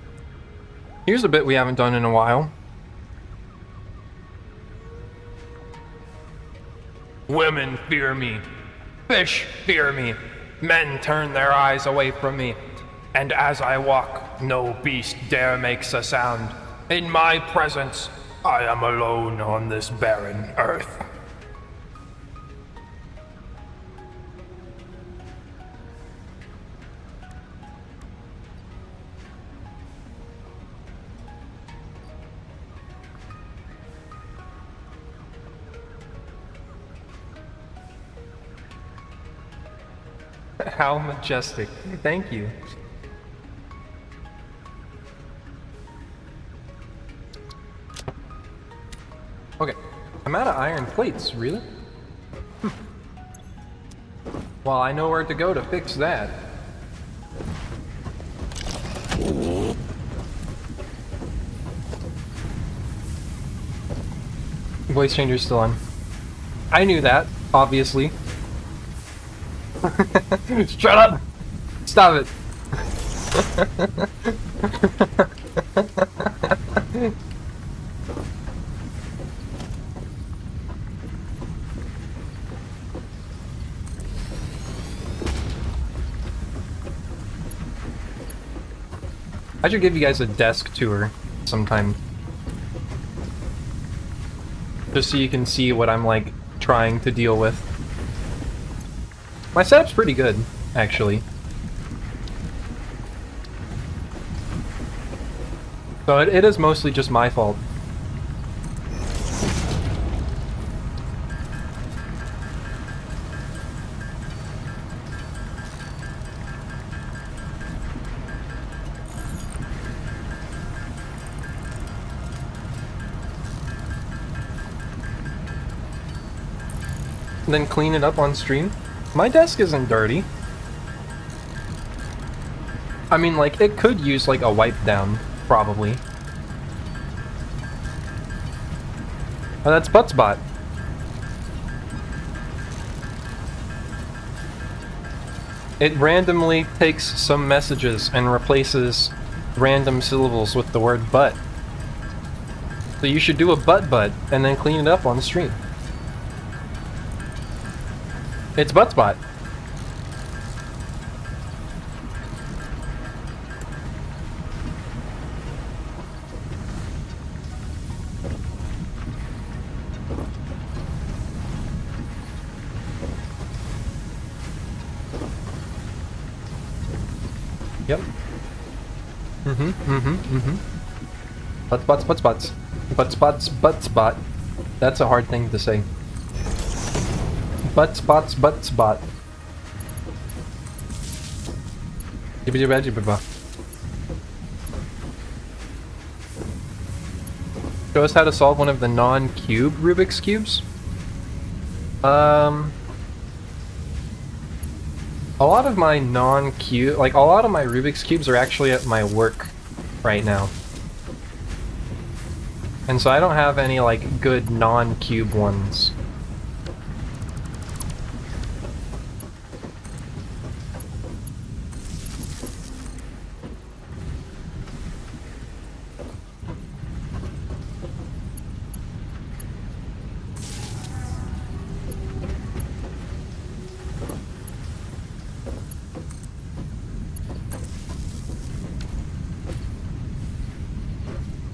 Here's a bit we haven't done in a while. Women fear me. Fish fear me. Men turn their eyes away from me. And as I walk, no beast dare makes a sound. In my presence, I am alone on this barren earth. How majestic. Thank you. Okay, I'm out of iron plates, really? Well, I know where to go to fix that. Voice changer's still on. I knew that, obviously. Shut up! Stop it! I should give you guys a desk tour sometime. Just so you can see what I'm like trying to deal with. My setup's pretty good, actually. So it is mostly just my fault. And then clean it up on stream. My desk isn't dirty. I mean, like, it could use, like, a wipe down, probably. Oh, that's Buttsbot. It randomly takes some messages and replaces random syllables with the word butt. So you should do a butt and then clean it up on stream. It's Buttsbot. Yep. Buttsbot. That's a hard thing to say. Buttsbot. Show us how to solve one of the non-cube Rubik's Cubes? A lot of my non-cube, like a lot of my Rubik's Cubes are actually at my work right now. And so I don't have any like good non-cube ones.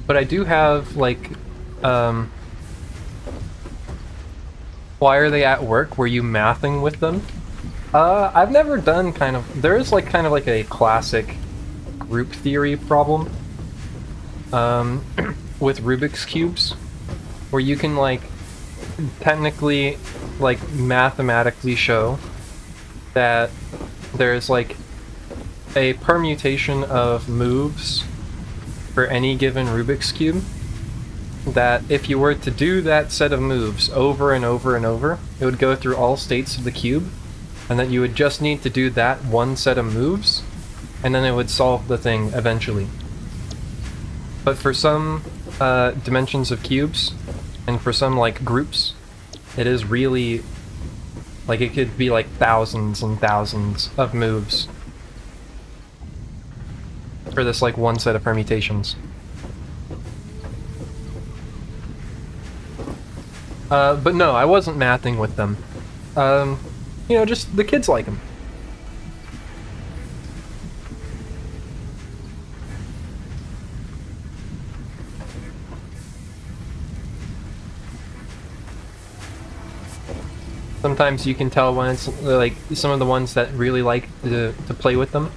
But I do have, like, why are they at work? Were you mathing with them? I've never done there is, like, kind of like a classic group theory problem, with Rubik's Cubes, where you can, like, technically, like, mathematically show that there's, like, a permutation of moves for any given Rubik's Cube, that if you were to do that set of moves over and over and over, it would go through all states of the cube, and that you would just need to do that one set of moves, and then it would solve the thing eventually. But for some dimensions of cubes, and for some like groups, it is really, like it could be like thousands and thousands of moves. for this like one set of permutations. But no, I wasn't mathing with them. You know, just the kids like them. Sometimes you can tell when it's like some of the ones that really like to play with them.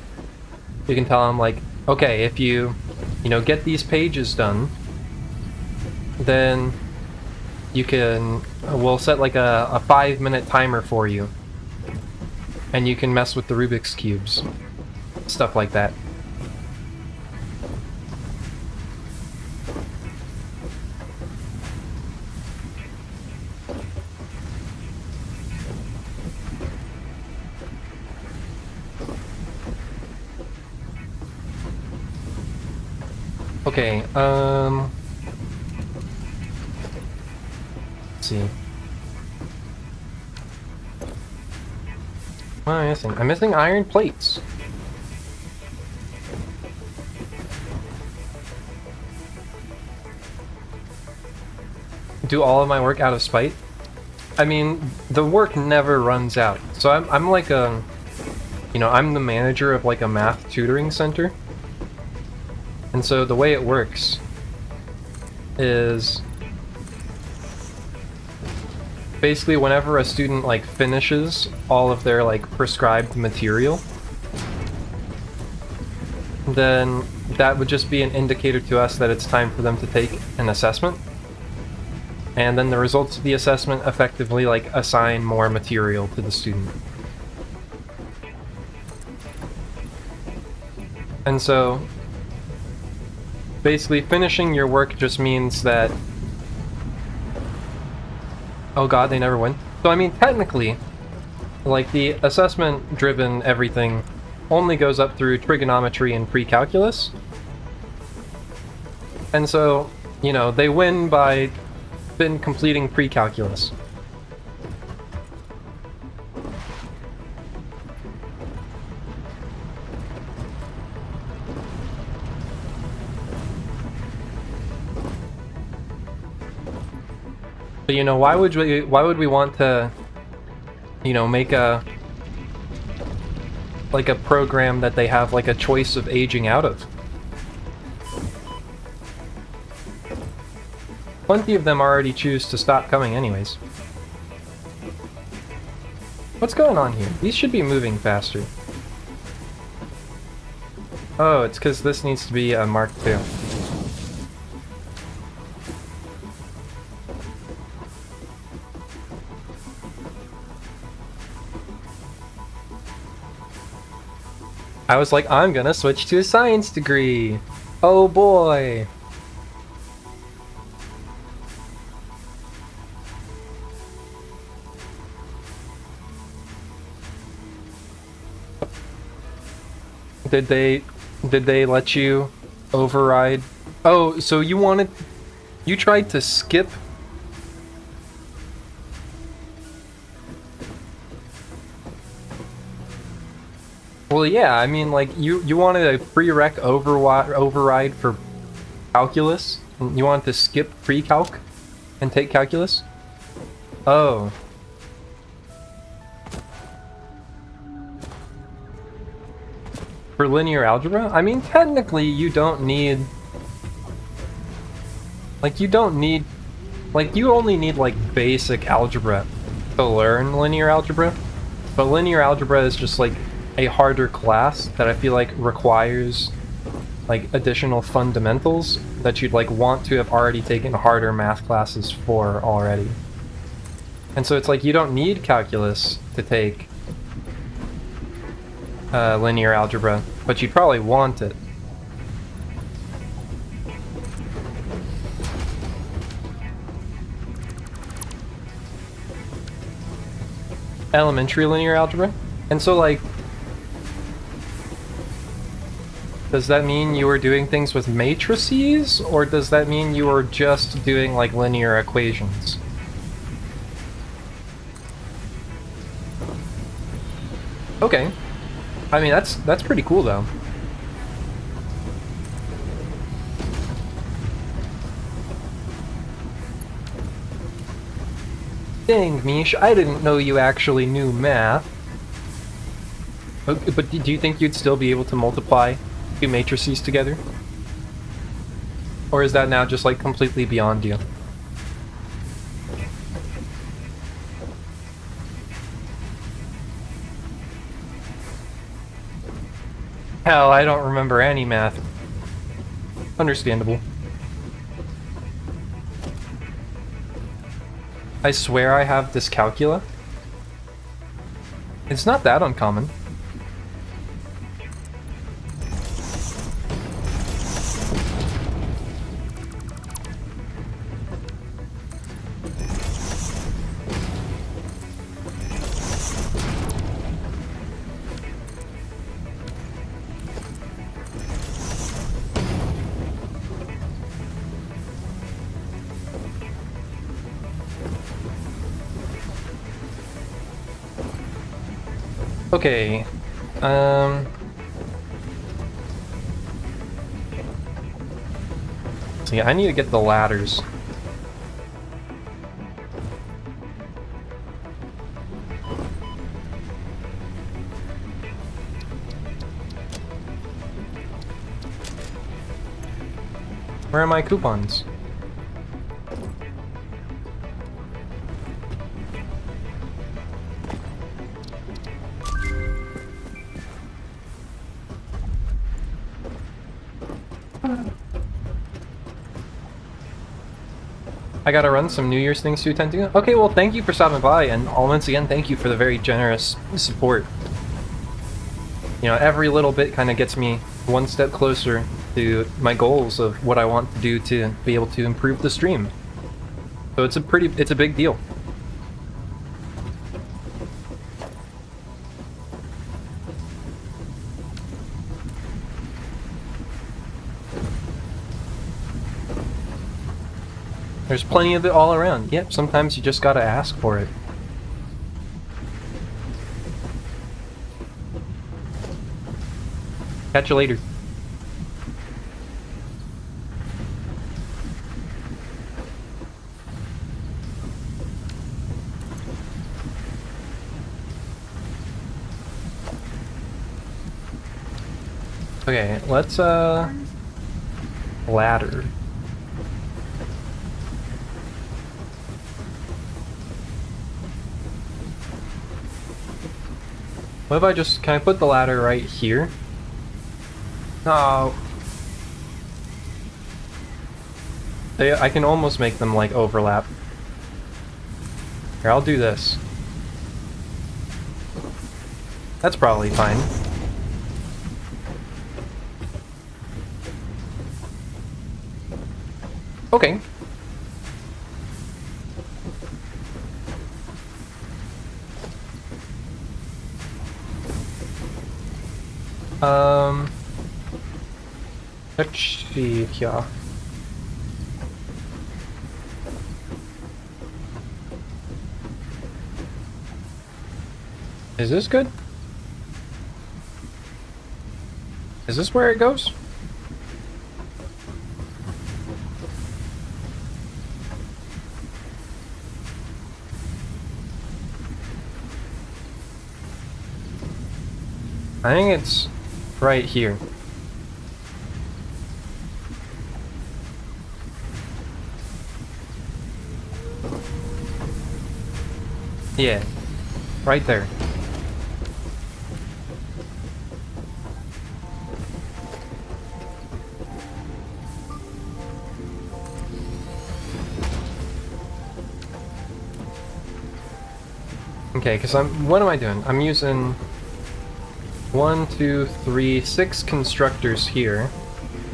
You can tell them like, okay, if you know, get these pages done, then you can, we'll set like a 5-minute timer for you. And you can mess with the Rubik's Cubes. Stuff like that. Okay, let's see. What am I missing? I'm missing iron plates. Do all of my work out of spite? I mean, the work never runs out. So I'm like a, you know, I'm the manager of like a math tutoring center. And so the way it works is basically whenever a student like finishes all of their like prescribed material, then that would just be an indicator to us that it's time for them to take an assessment. And then the results of the assessment effectively like assign more material to the student. And so basically finishing your work just means that, oh god, they never win. So I mean, technically, like the assessment driven everything only goes up through trigonometry and pre-calculus. And so, you know, they win by completing pre-calculus. But you know, why would we want to, you know, make a like a program that they have like a choice of aging out of? Plenty of them already choose to stop coming anyways. What's going on here? These should be moving faster. Oh, it's because this needs to be a Mark II. I was like, I'm gonna switch to a science degree. Oh boy. Did they let you override? Oh, so you tried to skip. Well, yeah, I mean, like, you wanted a prereq override for calculus? You wanted to skip pre-calc and take calculus? Oh. For linear algebra? I mean, technically, you don't need... Like, you don't need... Like, you only need, like, basic algebra to learn linear algebra. But linear algebra is just, like, a harder class that I feel like requires like additional fundamentals that you'd like want to have already taken harder math classes for already. And so it's like you don't need calculus to take linear algebra, but you probably want it. Elementary linear algebra? And so like, does that mean you were doing things with matrices, or does that mean you were just doing like linear equations? Okay. I mean, that's pretty cool though. Dang, Mish, I didn't know you actually knew math. Okay, but do you think you'd still be able to multiply two matrices together? Or is that now just like completely beyond you? Hell, I don't remember any math. Understandable. I swear I have dyscalculia. It's not that uncommon. Okay, see, I need to get the ladders. Where are my coupons? I gotta run some New Year's things to attend to. Okay, well, thank you for stopping by, and once again, thank you for the very generous support. You know, every little bit kind of gets me one step closer to my goals of what I want to do to be able to improve the stream. So it's a big deal. There's plenty of it all around. Yep, sometimes you just gotta ask for it. Catch you later. Okay, let's ladder. What if I just, can I put the ladder right here? No. I can almost make them like overlap. Here, I'll do this. That's probably fine. Okay. Let's see here. Is this good? Is this where it goes? I think it's right here. Yeah, right there. Okay, because what am I doing? I'm using 1, 2, 3, 6 constructors here.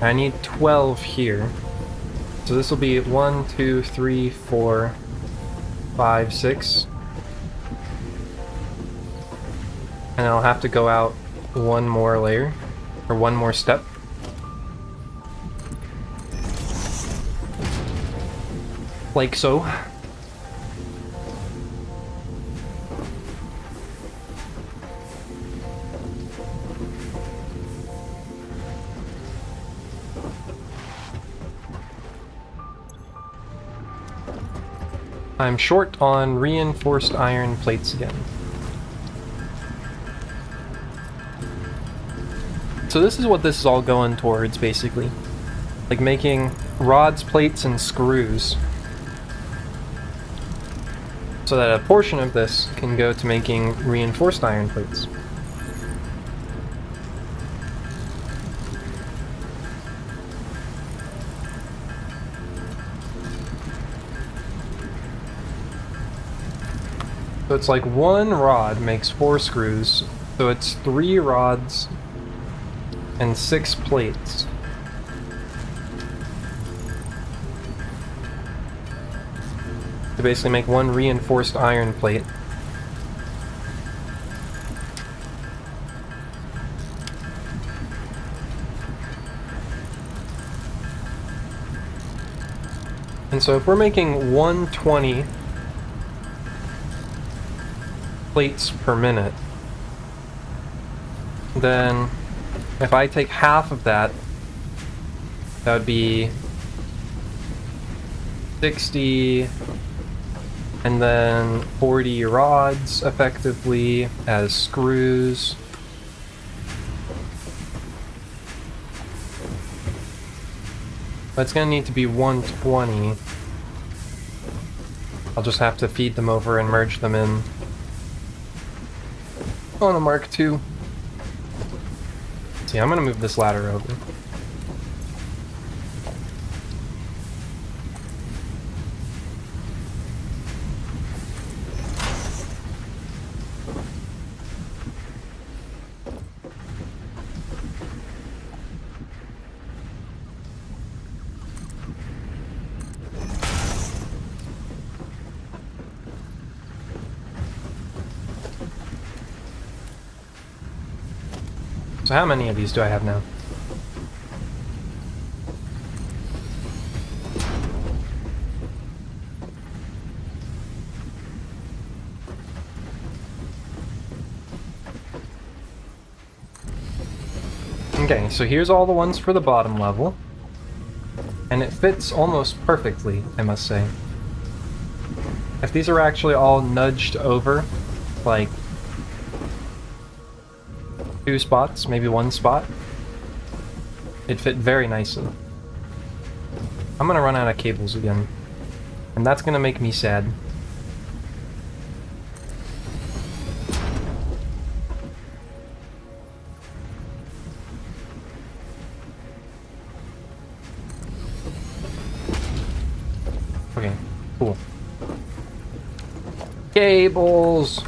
I need 12 here. So this will be 1, 2, 3, 4, 5, 6. And I'll have to go out one more layer, or one more step. Like so. I'm short on reinforced iron plates again. So this is what this is all going towards, basically. Like making rods, plates, and screws. So that a portion of this can go to making reinforced iron plates. So it's like one rod makes 4 screws, so it's 3 rods and 6 plates. To basically make one reinforced iron plate. And so if we're making 120 plates per minute, then if I take half of that, that would be 60, and then 40 rods effectively as screws. But it's gonna need to be 120. I'll just have to feed them over and merge them in on a Mark II. See, I'm gonna move this ladder over. So how many of these do I have now? Okay, so here's all the ones for the bottom level. And it fits almost perfectly, I must say. If these are actually all nudged over, like 2 spots, maybe 1 spot, it'd fit very nicely. I'm gonna run out of cables again, and that's gonna make me sad. Okay, cool. Cables!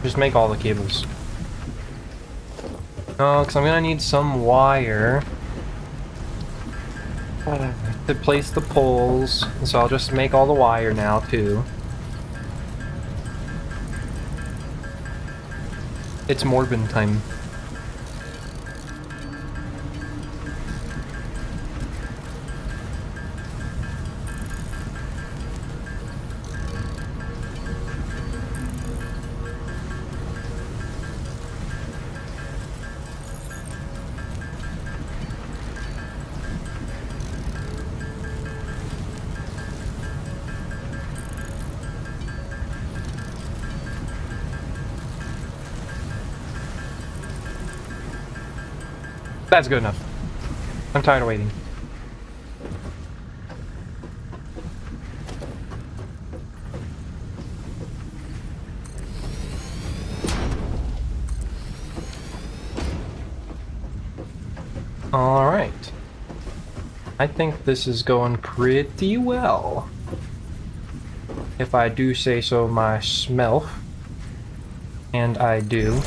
Just make all the cables. Oh, because I'm gonna need some wire to place the poles, so I'll just make all the wire now too. It's Morbin time. That's good enough. I'm tired of waiting. Alright. I think this is going pretty well, if I do say so myself. And I do.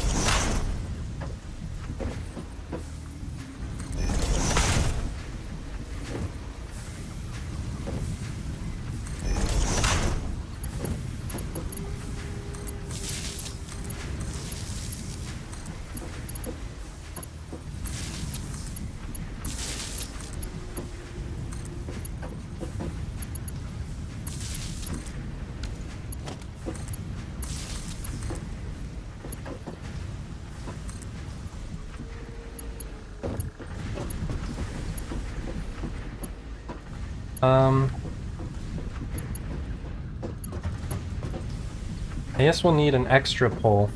I guess we'll need an extra pole.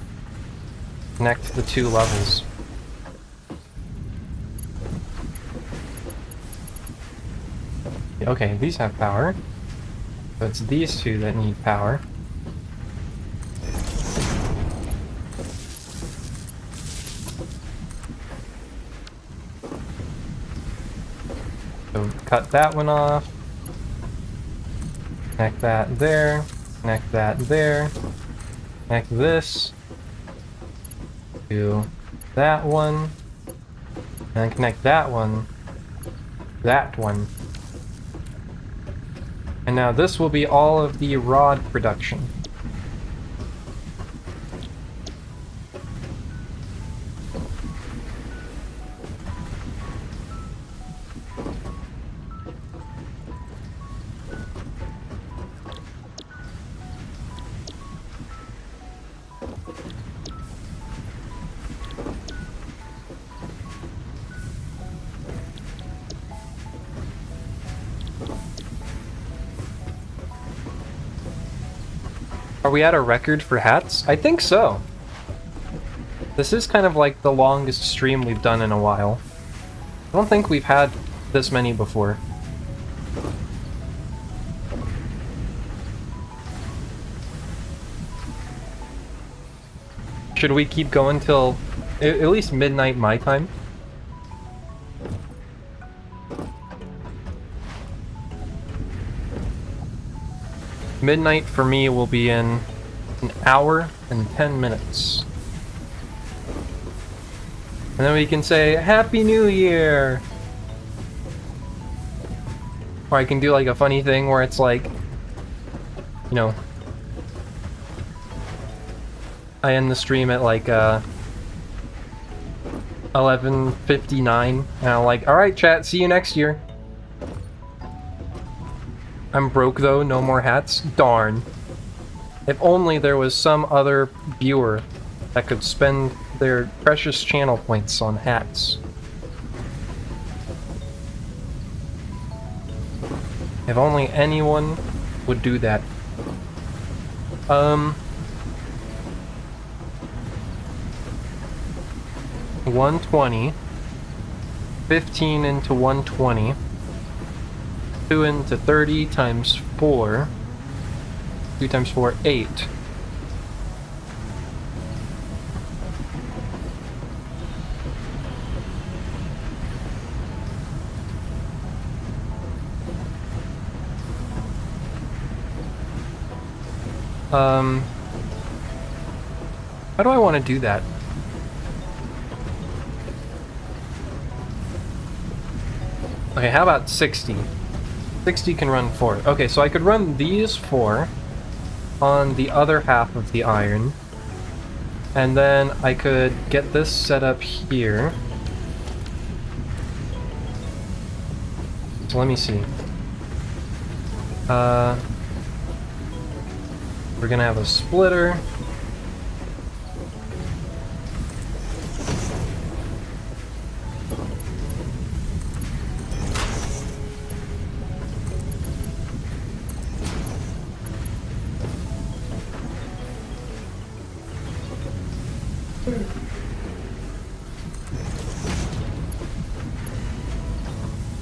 Connect the two levels. Okay, these have power. So it's these two that need power. So cut that one off. Connect that there. Connect that there. Connect this to that one. And then connect that one. That one. And now this will be all of the rod production. Are we at a record for hats? I think so. This is kind of like the longest stream we've done in a while. I don't think we've had this many before. Should we keep going till at least midnight my time? Midnight for me will be in an hour and 10 minutes. And then we can say, Happy New Year! Or I can do like a funny thing where it's like, you know, I end the stream at like 11:59, and I'm like, alright chat, see you next year. I'm broke though, no more hats. Darn. If only there was some other viewer that could spend their precious channel points on hats. If only anyone would do that. 120. 15 into 120. 2 into 30 times 4. 2 times 4, 8. How do I want to do that? Okay, how about 60? 60 can run 4. Okay, so I could run these 4 on the other half of the iron. And then I could get this set up here. So let me see. We're gonna have a splitter.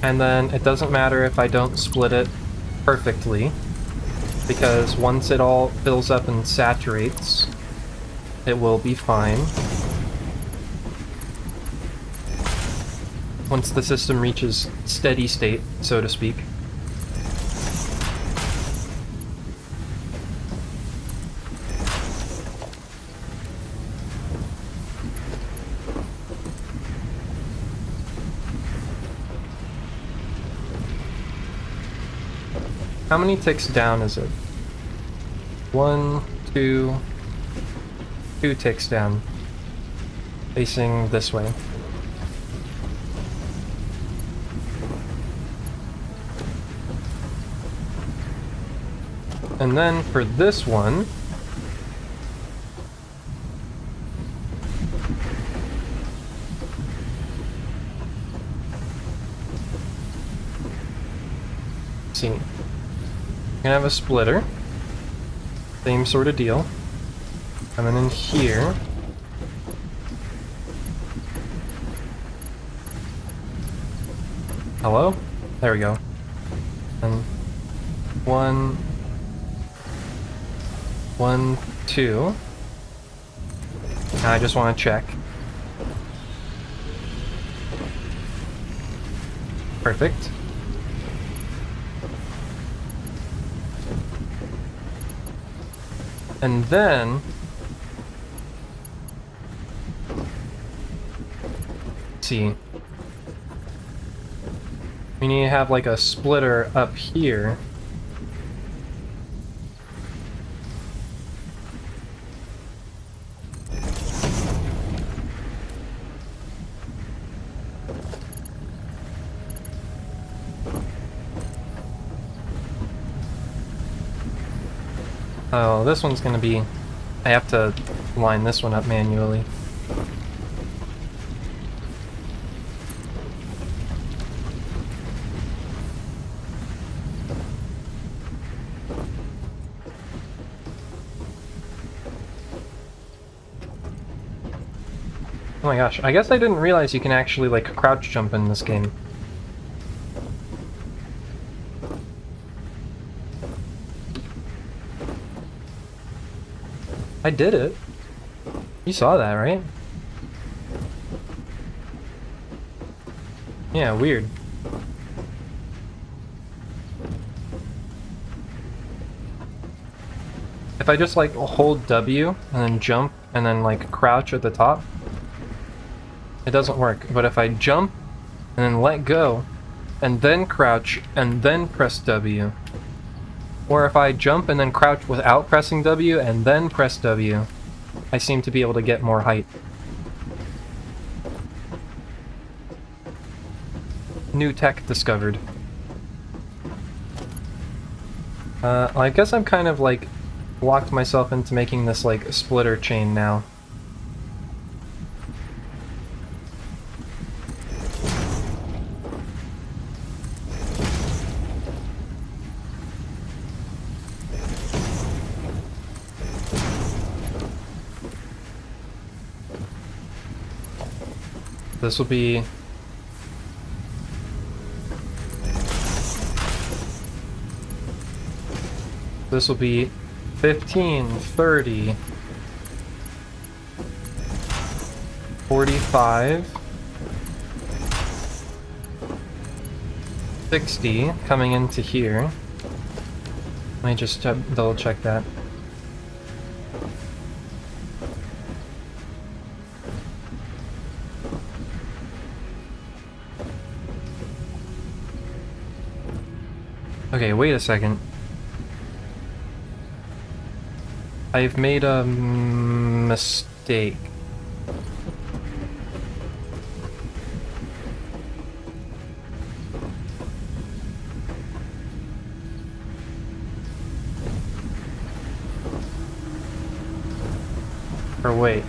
And then it doesn't matter if I don't split it perfectly, because once it all fills up and saturates, it will be fine. Once the system reaches steady state, so to speak. How many ticks down is it? 1, 2, 2 ticks down. Facing this way. And then for this one, see. We're gonna have a splitter. Same sort of deal. Coming in here. Hello? There we go. And 1, 1, 2. I just want to check. Perfect. And then let's see. We need to have like a splitter up here. Oh, this one's gonna be... I have to line this one up manually. Oh my gosh, I guess I didn't realize you can actually, like, crouch jump in this game. I did it. You saw that, right? Yeah, weird. If I just, like, hold W and then jump and then, like, crouch at the top, it doesn't work. But if I jump and then let go and then crouch and then press W, or if I jump and then crouch without pressing W and then press W, I seem to be able to get more height. New tech discovered. I guess I'm kind of like locked myself into making this like splitter chain now. This will be... This will be 15, 30, 45, 60 coming into here. Let me just double check that. Okay, wait a second. I've made a mistake. Or wait.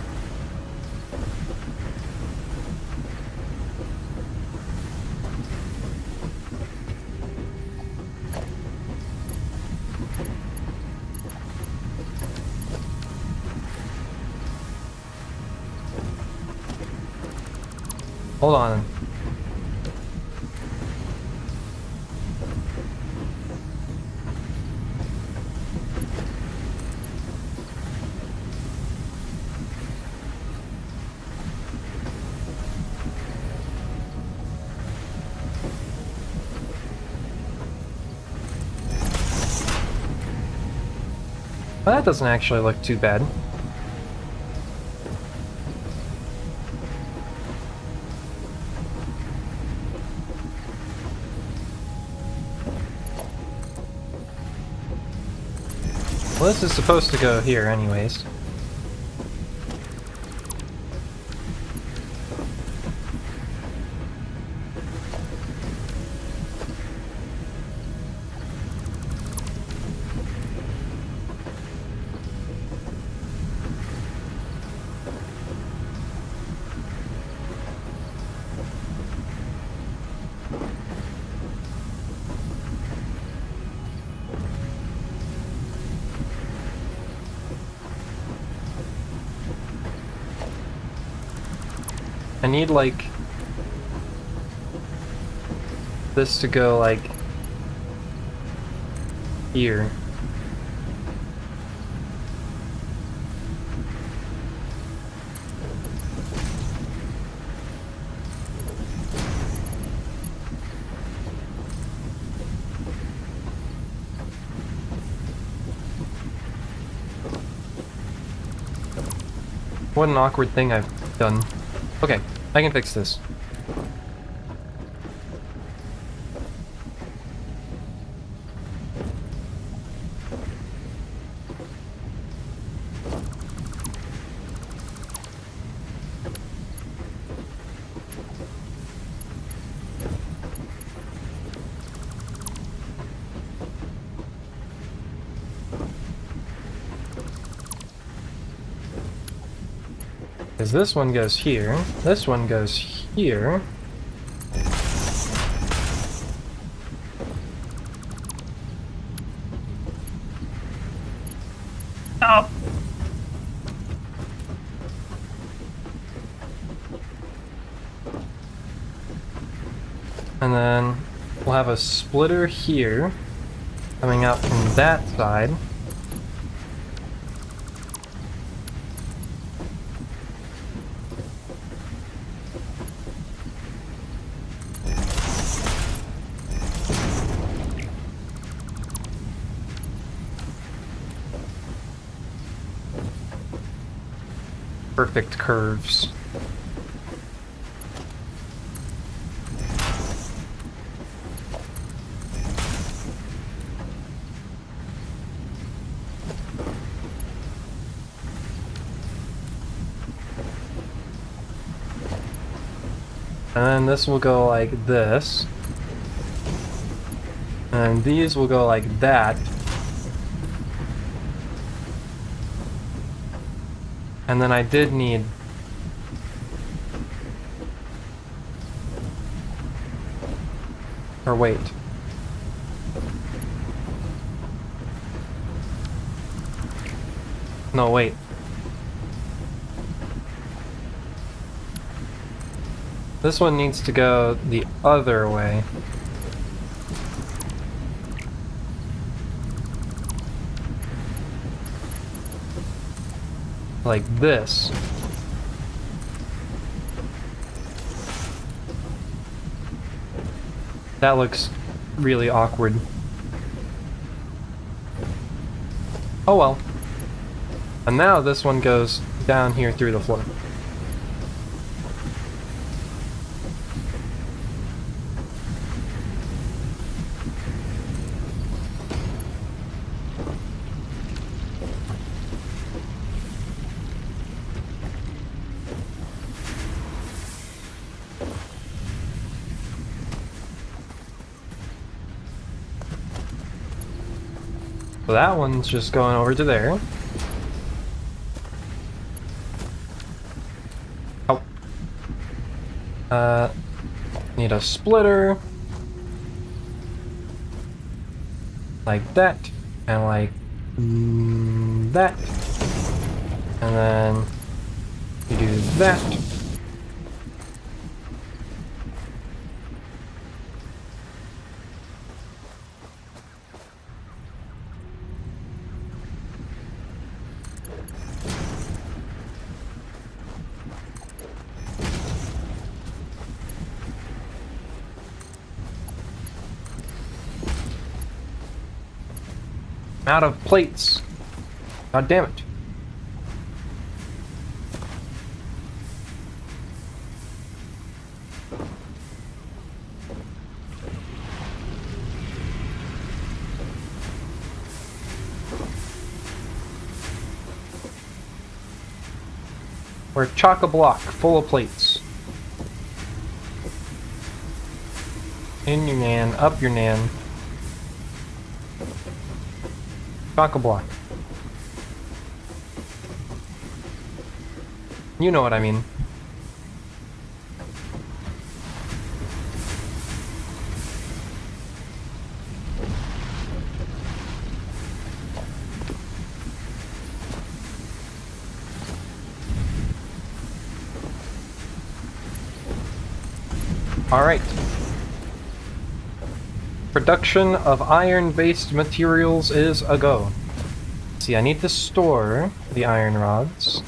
Hold on. Well, that doesn't actually look too bad. Well, this is supposed to go here anyways. need, like, this to go, like, here. What an awkward thing I've done. Okay, I can fix this. Because this one goes here, this one goes here. Oh! And then we'll have a splitter here, coming out from that side. Perfect curves. And then this will go like this. And these will go like that. And then I did need... Or wait. No, wait. This one needs to go the other way. Like this. That looks really awkward. Oh well. And now this one goes down here through the floor. So that one's just going over to there. Oh. Need a splitter. Like that. And like that. And then you do that. Out of plates. God damn it. We're chock-a-block full of plates. In your nan, up your nan. Chock-a-block. You know what I mean. Alright. Production of iron-based materials is a go. See, I need to store the iron rods.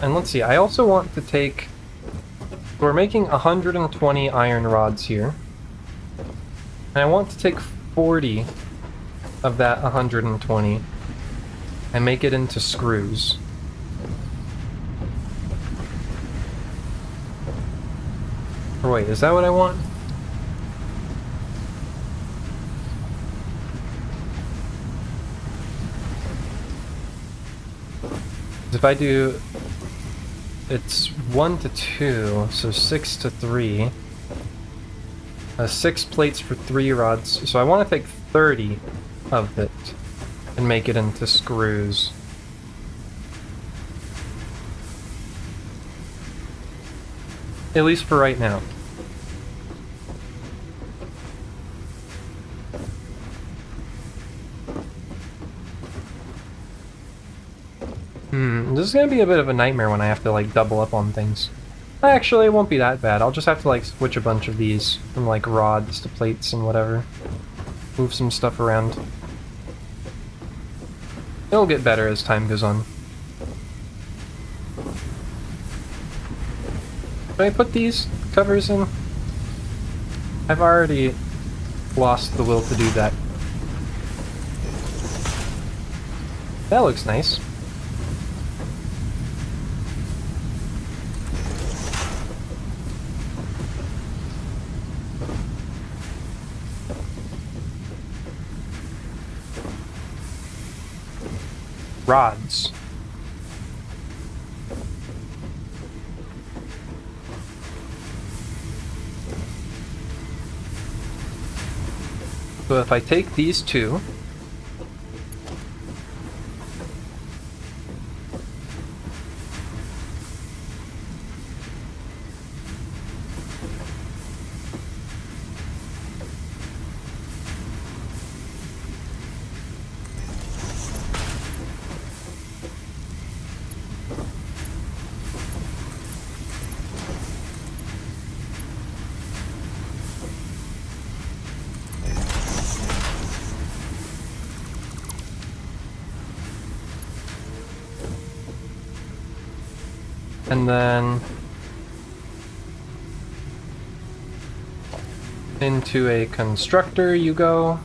And let's see, I also want to take... We're making 120 iron rods here. And I want to take 40 of that 120 and make it into screws. Or wait, is that what I want? If I do... It's 1 to 2, so 6 to 3. 6 plates for 3 rods, so I want to take 30 of it and make it into screws. At least for right now. This is gonna be a bit of a nightmare when I have to like double up on things. Actually, it won't be that bad. I'll just have to like switch a bunch of these from like rods to plates and whatever. Move some stuff around. It'll get better as time goes on. Should I put these covers in? I've already lost the will to do that. That looks nice. Rods. So if I take these two, and then into a constructor you go.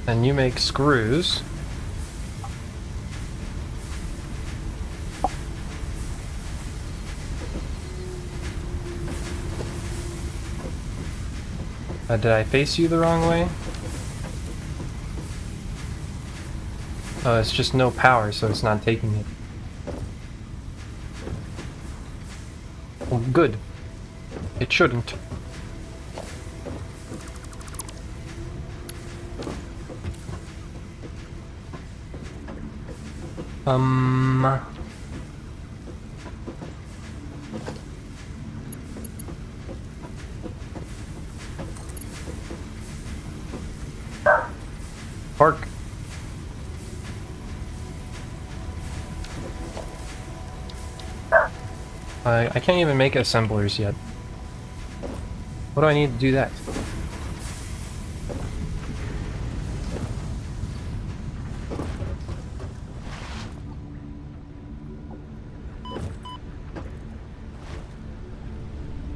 And you make screws. Did I face you the wrong way? Oh, it's just no power, so it's not taking it. Well, good. It shouldn't. Park. I can't even make assemblers yet. What do I need to do that?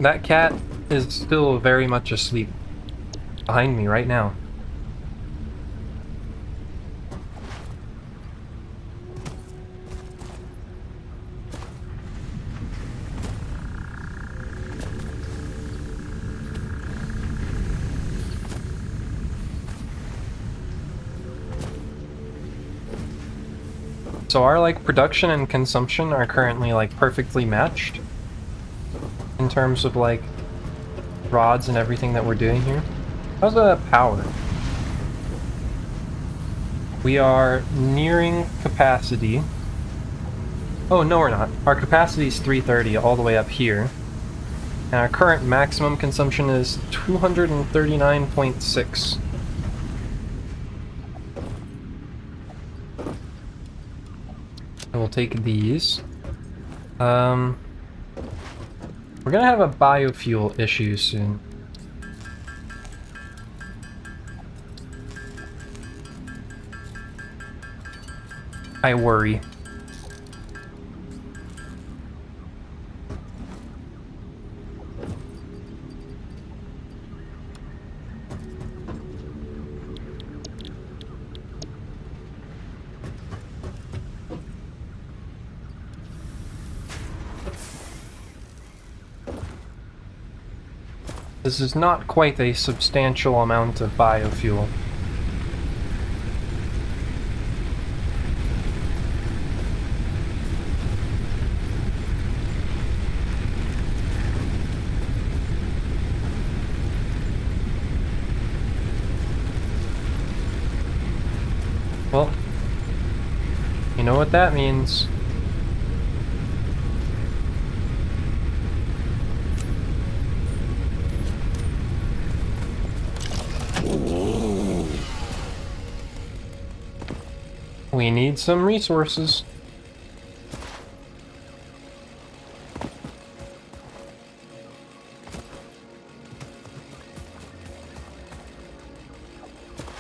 That cat is still very much asleep. Behind me right now. So our like production and consumption are currently like perfectly matched in terms of like rods and everything that we're doing here. How's the power? We are nearing capacity. Oh, no we're not. Our capacity is 330 all the way up here. And our current maximum consumption is 239.6. We'll take these. We're gonna have a biofuel issue soon. I worry. This is not quite a substantial amount of biofuel. Well, you know what that means. We need some resources.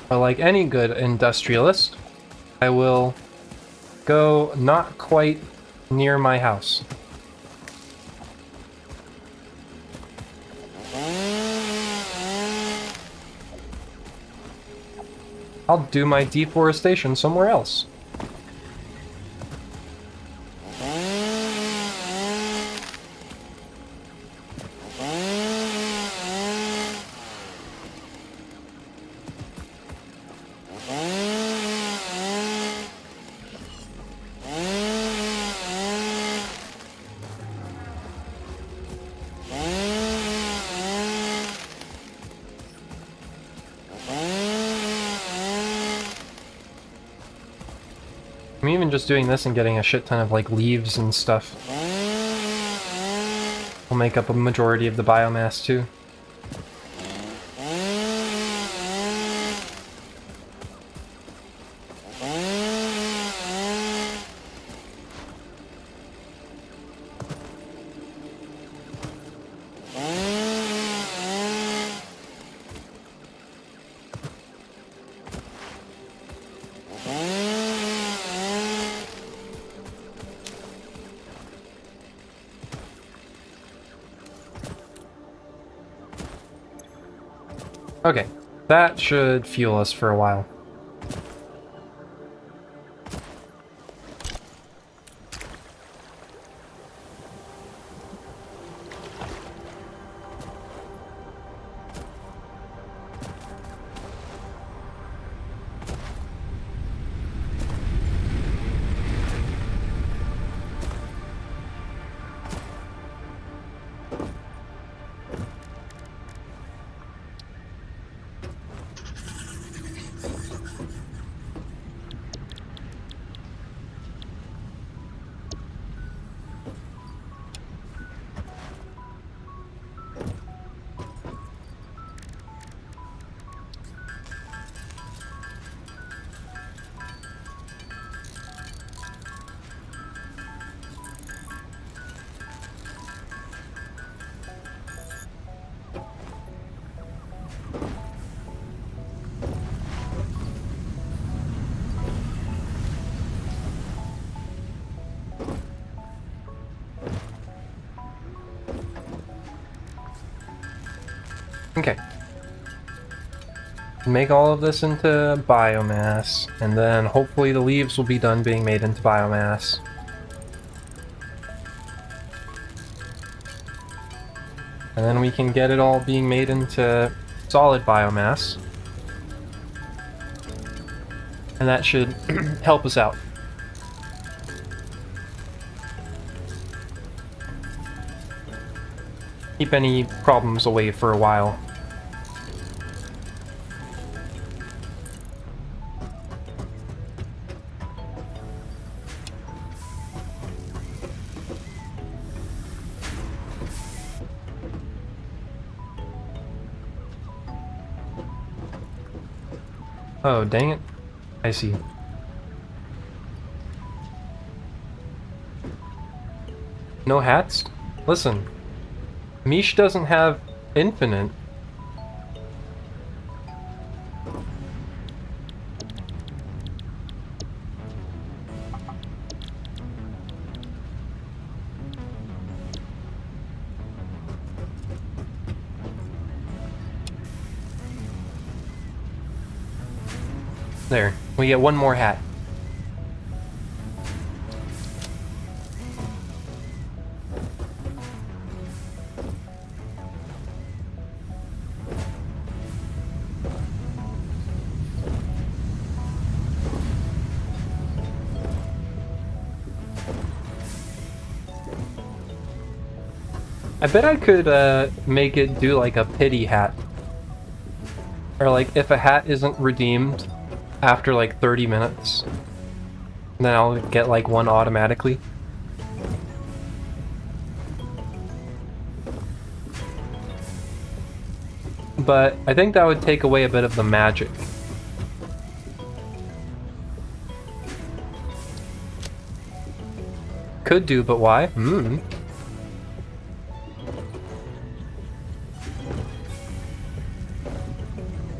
But like any good industrialist, I will go not quite near my house. I'll do my deforestation somewhere else. I'm even just doing this and getting a shit ton of like leaves and stuff will make up a majority of the biomass too. Okay, that should fuel us for a while. Okay. Make all of this into biomass, and then hopefully the leaves will be done being made into biomass. And then we can get it all being made into solid biomass. And that should help us out. keep any problems away for a while. Oh, dang it. I see. No hats? Listen, Mish doesn't have infinite. There, we get one more hat. I bet I could make it do like a pity hat. Or like if a hat isn't redeemed after like 30 minutes, then I'll get like one automatically. But I think that would take away a bit of the magic. Could do, but why?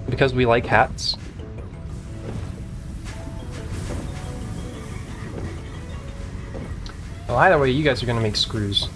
Because we like hats. Well, either way, you guys are gonna make screws.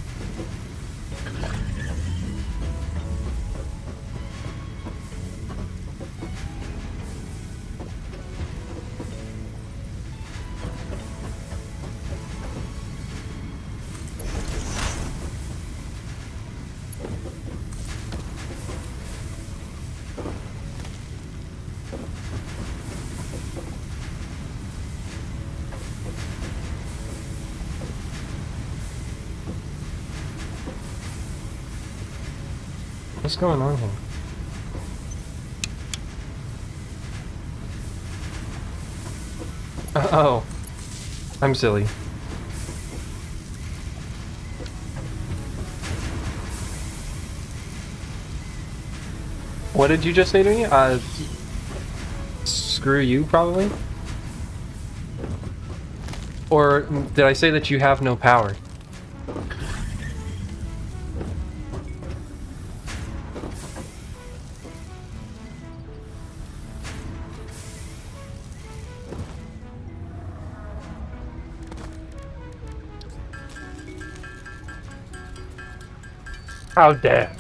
What's going on here? Oh, I'm silly. What did you just say to me? Screw you, probably? Or did I say that you have no power? How dare.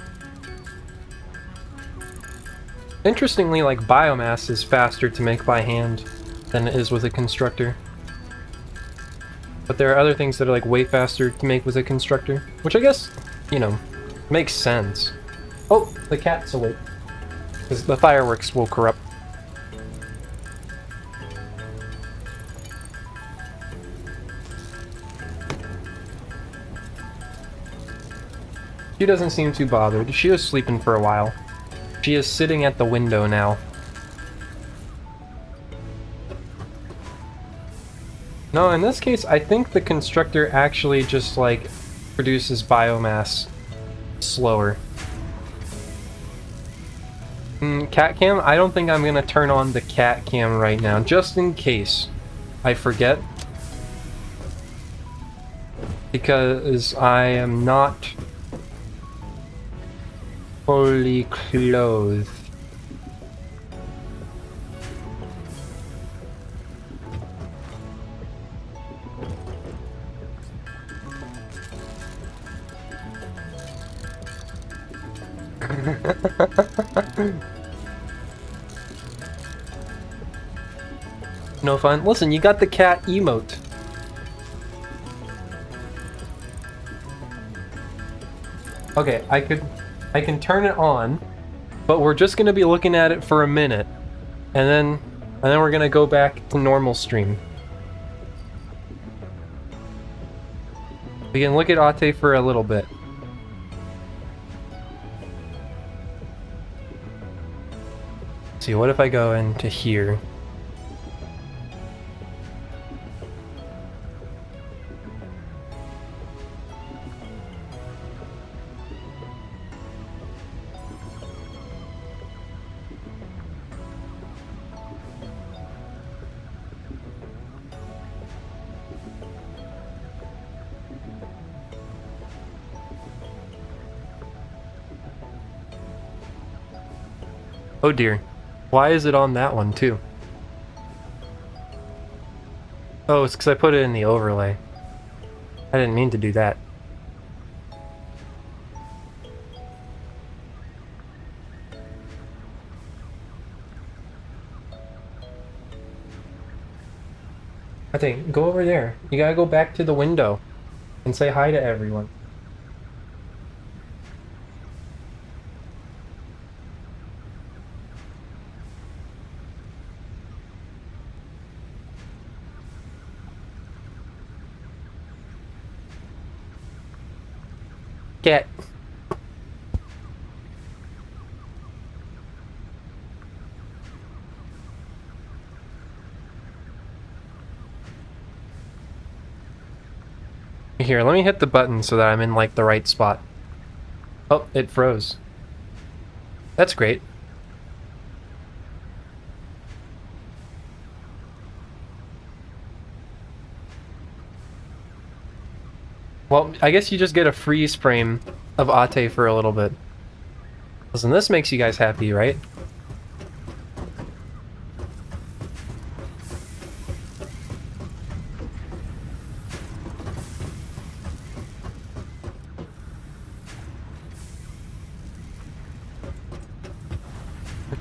Interestingly, like, biomass is faster to make by hand than it is with a constructor. But there are other things that are, like, way faster to make with a constructor. Which I guess, you know, makes sense. Oh, the cat's awake. Because the fireworks will corrupt. She doesn't seem too bothered. She was sleeping for a while. She is sitting at the window now. No, in this case, I think the constructor actually just, like, produces biomass slower. Cat cam? I don't think I'm gonna turn on the cat cam right now, just in case I forget. Because I am not fully clothed. No fun? Listen, you got the cat emote. Okay, I can turn it on, but we're just gonna be looking at it for a minute, and then we're gonna go back to normal stream. We can look at Ate for a little bit. see, what if I go into here? Oh dear. Why is it on that one too? Oh, it's because I put it in the overlay. I didn't mean to do that. I think, go over there. You gotta go back to the window and say hi to everyone. Cat. Here, let me hit the button so that I'm in like the right spot. Oh, it froze. That's great. Well, I guess you just get a freeze frame of Ate for a little bit. Listen, this makes you guys happy, right?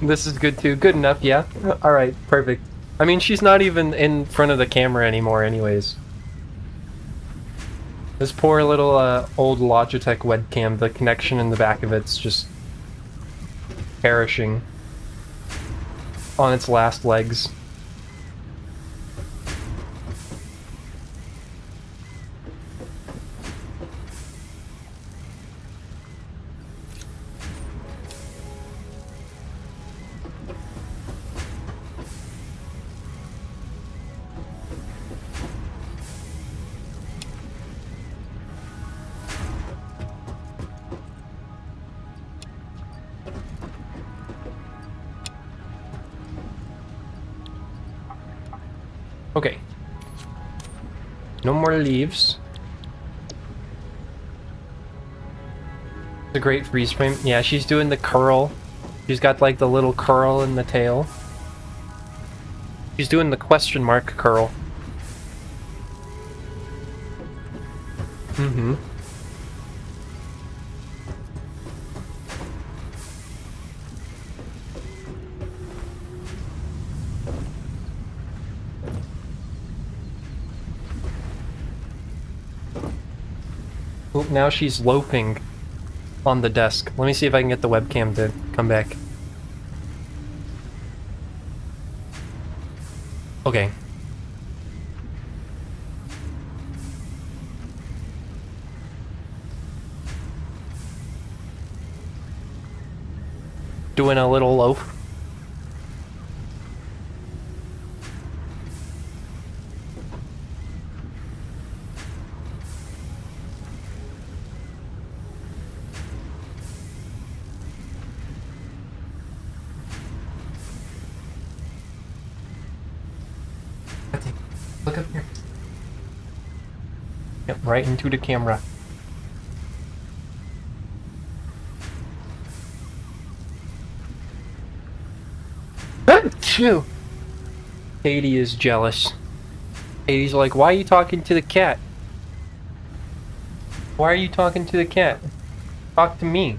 This is good too. Good enough, yeah? Alright, perfect. I mean, she's not even in front of the camera anymore anyways. This poor little old Logitech webcam, the connection in the back of it's just perishing on its last legs. Okay. No more leaves. It's a great freeze frame. Yeah, she's doing the curl. She's got like the little curl in the tail. She's doing the question mark curl. Mm-hmm. Oh, now she's loping on the desk. Let me see if I can get the webcam to come back. Okay. Doing a little lope. Look up here. Yep, right into the camera. Phew. Katie is jealous. Katie's like, why are you talking to the cat? Why are you talking to the cat? Talk to me.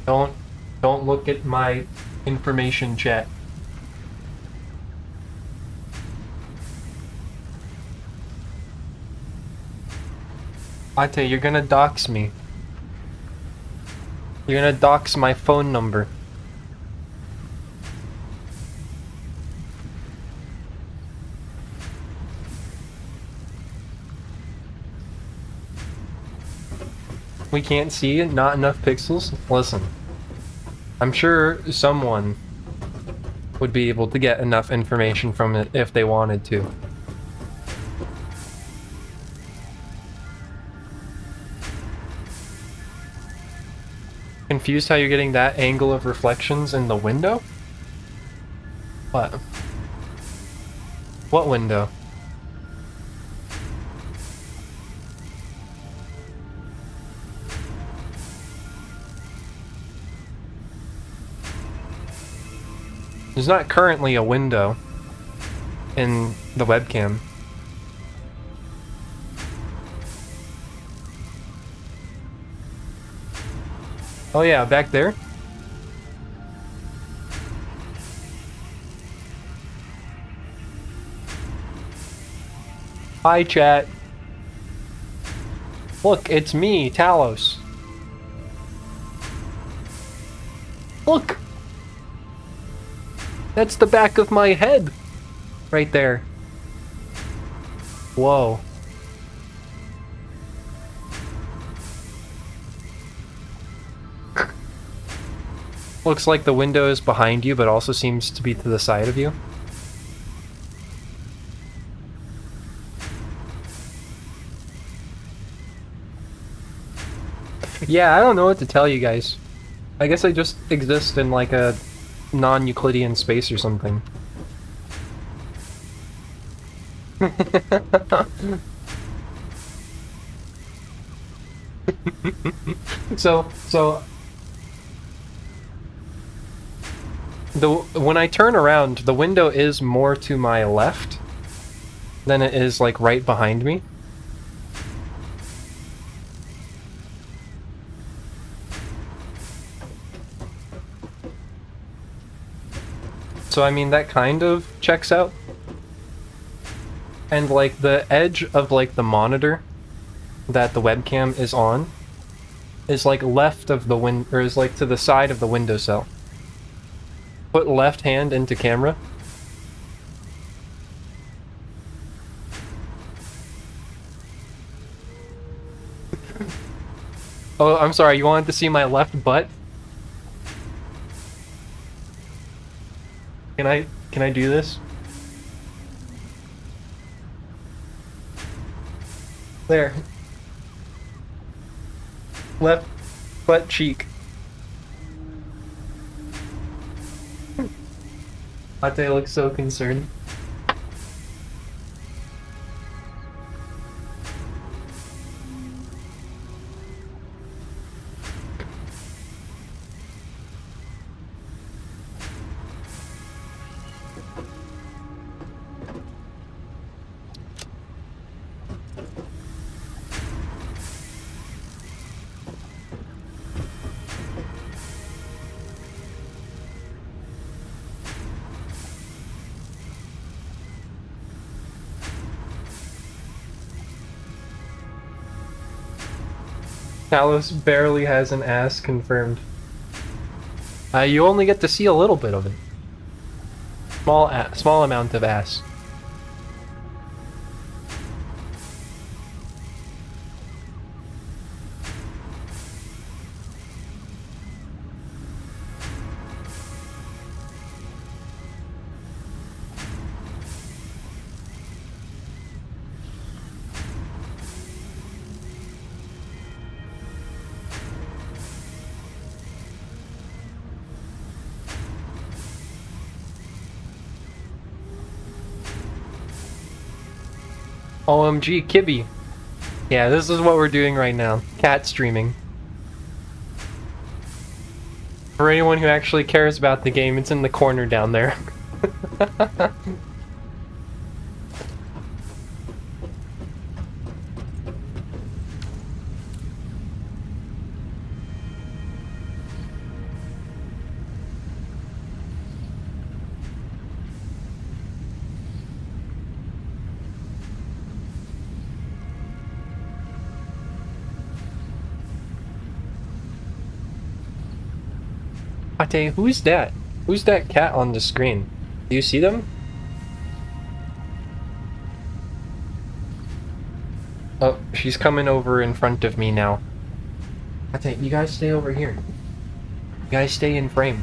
Don't don't look at my information chat. Ate, you're gonna dox me. You're gonna dox my phone number. We can't see it, not enough pixels? Listen. I'm sure someone would be able to get enough information from it if they wanted to. Confused how you're getting that angle of reflections in the window? What? What window? There's not currently a window in the webcam. Oh yeah, back there? Hi, chat. Look, it's me, Talos. Look! That's the back of my head! Right there. Whoa. Looks like the window is behind you, but also seems to be to the side of you. Yeah, I don't know what to tell you guys. I guess I just exist in like a non-Euclidean space or something. So when I turn around, the window is more to my left than it is like right behind me. So I mean that kind of checks out. And like the edge of like the monitor that the webcam is on is like left of the or is like to the side of the windowsill. Put left hand into camera. Oh, I'm sorry, you wanted to see my left butt? Can I do this? There. Left butt cheek. Ate looks so concerned. Talos barely has an ass confirmed. You only get to see a little bit of it. Small amount of ass. OMG, Kibby. Yeah, this is what we're doing right now. Cat streaming. For anyone who actually cares about the game, it's in the corner down there. Ate, who's that? Who's that cat on the screen? Do you see them? Oh, she's coming over in front of me now. Ate, you guys stay over here. You guys stay in frame.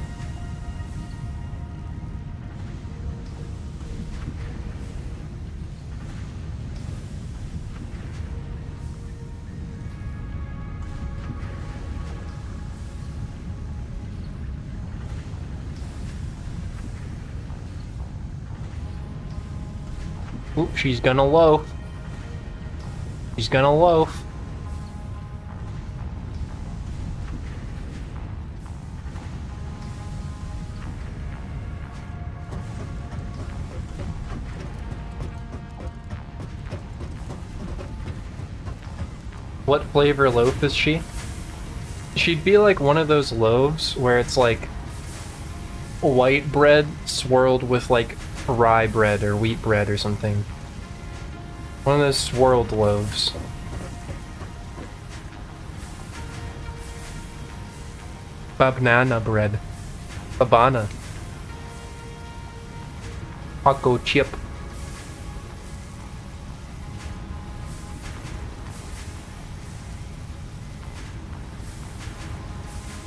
Oop, she's gonna loaf. She's gonna loaf. What flavor loaf is she? She'd be like one of those loaves where it's like white bread swirled with like rye bread or wheat bread or something. One of those swirled loaves. Banana bread. Babana. Taco chip.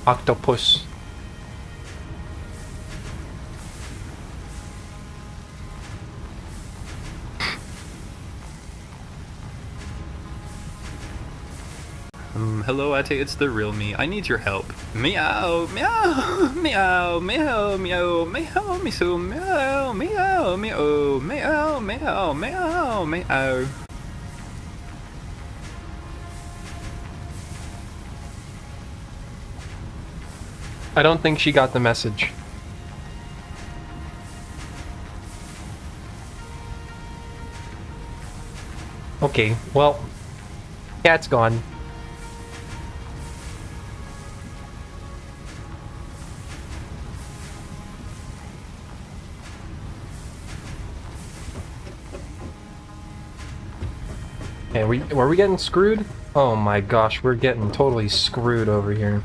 Octopus. Hello, Ate, it's the real me. I need your help. Meow, meow, meow, meow, meow, meow, meow, meow, meow, meow, meow, meow, meow, meow. I don't think she got the message. Okay, well, cat's gone. Hey, were we getting screwed? Oh my gosh, we're getting totally screwed over here.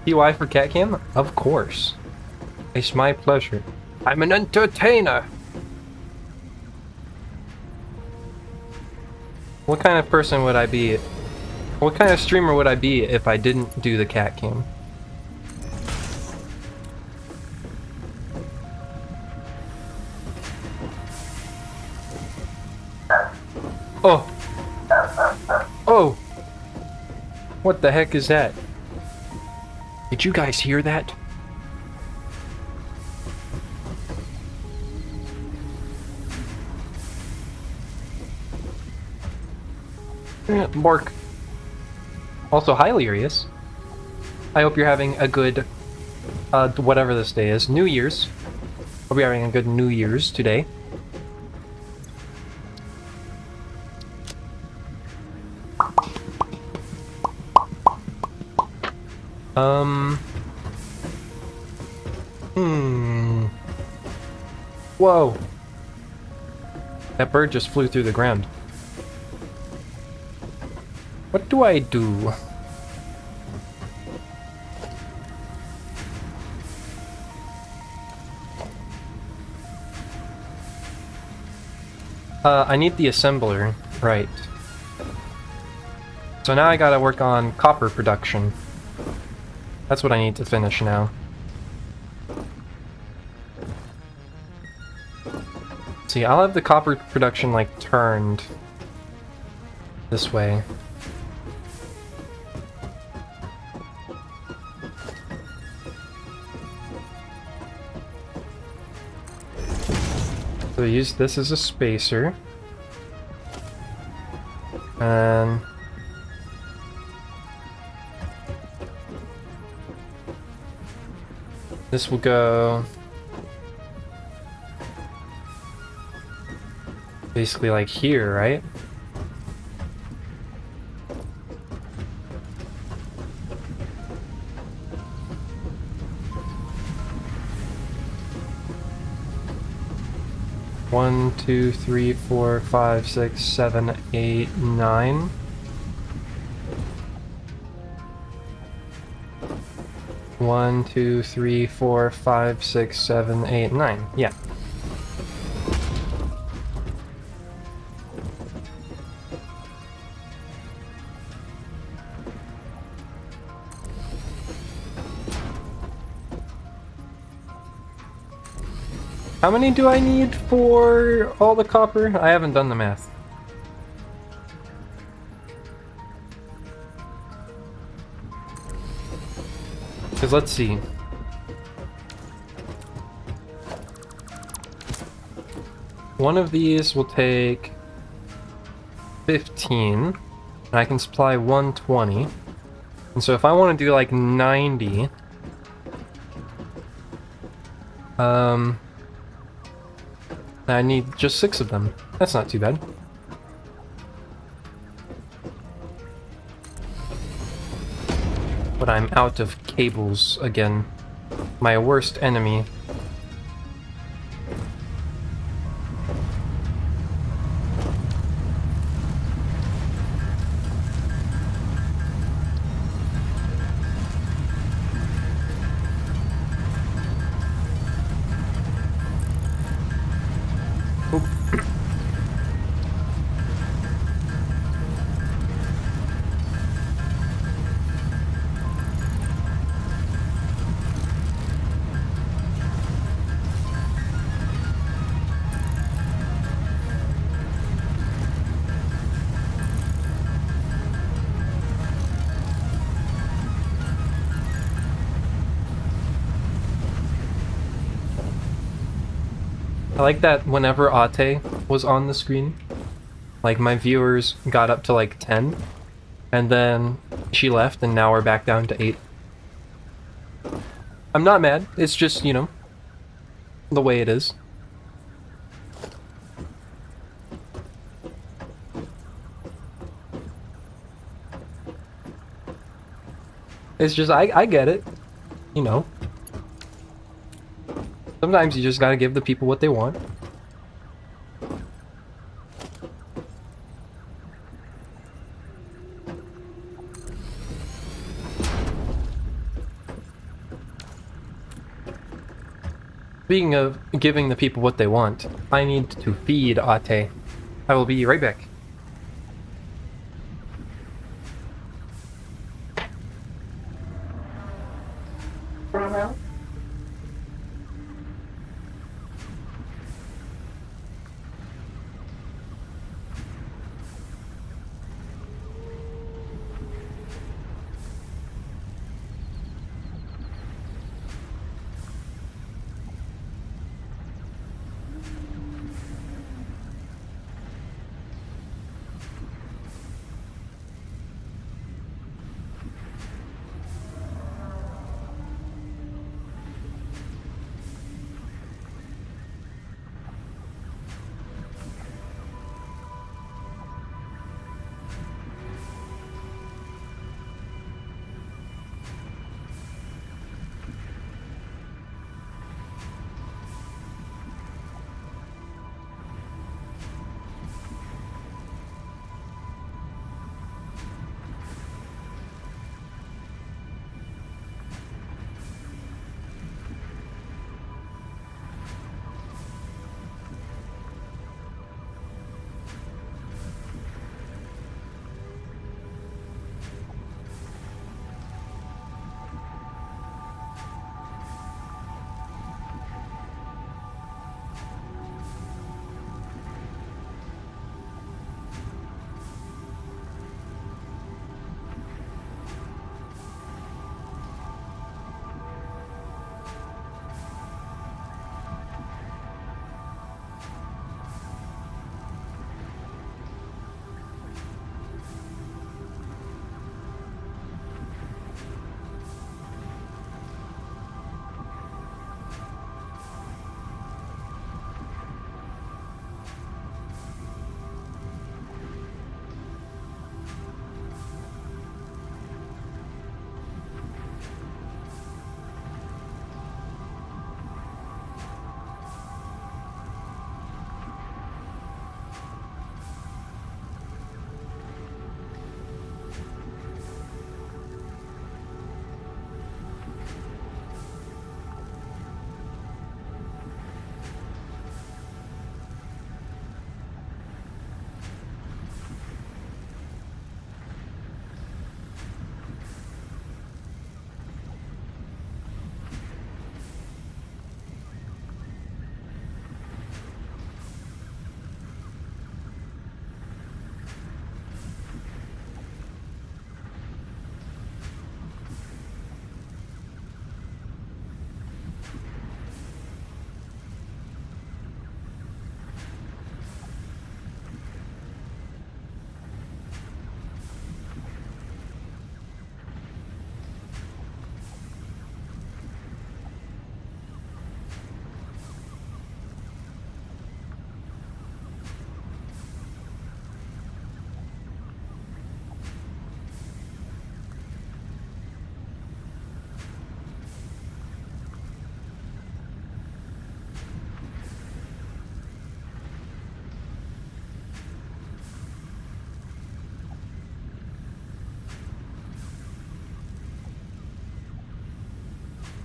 PY for CatCam? Of course. It's my pleasure. I'm an entertainer! What kind of person would I be? What kind of streamer would I be if I didn't do the CatCam? Oh! Oh! What the heck is that? Did you guys hear that? Bark. Also, hi, Lyrius. I hope you're having a good, whatever this day is, New Year's. Hope you're having a good New Year's today. Whoa. That bird just flew through the ground. What do I do? I need the assembler, right. So now I gotta work on copper production. That's what I need to finish now. See, I'll have the copper production, like, turned this way. So use this as a spacer. And this will go basically like here, right? One, two, three, four, five, six, seven, eight, nine. 1, 2, 3, 4, 5, 6, 7, 8, 9. Yeah. How many do I need for all the copper? I haven't done the math. Because let's see. One of these will take 15, and I can supply 120. And so if I want to do like 90, I need just 6 of them. That's not too bad. But I'm out of cables again. My worst enemy. I like that whenever Ate was on the screen, like my viewers got up to like 10, and then she left and now we're back down to 8. I'm not mad, it's just, you know, the way it is. It's just, I get it, you know. Sometimes you just gotta give the people what they want. Speaking of giving the people what they want, I need to feed Ate. I will be right back.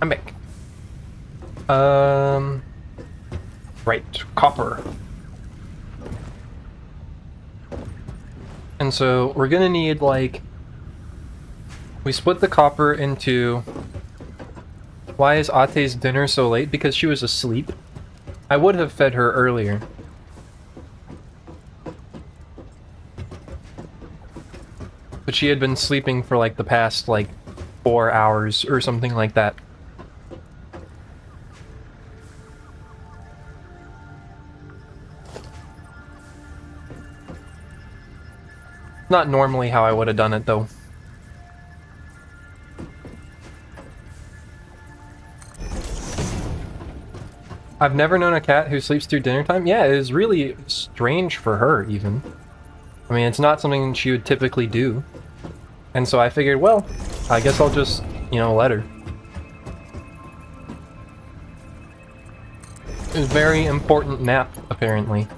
I'm back. Right, copper. And so we're gonna need, like... We split the copper into... Why is Ate's dinner so late? Because she was asleep. I would have fed her earlier. But she had been sleeping for, like, the past, like, 4 hours or something like that. Not normally how I would have done it, though. I've never known a cat who sleeps through dinner time. Yeah, it is really strange for her, even. I mean, it's not something she would typically do. And so I figured, well, I guess I'll just, you know, let her. It was a very important nap, apparently.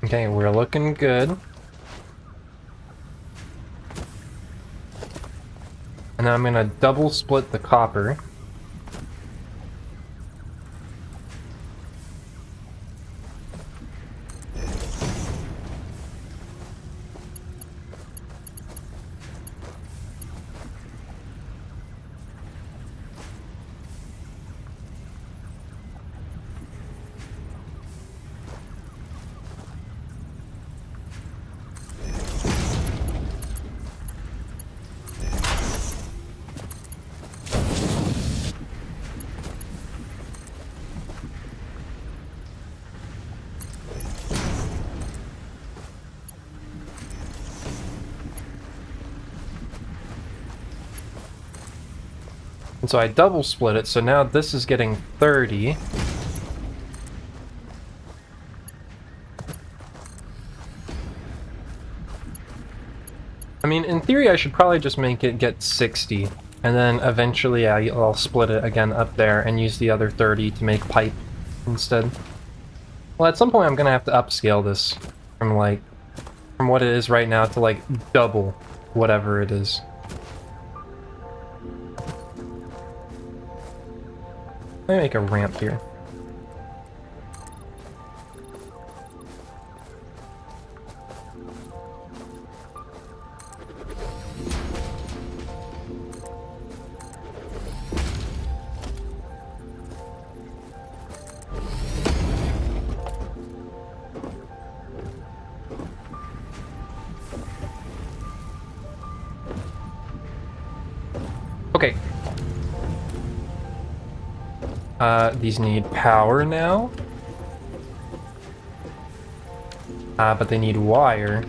Okay, we're looking good. And then I'm gonna double split the copper. And so I double split it, so now this is getting 30. I mean, in theory, I should probably just make it get 60. And then eventually I'll split it again up there and use the other 30 to make pipe instead. Well, at some point I'm gonna have to upscale this from, like, from what it is right now to, like, double whatever it is. Let me make a ramp here. Okay. These need power now. But they need wire.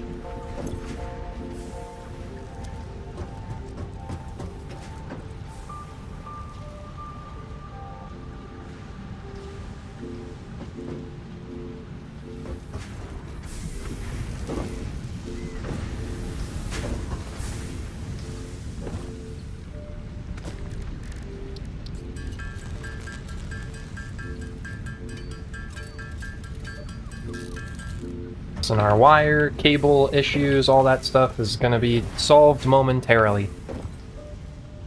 And our wire, cable issues, all that stuff is gonna be solved momentarily.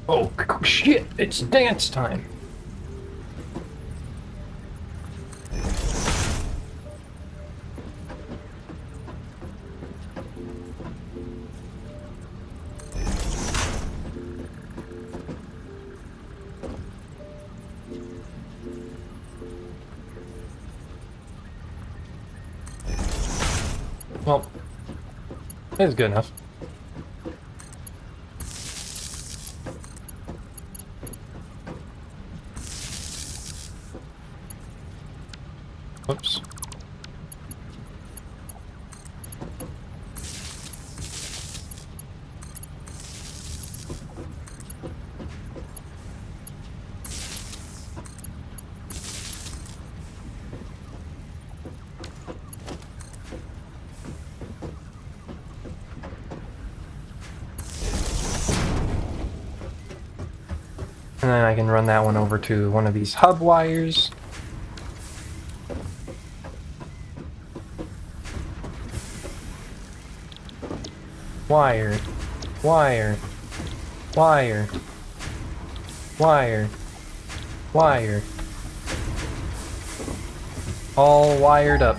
Oh, shit, it's dance time! Well, it's good enough. Whoops. And then I can run that one over to one of these hub wires. Wire, wire, wire, wire, wire. All wired up.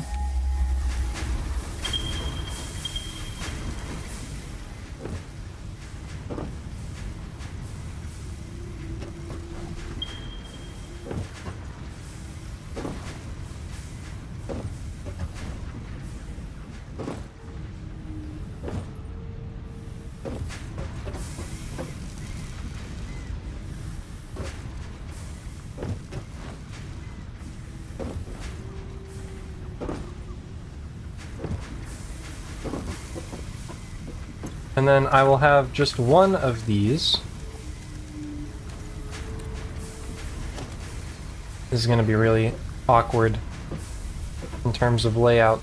And then I will have just one of these. This is going to be really awkward in terms of layout.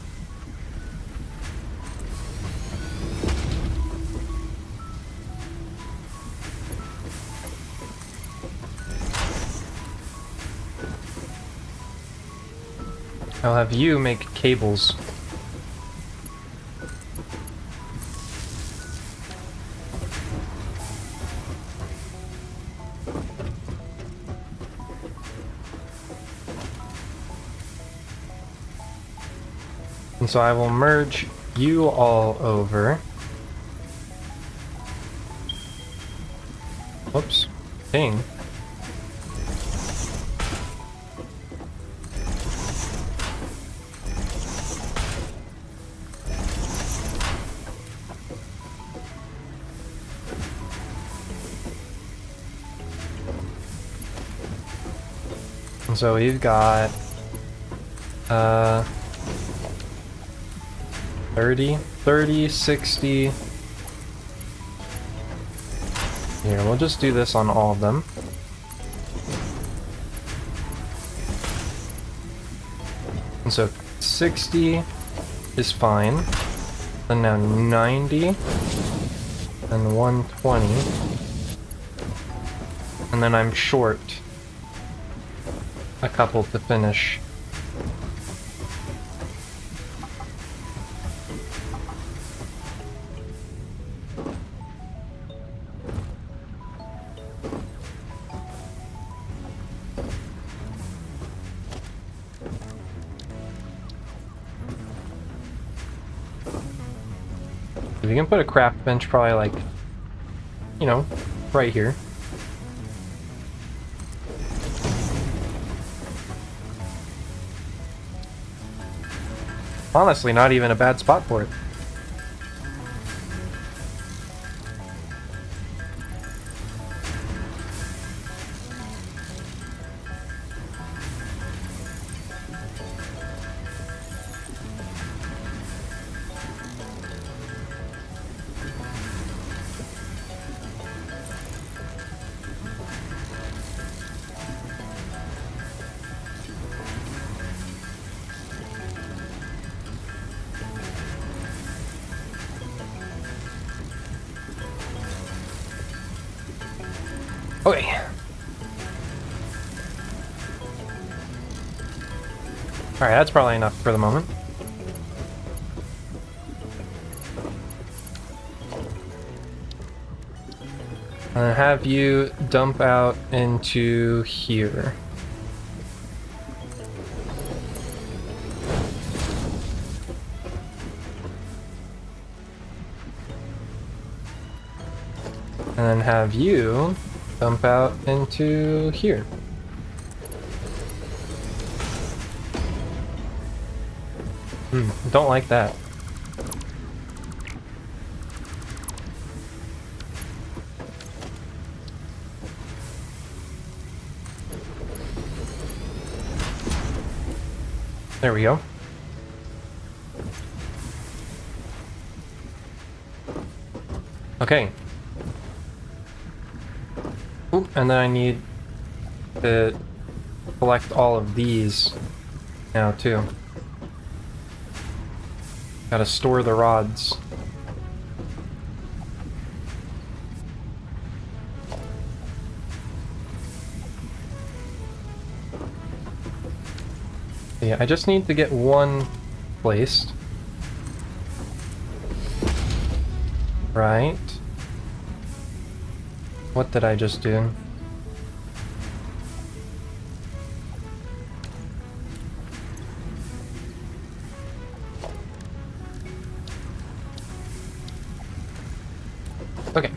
I'll have you make cables. And so I will merge you all over. Whoops. Dang. And so we've got 30, 60. Here, we'll just do this on all of them. And so 60 is fine. And now 90 and 120. And then I'm short a couple to finish. We can put a craft bench probably like, you know, right here. Honestly, not even a bad spot for it. Okay. Alright, that's probably enough for the moment. And have you dump out into here. And then have you dump out into here. Don't like that. There we go. Okay. Ooh, and then I need to collect all of these now too. Gotta store the rods. Yeah, I just need to get one placed. Right. What did I just do? Okay.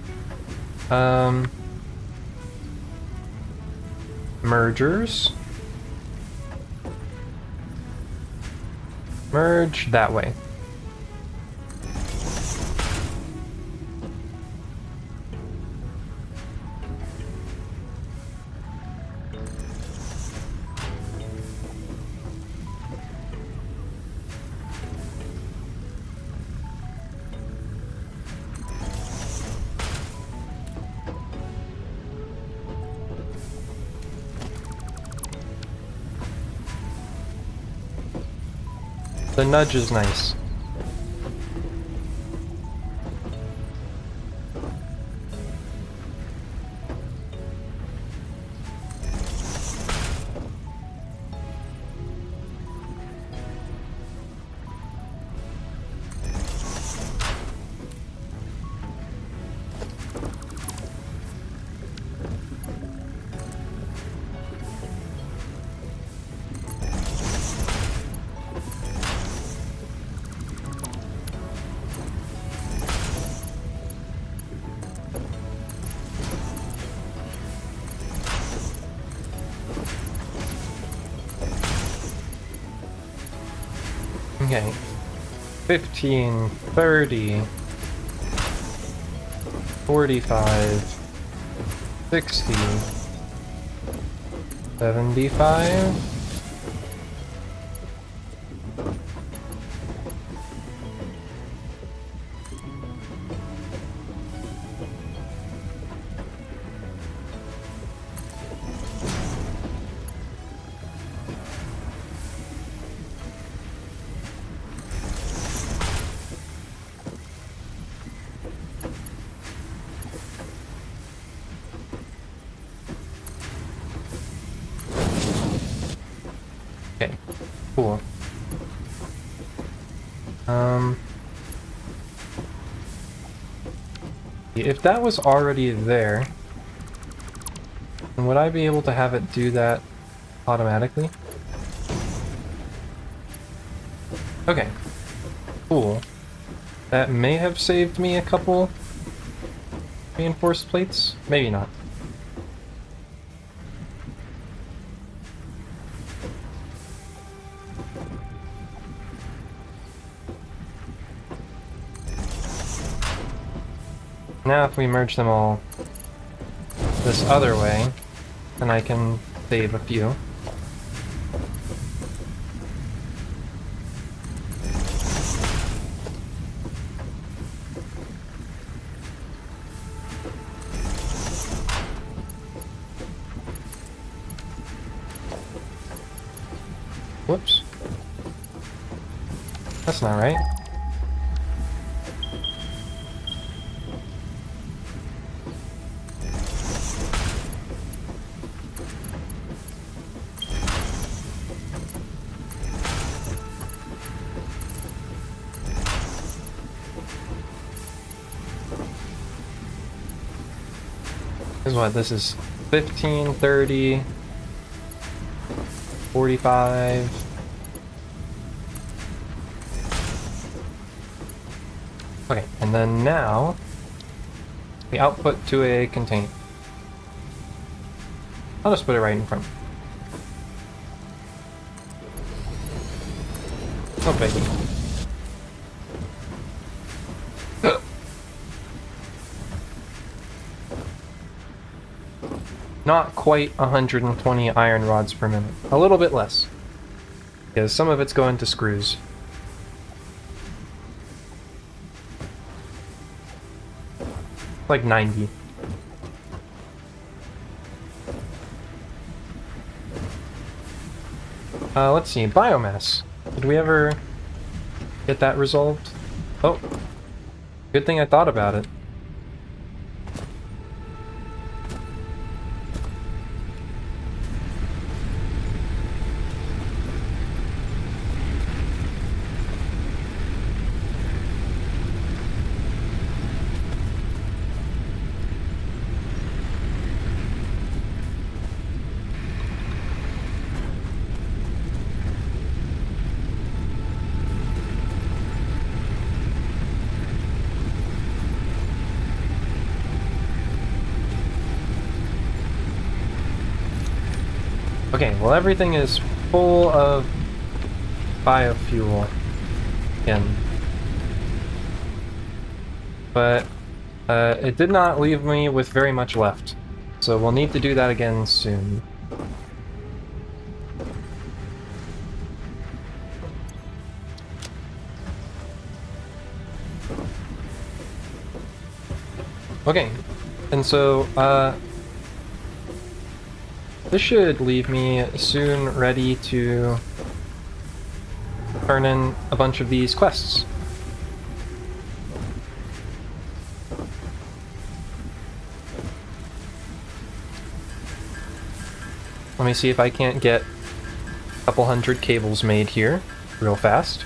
Mergers. Merge that way. The nudge is nice. Okay. 15, 30, 45, 60, 75. Okay, cool. If that was already there, then would I be able to have it do that automatically? Okay, cool. That may have saved me a couple reinforced plates, maybe not. Now if we merge them all this other way, then I can save a few. Whoops. That's not right. This is what this is. 15, 30, 45. Okay, and then now we output to a container. I'll just put it right in front. No biggie. Not quite 120 iron rods per minute. A little bit less. Because some of it's going to screws. Like 90. Let's see, biomass. Did we ever get that resolved? Oh, good thing I thought about it. Okay, well everything is full of biofuel again. But it did not leave me with very much left. So we'll need to do that again soon. Okay, and so this should leave me soon ready to turn in a bunch of these quests. Let me see if I can't get a couple hundred cables made here real fast.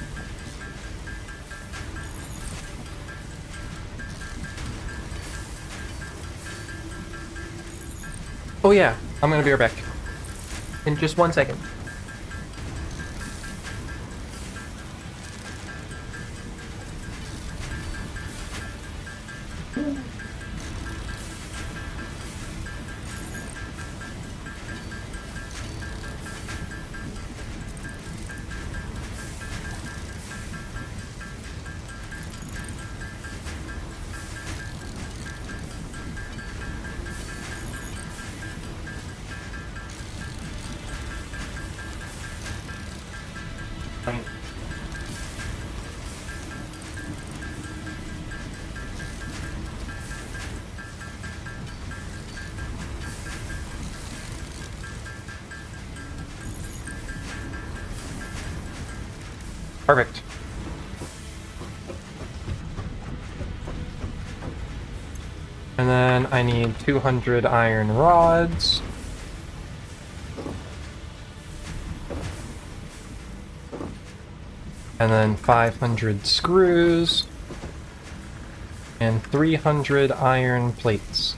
Oh yeah, I'm gonna be right back. In just 1 second. Perfect. And then I need 200 iron rods. And then 500 screws. And 300 iron plates.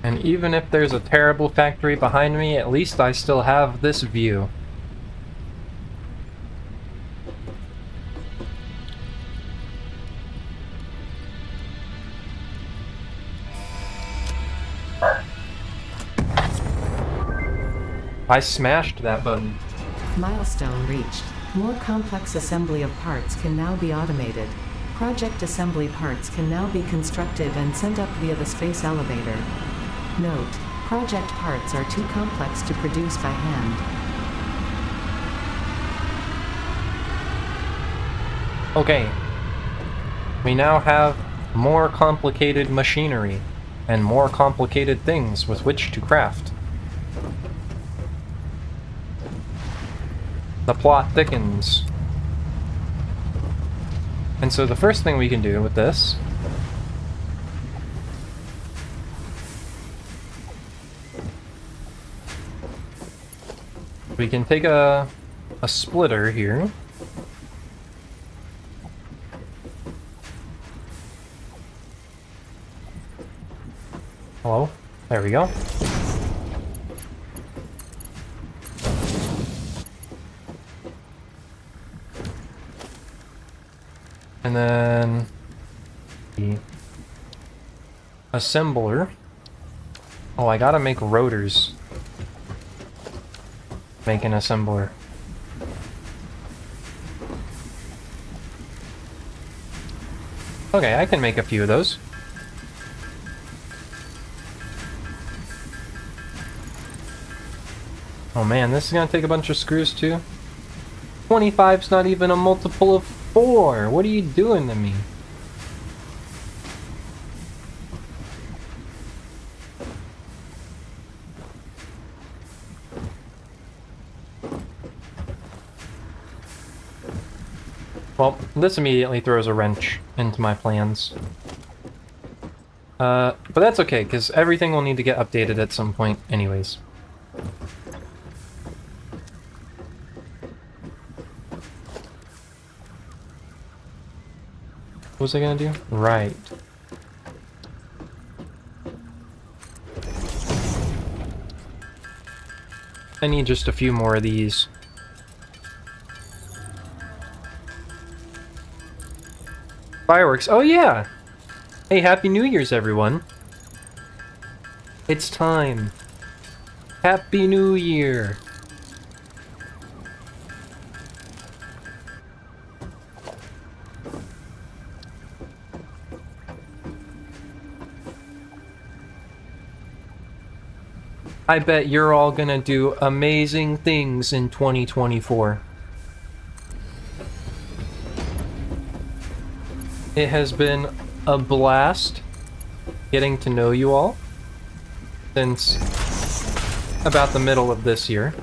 And even if there's a terrible factory behind me, at least I still have this view. I smashed that button. Milestone reached. More complex assembly of parts can now be automated. Project assembly parts can now be constructed and sent up via the space elevator. Note: project parts are too complex to produce by hand. Okay. We now have more complicated machinery and more complicated things with which to craft. The plot thickens. And so the first thing we can do with this we can take a splitter here. Hello? There we go. And then the assembler. Oh, I gotta make rotors. Make an assembler. Okay, I can make a few of those. Oh man, this is gonna take a bunch of screws too. 25's not even a multiple of 4. What are you doing to me? Well, this immediately throws a wrench into my plans. But that's okay, because everything will need to get updated at some point anyways. What was I gonna do? Right. I need just a few more of these. Fireworks. Oh yeah! Hey, Happy New Year's, everyone. It's time. Happy New Year. I bet you're all gonna do amazing things in 2024. It has been a blast getting to know you all since about the middle of this year.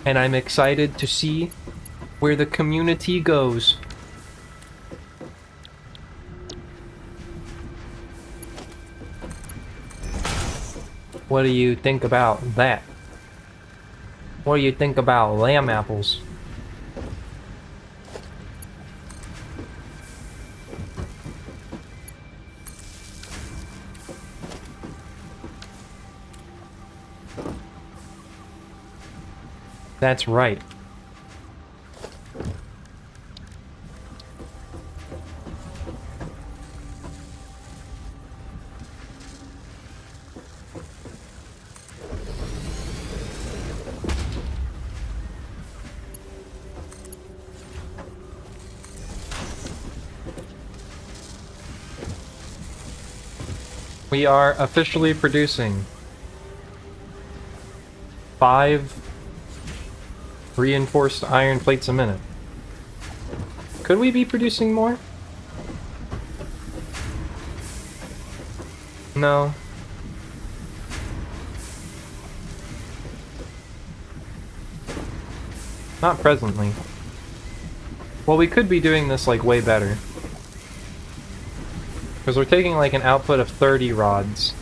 And I'm excited to see where the community goes. What do you think about that? What do you think about lamb apples? That's right. We are officially producing 5 reinforced iron plates a minute. Could we be producing more? No. Not presently. Well, we could be doing this like way better. Because we're taking like an output of 30 rods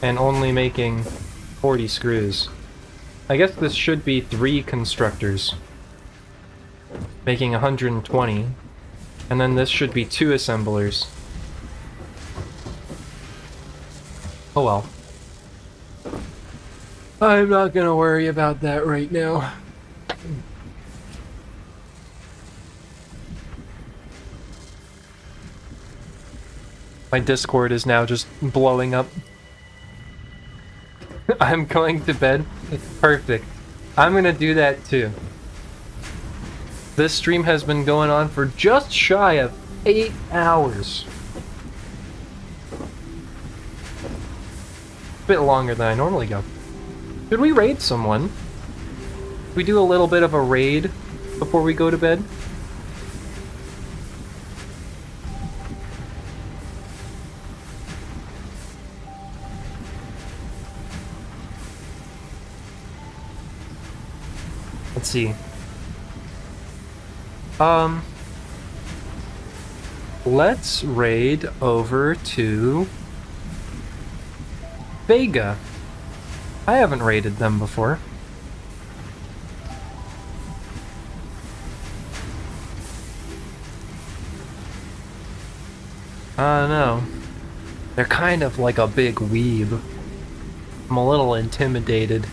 and only making 40 screws. I guess this should be 3 constructors making 120, and then this should be 2 assemblers. Oh well. I'm not gonna worry about that right now. My Discord is now just blowing up. I'm going to bed. Perfect. I'm gonna do that too. This stream has been going on for just shy of 8 hours. A bit longer than I normally go. Should we raid someone? Should we do a little bit of a raid before we go to bed? Let's see. Let's raid over to Vega. I haven't raided them before. I don't know. They're kind of like a big weeb. I'm a little intimidated.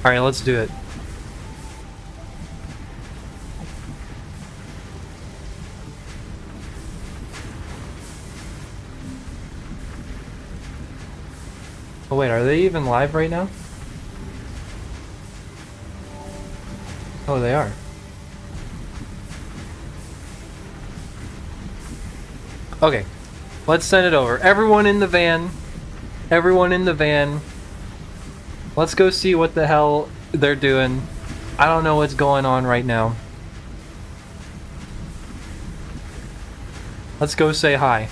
Alright, let's do it. Oh wait, are they even live right now? Oh, they are. Okay, let's send it over. Everyone in the van. Everyone in the van. Let's go see what the hell they're doing. I don't know what's going on right now. Let's go say hi.